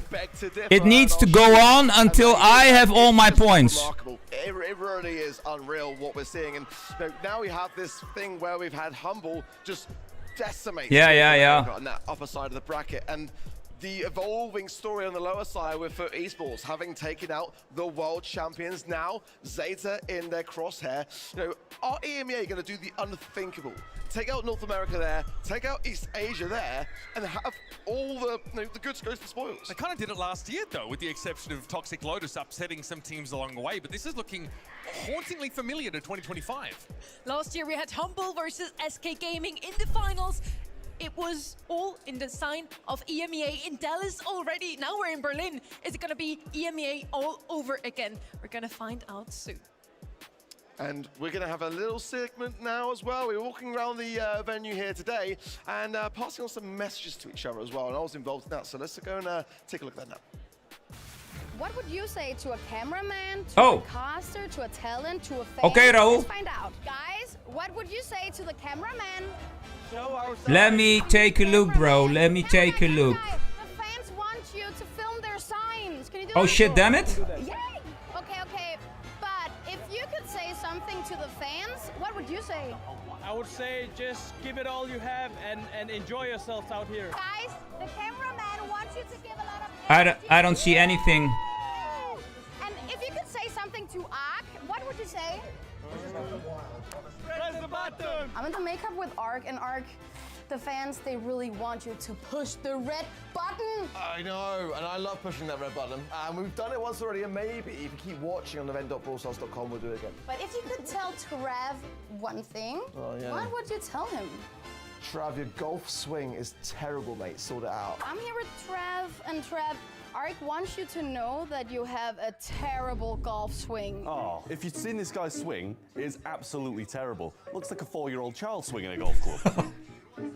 it needs to go on until I have all my points. It really is unreal what we're seeing. And now we have this thing where we've had Humble just decimate on that upper side of the bracket. And the evolving story on the lower side with esports having taken out the world champions, now Zeta in their crosshair. Are EMEA going to do the unthinkable? Take out North America there, take out East Asia there, and have all the goods goes to spoils. They kind of did it last year, though, with the exception of Toxic Lotus upsetting some teams along the way, but this is looking hauntingly familiar to 2025. Last year we had Humble versus SK Gaming in the finals. It was all in the sign of EMEA in Dallas already. Now we're in Berlin. Is it going to be EMEA all over again? We're going to find out soon. And we're going to have a little segment now as well. We're walking around the venue here today and passing on some messages to each other as well. And I was involved in that, so let's go and take a look at that now. What would you say to a cameraman, to a caster, to a talent, to a fan? Okay, Raul. Let's find out. Guys, what would you say to the cameraman? Let me take a look, bro. Let me take a look. The fans want you to film their signs. Can you do Oh that? shit, damn it. Yay! Okay. But if you could say something to the fans, what would you say? I would say just give it all you have and enjoy yourselves out here. Guys, the cameraman wants you to give a lot of I don't see anything. And if you could say something to Ark, what would you say? Press the button! I'm in the makeup with Ark, and Ark, the fans, they really want you to push the red button. I know, and I love pushing that red button. And we've done it once already, and maybe if you keep watching on event.brawlstars.com, we'll do it again. But if you could tell Trav one thing, what would you tell him? Trav, your golf swing is terrible, mate. Sort it out. I'm here with Trav, and Trav, Ark wants you to know that you have a terrible golf swing. Oh, if you'd seen this guy swing, it is absolutely terrible. Looks like a 4-year-old child swinging a golf club.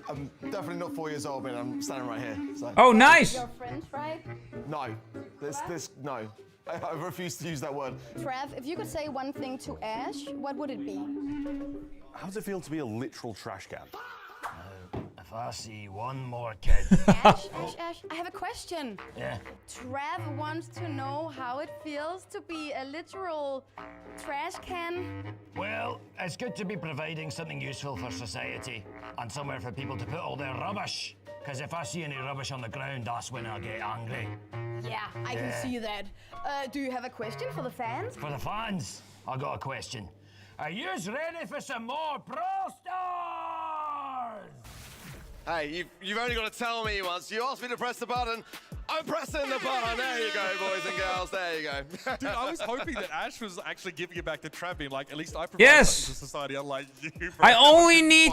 I'm definitely not 4 years old, but I'm standing right here. So. Oh, nice. You're French, right? No. No. I refuse to use that word. Trav, if you could say one thing to Ash, what would it be? How does it feel to be a literal trash can? If I see one more kid. Ash, I have a question. Yeah. Trav wants to know how it feels to be a literal trash can. Well, it's good to be providing something useful for society and somewhere for people to put all their rubbish. Because if I see any rubbish on the ground, that's when I get angry. Yeah, I can see that. Do you have a question for the fans? For the fans, I got a question. Are you ready for some more Brawl Stars? Hey, you've only got to tell me once. You asked me to press the button. I'm pressing the button. There you go, boys and girls. There you go. Dude, I was hoping that Ash was actually giving it back to Trav, being like, at least I provide something to society, unlike you. Bro. I only need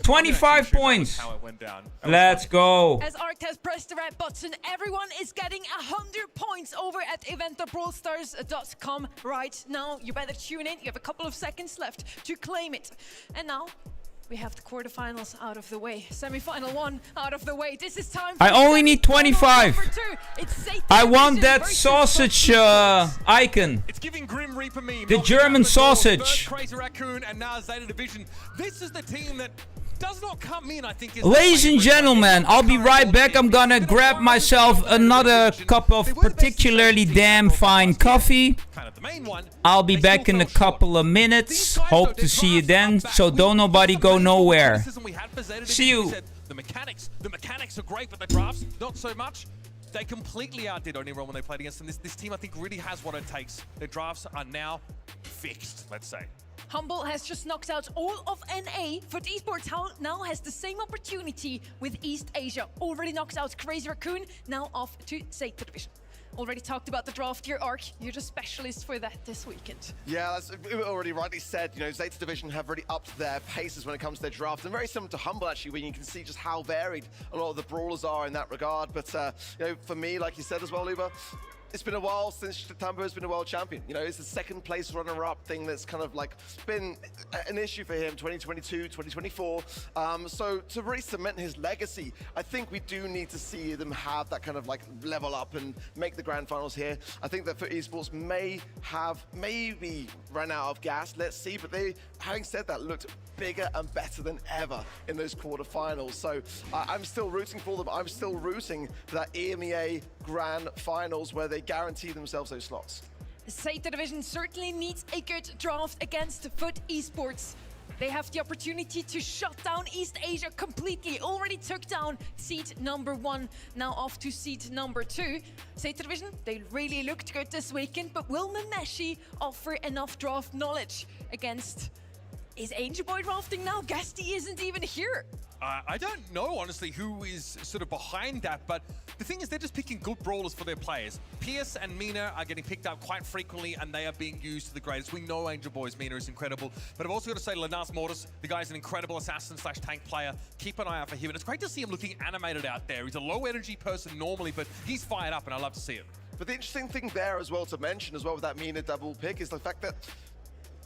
25 points. How it went down. Let's go. As Ark has pressed the red button, everyone is getting 100 points over at event.brawlstars.com right now. You better tune in. You have a couple of seconds left to claim it. And now, We have the quarterfinals out of the way. Semi-final 1 out of the way. This is time. I only need 25. I want that sausage icon. It's giving Grim Reaper meme. The German sausage. Crazy Raccoon and now Zeta Division. This is the team that does not come in, I think. Ladies and gentlemen, I'll be right back. I'm gonna grab myself another cup of particularly damn fine coffee. I'll be back in a couple of minutes. Hope to see you then. So don't nobody go nowhere. See you. The mechanics are great, but the drafts, not so much. They completely outdid Oniron when they played against them. This team, I think, really has what it takes. Their drafts are now fixed, let's say. Humble has just knocked out all of NA. Foot Esports now has the same opportunity with East Asia. Already knocked out Crazy Raccoon, now off to Zeta Division. Already talked about the draft here, Ark. You're the specialist for that this weekend. Yeah, that's already rightly said. You know, Zeta Division have really upped their paces when it comes to their draft. And very similar to Humble, actually, when you can see just how varied a lot of the brawlers are in that regard. But, you know, for me, like you said as well, Luba, it's been a while since Tambo has been a world champion. You know, it's the second place runner-up thing that's kind of like been an issue for him, 2022, 2024. So to really cement his legacy, I think we do need to see them have that kind of like level up and make the grand finals here. I think that for esports may have maybe run out of gas, let's see, but they, having said that, looked bigger and better than ever in those quarterfinals. So I'm still rooting for them. I'm still rooting for that EMEA Grand Finals where they guarantee themselves those slots. Zeta Division certainly needs a good draft against Foot Esports. They have the opportunity to shut down East Asia completely. Already took down seed number 1, now off to seed number 2. Zeta Division, they really looked good this weekend, but will Memeshi offer enough draft knowledge against... Is Angel Boy drafting now? Gasty isn't even here. I don't know, honestly, who is sort of behind that, but the thing is they're just picking good brawlers for their players. Pierce and Mina are getting picked up quite frequently, and they are being used to the greatest. We know Angel Boy's Mina is incredible, but I've also got to say Lenas Mortis, the guy's an incredible assassin/tank player. Keep an eye out for him, and it's great to see him looking animated out there. He's a low-energy person normally, but he's fired up, and I love to see it. But the interesting thing there as well to mention as well with that Mina double pick is the fact that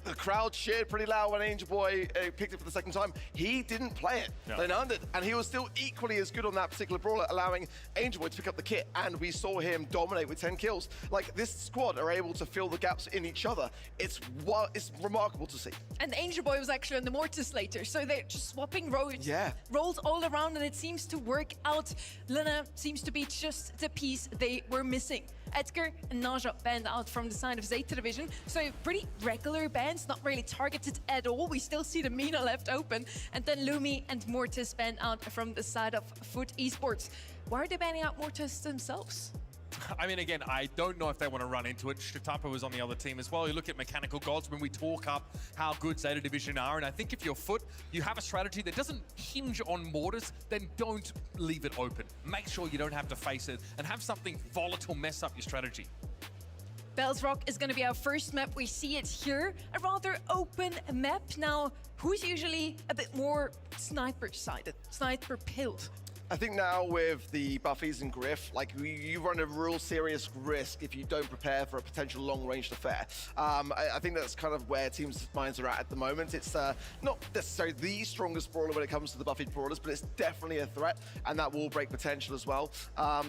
the crowd cheered pretty loud when Angel Boy picked it for the second time. He didn't play it. Yeah. They none did. And he was still equally as good on that particular brawler, allowing Angel Boy to pick up the kit. And we saw him dominate with 10 kills. Like, this squad are able to fill the gaps in each other. It's remarkable to see. And Angel Boy was actually on the Mortis later, so they're just swapping roles. Yeah. Roles all around, and it seems to work out. Lena seems to be just the piece they were missing. Edgar and Naja banned out from the side of Zeta Division, so pretty regular bans, not really targeted at all. We still see the Mina left open, and then Lumi and Mortis banned out from the side of Foot Esports. Why are they banning out Mortis themselves? I mean, again, I don't know if they want to run into it. Shtapa was on the other team as well. You look at Mechanical Gods when we talk up how good Zeta Division are, and I think if you're Foot, you have a strategy that doesn't hinge on Mortis, then don't leave it open. Make sure you don't have to face it and have something volatile mess up your strategy. Bells Rock is going to be our first map. We see it here, a rather open map. Now, who's usually a bit more sniper-sided, sniper-pilled? I think now with the Buffies and Griff, like you run a real serious risk if you don't prepare for a potential long-range affair. I think that's kind of where teams' minds are at the moment. It's not necessarily the strongest brawler when it comes to the Buffied brawlers, but it's definitely a threat, and that will break potential as well.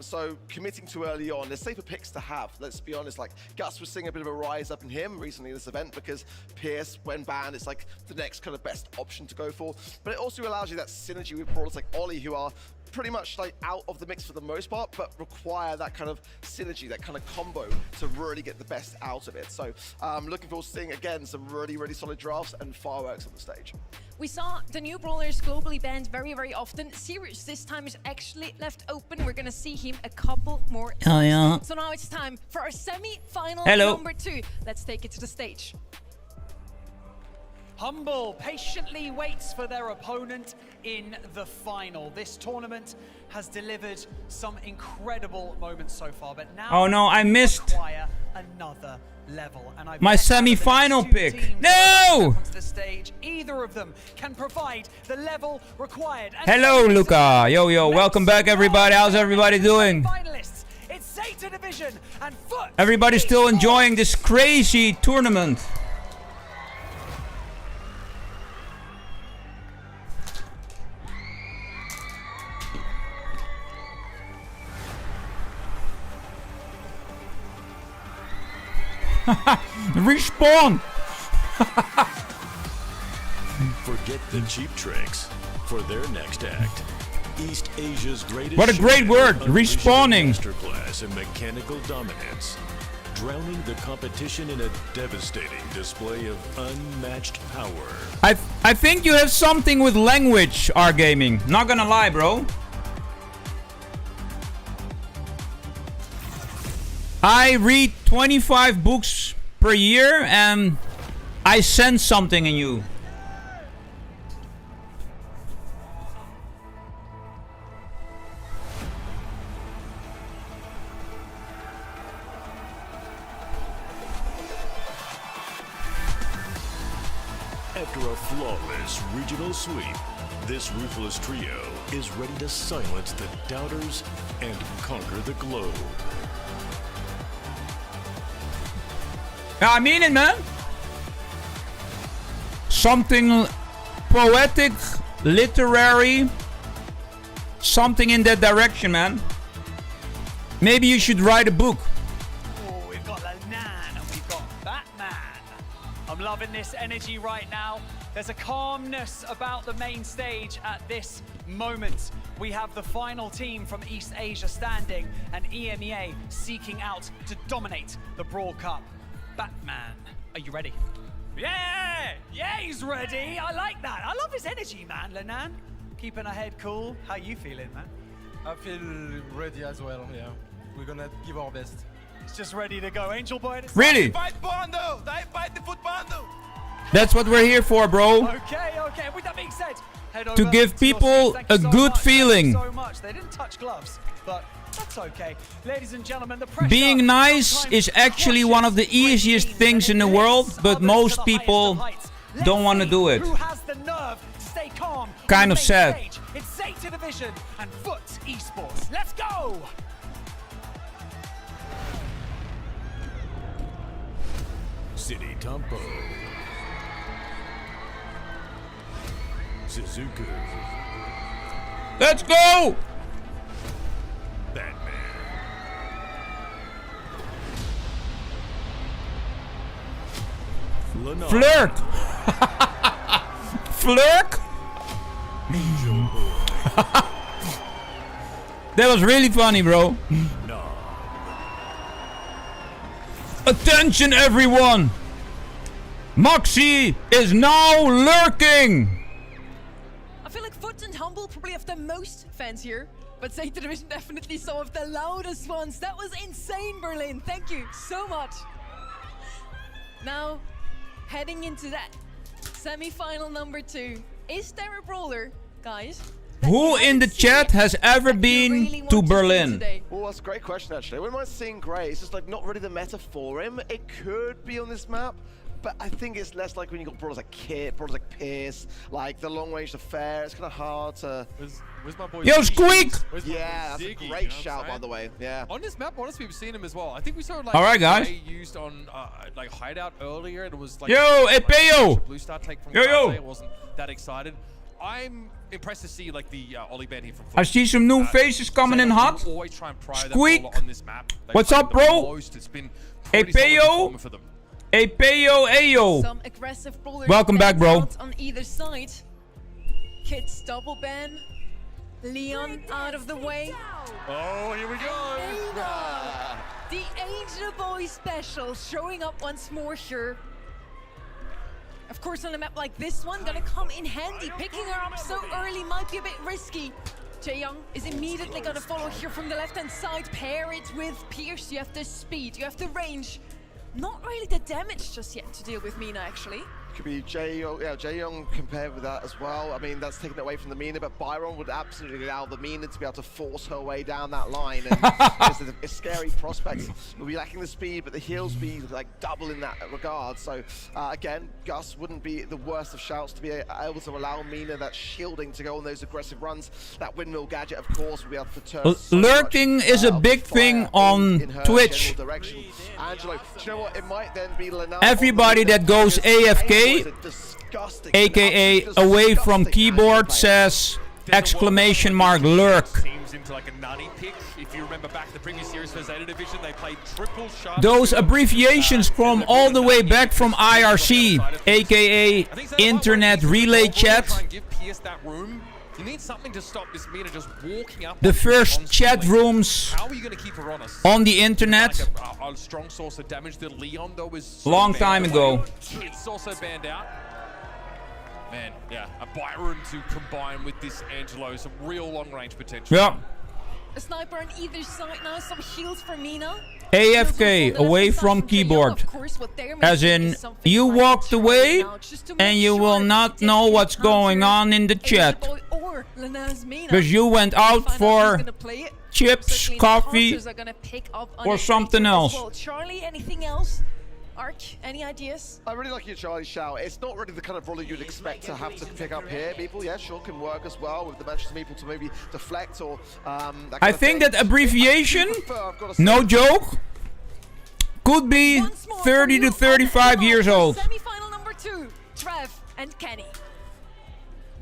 So committing too early on, there's safer picks to have. Let's be honest, like Gus was seeing a bit of a rise up in him recently in this event because Pierce, when banned, it's like the next kind of best option to go for. But it also allows you that synergy with brawlers like Ollie, who are pretty much like out of the mix for the most part, but require that kind of synergy, that kind of combo to really get the best out of it. So looking forward to seeing, again, some really, really solid drafts and fireworks on the stage. We saw the new brawlers globally banned very, very often. Sirius this time is actually left open. We're going to see him a couple more times. Oh, yeah. So now it's time for our semi-final number 2. Let's take it to the stage. Humble patiently waits for their opponent in the final. This tournament has delivered some incredible moments so far, but now oh no, I missed another level. And my semi-final pick. No! The stage, either of them can provide the level required. And hello, Luca. Yo, welcome back, everybody. How's everybody doing? Finalists, it's Zeta Division and Foot. Everybody's still enjoying this crazy tournament. Respawn! Forget the cheap tricks. For their next act, East Asia's greatest. What a great word! Respawning! Masterclass in mechanical dominance, drowning the competition in a devastating display of unmatched power. I think you have something with language, R-Gaming. Not gonna lie, bro. I read 25 books per year and I sense something in you. After a flawless regional sweep, this ruthless trio is ready to silence the doubters and conquer the globe. Yeah, I mean it, man. Something poetic, literary, something in that direction, man. Maybe you should write a book. Oh, we've got Lenan and we've got Batman. I'm loving this energy right now. There's a calmness about the main stage at this moment. We have the final team from East Asia standing and EMEA seeking out to dominate the Brawl Cup. Batman, are you ready? Yeah! Yeah, he's ready. I like that. I love his energy, man. Lenan, keeping our head cool. How you feeling, man? I feel ready as well, yeah. We're gonna give our best. He's just ready to go. Angel Boy. Really? Fight Bondo! They fight the foot Bondo! That's what we're here for, bro. Okay. With that being said, head To over give to your people seats. Thank a you so good much. feeling. Thank you so much. They didn't touch gloves, but that's okay. Ladies and gentlemen, the pressure Being nice is actually one of the easiest things in the world, but most people don't want to do it. Who has the nerve to stay calm? Kind of sad. Stage. It's Zeta Division and Foot Esports. Let's go! City Tampo, Suzuku, Let's go! Batman, Lenar, Flirt! Flirt? Angel Boy, That was really funny, bro. Attention, everyone! Moxie is now lurking! I feel like Foot and Humble probably have the most fans here, but Zeta Division definitely some of the loudest ones. That was insane, Berlin. Thank you so much. Now, heading into that semi-final number 2. Is there a brawler, guys? Who in the chat has ever been to Berlin? Well, that's a great question, actually. When am I seeing Gray? It's just like not really the meta for him. It could be on this map, but I think it's less like when you got brawlers like Kit, brawlers like Pierce, like the long range affair. It's kind of hard to. Where's my boy? Yo, Squeak! Yeah, that's a great shout, by the way. Yeah. On this map, honestly, we've seen him as well. I think we saw like. All right, guys. Gray used on like hideout earlier. It was like. Yo, Epeo! Blue Star take from Yo. It wasn't that excited. I'm impressed to see like the Ollie band here from. I see some new faces coming in hot. Always try and pry that Squeak! ball on this map. They What's find up, the bro? most. It's been pretty solid Epeo! performance for them. Epeo, ayo! Some aggressive brawlers Welcome back, bro. out on either side. Kit's double ban. Leon out of the way. Oh, here we go. The Angel Boy special showing up once more here. Of course, on a map like this one, gonna come in handy. Picking her up so early might be a bit risky. Jaeyoung is immediately gonna follow here from the left-hand side. Pair it with Pierce. You have the speed, you have the range. Not really the damage just yet to deal with Mina, actually. Could be Jaeyoung compared with that as well. I mean, that's taken away from the Mina, but Byron would absolutely allow the Mina to be able to force her way down that line. And it's a scary prospect. We'll be lacking the speed, but the heals be like double in that regard. So again, Gus wouldn't be the worst of shouts to be able to allow Mina that shielding to go on those aggressive runs. That windmill gadget, of course, will be able to turn Lurking is a big thing on Twitch. Angelo, do you know what? It might then be Lenar. Everybody that goes AFK, aka away from keyboard, says exclamation mark lurk. moves into like a nutty pick. If you remember back the previous series for Zeta Division, they played triple sharp. Those abbreviations come all the way back from IRC, aka Internet Relay Chat. Try and give Pierce that room. You need something to stop this Mina just walking up. The first chat rooms How are you going to keep her honest? on the internet. Like a strong source of damage. The Leon though is Long time ago. It's also banned out. Man, yeah, a Byron to combine with this Angelo, some real long-range potential. Yeah. A sniper on either side now, some shields for Mina. AFK, away from keyboard. As in, you walked away and you will not know what's going on in the chat. Because you went out for chips, coffee, or something else. Charlie, anything else? Ark, any ideas? I really like your Charlie shout. It's not really the kind of brawler you'd expect to have to pick up here. Meeple, yeah, sure, can work as well with the matches of Meeple to maybe deflect or that I think that abbreviation, no joke, could be 30 to 35 years old. Semi-final number 2, Trev and Kenny.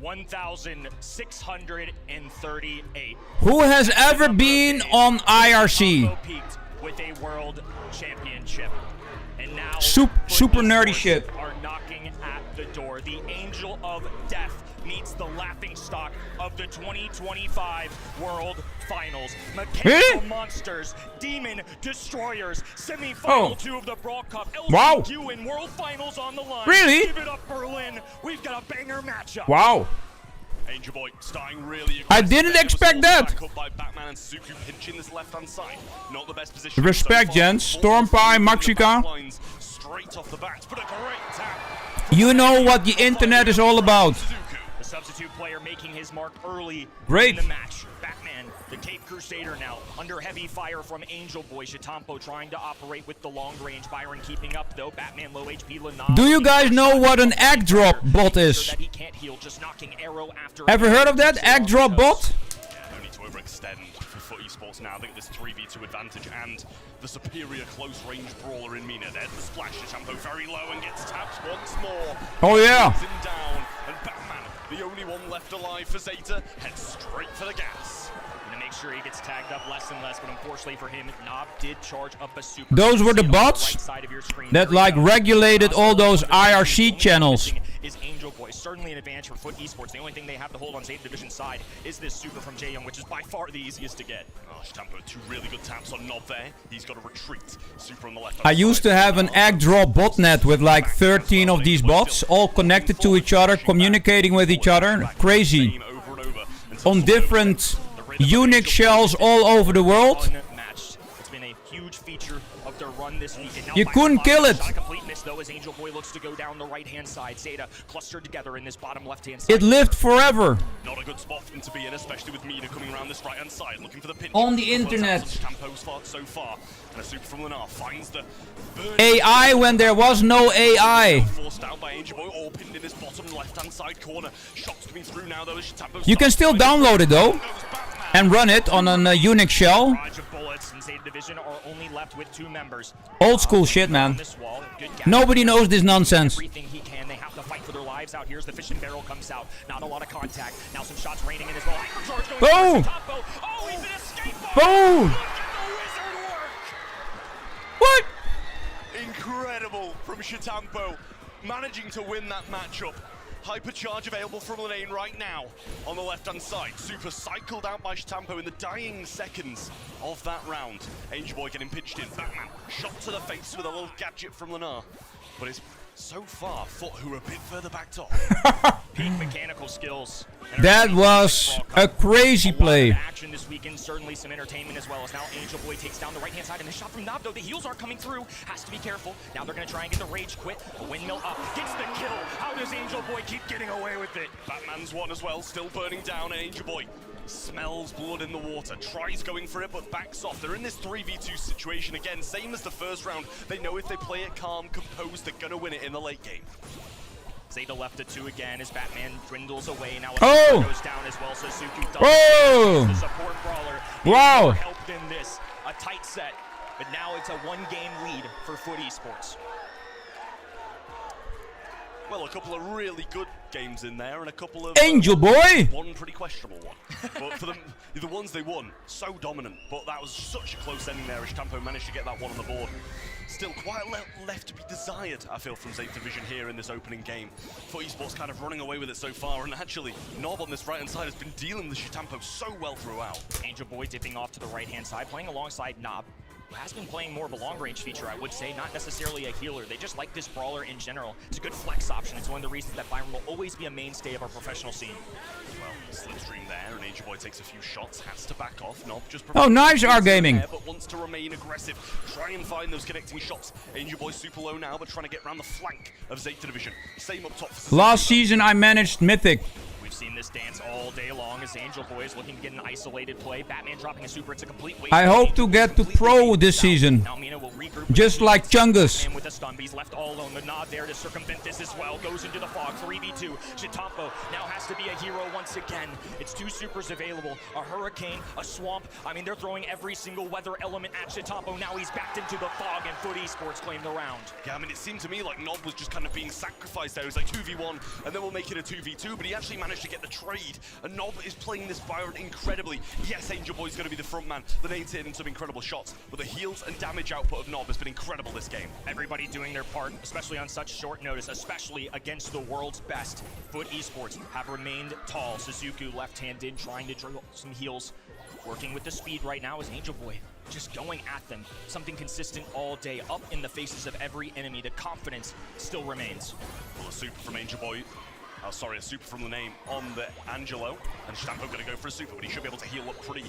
1,638. Who has ever been on IRC? With a world championship. And now Super nerdy shit. Are knocking at the door. The Angel of Death meets the laughingstock of the 2025 World Finals. Mechanical Monsters, Demon Destroyers, semi-final 2 of the Brawl Cup. Wow. LCQ in World Finals on the line. Really? Give it up, Berlin. We've got a banger matchup. Wow. Angel Boy starting really I didn't expect that. by Batman and Suku pinching this left-hand side. Not the best position. Respect, gents. Stormpie, Maxika. Straight off the bat, but a great tap. You know what the internet is all about. The substitute player making his mark early Great. in the match. Batman, the Cape Crusader now, under heavy fire from Angel Boy. Shatampo trying to operate with the long range. Byron keeping up though. Batman low HP. Lana. Do you guys know what an egg drop bot is? That he can't heal, just knocking arrow after Ever heard of that? Egg drop bot? No need to overextend for FUT Esports now. I think this 3v2 advantage and the superior close range brawler in Mina. There's the splash. Shatampo very low and gets tapped once more. Oh yeah. Him down, and Batman, the only one left alive for Zeta, heads straight for the gas. Gonna make sure he gets tagged up less and less, but unfortunately for him, Nob did charge up a super. Those were the bots that like regulated all those IRC channels. Is Angel Boy certainly an advantage for FUT Esports? The only thing they have to hold on Zeta Division side is this super from Jaeyoung, which is by far the easiest to get. Oh, Shatampo, 2 really good taps on Nob there. He's got to retreat. Super on the left. I used to have an egg drop botnet with like 13 of these bots, all connected to each other, communicating with each other. Crazy. On different Unix shells all over the world. It's been a huge feature of their run this week. You couldn't kill it. Though, as Angel Boy looks to go down the right-hand side, Zeta clustered together in this bottom left-hand side. It lived forever. Not a good spot for him to be in, especially with Mina coming around this right-hand side, looking for the pinch. On the internet. So far, and a super from Lenar finds the AI when there was no AI. Forced out by Angel Boy, all pinned in this bottom left-hand side corner. Shots coming through now, though. You can still download it though, and run it on a Unix shell. Division are only left with 2 members. Old school shit, man. Nobody knows this nonsense. Everything he can. They have to fight for their lives out here as the fishing barrel comes out. Not a lot of contact. Now some shots raining in as well. Hypercharge going Boom! Oh, he's an escape Boom! What? Incredible from Shatampo, managing to win that matchup. Hypercharge available from Lane right now on the left-hand side. Super cycled out by Shatampo in the dying seconds of that round. Angel Boy getting pitched in. Batman shot to the face with a little gadget from Lenar. But it's so far FUT who are a bit further backed off. Peak mechanical skills. That was a crazy play. Action this weekend, certainly some entertainment as well. As now Angel Boy takes down the right-hand side, and the shot from Nob, though the heals are coming through. Has to be careful. Now they're going to try and get the rage quit. Windmill up, gets the kill. How does Angel Boy keep getting away with it? Batman's one as well, still burning down, and Angel Boy smells blood in the water, tries going for it, but backs off. They're in this 3v2 situation again, same as the first round. They know if they play it calm, composed, they're going to win it in the late game. Zeta left at 2 again as Batman dwindles away. Now oh! goes down as well, so Suki does oh! the support brawler. Wow! Helped in this. A tight set, but now it's a 1-game lead for FUT Esports. Well, a couple of really good games in there, and a couple of Angel Boy. One pretty questionable one. But for them, the ones they won, so dominant. But that was such a close ending there as Tampo managed to get that one on the board. Still quite left to be desired, I feel, from Zayt Division here in this opening game. FUT Esports kind of running away with it so far, and actually, Nob on this right-hand side has been dealing with Shitampo so well throughout. Angel Boy dipping off to the right-hand side, playing alongside Nob, who has been playing more of a long-range feature, I would say, not necessarily a healer. They just like this brawler in general. It's a good flex option. It's one of the reasons that Byron will always be a mainstay of our professional scene. Well, slipstream there, and Angel Boy takes a few shots, has to back off. Nob just Oh, nice R-gaming. But wants to remain aggressive, try and find those connecting shots. Angel Boy super low now, but trying to get around the flank of Zayt Division. Same up top. Last season I managed Mythic. We've seen this dance all day long as Angel Boy is looking to get an isolated play. Batman dropping a super. It's a complete waste. I hope to get to pro this season. Just like Chungus. And with a stun, but he's left all alone. The nod there to circumvent this as well. Goes into the fog. 3v2. Shitampo now has to be a hero once again. It's two supers available. A hurricane, a swamp. I mean, they're throwing every single weather element at Shitampo. Now he's backed into the fog, and FUT Esports claim the round. Yeah, I mean, it seemed to me like Nob was just kind of being sacrificed there. It was like 2v1, and then we'll make it a 2v2, but he actually managed to get the trade. And Nob is playing this Byron incredibly. Yes, Angel Boy's going to be the front man. The nade's hitting some incredible shots, but the heals and damage output of Nob has been incredible this game. Everybody doing their part, especially on such short notice, especially against the world's best. FUT Esports have remained tall. Suzuku left-handed, trying to drill some heals. Working with the speed right now is Angel Boy. Just going at them. Something consistent all day, up in the faces of every enemy. The confidence still remains. Well, a super from Angel Boy. Oh, sorry, a super from the name on the Angelo. And Shitampo going to go for a super, but he should be able to heal up pretty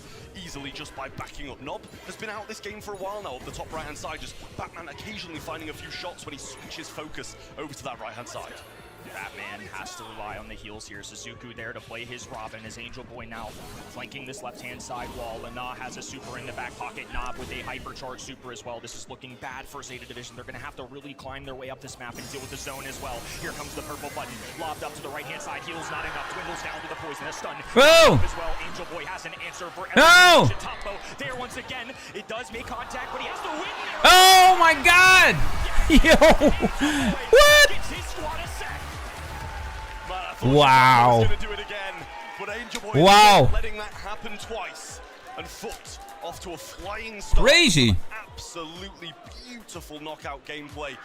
easily just by backing up. Nob has been out this game for a while now, up the top right-hand side. Just Batman occasionally finding a few shots when he switches focus over to that right-hand side. Batman has to rely on the heals here. Suzuku there to play his Robin as Angel Boy now flanking this left-hand side wall. Lana has a super in the back pocket. Nob with a hypercharged super as well. This is looking bad for Zeta Division. They're going to have to really climb their way up this map and deal with the zone as well. Here comes the purple button. Lobbed up to the right-hand side. Heals not enough. Dwindles down to the poison. A stun. Oh! As well. Angel Boy has an answer for No! Shitampo there once again. It does make contact, but he has to win. Oh my God! Yo! What? Wow. Wow. Letting that happen twice. And FUT off to a flying start. Crazy. Absolutely beautiful knockout gameplay.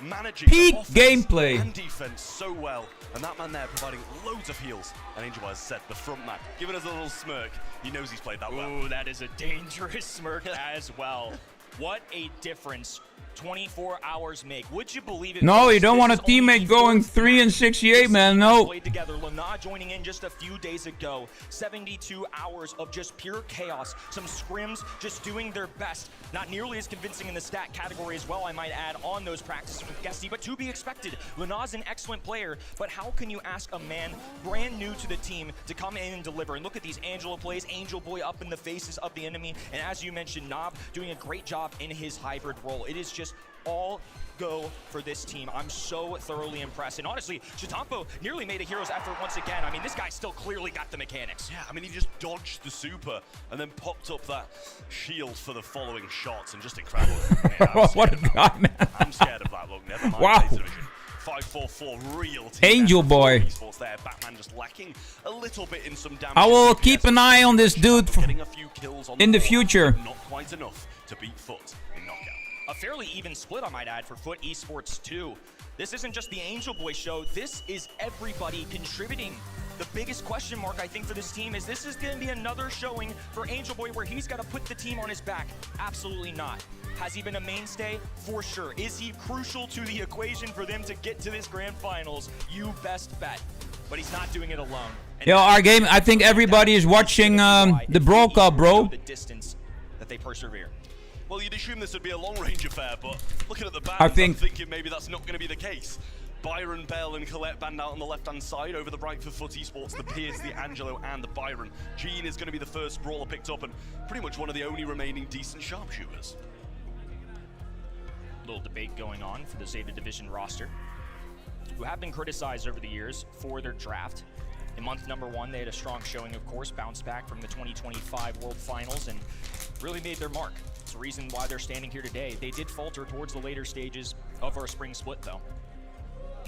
Managing Peak offense gameplay. and defense so well. And that man there providing loads of heals. And Angel Boy has said, the front man, giving us a little smirk. He knows he's played that well. Ooh, that is a dangerous smirk as well. What a difference 24 hours make. Would you believe it? No, you don't want a teammate going 3 and 68, man. No. Played together. Lana joining in just a few days ago. 72 hours of just pure chaos. Some scrims just doing their best. Not nearly as convincing in the stat category as well, I might add, on those practices with Gesty, but to be expected. Lana's an excellent player, but how can you ask a man brand new to the team to come in and deliver? And look at these Angelo plays. Angel Boy up in the faces of the enemy. And as you mentioned, Nob doing a great job in his hybrid role. It is just all go for this team. I'm so thoroughly impressed. And honestly, Shitampo nearly made a hero's effort once again. I mean, this guy still clearly got the mechanics. Yeah, I mean, he just dodged the super and then popped up that shield for the following shots and just incredible. Man, What a guy, man. I'm scared of that look. Never mind. Wow. 5-4-4 real team. Angel Boy. There. Batman just lacking a little bit in some damage. I will keep an eye on this dude Getting a few kills on in the board, future. but not quite enough to beat FUT in knockout. A fairly even split, I might add, for FUT Esports too. This isn't just the Angel Boy show. This is everybody contributing. The biggest question mark, I think, for this team is this is going to be another showing for Angel Boy where he's got to put the team on his back. Absolutely not. Has he been a mainstay? For sure. Is he crucial to the equation for them to get to this grand finals? You best bet. But he's not doing it alone. And Yo, our game, I think everybody is watching the Brawl Cup, bro. The distance that they persevere. Well, you'd assume this would be a long-range affair, but looking at the bands, I I'm think thinking maybe that's not going to be the case. Byron, Bell, and Colette banned out on the left-hand side. Over the right for FUT Esports, the Piers, the Angelo, and the Byron. Gene is going to be the first brawler picked up, and pretty much one of the only remaining decent sharpshooters. Little debate going on for the Zeta Division roster, who have been criticized over the years for their draft. In month number 1, they had a strong showing, of course, bounced back from the 2025 World Finals and really made their mark. It's the reason why they're standing here today. They did falter towards the later stages of our spring split, though.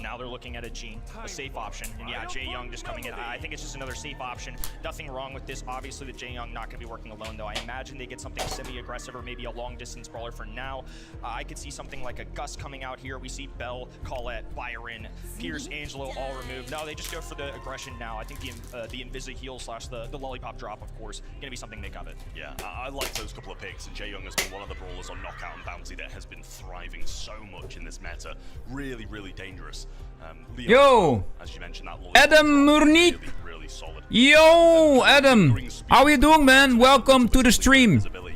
Now they're looking at a Gene, a safe option. And yeah, Jae Young just coming in. I think it's just another safe option. Nothing wrong with this. Obviously, the Jae Young not going to be working alone, though. I imagine they get something semi-aggressive or maybe a long-distance brawler for now. I could see something like a Gus coming out here. We see Bell, Colette, Byron, Pierce, Angelo all removed. No, they just go for the aggression now. I think the Invisi heal slash the lollipop drop, of course, going to be something they covet. Yeah, I like those couple of picks, and Jae Young has been one of the brawlers on Knockout and Bounty that has been thriving so much in this meta. Really, really dangerous. Leon, Yo! as you mentioned, that Adam Murnik! really solid. Yo, Adam! How are you doing, man? Welcome to the stream. Definitely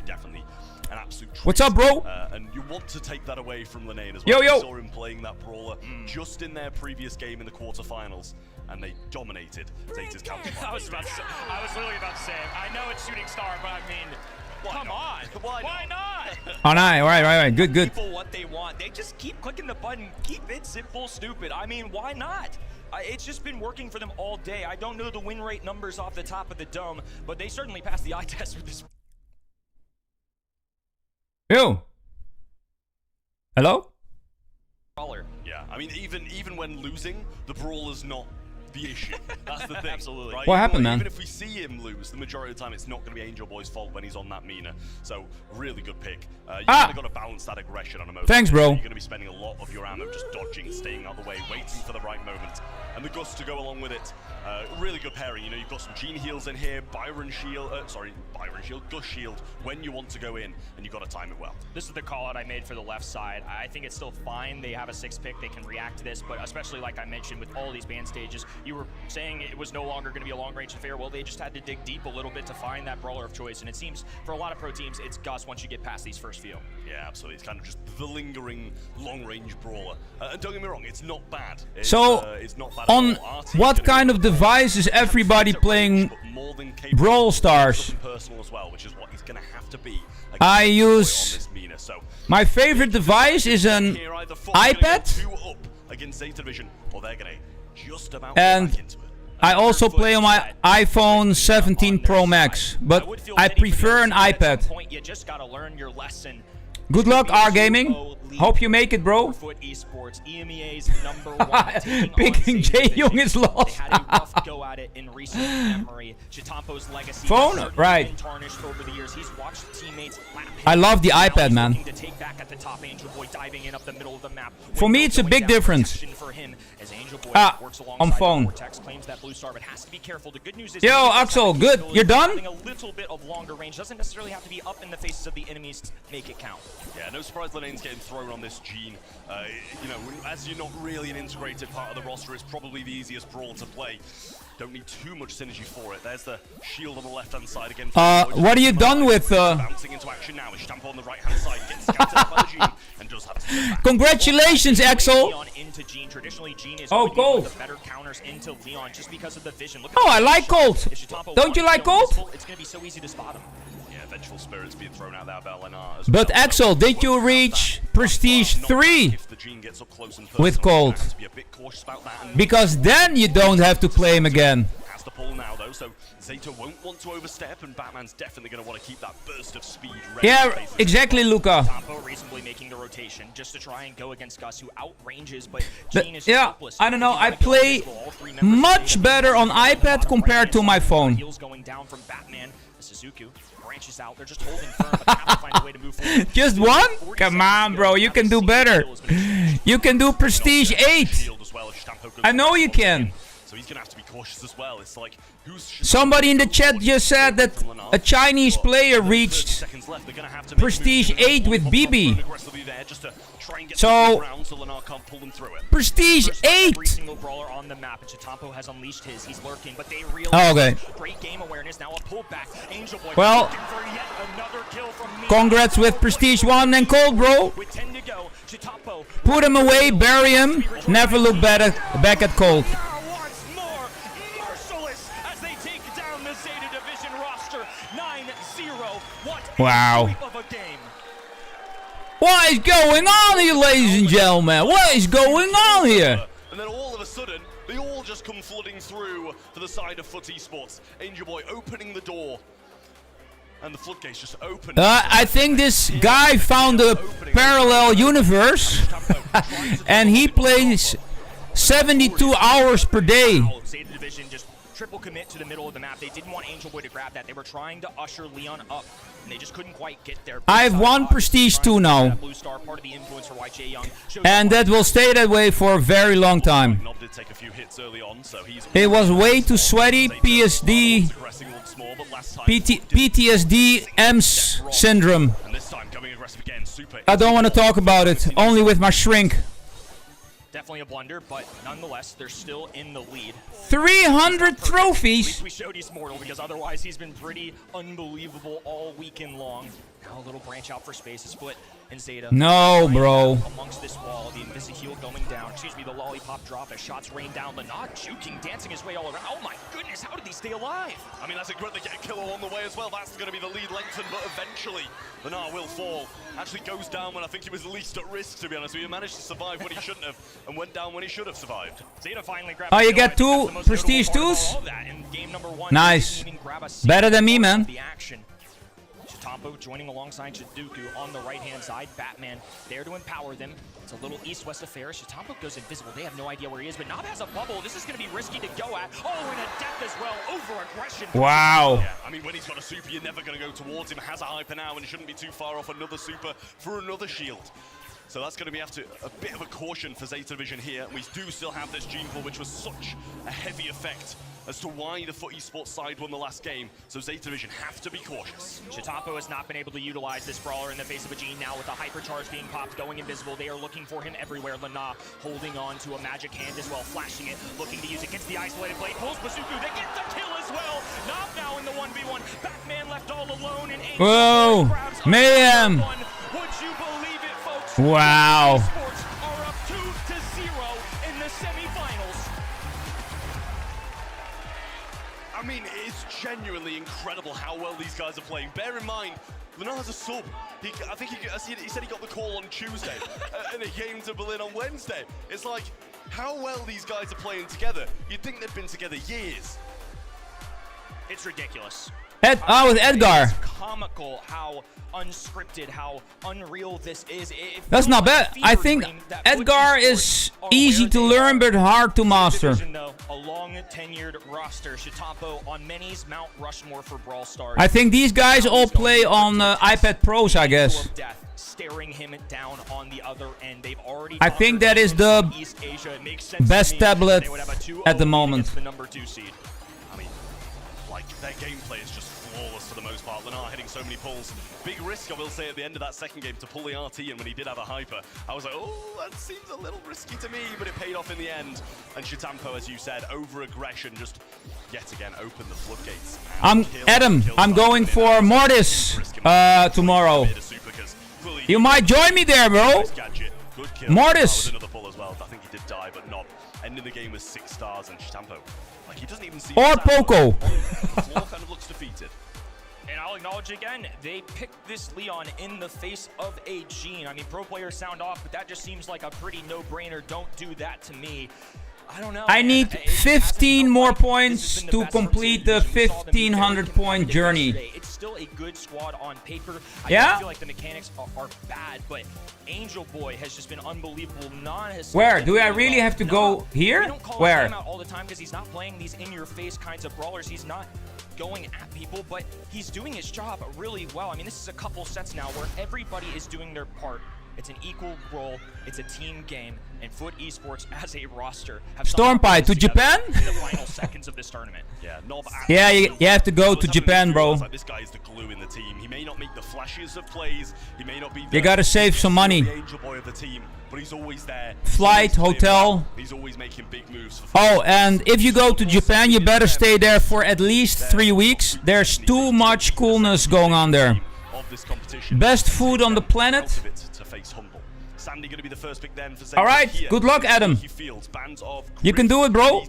an absolute What's up, bro? And you want to take that away from Linane as Yo, well. yo. We saw him playing that brawler just in their previous game in the quarterfinals, and they dominated Zeta's counterpart. I was literally about to say it. I know it's Shooting Star, but I mean, come on. Why not? Oh, nice. Right. Good. People what they want. They just keep clicking the button. Keep it simple, stupid. I mean, why not? It's just been working for them all day. I don't know the win rate numbers off the top of the dome, but they certainly passed the eye test with this. Yo. Hello? Yeah, I mean, even when losing, the brawler's not the issue. That's the thing. Absolutely. Right? What happened, man? Even if we see him lose, the majority of the time it's not going to be Angel Boy's fault when he's on that Mina. So, really good pick. You've kind of got to balance that aggression on a moment. Thanks, bro. You're going to be spending a lot of your ammo just dodging, staying out of the way, waiting for the right moment. And the Gus to go along with it. Really good pairing. You know, you've got some Gene heals in here, Gus shield when you want to go in, and you've got to time it well. This is the call out I made for the left side. I think it's still fine. They have a 6 pick. They can react to this, but especially like I mentioned with all these ban stages, you were saying it was no longer going to be a long range affair. Well, they just had to dig deep a little bit to find that brawler of choice, and it seems for a lot of pro teams, it's Gus once you get past these first few. Yeah, absolutely. It's kind of just the lingering long-range brawler. And don't get me wrong, it's not bad. It's not bad on at all. what kind of device is everybody playing Brawl Stars? Personal as well, which is what he's going to have to be. I use my favorite device is an iPad, against Zeta Division, or they're going to just about and I also play on my iPhone 17 Pro Max, but I prefer an iPad. You just got to learn your lesson. Good luck, R Gaming. Hope you make it, bro. Esports, EMEA's #1. Picking Jae Young is lost. They had a rough go at it in recent memory. Chitampo's legacy Phone? Right. been tarnished over the years. He's watched teammates lap him. I love the Now iPad, he's man. looking to take back at the top. Angel Boy diving in up the middle of the map. For me, it's a big difference. For him as Angel Boy works on alongside phone. Vortex, claims that blue star, but has to be careful. The good news is Yo, Axel, good. You're done? having a little bit of longer range doesn't necessarily have to be up in the faces of the enemies to make it count. Yeah, no surprise Linane's getting thrown on this Gene. You know, as you're not really an integrated part of the roster, it's probably the easiest brawl to play. Don't need too much synergy for it. There's the shield on the left-hand side again. What are you done with? Bouncing into action now. Stamp on the right-hand side. Gets scouted out by the Gene and does have to Congratulations, Axel. Into Gene. Traditionally, Gene is Oh, Colt. the better counters into Leon just because of the vision. Look Oh, I like Colt. Don't you like Colt? It's going to be so easy to spot him. Yeah, Vengeful Spirits being thrown out there by Lenar as But Axel, did you reach Prestige 3 with Colt? Because then you don't have to play him again. Has the pull now though, so Zeta won't want to overstep, and Batman's definitely going to want to keep that burst of speed ready. Yeah, exactly, Luca. Tampo reasonably making the rotation just to try and go against Gus, who outranges, but Gene is Yeah, helpless. I don't know. I play much better on iPad compared to my phone. Heels going down from Batman. Suzuki branches out. They're just holding firm, but they have to find a way to move forward. Just one? Come on, bro. You can do better. You can do Prestige 8. I know you can. So he's going to have to be cautious as well. It's like, Somebody in the chat just said that a Chinese player reached Prestige 8 with BB. So, Prestige 8! Single brawler on the map, and Chitampo has unleashed his. He's lurking, but they realize okay. Great game awareness, now a pullback. Angel Boy Well, for yet another kill from me. Congrats with Prestige 1 and Cold, bro. With 10 to go, Chitampo Put him away, bury him. Never look back at Cold. as they take down the Zeta Division roster 9-0. What Wow. a sweep of a game. What is going on here, ladies and gentlemen? What is going on here? And then all of a sudden, they all just come flooding through for the side of Foot Esports. Angel Boy opening the door. And the floodgates just open. I think this guy found a parallel universe. And he plays 72 hours per day. Zeta Division just triple commit to the middle of the map. They didn't want Angel Boy to grab that. They were trying to usher Leon up, and they just couldn't quite get there. I have 1 Prestige 2 now. Blue Star, part of the influence for YJ Young. And that will stay that way for a very long time. Nob did take a few hits early on, so he's It was way too sweaty. PSD, PTSD, EMS syndrome. And this time coming aggressive again, super. I don't want to talk about it. Only with my shrink. Definitely a blunder, but nonetheless, they're still in the lead. 300 trophies. We showed he's mortal because otherwise he's been pretty unbelievable all weekend long. Now a little branch out for space. His foot and Zeta. No, bro. Amongst this wall, the Invisi-Heal going down. Excuse me, the lollipop drop as shots rain down. Lenard juking, dancing his way all around. Oh my goodness, how did he stay alive? I mean, that's a great, they get a kill along the way as well. That's going to be the lead lengthened, but eventually Lenard will fall. Actually goes down when I think he was least at risk, to be honest. He managed to survive when he shouldn't have, and went down when he should have survived. Zeta finally grabbed. Oh, you get 2 Prestige 2s? Nice. Better than me, man. Chitampo joining alongside Shiduku on the right-hand side. Batman there to empower them. It's a little east-west affair. Chitampo goes invisible. They have no idea where he is, but Nob has a bubble. This is going to be risky to go at. Oh, and a death as well. Over-aggression. Wow. Yeah, I mean, when he's got a super, you're never going to go towards him. Has a hyper now and shouldn't be too far off another super for another shield. So that's going to be after a bit of a caution for Zeta Division here. We do still have this Gene Pool, which was such a heavy effect as to why the FUT Esports side won the last game. So Zeta Division have to be cautious. Chitampo has not been able to utilize this brawler in the face of a Gene now with the hypercharge being popped, going invisible. They are looking for him everywhere. Lana holding on to a magic hand as well, flashing it, looking to use it, gets the isolated blade, pulls Bazooku, they get the kill as well. Nob now in the 1v1. Batman left all alone, and Angel Whoa, mayhem. Would you believe it, folks? Wow. Esports are up 2-0 in the semifinals. I mean, it's genuinely incredible how well these guys are playing. Bear in mind, Lenard's a sub. I think he said he got the call on Tuesday, and he came to Berlin on Wednesday. It's like, how well these guys are playing together. You'd think they've been together years. It's ridiculous. With Edgar. It's comical how unscripted, how unreal this is. That's not bad. I think Edgar is easy to learn but hard to master. A long tenured roster. Chitampo on many's Mount Rushmore for Brawl Stars. I think these guys all play on iPad Pros, I guess. Staring him down on the other end. They've already I think that is the best tablet at the moment. The number 2 seed. I mean, like, their gameplay is just flawless for the most part. Lenard hitting so many pulls. Big risk, I will say, at the end of that second game to pull the RT in when he did have a hyper. I was like, oh, that seems a little risky to me, but it paid off in the end. And Chitampo, as you said, over-aggression just yet again opened the floodgates. Adam, I'm going for Mortis tomorrow. You might join me there, bro. Mortis. Another pull as well. I think he did die, but not. Ending the game with 6 stars, and Chitampo, like, he doesn't even see. Or Poco. Floor kind of looks defeated. And I'll acknowledge again, they picked this Leon in the face of a Gene. I mean, pro players sound off, but that just seems like a pretty no-brainer. Don't do that to me. I don't know. I need 15 more points to complete the 1,500 point journey. It's still a good squad on paper. Yeah? I feel like the mechanics are bad, but Angel Boy has just been unbelievable. Where? Do I really have to go here? We don't call Where? him out all the time because he's not playing these in-your-face kinds of brawlers. He's not going at people, but he's doing his job really well. I mean, this is a couple sets now where everybody is doing their part. It's an equal role, it's a team game, and FUT Esports as a roster have Stormpie to Japan? in the final seconds of this tournament. Yeah, you have to go to Japan, bro. Like, this guy is the glue in the team. He may not make the flashes of plays. He may not be You gotta save some money. the Angel Boy of the team, but he's always there. Flight, hotel. He's always making big moves. Oh, and if you go to Japan, you better stay there for at least 3 weeks. There's too much coolness going on there. Best food on the planet. Sandy going to be the first pick then for All right, good luck, Adam. You can do it, bro.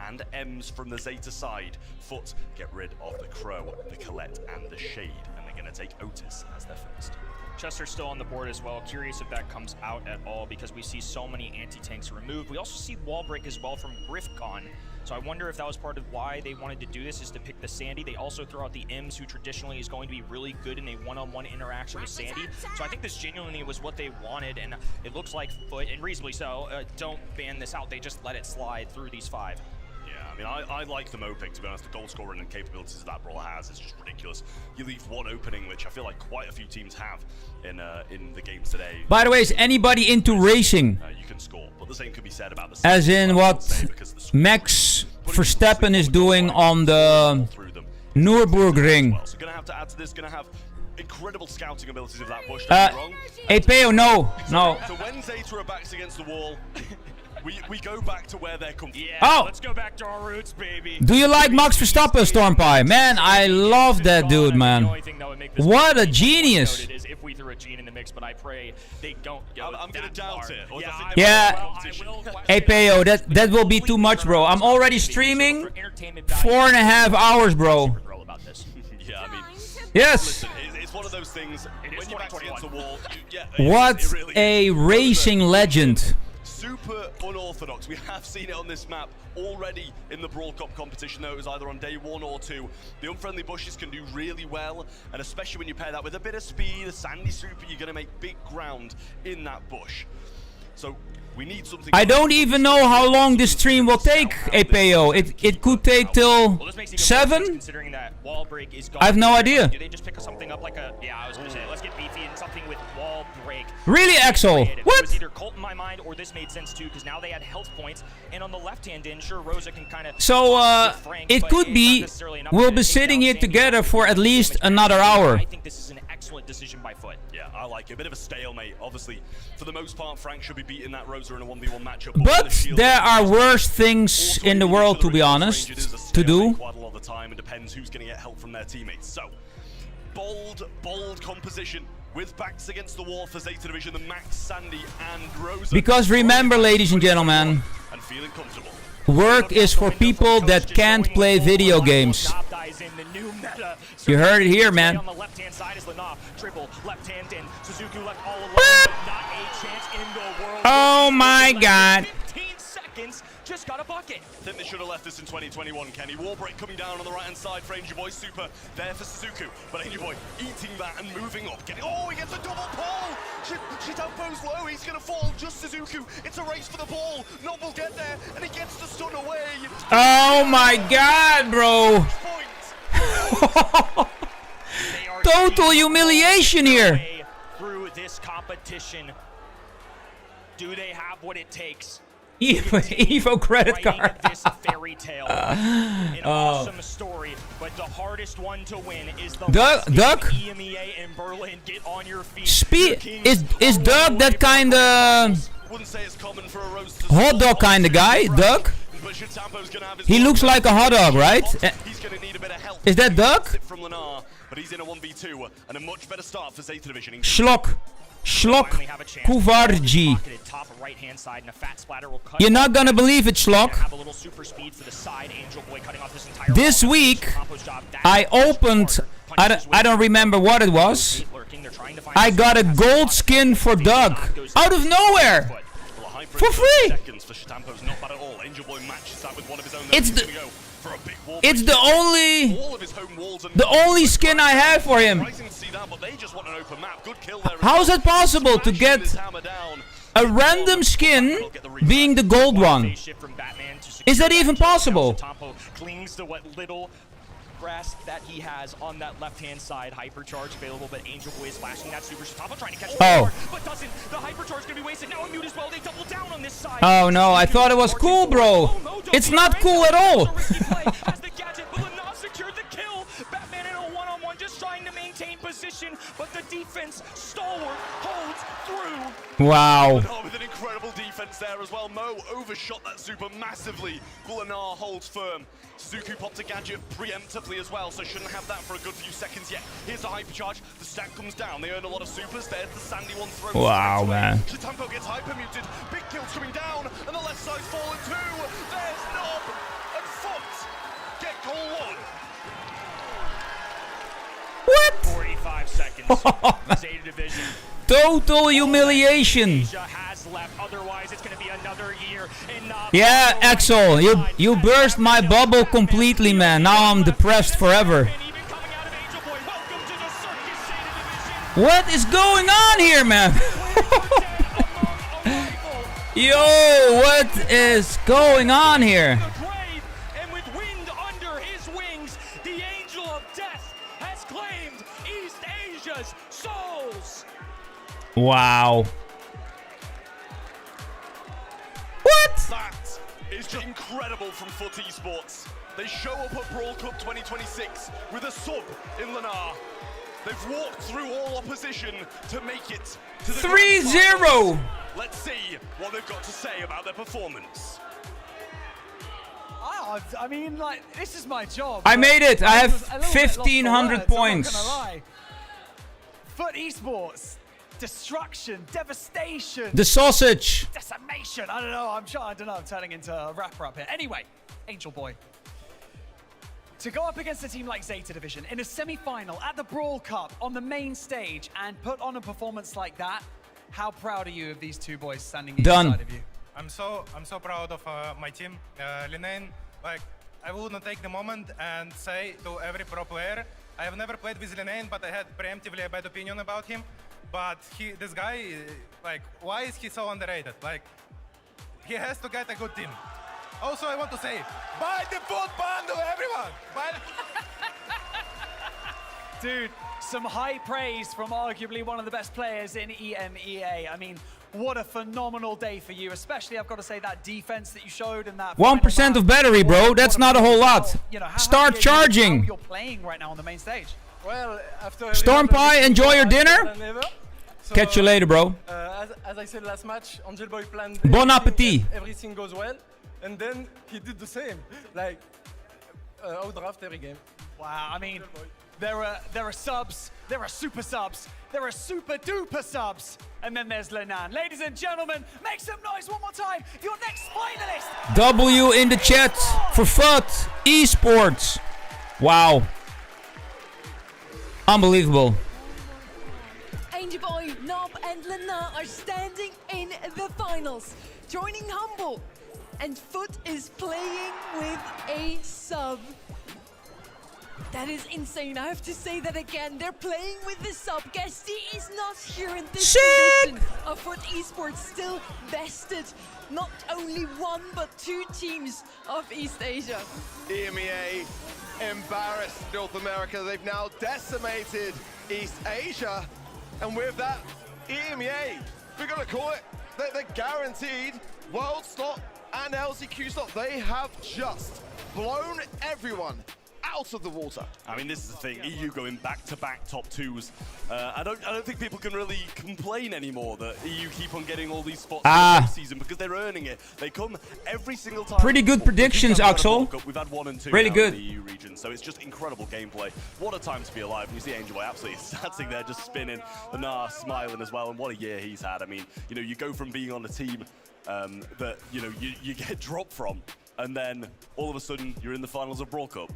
And M's from the Zeta side. FUT get rid of the Crow, the Colette, and the Shade. And going to take Otis as their first. Chester still on the board as well. Curious if that comes out at all because we see so many anti-tanks removed. We also see wall break as well from Griffcon. So I wonder if that was part of why they wanted to do this, is to pick the Sandy. They also throw out the Ims, who traditionally is going to be really good in a one-on-one interaction with Sandy. So I think this genuinely was what they wanted, and it looks like Foot, and reasonably so, don't ban this out. They just let it slide through these 5. Yeah, I mean, I like the Mo pick, to be honest. The goal scoring and capabilities that Brawl has is just ridiculous. You leave one opening, which I feel like quite a few teams have in the games today. By the way, is anybody into racing? You can score, but the same could be said about the As in what Max Verstappen is doing on the Nürburgring. So gonna have to add to this, gonna have incredible scouting abilities of that bush. Don't get me wrong. APO, no. So when Zeta are backs against the wall, we go back to where they're comfortable. Yeah, let's go back to our roots, baby. Do you like Max Verstappen, Stormpie? Man, I love that dude, man. What a genius. If we threw a gene in the mix, but I pray they don't go I'm gonna doubt it. Yeah, APO, that will be too much, bro. I'm already streaming 4.5 hours, bro. Yeah, I mean, yes. Listen, it's one of those things. When you're back against the wall, What a racing legend. Super unorthodox. We have seen it on this map already in the Brawl Cup competition, though. It was either on day 1 or 2. The unfriendly bushes can do really well, and especially when you pair that with a bit of speed, a sandy super, you're going to make big ground in that bush. So we need something. I don't even know how long this stream will take, APO. It could take till 7? I have no idea. Do they just pick something up like a... Yeah, I was going to say, let's get beefy and something with wall break. Really, Axel? What? It was either Colt in my mind, or this made sense too, because now they had health points, and on the left-hand end, sure, Rosa can kind of... So, it could be we'll be sitting here together for at least another hour. I think this is an excellent decision by Foot. Yeah, I like it. A bit of a stalemate. Obviously, for the most part, Frank should be beating that Rosa in a 1v1 matchup. But there are worse things in the world, to be honest, to do. Quite a lot of the time, and depends who's going to get help from their teammates. So, bold composition with backs against the wall for Zeta Division, the Max, Sandy, and Rosa. Because remember, ladies and gentlemen, and feeling comfortable. Work is for people that can't play video games. You heard it here, man. On the left-hand side is Lana. Triple left hand in. Suzuki left all alone. Not a chance in the world. Oh my God. 15 seconds. Just got a bucket. I think they should have left this in 2021, Kenny. Warbreak coming down on the right-hand side for Angel Boy. Super there for Suzuki. But Angel Boy eating that and moving up. Oh, he gets a double pull. Shitampo's low. He's going to fall. Just Suzuki. It's a race for the ball. Nob will get there, and he gets the stun away. Oh my God, bro. Total humiliation here. Through this competition, do they have what it takes? Evo credit card. This fairy tale. An awesome story, but the hardest one to win is the Duck. EMEA in Berlin. Get on your feet. Is Doug that kind of hot dog kind of guy? Doug? He looks like a hot dog, right? Is that Doug? But he's in a 1v2 and a much better start for Zeta Division. Schlock Kuvarji. You're not gonna believe it, Schlock. This week, I opened, I don't remember what it was. I got a gold skin for Doug. Out of nowhere. For free. It's the only skin I have for him. How is it possible to get a random skin being the gold one? Is that even possible? Clings to what little grasp that he has on that left-hand side. Hypercharge available, but Angel Boy is flashing that super. Shitampo trying to catch the but doesn't. The hypercharge gonna be wasted. Now immune as well. They double down on this side. Oh no, I thought it was cool, bro. It's not cool at all. As the gadget, but Lana secured the kill. Batman in a one-on-one, just trying to maintain position, but the defense stalwart holds through. Wow. With an incredible defense there as well. Mo overshot that super massively. Gulanar holds firm. Suzuki popped a gadget preemptively as well, so shouldn't have that for a good few seconds yet. Here's the hypercharge. The stack comes down. They earn a lot of supers. There's the Sandy one throw. Wow, man. Shitampo gets hyper muted. Big kills coming down, and the left side's fallen too. There's Nob and Foot. Get goal one. What? 5 seconds. Zeta Division. Total humiliation. Asia has left. Otherwise, it's going to be another year in Yeah, Axel, you burst my bubble completely, man. Now I'm depressed forever. What is going on here, man? Yo, what is going on here? And with wind under his wings, the Angel of Death has claimed East Asia's souls. Wow. What? That is just incredible from Foot Esports. They show up at Brawl Cup 2026 with a sub in Lenar. They've walked through all opposition to make it to the 3-0. Let's see what they've got to say about their performance. I mean, like, this is my job. I made it. I have was a little bit lost for 1,500 words, I'm not points. gonna lie. Foot Esports, destruction, devastation. The sausage. Decimation. I don't know. I'm turning into a rapper up here. Anyway, Angel Boy. To go up against a team like Zeta Division in a semi-final at the Brawl Cup on the main stage and put on a performance like that, how proud are you of these two boys standing each side of you? I'm so proud of my team. Linane, like, I would not take the moment and say to every pro player, I have never played with Linane, but I had preemptively a bad opinion about him. But this guy, like, why is he so underrated? Like, he has to get a good team. Also, I want to say, buy the foot bundle, everyone! Dude, some high praise from arguably one of the best players in EMEA. I mean, what a phenomenal day for you, especially, I've got to say, that defense that you showed in that 1% of battery, bro. That's not a whole lot. Start charging. How you're playing right now on the main stage. Well, after Storm Pie, enjoy your dinner. Catch you later, bro. As I said last match, Angel Boy planned Bon appetit. everything goes well, and then he did the same. Like, outdraft every game. Wow, I mean, there are subs, there are super subs, there are super duper subs, and then there's Lenan. Ladies and gentlemen, make some noise one more time. Your next finalist. W in the chat for Foot Esports. Wow. Unbelievable. Angel Boy, Nob, and Lena are standing in the finals, joining Humble, and Foot is playing with a sub. That is insane. I have to say that again. They're playing with the sub. Guesty is not here in this edition of Foot Esports, still bested not only one but two teams of East Asia. EMEA embarrassed North America. They've now decimated East Asia. And with that, EMEA, we're going to call it, they're guaranteed world slot and LCQ slot. They have just blown everyone out of the water. I mean, this is the thing. EU going back-to-back top twos. I don't think people can really complain anymore that EU keep on getting all these spots in the season because they're earning it. They come every single time. Pretty good predictions, Axel. We've had 1 and 2 really good in the EU region, so it's just incredible gameplay. What a time to be alive. And you see Angel Boy absolutely standing there just spinning, the Nar smiling as well, and what a year he's had. I mean, you know, you go from being on a team that, you know, you get dropped from, and then all of a sudden you're in the finals of Brawl Cup.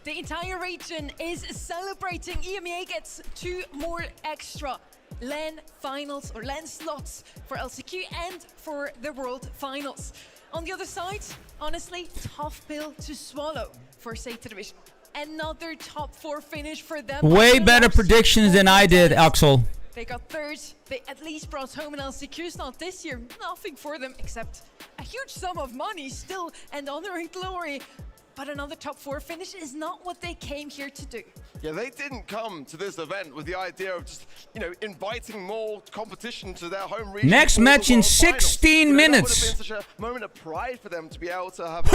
The entire region is celebrating. EMEA gets 2 more extra LAN finals or LAN slots for LCQ and for the World Finals. On the other side, honestly, tough pill to swallow for Zeta Division. Another top 4 finish for them. Way better predictions than I did, Axel. They got 3rd. They at least brought home an LCQ slot this year. Nothing for them except a huge sum of money still and honor and glory. But another top 4 finish is not what they came here to do. Yeah, they didn't come to this event with the idea of just, you know, inviting more competition to their home region. Next match in 16 minutes. That would have been such a moment of pride for them to be able to have,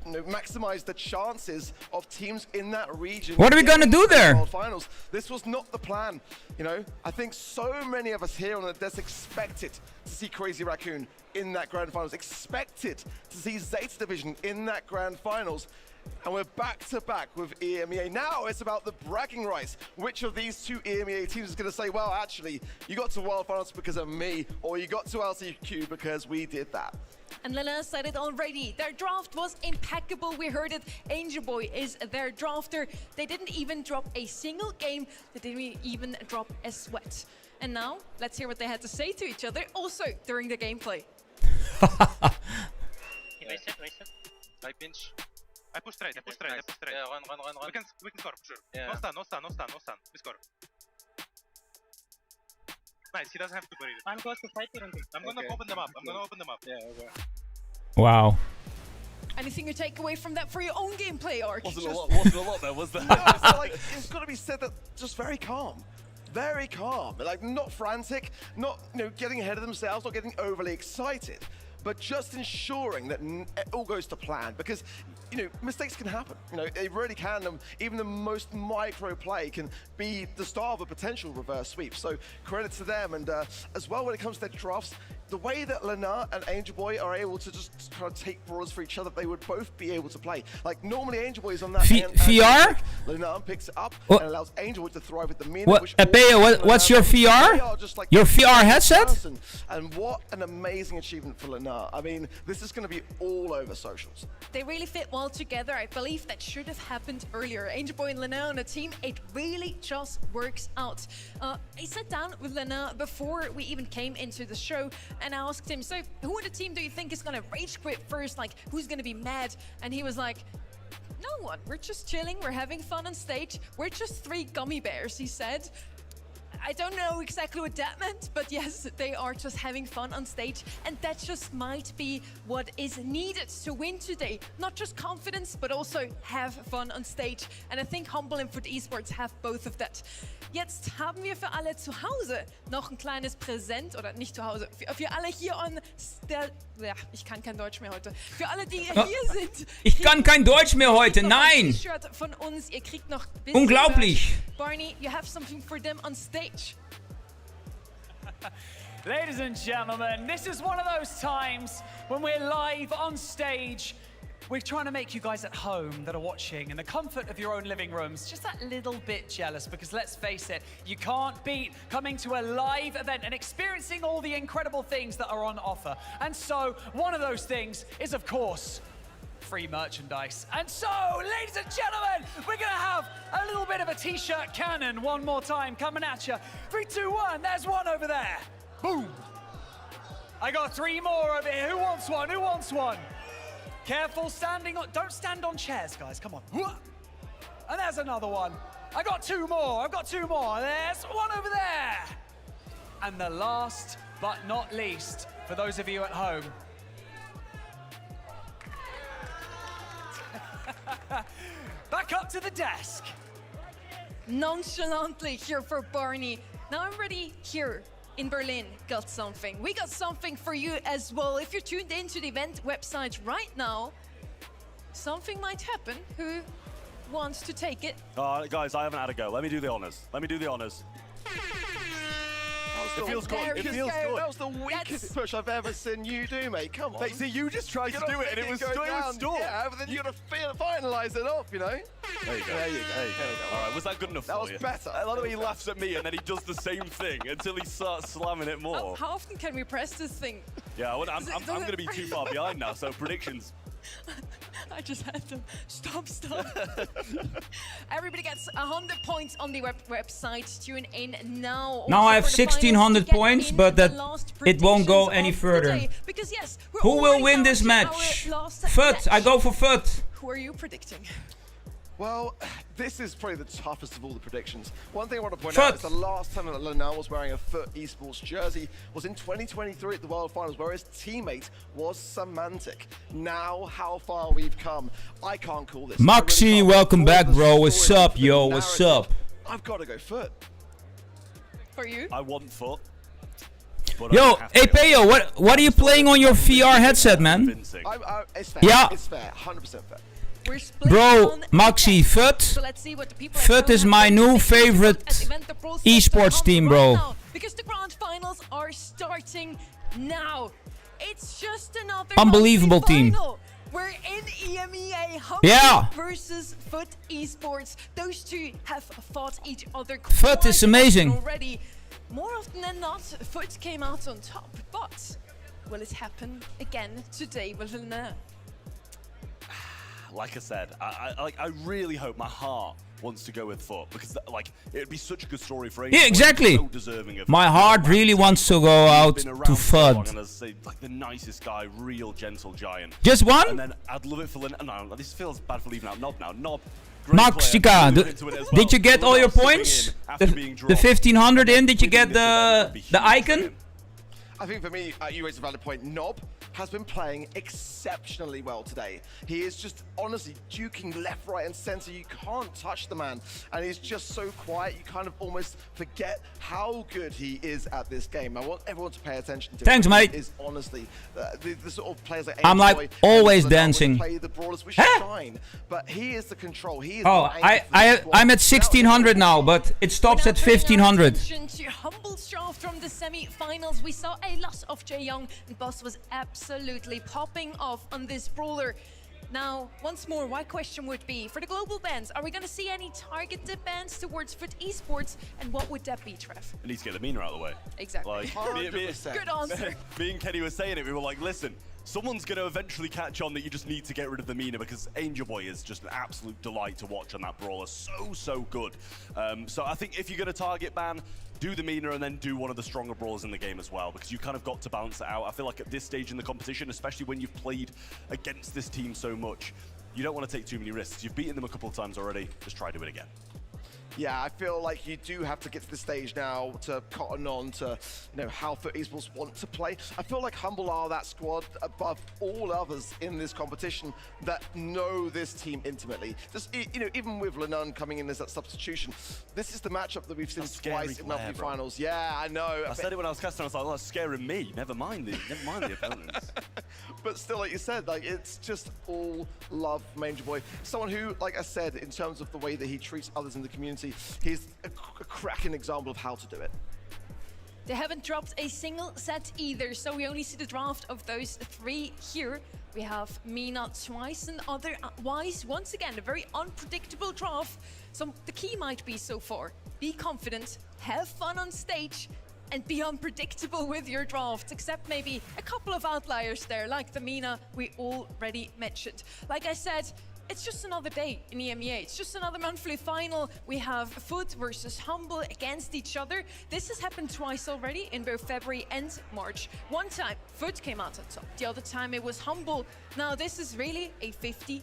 maximize the chances of teams in that region. What are we gonna do there? World Finals. This was not the plan. You know, I think so many of us here on the desk expected to see Crazy Raccoon in that Grand Finals, expected to see Zeta Division in that Grand Finals. And we're back to back with EMEA. Now it's about the bragging rights. Which of these two EMEA teams is going to say, well, actually, you got to World Finals because of me, or you got to LCQ because we did that? And Lena said it already. Their draft was impeccable. We heard it. Angel Boy is their drafter. They didn't even drop a single game. They didn't even drop a sweat. And now, let's hear what they had to say to each other, also during the gameplay. Nice set. I pinch. I push straight. Yeah, run. We can score for sure. Yeah. No stun. We score. Nice, he doesn't have to bury it. I'm close to fight here. I'm gonna open them up. Yeah, okay. Wow. Anything you take away from that for your own gameplay, Ark? Wasn't a lot there, was there? No, it's like, it's got to be said that just very calm. Very calm. Like, not frantic, not getting ahead of themselves, not getting overly excited, but just ensuring that it all goes to plan. Because mistakes can happen. They really can. Even the most micro play can be the start of a potential reverse sweep. So credit to them. And as well, when it comes to their drafts, the way that Lena and Angel Boy are able to just kind of take brawlers for each other, they would both be able to play. Like, normally Angel Boy is on that VR? Lena picks it up and allows Angel Boy to thrive with the meaning. What's your VR? Your VR headset? And what an amazing achievement for Lena. I mean, this is going to be all over socials. They really fit well together. I believe that should have happened earlier. Angel Boy and Lena on a team, it really just works out. I sat down with Lena before we even came into the show, and I asked him, so who in the team do you think is gonna rage quit first? Like, who's gonna be mad? And he was like, no one. We're just chilling. We're having fun on stage. We're just 3 gummy bears, he said. I don't know exactly what that meant, but yes, they are just having fun on stage, and that just might be what is needed to win today. Not just confidence, but also have fun on stage. And I think Humble and Foot Esports have both of that. Jetzt haben wir für alle zu Hause noch ein kleines Präsent, oder nicht zu Hause, für alle hier on ja, ich kann kein Deutsch mehr heute. Für alle, die hier sind. Ich kann kein Deutsch mehr heute, nein! T-Shirt von uns, ihr kriegt noch ein bisschen Unglaublich! Barney, you have something for them on stage. Ladies and gentlemen, this is one of those times when we're live on stage. We're trying to make you guys at home that are watching in the comfort of your own living rooms just that little bit jealous, because let's face it, you can't beat coming to a live event and experiencing all the incredible things that are on offer. And so one of those things is, of course, free merchandise. And so, ladies and gentlemen, we're gonna have a little bit of a t-shirt cannon one more time coming at you. 3, 2, 1, there's one over there. Boom. I got 3 more over here. Who wants one? Who wants one? Careful standing on, don't stand on chairs, guys, come on. And there's another one. I got 2 more, I've got 2 more. There's one over there. And the last but not least, for those of you at home, back up to the desk. Nonchalantly here for Barney. Now I'm ready here in Berlin. Got something. We got something for you as well. If you're tuned into the event website right now, something might happen. Who wants to take it? Guys, I haven't had a go. Let me do the honors. It feels good. It feels good. That was the weakest push I've ever seen you do, mate. Come on. Mate, see, you just tried to do it and it was stalled. Yeah, but then you got to finalize it off, There you go. There you go. All right, was that good enough for you? That was better. I love the way he laughs at me and then he does the same thing until he starts slamming it more. How often can we press this thing? Yeah, I'm going to be too far behind now, so predictions. I just had to stop. Everybody gets 100 points on the website. Tune in now. Now I have 1600 points, but that it won't go any further. Because yes, who will win this match? Foot. I go for Foot. Who are you predicting? Well, this is probably the toughest of all the predictions. One thing I want to point out is the last time that Lena was wearing a Foot Esports jersey was in 2023 at the World Finals, where his teammate was Semantic. Now, how far we've come, I can't call this. Maxi, welcome back, bro. What's up, yo? What's up? I've got to go Foot. For you? I want Foot. Yo, hey Peo, what are you playing on your VR headset, man? It's fair. Yeah. It's fair. 100% fair. Bro, Maxi, Foot is my new favorite esports team, bro. Because the grand finals are starting now. It's just another unbelievable team. We're in EMEA. Yeah. Versus Foot Esports. Those two have fought each other. Foot is amazing. Already. More often than not, Foot came out on top. But will it happen again today with Lena? Like I said, I really hope, my heart wants to go with Foot, because like it'd be such a good story for Yeah, exactly. So deserving of My heart really wants to go out to Foot. And as I say, like the nicest guy, real gentle giant. Just one? And then I'd love it for Lin. No, this feels bad for leaving out Nob now. Nob. great Maxika, player, did you get all your points? The 1500 in? Did you get the icon? I think for me, you raised a valid point. Nob has been playing exceptionally well today. He is just honestly duking left, right, and center. You can't touch the man, and he's just so quiet. You kind of almost forget how good he is at this game. I want everyone to pay attention to. Thanks, mate. Is honestly the sort of players like I'm like always dancing. Play the brawlers which shine, but he is the control. He is oh, I'm at 1600 now, but it stops at 1500. To Humble's draft from the semi-finals, we saw a lot of Jae Young, and Boss was absolutely popping off on this brawler. Now, once more, my question would be, for the global bans, are we going to see any targeted bans towards Foot Esports, and what would that be, Trev? It needs to get the Mina out of the way. Exactly. Like, 100%. Good answer. Me and Kenny were saying it, we were like, listen, someone's going to eventually catch on that you just need to get rid of the Mina, because Angel Boy is just an absolute delight to watch on that brawler. So good. So I think if you're going to target ban, do the Mina and then do one of the stronger brawlers in the game as well, because you kind of got to balance it out. I feel like at this stage in the competition, especially when you've played against this team so much, you don't want to take too many risks. You've beaten them a couple of times already, just try to do it again. Yeah, I feel like you do have to get to the stage now to cotton on to, how Foot Esports want to play. I feel like Humble are that squad above all others in this competition that know this team intimately. Just, even with Lenun coming in as that substitution, this is the matchup that we've seen twice in monthly finals. Yeah, I know. I said it when I was casting, I was like, oh, that's scaring me. Never mind the opponents. But still, like you said, like it's just all love from Angel Boy. Someone who, like I said, in terms of the way that he treats others in the community, he's a cracking example of how to do it. They haven't dropped a single set either, so we only see the draft of those three here. We have Mina twice and otherwise, once again, a very unpredictable draft. So the key might be so far, be confident, have fun on stage, and be unpredictable with your draft, except maybe a couple of outliers there, like the Mina we already mentioned. Like I said, it's just another day in EMEA. It's just another monthly final. We have Foot versus Humble against each other. This has happened twice already in both February and March. One time, Foot came out on top. The other time, it was Humble. Now, this is really a 50-50.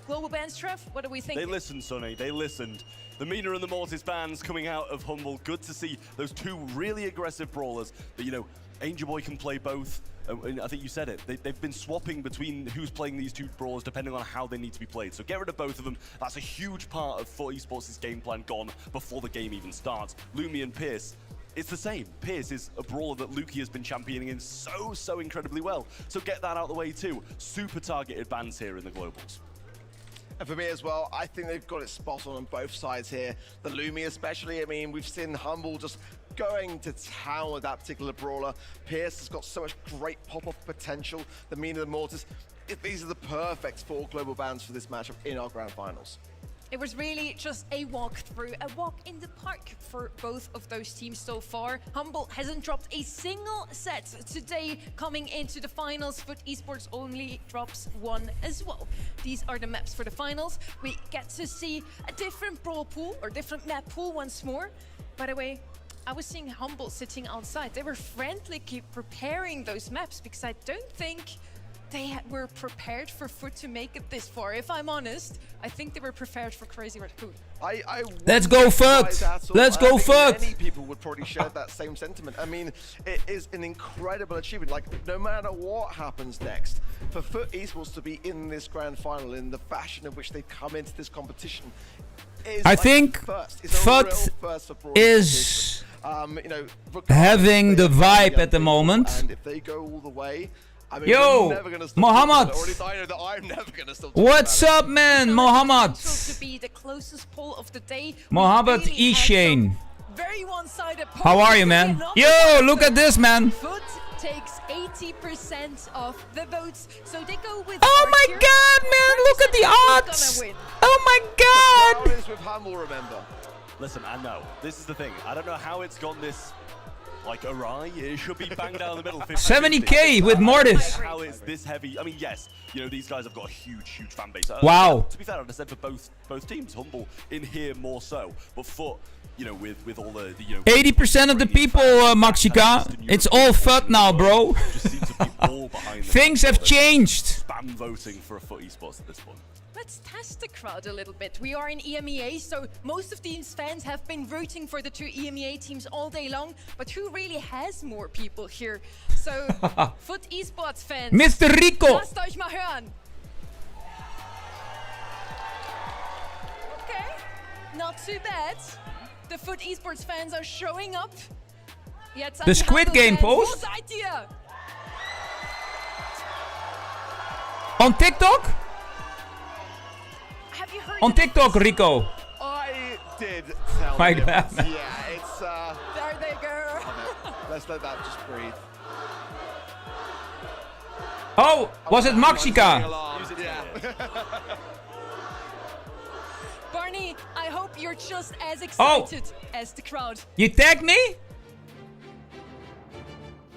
Global bans, Trev, what do we think? They listened, Sonny. They listened. The Mina and the Mortis bans coming out of Humble. Good to see those two really aggressive brawlers. But, Angel Boy can play both. I think you said it. They've been swapping between who's playing these two brawlers depending on how they need to be played. So get rid of both of them. That's a huge part of Foot Esports' game plan gone before the game even starts. Lumi and Pierce, it's the same. Pierce is a brawler that Lukey has been championing in so incredibly well. So get that out of the way too. Super targeted bans here in the globals. And for me as well, I think they've got it spot on both sides here. The Lumi especially, I mean, we've seen Humble just going to town with that particular brawler. Pierce has got so much great pop-off potential. The Mina and the Mortis, these are the perfect 4 global bans for this matchup in our grand finals. It was really just a walkthrough, a walk in the park for both of those teams so far. Humble hasn't dropped a single set today coming into the finals. Foot Esports only drops one as well. These are the maps for the finals. We get to see a different brawl pool or different map pool once more. By the way, I was seeing Humble sitting outside. They were frantically preparing those maps because I don't think they were prepared for Foot to make it this far. If I'm honest, I think they were prepared for Crazy Raccoon. Let's go Foot! Let's go Foot! Many people would probably share that same sentiment. I mean, it is an incredible achievement. Like, no matter what happens next, for Foot Esports to be in this grand final in the fashion in which they come into this competition is I think Foot is having the vibe at the moment. And if they go all the way, I mean, yo, never gonna stop Mohammed! I know that I'm never gonna stop. What's up, man? Mohammed! To be the closest poll of the day. Mohammed Ishane. Very one-sided. How are you, man? Yo, look at this, man. Foot takes 80% of the votes. So they go with. Oh my God, man! Look at the odds. Oh my God! The crowd is with Humble, remember. Listen, I know. This is the thing. I don't know how it's gone this, like, awry. It should be bang down the middle. 70K with Mortis. How it's this heavy. I mean, yes, you know, these guys have got a huge, huge fan base. Wow. To be fair, I said for both teams, Humble in here more so. But Foot, you know, with all the you know. 80% of the people, Maxika. It's all FUT now, bro. Things have changed. Spam voting for a Foot esports at this point. Let's test the crowd a little bit. We are in EMEA, so most of these fans have been rooting for the two EMEA teams all day long. But who really has more people here? So, Foot Esports fans. Mr. Rico. Lasst euch mal hören. Okay, not too bad. The Foot Esports fans are showing up. Jetzt an The die Squid Humble Game fans. Wo post? seid ihr? On TikTok? Have you heard On of TikTok, Rico. I did tell My you. bad, man. Yeah, it's There they go. let's let that just breathe. Oh, was it Maxika? Barney, I hope you're just as Oh. excited as the crowd. You tagged me?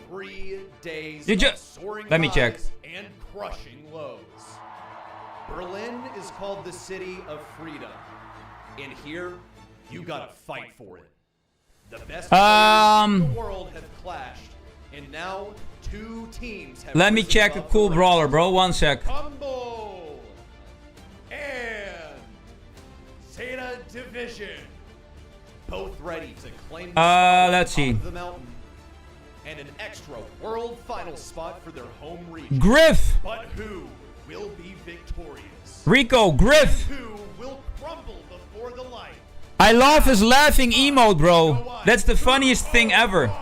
3 days You of just. soaring Let me check. highs and crushing lows. Berlin is called the city of freedom. And here, you gotta fight for it. The best players in the world have clashed, and now 2 teams have Let me risen check a above cool the brawler, rest. bro. 1 sec. Humble and Zeta Division, both ready to claim the spot Let's see. of the mountain and an extra world final spot for their home region. Griff. But who will be victorious? Rico, Griff. And who will crumble before the light? I love his laughing emote, bro. That's the funniest thing ever.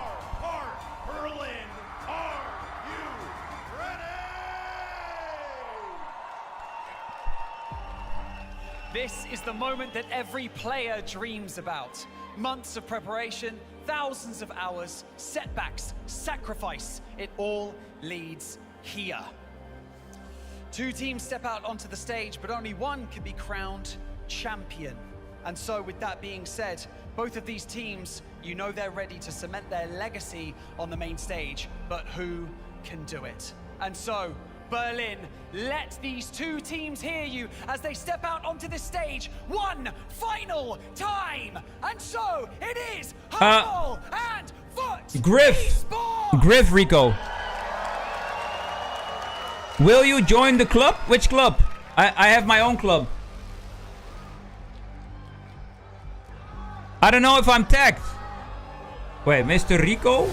This is the moment that every player dreams about. Months of preparation, thousands of hours, setbacks, sacrifice. It all leads here. 2 teams step out onto the stage, but only one can be crowned champion. And so with that being said, both of these teams, you know they're ready to cement their legacy on the main stage, but who can do it? And so, Berlin, let these 2 teams hear you as they step out onto the stage one final time. And so it is Humble and Foot Griff. Griff, Rico. Will you join the club? Which club? I have my own club. I don't know if I'm tagged. Wait, Mr. Rico?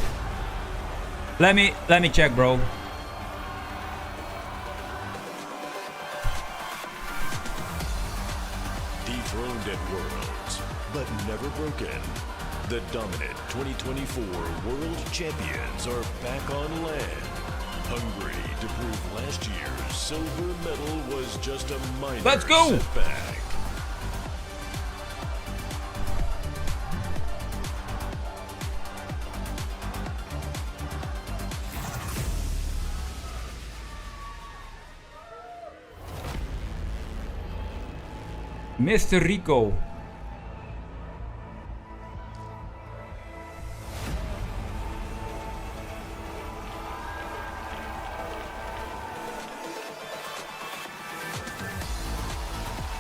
Let me check, bro. Dethroned at Worlds, but never broken. The dominant 2024 World Champions are back on land. Hungry to prove last year's silver medal was just a minor Let's go! setback. Mr. Rico.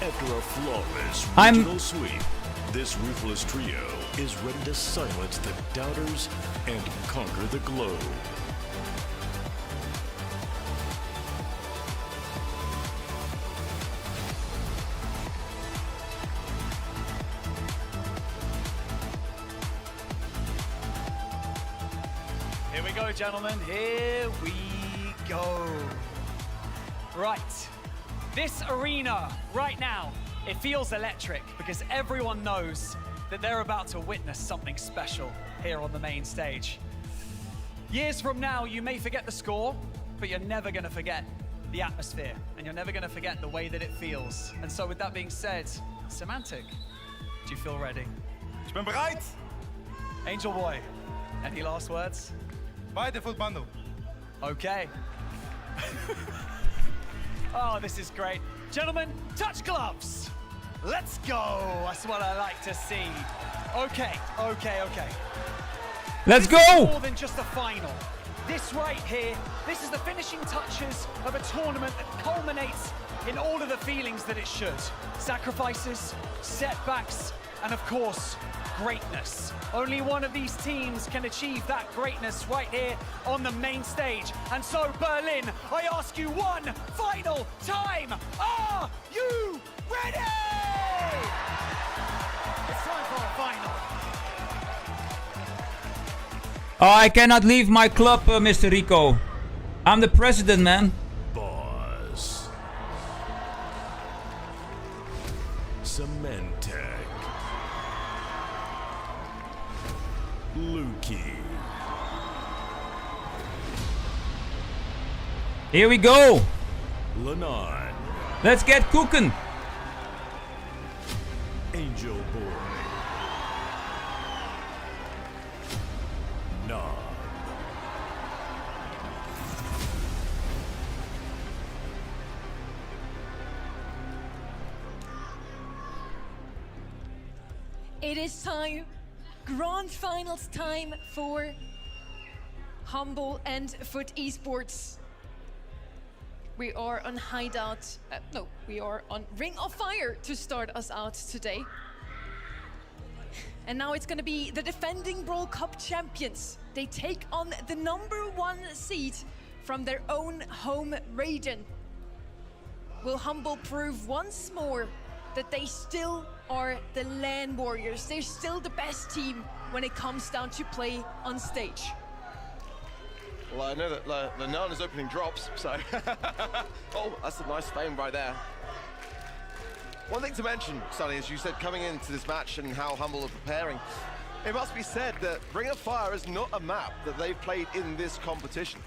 After a flawless I'm- regional sweep, this ruthless trio is ready to silence the doubters and conquer the globe. Here we go, gentlemen. Here we go. Right. This arena right now, it feels electric because everyone knows that they're about to witness something special here on the main stage. Years from now, you may forget the score, but you're never going to forget the atmosphere, and you're never going to forget the way that it feels. And so with that being said, Semantic, do you feel ready? Ich bin bereit. Angel Boy, any last words? Buy the full bundle. Okay. Oh, this is great. Gentlemen, touch gloves. Let's go. That's what I like to see. Okay. Let's This is go! more than just a final. This right here, this is the finishing touches of a tournament that culminates in all of the feelings that it should. Sacrifices, setbacks, and of course, greatness. Only one of these teams can achieve that greatness right here on the main stage. And so, Berlin, I ask you one final time. Are you ready? It's time for a final. Oh, I cannot leave my club, Mr. Rico. I'm the president, man. Boss. Symantec. Lukey. Here we go. Leonard. Let's get cooking. Angel Boy. Knob. It is time, grand finals time for Humble and Foot Esports. We are on Hideout, we are on Ring of Fire to start us out today. And now it's gonna be the defending Brawl Cup champions. They take on the #1 seed from their own home region. Will Humble prove once more that they still are the LAN Warriors? They're still the best team when it comes down to play on stage. Well, I know that Lenan is opening drops, so... oh, that's a nice fame right there. One thing to mention, Sonny, as you said, coming into this match and how Humble are preparing, it must be said that Ring of Fire is not a map that they've played in this competition.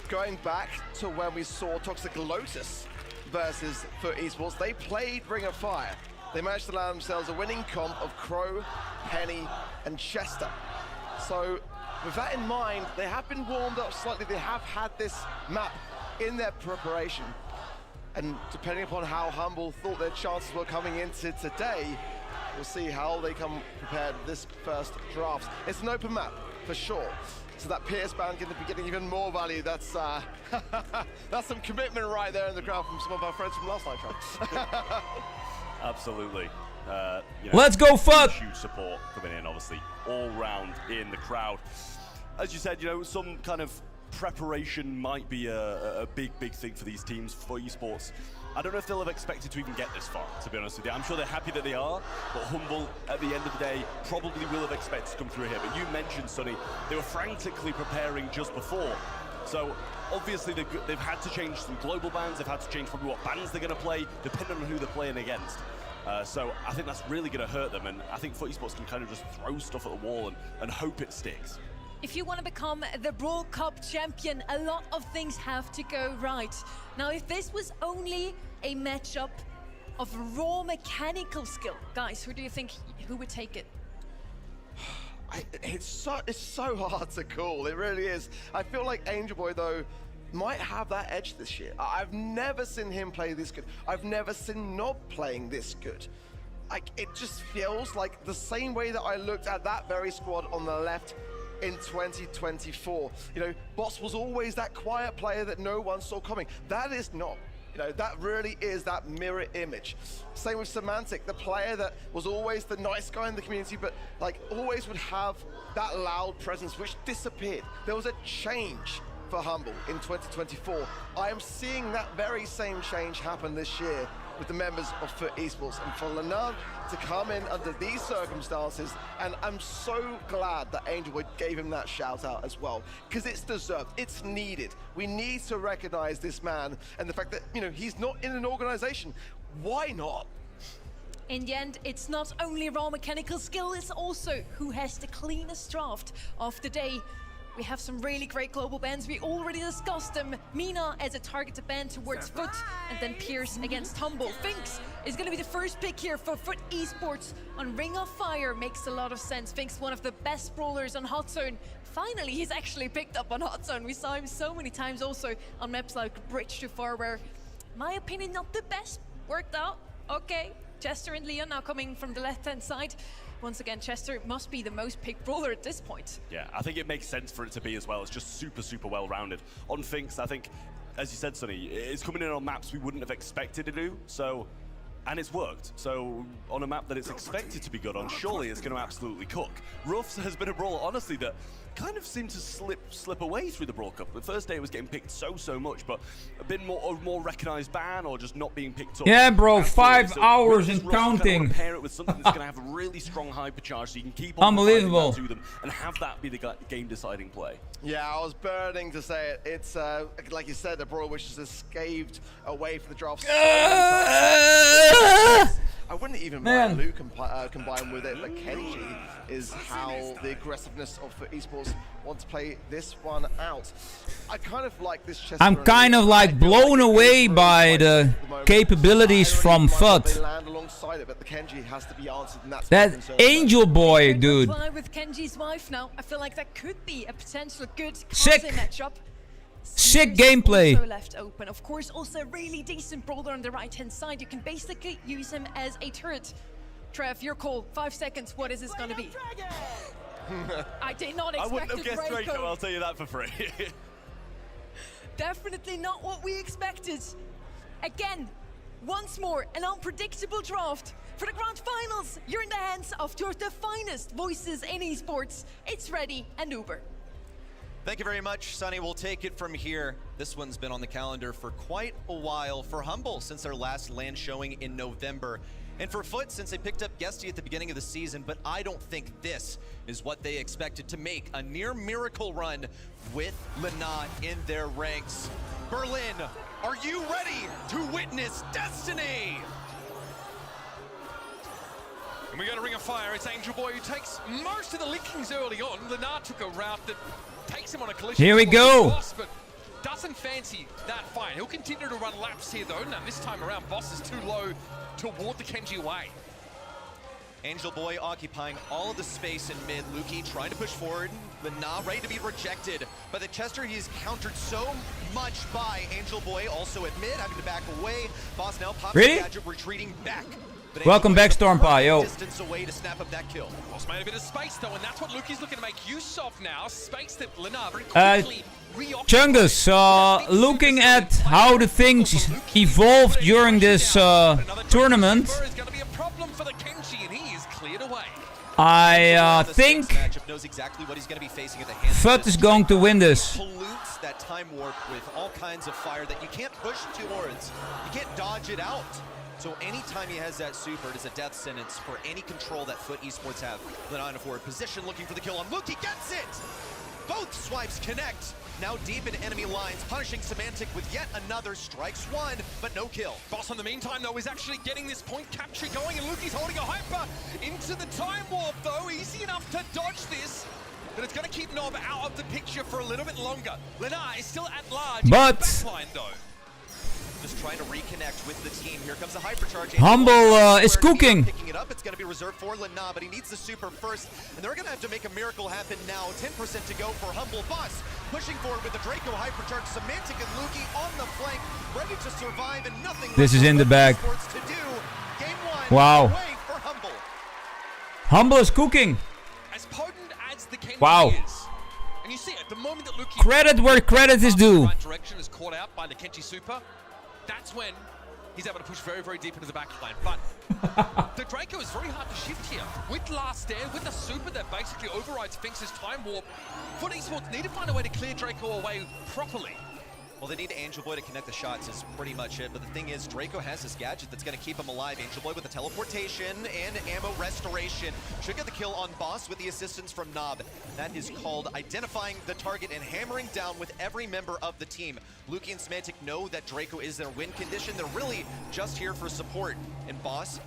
Going back to when we saw Toxic Lotus versus Foot Esports, they played Ring of Fire. They managed to land themselves a winning comp of Crow, Penny, and Chester. So, with that in mind, they have been warmed up slightly. They have had this map in their preparation. And depending upon how Humble thought their chances were coming into today, we'll see how they come prepared this first draft. It's an open map, for sure. So that Pierce band going to be getting even more value. That's that's some commitment right there in the crowd from some of our friends from last night. Absolutely. Let's go, Foot! Huge support coming in, obviously, all round in the crowd. As you said, some kind of preparation might be a big thing for these teams, for esports. I don't know if they'll have expected to even get this far, to be honest with you. I'm sure they're happy that they are, but Humble, at the end of the day, probably will have expected to come through here. But you mentioned, Sonny, they were frantically preparing just before. So, obviously, they've had to change some global bans. They've had to change probably what bans they're going to play, depending on who they're playing against. So, I think that's really going to hurt them. And I think Foot Esports can kind of just throw stuff at the wall and hope it sticks. If you want to become the Brawl Cup champion, a lot of things have to go right. Now, if this was only a matchup of raw mechanical skill, guys, who do you think who would take it? It's so hard to call. It really is. I feel like Angel Boy, though, might have that edge this year. I've never seen him play this good. I've never seen Nob playing this good. It just feels like the same way that I looked at that very squad on the left in 2024. Boss was always that quiet player that no one saw coming. That is not. That really is that mirror image. Same with Symantec, the player that was always the nice guy in the community, but always would have that loud presence, which disappeared. There was a change for Humble in 2024. I am seeing that very same change happen this year with the members of Foot Esports, and for Leonard to come in under these circumstances, and I'm so glad that Angel Boy gave him that shout out as well, because it's deserved, it's needed. We need to recognize this man and the fact that, he's not in an organization. Why not? In the end, it's not only raw mechanical skill, it's also who has the cleanest draft of the day. We have some really great global bans. We already discussed them. Mina as a targeted ban towards Foot, and then Pierce against Humble. Finks is going to be the first pick here for Foot Esports on Ring of Fire. Makes a lot of sense. Finks, one of the best brawlers on Hot Zone finally he's actually picked up on Hot Zone. We saw him so many times also on maps like Bridge to Far, where, in my opinion, not the best. Worked out, okay. Chester and Leon now coming from the left-hand side. Once again, Chester must be the most picked brawler at this point. Yeah, I think it makes sense for it to be as well. It's just super, super well-rounded. On Finks, I think, as you said, Sonny, it's coming in on maps we wouldn't have expected to do, so... And it's worked. So on a map that it's expected to be good on, surely it's going to absolutely cook. Ruffs has been a brawler, honestly, that kind of seemed to slip away through the Brawl Cup. The first day it was getting picked so much, but a bit more recognized ban or just not being picked up. Yeah, bro, 5 so hours and and counting. Pair it with something that's going to have a really strong hypercharge, so you can keep on unbelievable to them and have that be the game-deciding play. Yeah, I was burning to say it. It's like you said, the Brawl which has escaped away from the draft. I wouldn't even mind Luke combined with it, but Kenji is how the aggressiveness of the esports want to play this one out. I kind of like this Chester. I'm kind of like blown away by the capabilities from FUT. They land alongside it, but the Kenji has to be answered, and that's that Angel Boy, dude. With Kenji's wife now, I feel like that could be a potential good Sick. matchup. Sick gameplay. Also left open. Of course, also a really decent brawler on the right-hand side. You can basically use him as a turret. Trev, your call. 5 seconds. What is this going to be? I did not expect I wouldn't have guessed Draco, I'll tell you that for free. Definitely not what we expected. Again, once more, an unpredictable draft. For the grand finals, you're in the hands of two of the finest voices in esports. It's Ready and Uber. Thank you very much, Sonny. We'll take it from here. This one's been on the calendar for quite a while for Humble since their last land showing in November. And for FUT since they picked up Guesty at the beginning of the season, but I don't think this is what they expected to make a near miracle run with Lina in their ranks. Berlin, are you ready to witness destiny? And we got a Ring of Fire. It's Angel Boy who takes most of the lickings early on. Lina took a route that takes him on a collision. Here we go. Boss, but doesn't fancy that fight. He'll continue to run laps here though. Now this time around, Boss is too low to ward the Kenji away. Angel Boy occupying all of the space in mid. Luki trying to push forward. Lina ready to be rejected by the Chester. He's countered so much by Angel Boy. Also at mid, having to back away. Boss now pops the gadget, retreating back. But welcome back, Stormpie, yo. Distance away to snap up that kill. Boss made a bit of space though, and that's what Luki's looking to make use of now. Space that Lina very quickly Chungus, looking at how the things evolved during this tournament, I think FUT is going to win this. Pollutes that time warp with all kinds of fire that you can't push towards. You can't dodge it out. So anytime he has that super, it is a death sentence for any control that FUT Esports have. Lina in a forward position, looking for the kill on Luki, gets it! Both swipes connect. Now deep in enemy lines, punishing Semantic with yet another strikes one, but no kill. Boss in the meantime though is actually getting this point capture going, and Luki's holding a hyper into the time warp though. Easy enough to dodge this, but it's going to keep Nob out of the picture for a little bit longer. Lina is still at large. But backline though. Just trying to reconnect with the team. Here comes the hypercharge. Humble is cooking. Picking it up. It's going to be reserved for Lina, but he needs the super first, and they're going to have to make a miracle happen now. 10% to go for Humble. Boss pushing forward with the Draco hypercharge. Semantic and Luki on the flank, ready to survive, and nothing. This is in the bag. Wow. For Humble. Humble is cooking. As potent as the Kenji Wow. is, and you see at the moment that Luki Credit where credit is due. right direction is caught out by the Kenji super. That's when he's able to push very, very deep into the backline. But the Draco is very hard to shift here. With Last Stand, with the super that basically overrides Finks' time warp, FUT Esports need to find a way to clear Draco away properly. Well, they need Angel Boy to connect the shots is pretty much it. But the thing is, Draco has this gadget that's going to keep him alive. Angel Boy with the teleportation and ammo restoration. Should get the kill on Boss with the assistance from Nob. That is called identifying the target and hammering down with every member of the team. Luki and Semantic know that Draco is in a win condition. They're really just here for support. And Boss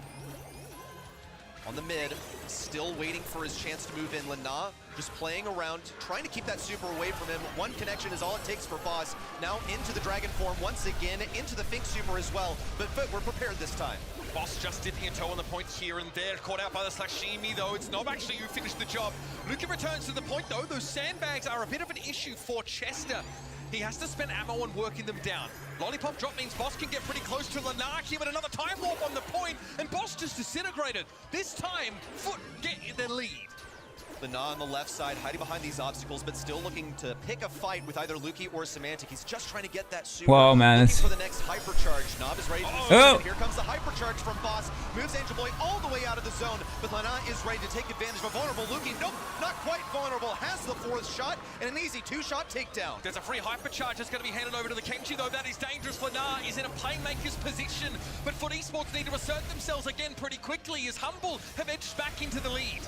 on the mid, still waiting for his chance to move in. Lina just playing around, trying to keep that super away from him. One connection is all it takes for Boss. Now into the Dragon form once again, into the Fink super as well. But we're prepared this time. Boss just dipping a toe on the point here and there. Caught out by the Sashimi, though. It's not actually who finished the job. Luki returns to the point, though. Those sandbags are a bit of an issue for Chester. He has to spend ammo on working them down. Lollipop drop means Boss can get pretty close to Lanaki, but another time warp on the point, and Boss just disintegrated. This time, Foot get the lead. Lana on the left side, hiding behind these obstacles, but still looking to pick a fight with either Luki or Semantic. He's just trying to get that super. Whoa, man. Looking for the next hypercharge. Nob is ready to oh. Here comes the hypercharge from Boss. Moves Angel Boy all the way out of the zone, but Lana is ready to take advantage of a vulnerable Luki. Nope, not quite vulnerable. Has the fourth shot and an easy two-shot takedown. There's a free hypercharge that's going to be handed over to the Kenji, though. That is dangerous. Lana is in a playmaker's position, but Foot Esports need to assert themselves again pretty quickly as Humble have edged back into the lead.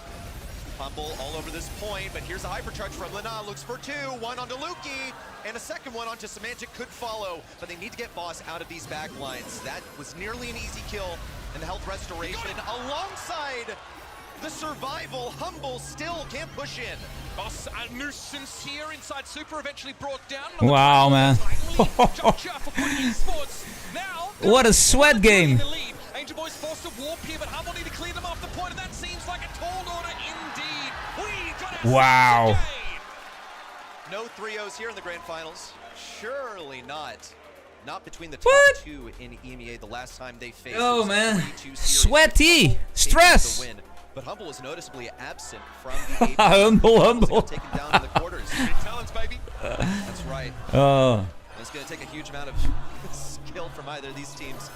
Humble all over this point, but here's a hypercharge from Lana. Looks for two, one onto Luki, and a second one onto Semantic could follow, but they need to get Boss out of these back lines. That was nearly an easy kill, and the health restoration alongside the survival. Humble still can't push in. Boss, a nuisance here inside super, eventually brought down. Wow, man. What a sweat game. Angel Boy's forced to warp here, but Humble need to clear them off the point, and that seems like a tall order indeed. We got wow. No 3-0s here in the grand finals. Surely not. Not between the top two in EMEA the last time they faced. Oh, man. Sweaty. Stress. Win. But Humble is noticeably absent from the Humble. Taken down in the quarters. Talents, baby. That's right. Oh. It's going to take a huge amount of skill from either of these teams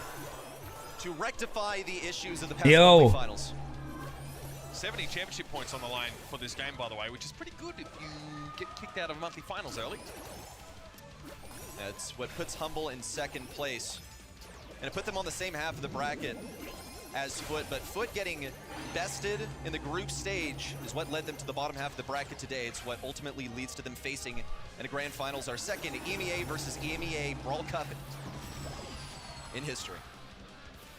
to rectify the issues of the past monthly finals. 70 championship points on the line for this game, by the way, which is pretty good if you get kicked out of monthly finals early. That's what puts Humble in second place. And it put them on the same half of the bracket as Foot, but Foot getting bested in the group stage is what led them to the bottom half of the bracket today. It's what ultimately leads to them facing in a grand finals, our second EMEA versus EMEA Brawl Cup in history.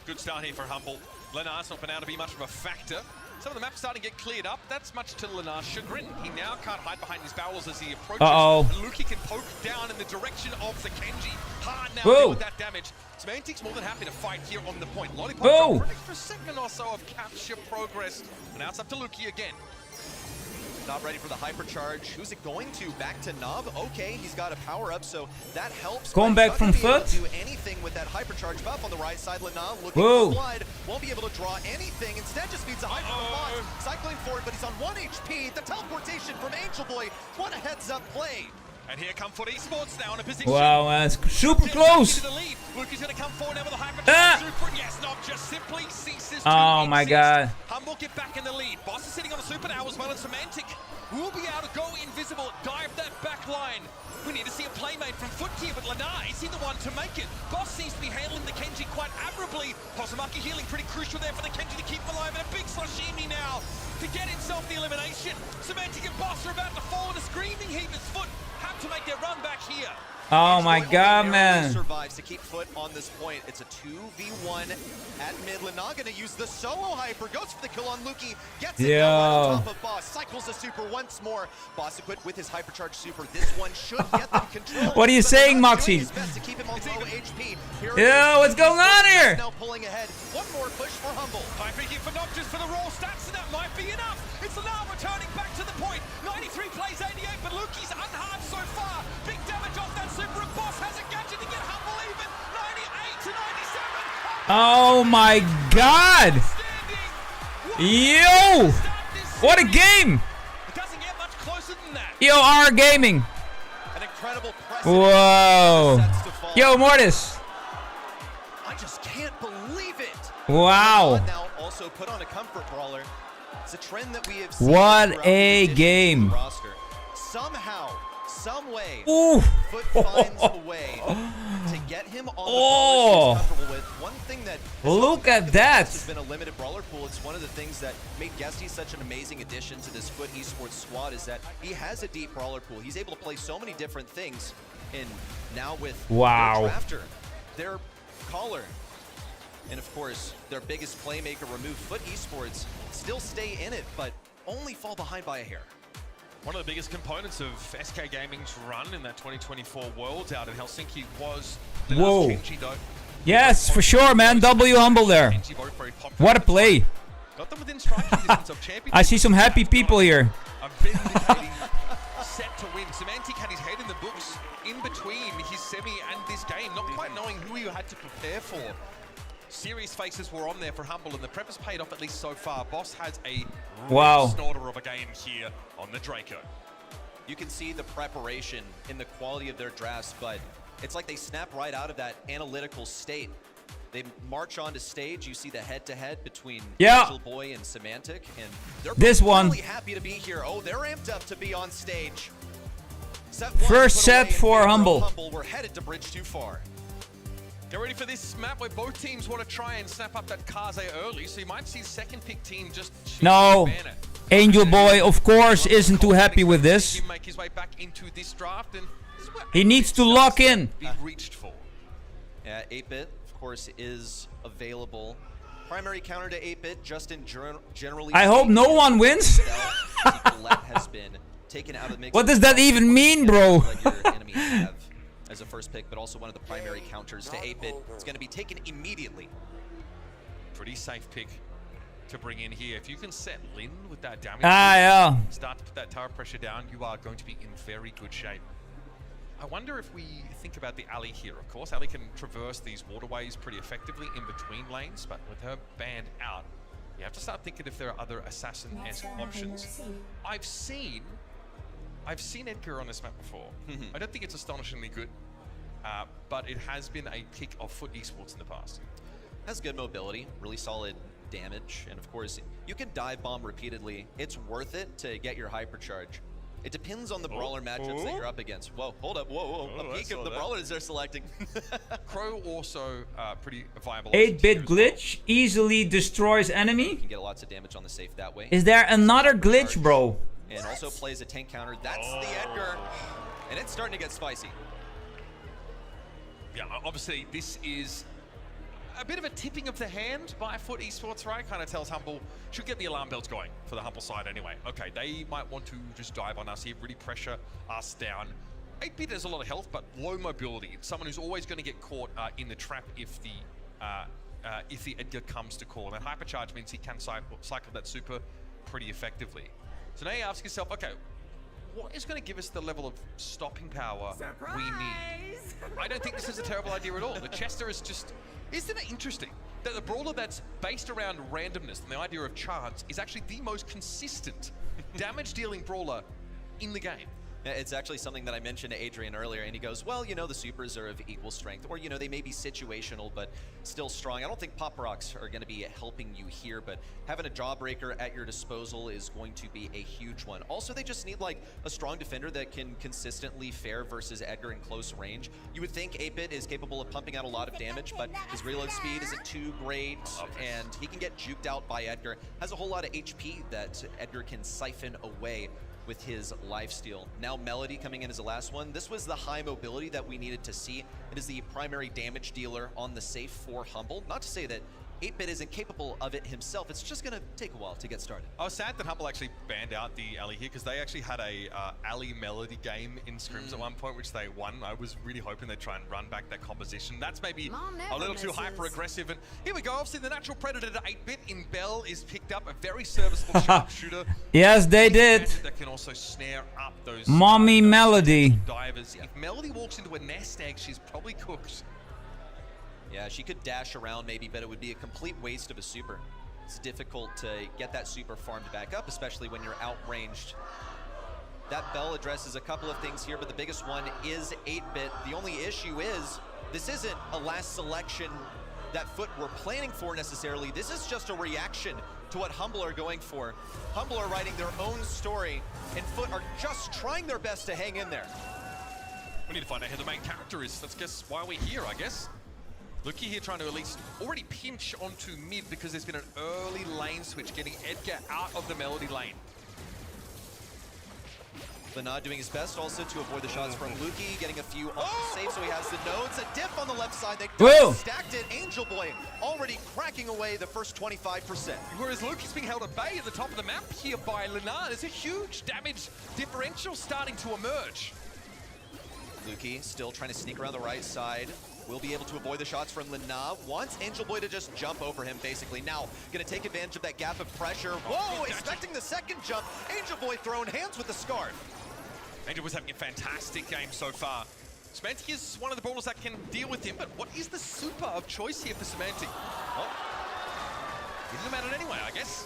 Good start here for Humble. Lenar's not been able to be much of a factor. Some of the maps starting to get cleared up. That's much to Lenar's chagrin. He now can't hide behind his barrels as he approaches. And Luki can poke down in the direction of the Kenji. Hard now to deal with that damage. Semantic's more than happy to fight here on the point. Lollipop for an extra second or so of capture progress. And now it's up to Luki again. Not ready for the hypercharge. Who's it going to? Back to Nob. Okay, he's got a power up, so that helps. Going back from Foot. Do anything with that hypercharge buff on the right side. Lana looking for blood. Won't be able to draw anything. Instead, just feeds a hyper from Boss. Cycling forward, but he's on 1 HP. The teleportation from Angel Boy. What a heads-up play. And here come Foot Esports now in a position. Wow, that's super close. Luki's going to come forward now with a hypercharge super. And yes, Nob just simply ceases to oh my god. Humble get back in the lead. Boss is sitting on a super now as well as Semantic. Will be able to go invisible, dive that back line. We need to see a playmate from Foot here, but Lana, is he the one to make it? Boss seems to be handling the Kenji quite admirably. Posumaki healing pretty crucial there for the Kenji to keep him alive, and a big Sashimi now to get himself the elimination. Semantic and Boss are about to fall in a screaming heap as Foot have to make their run back here. Oh my god, man. Survives to keep Foot on this point. It's a 2v1 at mid. Lana gonna use the solo hyper. Goes for the kill on Luki. Gets it on top of Boss. Cycles the super once more. Boss equipped with his hypercharge super. This one should get them control. What are you saying, Moxie? His best to keep him on low HP. Yo, what's going on here? Now pulling ahead. One more push for Humble. Hyper here for Nob just for the raw stats, and that might be enough. It's Lana returning back to the point. 93 plays 88, but Luki's unharmed so far. Big damage off that super, and Boss has a gadget to get Humble even. 98 to 97. Oh my god. Yo. What a game. It doesn't get much closer than that. Yo, our gaming. An incredible press. Whoa. Yo, Mortis. I just can't believe it. Wow. Now also put on a comfort brawler. It's a trend that we have seen. What a game. Somehow, some way, Ooh. Foot finds a way to get him on the brawler he's comfortable with. One thing that look at that has been a limited brawler pool. It's one of the things that made Guesty such an amazing addition to this Foot Esports squad is that he has a deep brawler pool. He's able to play so many different things. And now with their drafter, their caller, and of course their biggest playmaker removed, Foot Esports still stay in it, but only fall behind by a hair. One of the biggest components of SK Gaming's run in that 2024 Worlds out in Helsinki was the Whoa. Kenji Doe. Yes, for sure, man. W Humble there. Kenji both very popular. What a play. Got them within striking distance of championship. I see some happy people here. A vindicating set to win. Semantic had his head in the books in between his semi and this game, not quite knowing who he had to prepare for. Serious faces were on there for Humble, and the prep has paid off at least so far. Boss has a snorter of a game here on the Draco. You can see the preparation in the quality of their drafts, but it's like they snap right out of that analytical state. They march onto stage. You see the head-to-head between Angel Boy and Semantic, and they're really happy to be here. Oh, they're amped up to be on stage. First set for Humble. We're headed to Bridge Too Far. Get ready for this map where both teams want to try and snap up that Kaze early, so you might see second pick team just No. Angel Boy, of course, isn't too happy with this. make his way back into this draft, and He needs to lock in. be reached for. Yeah, 8-Bit, of course, is available. Primary counter to 8-Bit, just in generally. I hope no one wins. has been taken out of the mix. What does that even mean, bro? Let your enemy have as a first pick, but also one of the primary counters to 8-Bit. It's going to be taken immediately. Pretty safe pick to bring in here. If you can set Lin with that damage, start to put that tower pressure down, you are going to be in very good shape. I wonder if we think about the alley here, of course. Alley can traverse these waterways pretty effectively in between lanes, but with her banned out, you have to start thinking if there are other assassin-esque options. I've seen Edgar on this map before. I don't think it's astonishingly good, but it has been a pick of Foot Esports in the past. Has good mobility, really solid damage, and of course, you can dive bomb repeatedly. It's worth it to get your hypercharge. It depends on the brawler matchups that you're up against. Whoa, hold up, whoa. A peek of the brawlers they're selecting. Crow also pretty viable. 8-Bit glitch easily destroys enemy. You can get lots of damage on the safe that way. Is there another glitch, bro? And also plays a tank counter. That's the Edgar. And it's starting to get spicy. Yeah, obviously this is a bit of a tipping of the hand by Foot Esports, right? Kind of tells Humble, should get the alarm bells going for the Humble side anyway. Okay, they might want to just dive on us here, really pressure us down. 8-Bit has a lot of health, but low mobility. Someone who's always going to get caught in the trap if the Edgar comes to call. And hypercharge means he can cycle that super pretty effectively. So now you ask yourself, okay, what is going to give us the level of stopping power we need? I don't think this is a terrible idea at all. The Chester is just... Isn't it interesting that the brawler that's based around randomness and the idea of chance is actually the most consistent damage-dealing brawler in the game? It's actually something that I mentioned to Adrian earlier, and he goes, well, you know, the supers are of equal strength, or, you know, they may be situational, but still strong. I don't think Pop Rocks are going to be helping you here, but having a Jawbreaker at your disposal is going to be a huge one. Also, they just need, like, a strong defender that can consistently fare versus Edgar in close range. You would think 8-Bit is capable of pumping out a lot of damage, but his reload speed isn't too great, and he can get juked out by Edgar. Has a whole lot of HP that Edgar can siphon away with his lifesteal. Now Melody coming in as the last one. This was the high mobility that we needed to see. It is the primary damage dealer on the safe for Humble. Not to say that 8-Bit isn't capable of it himself. It's just going to take a while to get started. I was sad that Humble actually banned out the alley here because they actually had a alley Melody game in scrims at one point, which they won. I was really hoping they'd try and run back that composition. That's maybe a little too hyper-aggressive. And here we go. Obviously, the natural predator to 8-Bit in Bell is picked up. A very serviceable sharpshooter. Yes, they did. That can also snare up those Mommy Melody. divers. If Melody walks into a nest egg, she's probably cooked. Yeah, she could dash around maybe, but it would be a complete waste of a super. It's difficult to get that super farmed back up, especially when you're outranged. That Bell addresses a couple of things here, but the biggest one is 8-Bit. The only issue is, this isn't a last selection that Foot were planning for necessarily. This is just a reaction to what Humble are going for. Humble are writing their own story, and Foot are just trying their best to hang in there. We need to find out who the main character is. Let's guess why we're here, I guess. Lucky here trying to at least already pinch onto mid because there's been an early lane switch, getting Edgar out of the Melody lane. Lana doing his best also to avoid the shots from Lukey, getting a few off the safe, so he has the nodes. A diff on the left side. They stacked it. Angel Boy already cracking away the first 25%. Whereas Lukey's being held at bay at the top of the map here by Lana. There's a huge damage differential starting to emerge. Lukey still trying to sneak around the right side. Will be able to avoid the shots from Lana. Wants Angel Boy to just jump over him, basically. Now, gonna take advantage of that gap of pressure. Whoa, expecting the second jump. Angel Boy throwing hands with the scarf. Angel was having a fantastic game so far. Semantic is one of the brawlers that can deal with him, but what is the super of choice here for Semantic? Well, didn't matter anyway, I guess.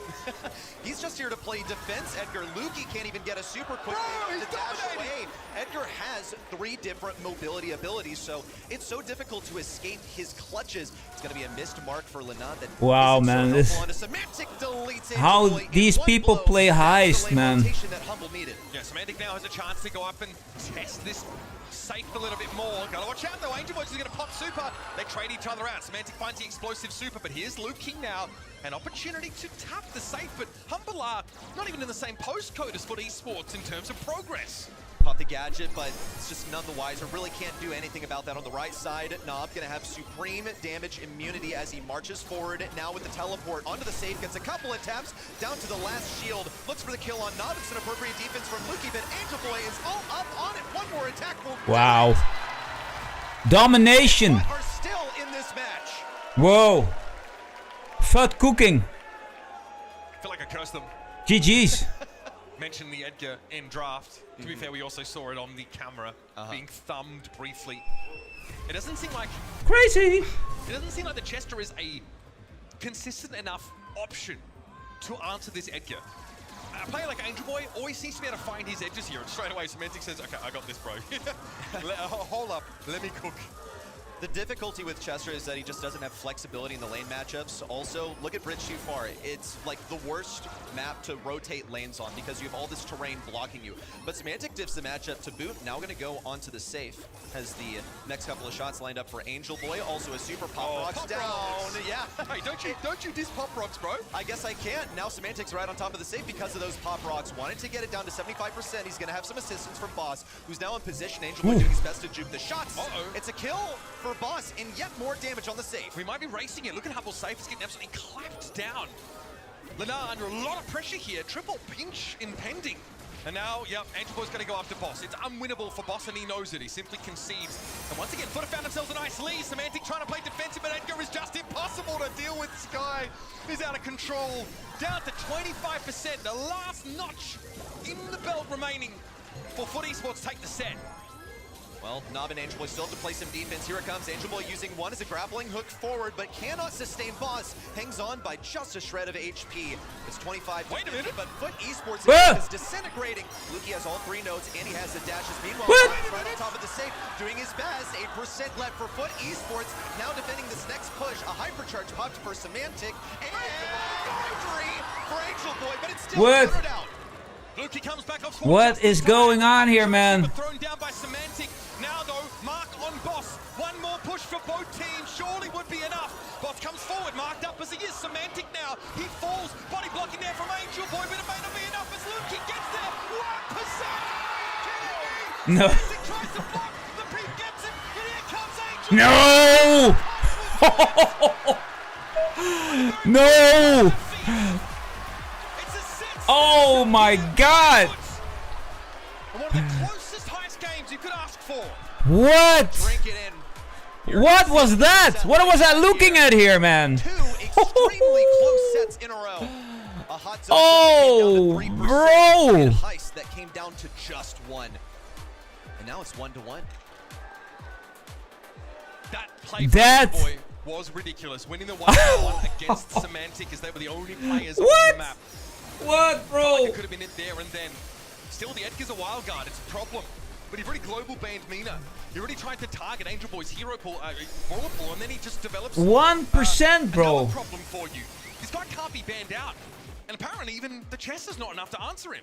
He's just here to play defense, Edgar. Lukey can't even get a super quick to dash away. Edgar has 3 different mobility abilities, so it's so difficult to escape his clutches. It's going to be a missed mark for Lana. Wow, man, this... How these people play heist, man. Yeah, Semantic now has a chance to go up and test this safe a little bit more. Gotta watch out though, Angel Boy is gonna pop super. They trade each other out. Semantic finds the explosive super, but here's Lukey now. An opportunity to tap the safe, but Humble are not even in the same postcode as FUT Esports in terms of progress. Pop the gadget, but it's just none the wiser. Really can't do anything about that on the right side. Nob gonna have supreme damage immunity as he marches forward. Now with the teleport onto the safe, gets a couple of taps down to the last shield. Looks for the kill on Nob. It's an appropriate defense from Lukey, but Angel Boy is all up on it. One more attack will Wow. Domination. are still in this match. Whoa. FUT cooking. I feel like I cursed them. GG's. Mentioned the Edgar in draft. To be fair, we also saw it on the camera being thumbed briefly. It doesn't seem like... Crazy! It doesn't seem like the Chester is a consistent enough option to answer this Edgar. A player like Angel Boy always seems to be able to find his edges here, and straight away Semantic says, okay, I got this, bro. Hold up, let me cook. The difficulty with Chester is that he just doesn't have flexibility in the lane matchups. Also, look at Bridge Too Far. It's like the worst map to rotate lanes on because you have all this terrain blocking you. But Semantic diffs the matchup to boot. Now going to go onto the safe. Has the next couple of shots lined up for Angel Boy. Also a super Pop Rocks Pop down. Rocks. Yeah. Hey, don't you diss Pop Rocks, bro? I guess I can't. Now Semantic's right on top of the safe because of those Pop Rocks. Wanted to get it down to 75%. He's going to have some assistance from Boss, who's now in position. Angel Boy doing his best to juke the shots. It's a kill for Boss, and yet more damage on the safe. We might be racing it. Look at Hubble's safe. It's getting absolutely clapped down. Lana under a lot of pressure here. Triple pinch impending. And now, yep, Angel Boy's going to go after Boss. It's unwinnable for Boss, and he knows it. He simply concedes. And once again, FUT have found themselves a nice lead. Semantic trying to play defensive, but Edgar is just impossible to deal with. Sky is out of control. Down to 25%. The last notch in the belt remaining for FUT Esports take the set. Well, Nob and Angel Boy still have to play some defense. Here it comes. Angel Boy using one as a grappling hook forward, but cannot sustain Boss. Hangs on by just a shred of HP. It's 25 to 50, but FUT Esports is disintegrating. Lukey has all 3 nodes, and he has the dashes. Meanwhile, Ryan's right on top of the safe, doing his best. 8% left for FUT Esports. Now defending this next push. A hypercharge popped for Semantic, and victory for Angel Boy, but it's still countered out. Lukey comes back off. What is going on here, man? Thrown down by Semantic. Now though, Mark on Boss. One more push for both teams surely would be enough. Boss comes forward, marked up as he is. Semantic now. He falls. Body blocking there from Angel Boy, but it may not be enough as Lukey gets there. 1%. No. Semantic tries to block. The peep gets him, and here comes Angel. No! No! Oh my God! One of the closest heist games you could ask for. What? Drink it in. What was that? What was I looking at here, man? 2 extremely close sets in a row. A hot zone Oh, bro! Heist that came down to just 1. And now it's 1-1. That play for Angel Boy was ridiculous. Winning the 1-1 against Semantic as they were the only players on the map. What, bro? Like it could have been it there and then. Still, the Edgar's a wild card. It's a problem. But you've already global banned Mina. You already tried to target Angel Boy's hero pool, brawler pool, and then he just develops 1%, bro. Another problem for you. This guy can't be banned out. And apparently, even the chest is not enough to answer him.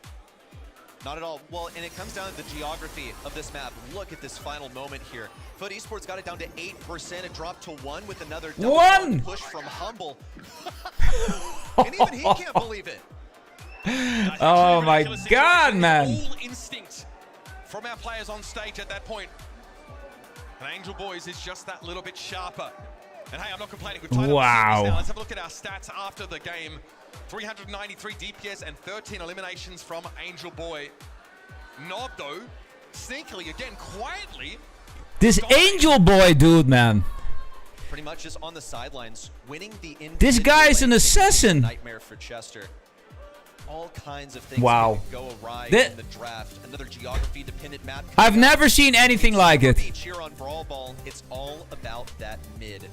Not at all. Well, and it comes down to the geography of this map. Look at this final moment here. FUT Esports got it down to 8%. It dropped to 1 with another double push from Humble. And even he can't believe it. Oh my God, man. All instinct from our players on stage at that point. And Angel Boys is just that little bit sharper. And hey, I'm not complaining. We've tied up Wow. now. Let's have a look at our stats after the game. 393 DPS and 13 eliminations from Angel Boy. Nob, though, sneakily, again, quietly. This Angel Boy dude, man. Pretty much just on the sidelines, winning the This guy is an assassin. Nightmare for Chester. All kinds of things Wow. that could go awry Thi- in the draft. Another geography-dependent map. I've never seen anything like it. Each year on Brawl Ball, it's all about that mid.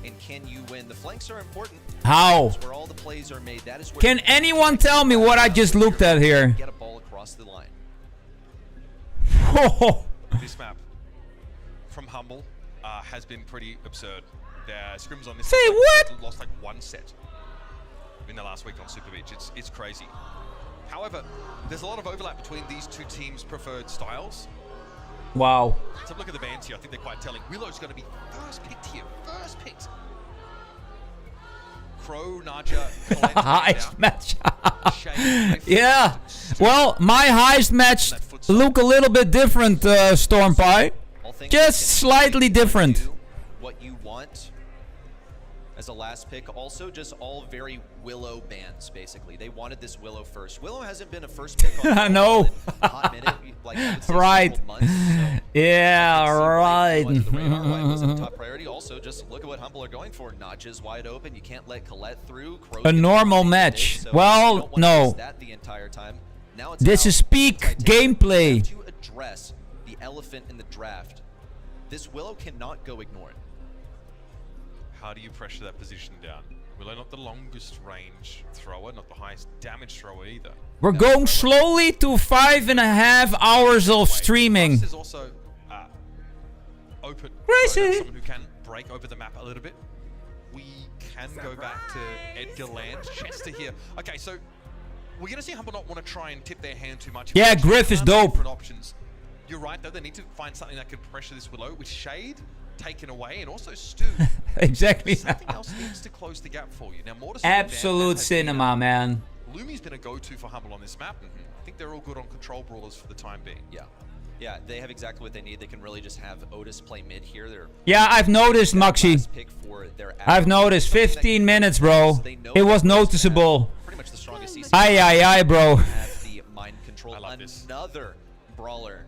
And can you win? The flanks are important. How? That's where all the plays are made. That is where Can anyone tell me what I just looked at here? get a ball across the line. This map from Humble has been pretty absurd. Their scrims on this. Say like, what? they've lost like one set in the last week on Super Beach. It's crazy. However, there's a lot of overlap between these two teams' preferred styles. Wow. Let's have a look at the bans here. I think they're quite telling. Willow's going to be first picked here. First picked. Crow, Naja, Heist match. Yeah. Well, my heist match look a little bit different, Stormpie. Just slightly different. What you want as a last pick. Also, just all very Willow bans, basically. They wanted this Willow first. Willow hasn't been a first pick on I know. a hot minute, like I would say Right. several months, so Yeah, right. Why wasn't a top priority. Also, just look at what Humble are going for. Notches wide open. You can't let Colette through. Crow's A gonna normal be match. big, so Well, you don't wanna no. miss that the entire time. Now it's This about is peak gameplay. to address the elephant in the draft. This Willow cannot go ignored. How do you pressure that position down? Willow not the longest range thrower, not the highest damage thrower either. We're going slowly to 5.5 hours of streaming. This is also open. Crazy. Someone who can break over the map a little bit. We can go back to Edgar Land. Chester here. Okay, so we're going to see Humble not want to try and tip their hand too much. Yeah, Griff is dope. Different options. You're right, though. They need to find something that could pressure this Willow with Shade taken away and also Stu. Exactly. Something else needs to close the gap for you. Now, Mortis Absolute cinema, man. Lumi's been a go-to for Humble on this map. I think they're all good on control brawlers for the time being. Yeah. Yeah, they have exactly what they need. They can really just have Otis play mid here. They're Yeah, I've noticed, Maxi. I've noticed 15 minutes, bro. It was noticeable. pretty much the strongest CC. Aye, bro. Have the mind control. Another brawler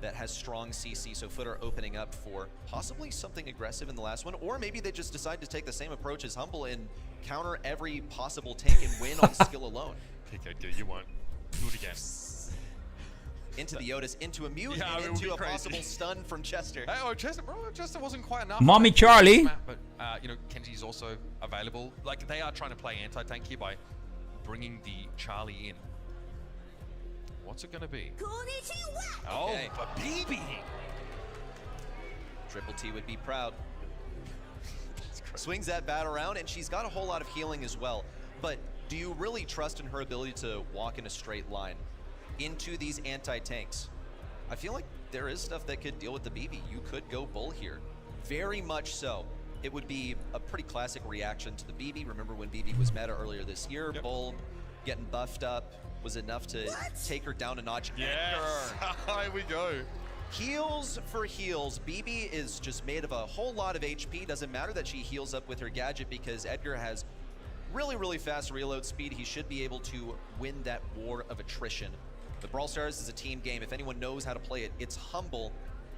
that has strong CC, so Footer opening up for possibly something aggressive in the last one, or maybe they just decide to take the same approach as Humble and counter every possible tank and win on skill alone. Pick Edgar, you won't. Do it again. Into the Otis, into a mute, Yeah, and it would into be a crazy. possible stun from Chester. Hey, oh, Chester, bro, Chester wasn't quite enough. Mommy Charlie. But, you know, Kenji's also available. Like, they are trying to play anti-tank here by bringing the Charlie in. What's it going to be? Oh, Okay. a BB. Triple T would be proud. Swings that bat around, and she's got a whole lot of healing as well. But do you really trust in her ability to walk in a straight line into these anti-tanks? I feel like there is stuff that could deal with the BB. You could go Bull here. Very much so. It would be a pretty classic reaction to the BB. Remember when BB was meta earlier this year? Yep. Bull getting buffed up was enough to take her down a notch. Yes, here we go. Heals for heals. BB is just made of a whole lot of HP. Doesn't matter that she heals up with her gadget because Edgar has really, really fast reload speed. He should be able to win that war of attrition. The Brawl Stars is a team game. If anyone knows how to play it, it's Humble.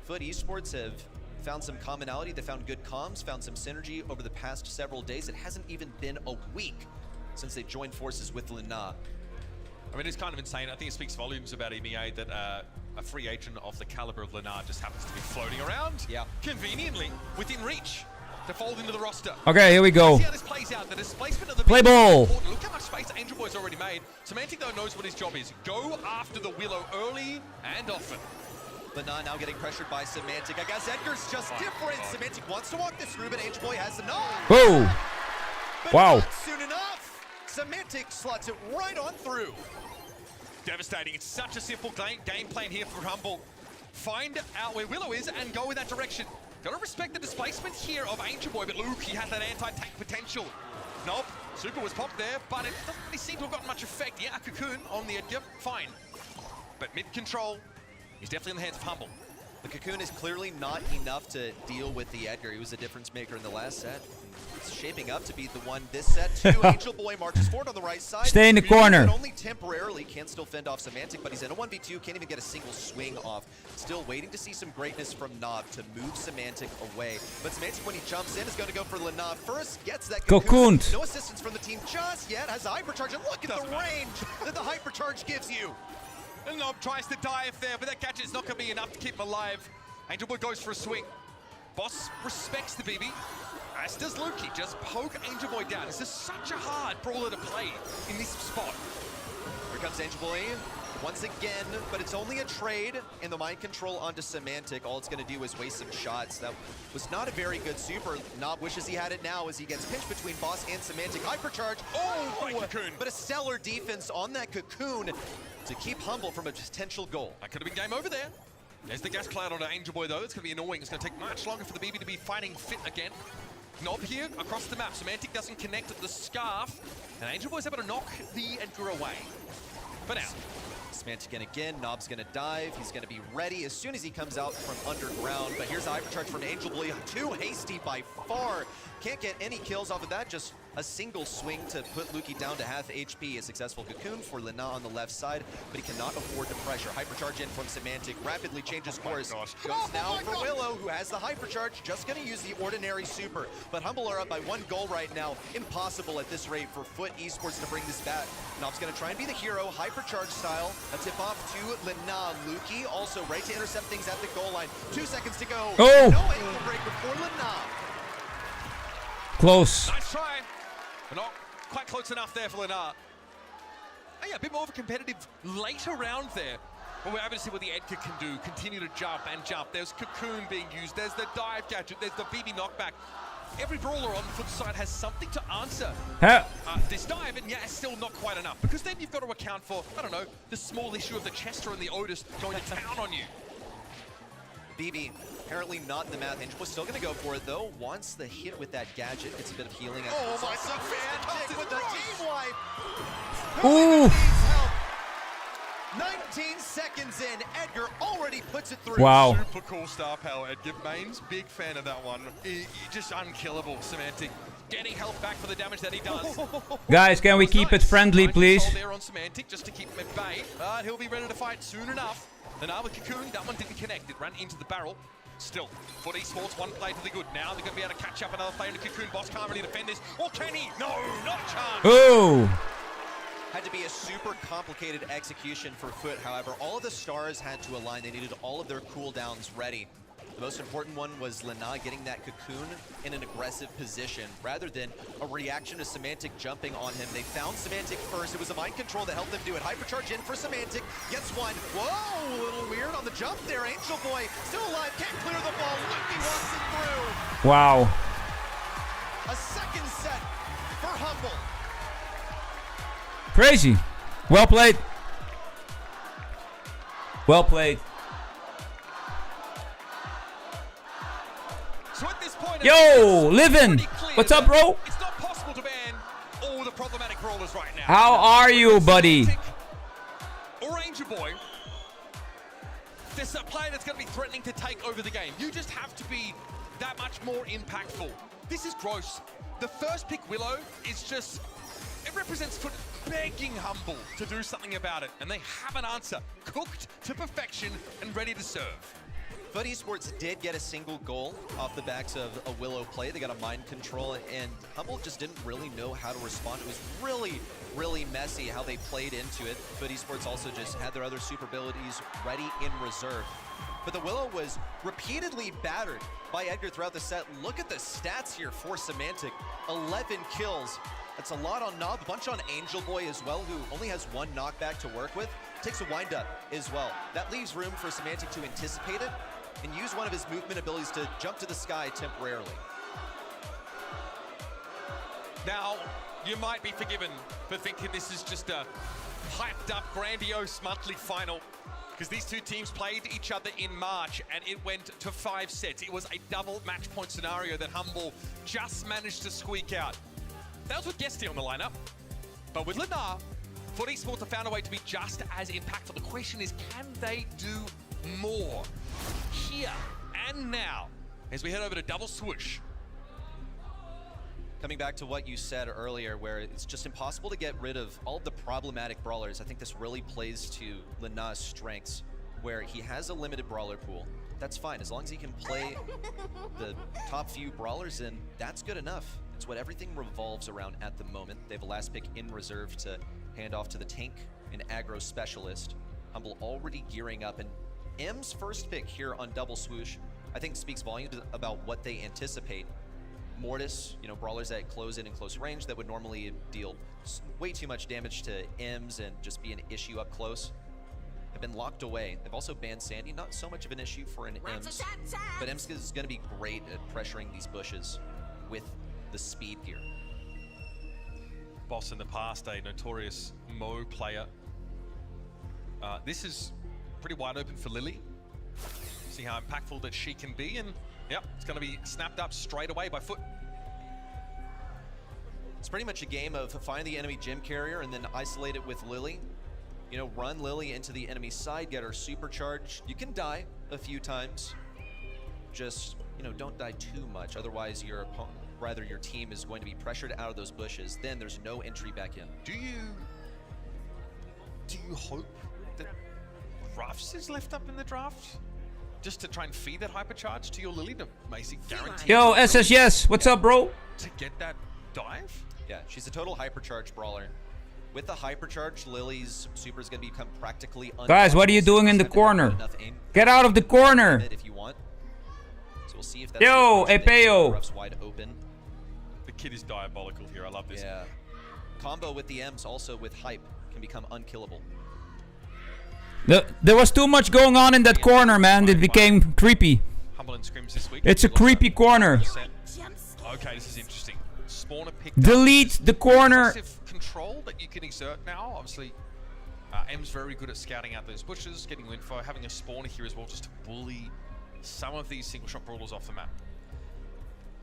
Foot Esports have found some commonality. They found good comms, found some synergy over the past several days. It hasn't even been a week since they joined forces with Lina. I mean, it's kind of insane. I think it speaks volumes about EMEA that a free agent of the caliber of Lenar just happens to be floating around. Yeah. Conveniently within reach to fold into the roster. Okay, here we go. See how this plays out. The displacement of the Play ball. Look how much space Angel Boy's already made. Semantic though knows what his job is. Go after the Willow early and often. Lina now getting pressured by Semantic. I guess Edgar's just different. Semantic wants to walk this through, but Angel Boy has the knock. Whoa. But Wow. not soon enough. Semantic slots it right on through. Devastating. It's such a simple game plan here for Humble. Find out where Willow is and go in that direction. Gotta respect the displacement here of Angel Boy, but Luke, he has that anti-tank potential. Nope, Super was popped there, but it doesn't really seem to have gotten much effect. Yeah, Cocoon on the Edgar, fine. But mid control, He's definitely in the hands of Humble. The Cocoon is clearly not enough to deal with the Edgar. He was a difference maker in the last set. It's shaping up to be the one this set too. Angel Boy marches forward on the right side. Stay in the corner. Only temporarily can still fend off Semantic, but he's in a 1v2, can't even get a single swing off. Still waiting to see some greatness from Nob to move Semantic away. But Semantic, when he jumps in, is going to go for Lena. First gets that Cocoon. Cocooned. No assistance from the team just yet. Has a Hypercharge, and look at the range that the Hypercharge gives you. And Nob tries to dive there, but that gadget's not going to be enough to keep him alive. Angel Boy goes for a swing. Boss respects the BB. As does Lukey. Just poke Angel Boy down. This is such a hard brawler to play in this spot. Here comes Angel Boy once again, but it's only a trade in the mind control onto Semantic. All it's going to do is waste some shots. That was not a very good super. Nob wishes he had it now as he gets pinched between Boss and Semantic. Hypercharge. Oh, Cocoon. But a stellar defense on that Cocoon to keep Humble from a potential goal. That could have been game over there. There's the gas cloud onto Angel Boy though. It's going to be annoying. It's going to take much longer for the BB to be fighting fit again. Nob here across the map. Semantic doesn't connect at the scarf. And Angel Boy's able to knock the Edgar away. For now. Semantic in again. Nob's going to dive. He's going to be ready as soon as he comes out from underground. But here's a Hypercharge from Angel Boy. Too hasty by far. Can't get any kills off of that. Just a single swing to put Lukey down to half HP. A successful Cocoon for Lena on the left side, but he cannot afford the pressure. Hypercharge in from Semantic. Rapidly changes course. Goes now for Willow, who has the Hypercharge. Just going to use the ordinary super. But Humble are up by 1 goal right now. Impossible at this rate for Foot Esports to bring this back. Nob's going to try and be the hero, Hypercharge style. A tip off to Lena. Lukey also ready to intercept things at the goal line. 2 seconds to go. Oh! No ankle break before Lena. Close. Nice try. But not quite close enough there for Lena. Oh yeah, a bit more of a competitive later round there. But we're able to see what the Edgar can do. Continue to jump and jump. There's Cocoon being used. There's the dive gadget. There's the BB knockback. Every brawler on Foot side has something to answer. This dive, and yeah, it's still not quite enough. Because then you've got to account for, I don't know, the small issue of the Chester and the Otis going to town on you. BB, apparently not in the math. Angel was still going to go for it, though. Once the hit with that gadget, it's a bit of healing. Oh my Semantic with the team wipe. Ooh. 19 seconds in, Edgar already puts it through. Wow. Super cool star power, Edgar. Main's big fan of that one. Just unkillable, Semantic. Getting health back for the damage that he does. Guys, can we keep it friendly, please? There on Semantic just to keep him at bay. He'll be ready to fight soon enough. And now with Cocoon, that one didn't connect. It ran into the barrel. Still, Foot Esports, one play to the good. Now they're going to be able to catch up another play into Cocoon. Boss can't really defend this. Or can he? No, not a chance. Oh! Had to be a super complicated execution for Foot. However, all of the stars had to align. They needed all of their cooldowns ready. The most important one was Lena getting that Cocoon in an aggressive position rather than a reaction to Semantic jumping on him. They found Semantic first. It was a mind control that helped them do it. Hypercharge in for Semantic. Gets one. Whoa, a little weird on the jump there. Angel Boy still alive. Can't clear the ball. Lukey walks it through. Wow. A second set for Humble. Crazy. Well played. Well played. So at this point, Yo, Livin. What's up, bro? It's not possible to ban all the problematic brawlers right now. How are you, buddy? Or Angel Boy. There's a player that's going to be threatening to take over the game. You just have to be that much more impactful. This is gross. The first pick, Willow, is just... It represents Foot begging Humble to do something about it, and they have an answer, cooked to perfection and ready to serve. Foot Esports did get a single goal off the backs of a Willow play. They got a mind control, and Humble just didn't really know how to respond. It was really, really messy how they played into it. Foot Esports also just had their other super abilities ready in reserve. But the Willow was repeatedly battered by Edgar throughout the set. Look at the stats here for Semantic. 11 kills. That's a lot on Nob, a bunch on Angel Boy as well, who only has 1 knockback to work with. Takes a wind-up as well. That leaves room for Semantic to anticipate it and use one of his movement abilities to jump to the sky temporarily. Now, you might be forgiven for thinking this is just a hyped-up, grandiose monthly final, because these two teams played each other in March, and it went to 5 sets. It was a double match point scenario that Humble just managed to squeak out. That was with Guesty on the lineup, but with Lena, Foot Esports have found a way to be just as impactful. The question is, can they do more here and now as we head over to double swoosh. Coming back to what you said earlier, where it's just impossible to get rid of all of the problematic brawlers, I think this really plays to Lina's strengths, where he has a limited brawler pool. That's fine, as long as he can play the top few brawlers in, that's good enough. It's what everything revolves around at the moment. They have a last pick in reserve to hand off to the tank and aggro specialist. Humble already gearing up, and M's first pick here on double swoosh, I think speaks volumes about what they anticipate. Mortis, you know, brawlers that close in close range that would normally deal way too much damage to Ems and just be an issue up close, have been locked away. They've also banned Sandy, not so much of an issue for an Ems, but Ems is going to be great at pressuring these bushes with the speed gear. Boss in the past, a notorious Mo player. This is pretty wide open for Lily. See how impactful that she can be, and yep, it's going to be snapped up straight away by Foot. It's pretty much a game of find the enemy gym carrier and then isolate it with Lily. You know, run Lily into the enemy side, get her supercharged. You can die a few times. Just, you know, don't die too much. Otherwise, your opponent, rather your team, is going to be pressured out of those bushes. Then there's no entry back in. Do you hope that Ruffs is left up in the draft? Just to try and feed that hypercharge to your Lily to basically guarantee. Yo, SS, yes. What's up, bro? To get that dive? Yeah, she's a total hypercharge brawler. With the hypercharge, Lily's super is going to become practically Guys, what are you doing in the corner? Get out of the corner. If you want. So we'll see if that's Yo, Epeo. Ruff's wide open. The kid is diabolical here. I love this. Yeah. Combo with the M's, also with hype, can become unkillable. There was too much going on in that corner, man. It became creepy. Humble and scrims this week. It's a creepy corner. Okay, this is interesting. Spawner picked Delete the corner. Massive control that you can exert now. Obviously, M's very good at scouting out those bushes, getting info, having a spawner here as well, just to bully some of these single shot brawlers off the map.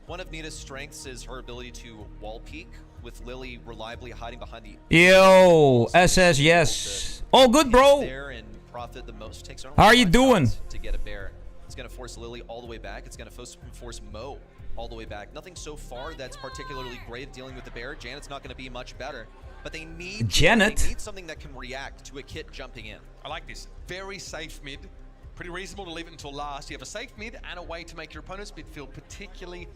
One of Nita's strengths is her ability to wall peek, with Lily reliably hiding behind the. Yo, SS, yes. Oh, good, bro. There and profit the most. Takes How are you doing? To get a bear. It's going to force Lily all the way back. It's going to force Mo all the way back. Nothing so far that's particularly great at dealing with the bear. Janet's not going to be much better, but they need Janet. They need something that can react to a kit jumping in. I like this. Very safe mid. Pretty reasonable to leave it until last. You have a safe mid and a way to make your opponent's mid feel particularly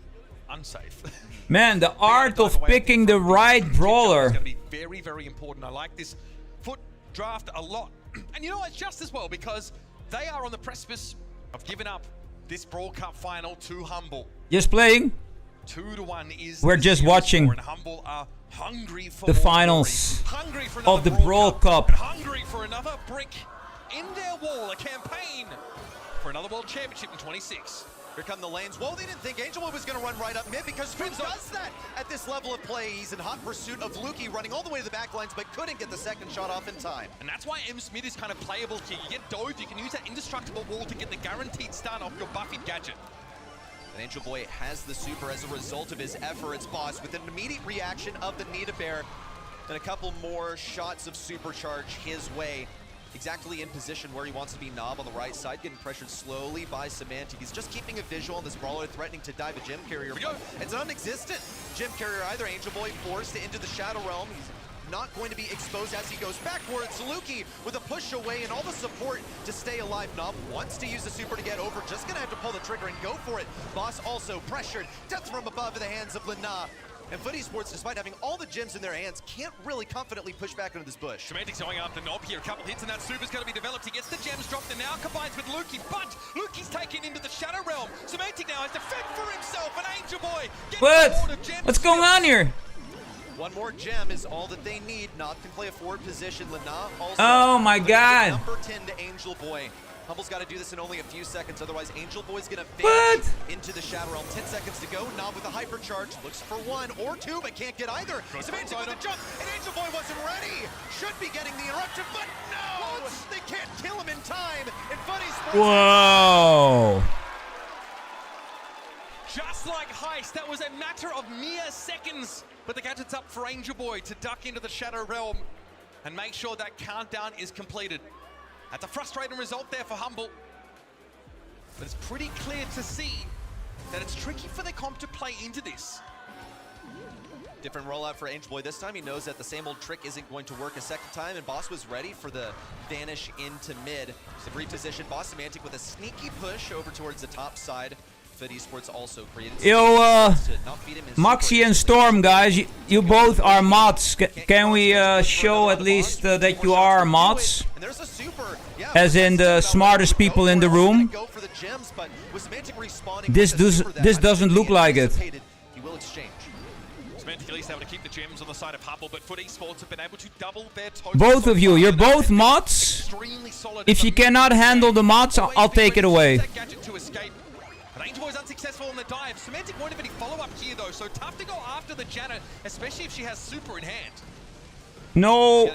unsafe. Man, the art of picking the right brawler. It's going to be very, very important. I like this Foot draft a lot. And you know what? It's just as well, because they are on the precipice of giving up this Brawl Cup final to Humble. Just playing. 2-1 is We're just watching and Humble are hungry for the finals of the Brawl Cup. And hungry for another brick in their wall, a campaign for another World Championship in 26. Here come the lanes. Whoa, they didn't think Angel Boy was going to run right up mid, because who does that at this level of play? He's in hot pursuit of Lukey, running all the way to the back lines, but couldn't get the second shot off in time. And that's why M. Smith is kind of playable here. You get dove, you can use that indestructible wall to get the guaranteed stun off your buffied gadget. And Angel Boy has the super as a result of his efforts, boss, with an immediate reaction of the Nita Bear and a couple more shots of supercharge his way. Exactly in position where he wants to be. Knob on the right side, getting pressured slowly by Semantic. He's just keeping a visual on this brawler, threatening to dive a gym carrier. It's an non-existent gym carrier either. Angel Boy forced into the Shadow Realm. He's not going to be exposed as he goes backwards. Luki with a push away and all the support to stay alive. Knob wants to use the super to get over. Just gonna have to pull the trigger and go for it. Boss also pressured. Death from above in the hands of Lina. And Footy Sports, despite having all the gems in their hands, can't really confidently push back into this bush. Semantic's going after Knob here. A couple hits and that super's going to be developed. He gets the gems dropped and now combines with Lukey. But Lukey's taken into the Shadow Realm. Semantic now has to fend for himself. And Angel Boy What? What's going on here? One more gem is all that they need. Knob can play a forward position. Lina also. Oh my God. Number 10 to Angel Boy. Humble's got to do this in only a few seconds, otherwise Angel Boy's gonna vanish into the Shadow Realm. 10 seconds to go. Knob with a hypercharge, looks for one or two, but can't get either. Semantic with a jump, and Angel Boy wasn't ready. Should be getting the interruption, but no! They can't kill him in time. And Footy Sports. Whoa! Just like Heist, that was a matter of mere seconds. But the gadget's up for Angel Boy to duck into the Shadow Realm and make sure that countdown is completed. That's a frustrating result there for Humble. But it's pretty clear to see that it's tricky for the comp to play into this. Different rollout for Angel Boy this time. He knows that the same old trick isn't going to work a second time, and Boss was ready for the vanish into mid. To reposition Boss Semantic with a sneaky push over towards the top side. Fit Esports also created Yo, Maxi and Storm, guys, you both are mods. Can we show at least that you are mods? As in the smartest people in the room. This doesn't look like it. He will exchange. Semantic at least able to keep the gems on the side of Humble, but Foot Esports have been able to double their total. Both of you, you're both mods. If you cannot handle the mods, I'll take it away. But Angel Boy's unsuccessful on the dive. Semantic won't have any follow-up here though, so tough to go after the Janet, especially if she has super in hand. No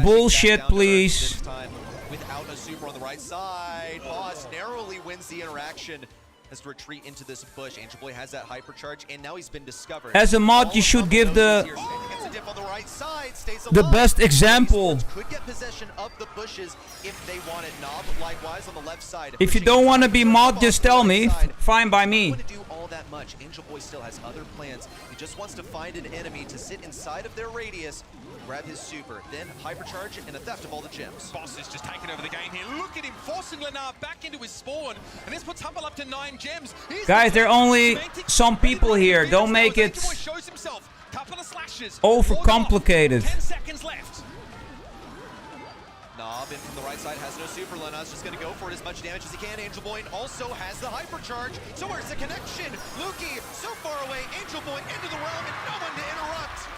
bullshit, please. Without a super on the right side, Boss narrowly wins the interaction. Has to retreat into this bush. Angel Boy has that hypercharge, and now he's been discovered. As a mod, you should give the best example. Could get possession of the bushes if they want it. Knob, likewise on the left side. If you don't want to be mod, just tell me. Fine by me. Do all that much. Angel Boy still has other plans. He just wants to find an enemy to sit inside of their radius, grab his super, then hypercharge and a theft of all the gems. Boss is just taking over the game here. Look at him forcing Lenar back into his spawn, and this puts Humble up to 9 gems. Guys, there are only some people here. Don't make it overcomplicated. 10 seconds left. Knob in from the right side has no super. Lenar's just going to go for it as much damage as he can. Angel Boy also has the hypercharge. So where's the connection? Lukey so far away. Angel Boy into the realm and no one to interrupt.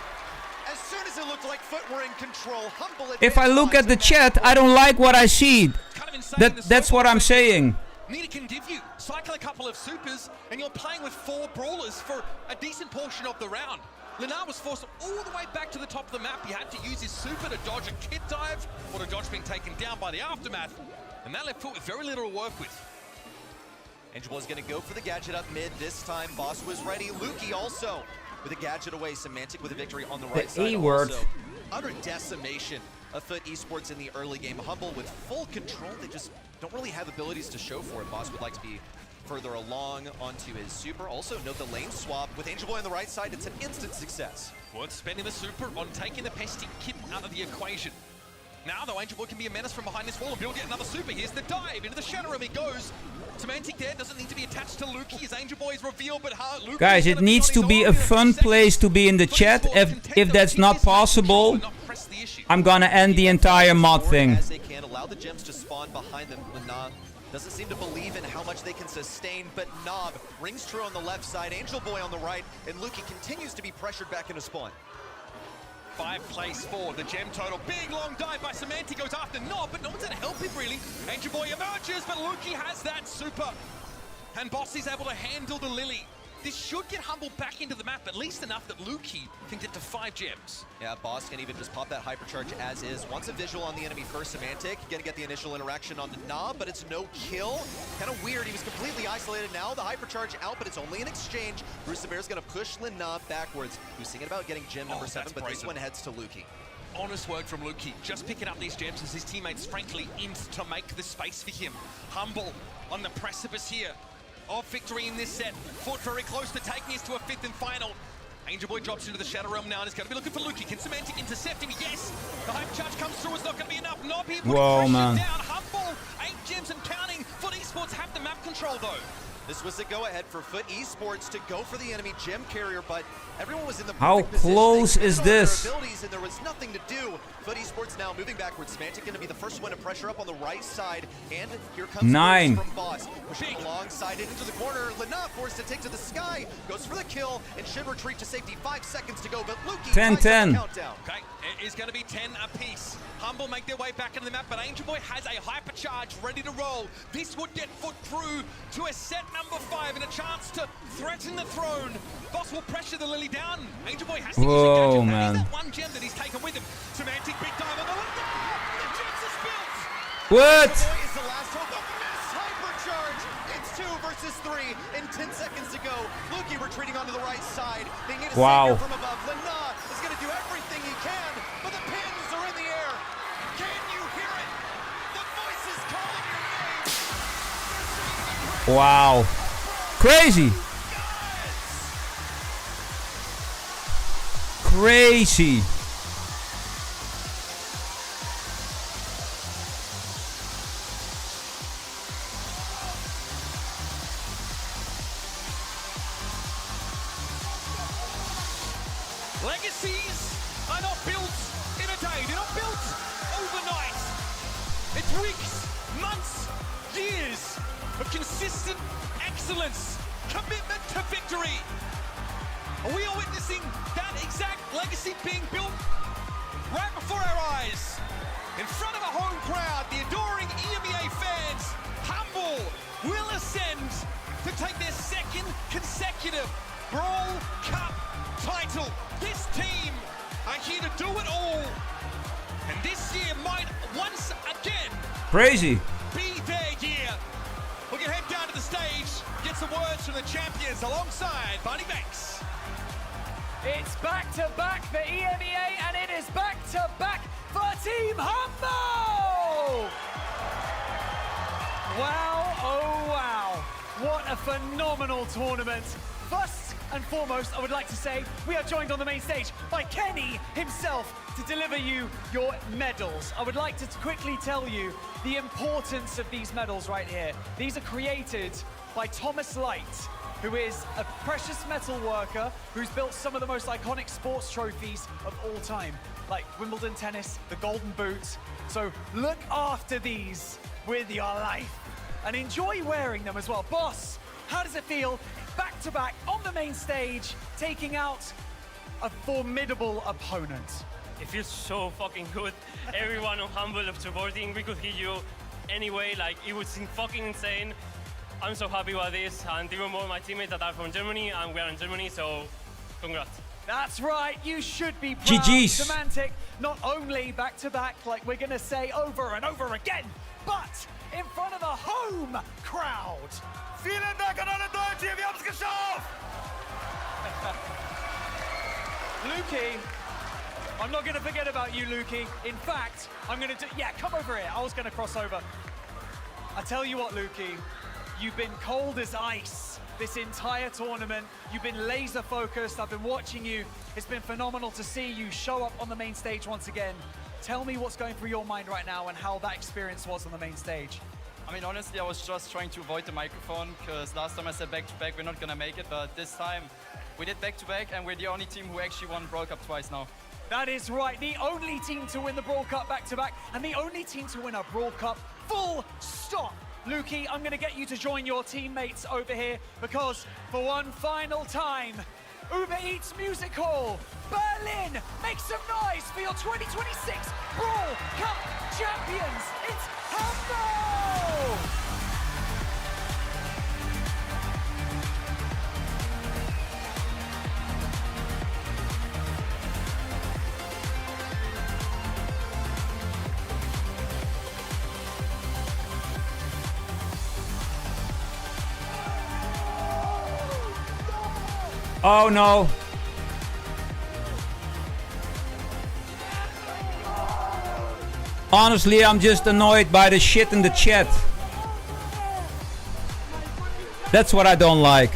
As soon as it looked like Foot were in control, Humble. If I look at the chat, I don't like what I see. That's what I'm saying. Nita can give you, cycle a couple of supers, and you're playing with 4 brawlers for a decent portion of the round. Lenar was forced all the way back to the top of the map. He had to use his super to dodge a kit dive, or to dodge being taken down by the aftermath, and that left Foot with very little to work with. Angel Boy's going to go for the gadget up mid this time. Boss was ready. Lukey also with a gadget away. Semantic with a victory on the right side. E-word. Also, utter decimation of Foot Esports in the early game. Humble with full control. They just don't really have abilities to show for it. Boss would like to be further along onto his super. Also note the lane swap with Angel Boy on the right side. It's an instant success. Worth spending the super on taking the pesty kit out of the equation. Now though, Angel Boy can be a menace from behind this wall and build yet another super. Here's the dive into the shadow room he goes. Semantic there doesn't need to be attached to Lukey as Angel Boy is revealed, but Lukey, guys, it needs to be a fun place to be in the chat. If that's not possible, I'm gonna end the entire mod thing. As they can allow the gems to spawn behind them. Knob doesn't seem to believe in how much they can sustain, but Knob rings true on the left side, Angel Boy on the right, and Lukey continues to be pressured back into spawn. 5 plays 4, the gem total. Big long dive by Semantic goes after Knob, but no one's gonna help him really. Angel Boy emerges, but Lukey has that super. And Boss is able to handle the Lily. This should get Humble back into the map, at least enough that Lukey can get to 5 gems. Yeah, Boss can even just pop that hypercharge as is. Wants a visual on the enemy first. Semantic gonna get the initial interaction on the Knob, but it's no kill. Kind of weird, he was completely isolated. Now the hypercharge out, but it's only an exchange. Bruce the Bear's gonna push Knob backwards. He was thinking about getting gem number 7, but this one heads to Lukey. Honest word from Lukey, just picking up these gems as his teammates frankly int to make the space for him. Humble on the precipice here of victory in this set. Foot very close to taking us to a 5th and final. Angel Boy drops into the Shadow Realm now and is going to be looking for Lukey. Can Semantic intercept him? Yes! The hype charge comes through, it's not going to be enough. Knob here, whoa, man. Down. Humble, 8 gems and counting. Foot Esports have the map control though. This was the go-ahead for Foot Esports to go for the enemy gem carrier, but everyone was in the how close is this? And there was nothing to do. Foot Esports now moving backwards. Semantic going to be the first one to pressure up on the right side, and here comes 9 from Boss. Pushing alongside into the corner. Lena forced to take to the sky, goes for the kill, and should retreat to safety. 5 seconds to go, but Lukey 10-10. Okay, it is going to be 10 apiece. Humble make their way back into the map, but Angel Boy has a hypercharge ready to roll. This would get Foot through to a set number 5 and a chance to threaten the throne. Boss will pressure the Lily down. Angel Boy has to use a gadget. Man. That one gem that he's taken with him. Semantic big dive on the left. The gems are spilled. What? Angel Boy is the last hope of miss hypercharge. It's 2 versus 3 in 10 seconds to go. Lukey retreating onto the right side. They need a savior from above. Lena is going to do everything he can, but the pins are in the air. Can you hear it? The voice is calling your name. They're singing the praise. Wow. Crazy. Crazy. Legacies are not built in a day. They're not built overnight. It's weeks, months, years of consistent excellence, commitment to victory. And we are witnessing that exact legacy being built right before our eyes. In front of a home crowd, the adoring EMEA fans, Humble will ascend to take their second consecutive Brawl Cup title. This team are here to do it all. And this year might once again Crazy. be their year. We're going to head down to the stage, get some words from the champions alongside Barney Banks. It's back-to-back for EMEA, and it is back-to-back for Team Humble! Wow, oh wow. What a phenomenal tournament. First and foremost, I would like to say we are joined on the main stage by Kenny himself to deliver you your medals. I would like to quickly tell you the importance of these medals right here. These are created by Thomas Light, who is a precious metal worker who's built some of the most iconic sports trophies of all time, like Wimbledon tennis, the Golden Boot. So look after these with your life and enjoy wearing them as well. Boss, how does it feel back to back on the main stage, taking out a formidable opponent? It feels so fucking good. Everyone on Humble of supporting, we could hit you anyway, like it was fucking insane. I'm so happy about this, and even more my teammates that are from Germany, and we are in Germany, so congrats. That's right, you should be proud. GG's. Semantic, not only back to back, like we're gonna say over and over again, but in front of a home crowd. Vielen Dank an alle Deutsche, wir haben es geschafft! Lukey, I'm not gonna forget about you, Lukey. In fact, I'm gonna do, yeah, come over here. I was gonna cross over. I tell you what, Lukey, you've been cold as ice this entire tournament. You've been laser focused. I've been watching you. It's been phenomenal to see you show up on the main stage once again. Tell me what's going through your mind right now and how that experience was on the main stage. I mean, honestly, I was just trying to avoid the microphone because last time I said back-to-back, we're not gonna make it, but this time we did back-to-back, and we're the only team who actually won Brawl Cup twice now. That is right, the only team to win the Brawl Cup back-to-back, and the only team to win a Brawl Cup full stop. Lukey, I'm gonna get you to join your teammates over here because for one final time, Uber Eats Music Hall, Berlin, make some noise for your 2026 Brawl Cup champions. It's Humble! Oh no. Honestly, I'm just annoyed by the shit in the chat. That's what I don't like.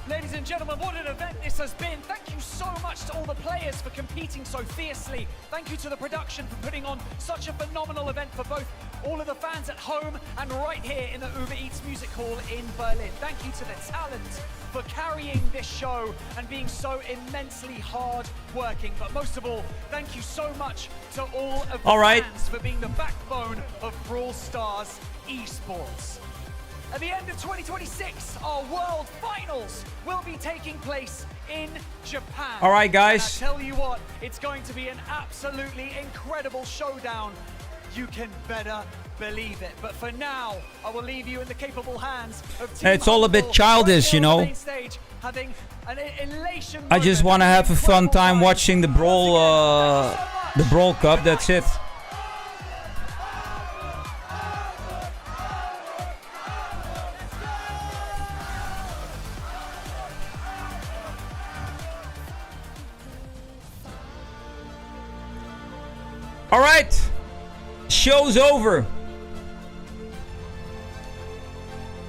Ladies and gentlemen, what an event this has been. Thank you so much to all the players for competing so fiercely. Thank you to the production for putting on such a phenomenal event for both all of the fans at home and right here in the Uber Eats Music Hall in Berlin. Thank you to the talent for carrying this show and being so immensely hard working. But most of all, thank you so much to all of the fans for being the backbone of Brawl Stars esports. At the end of 2026, our World Finals will be taking place in Japan. All right, guys. And I tell you what, it's going to be an absolutely incredible showdown. You can better believe it. But for now, I will leave you in the capable hands of Team It's all a bit Humble, childish, you right here on the know. main stage, having an elation I just want to have a fun time watching the Brawl Cup. That's it. All right, show's over.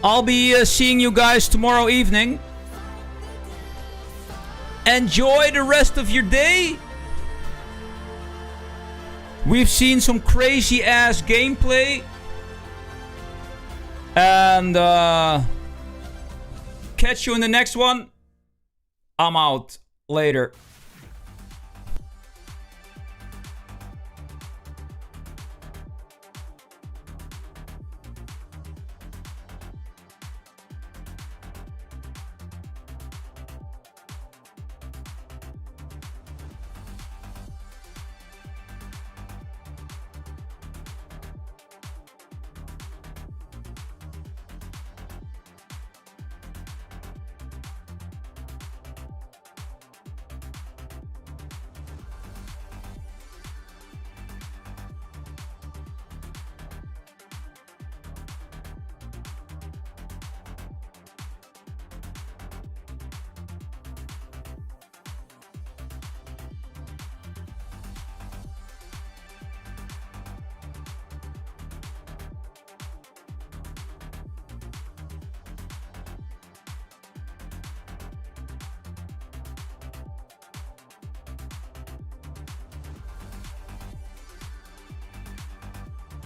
I'll be seeing you guys tomorrow evening. Enjoy the rest of your day. We've seen some crazy ass gameplay. And catch you in the next one. I'm out. Later.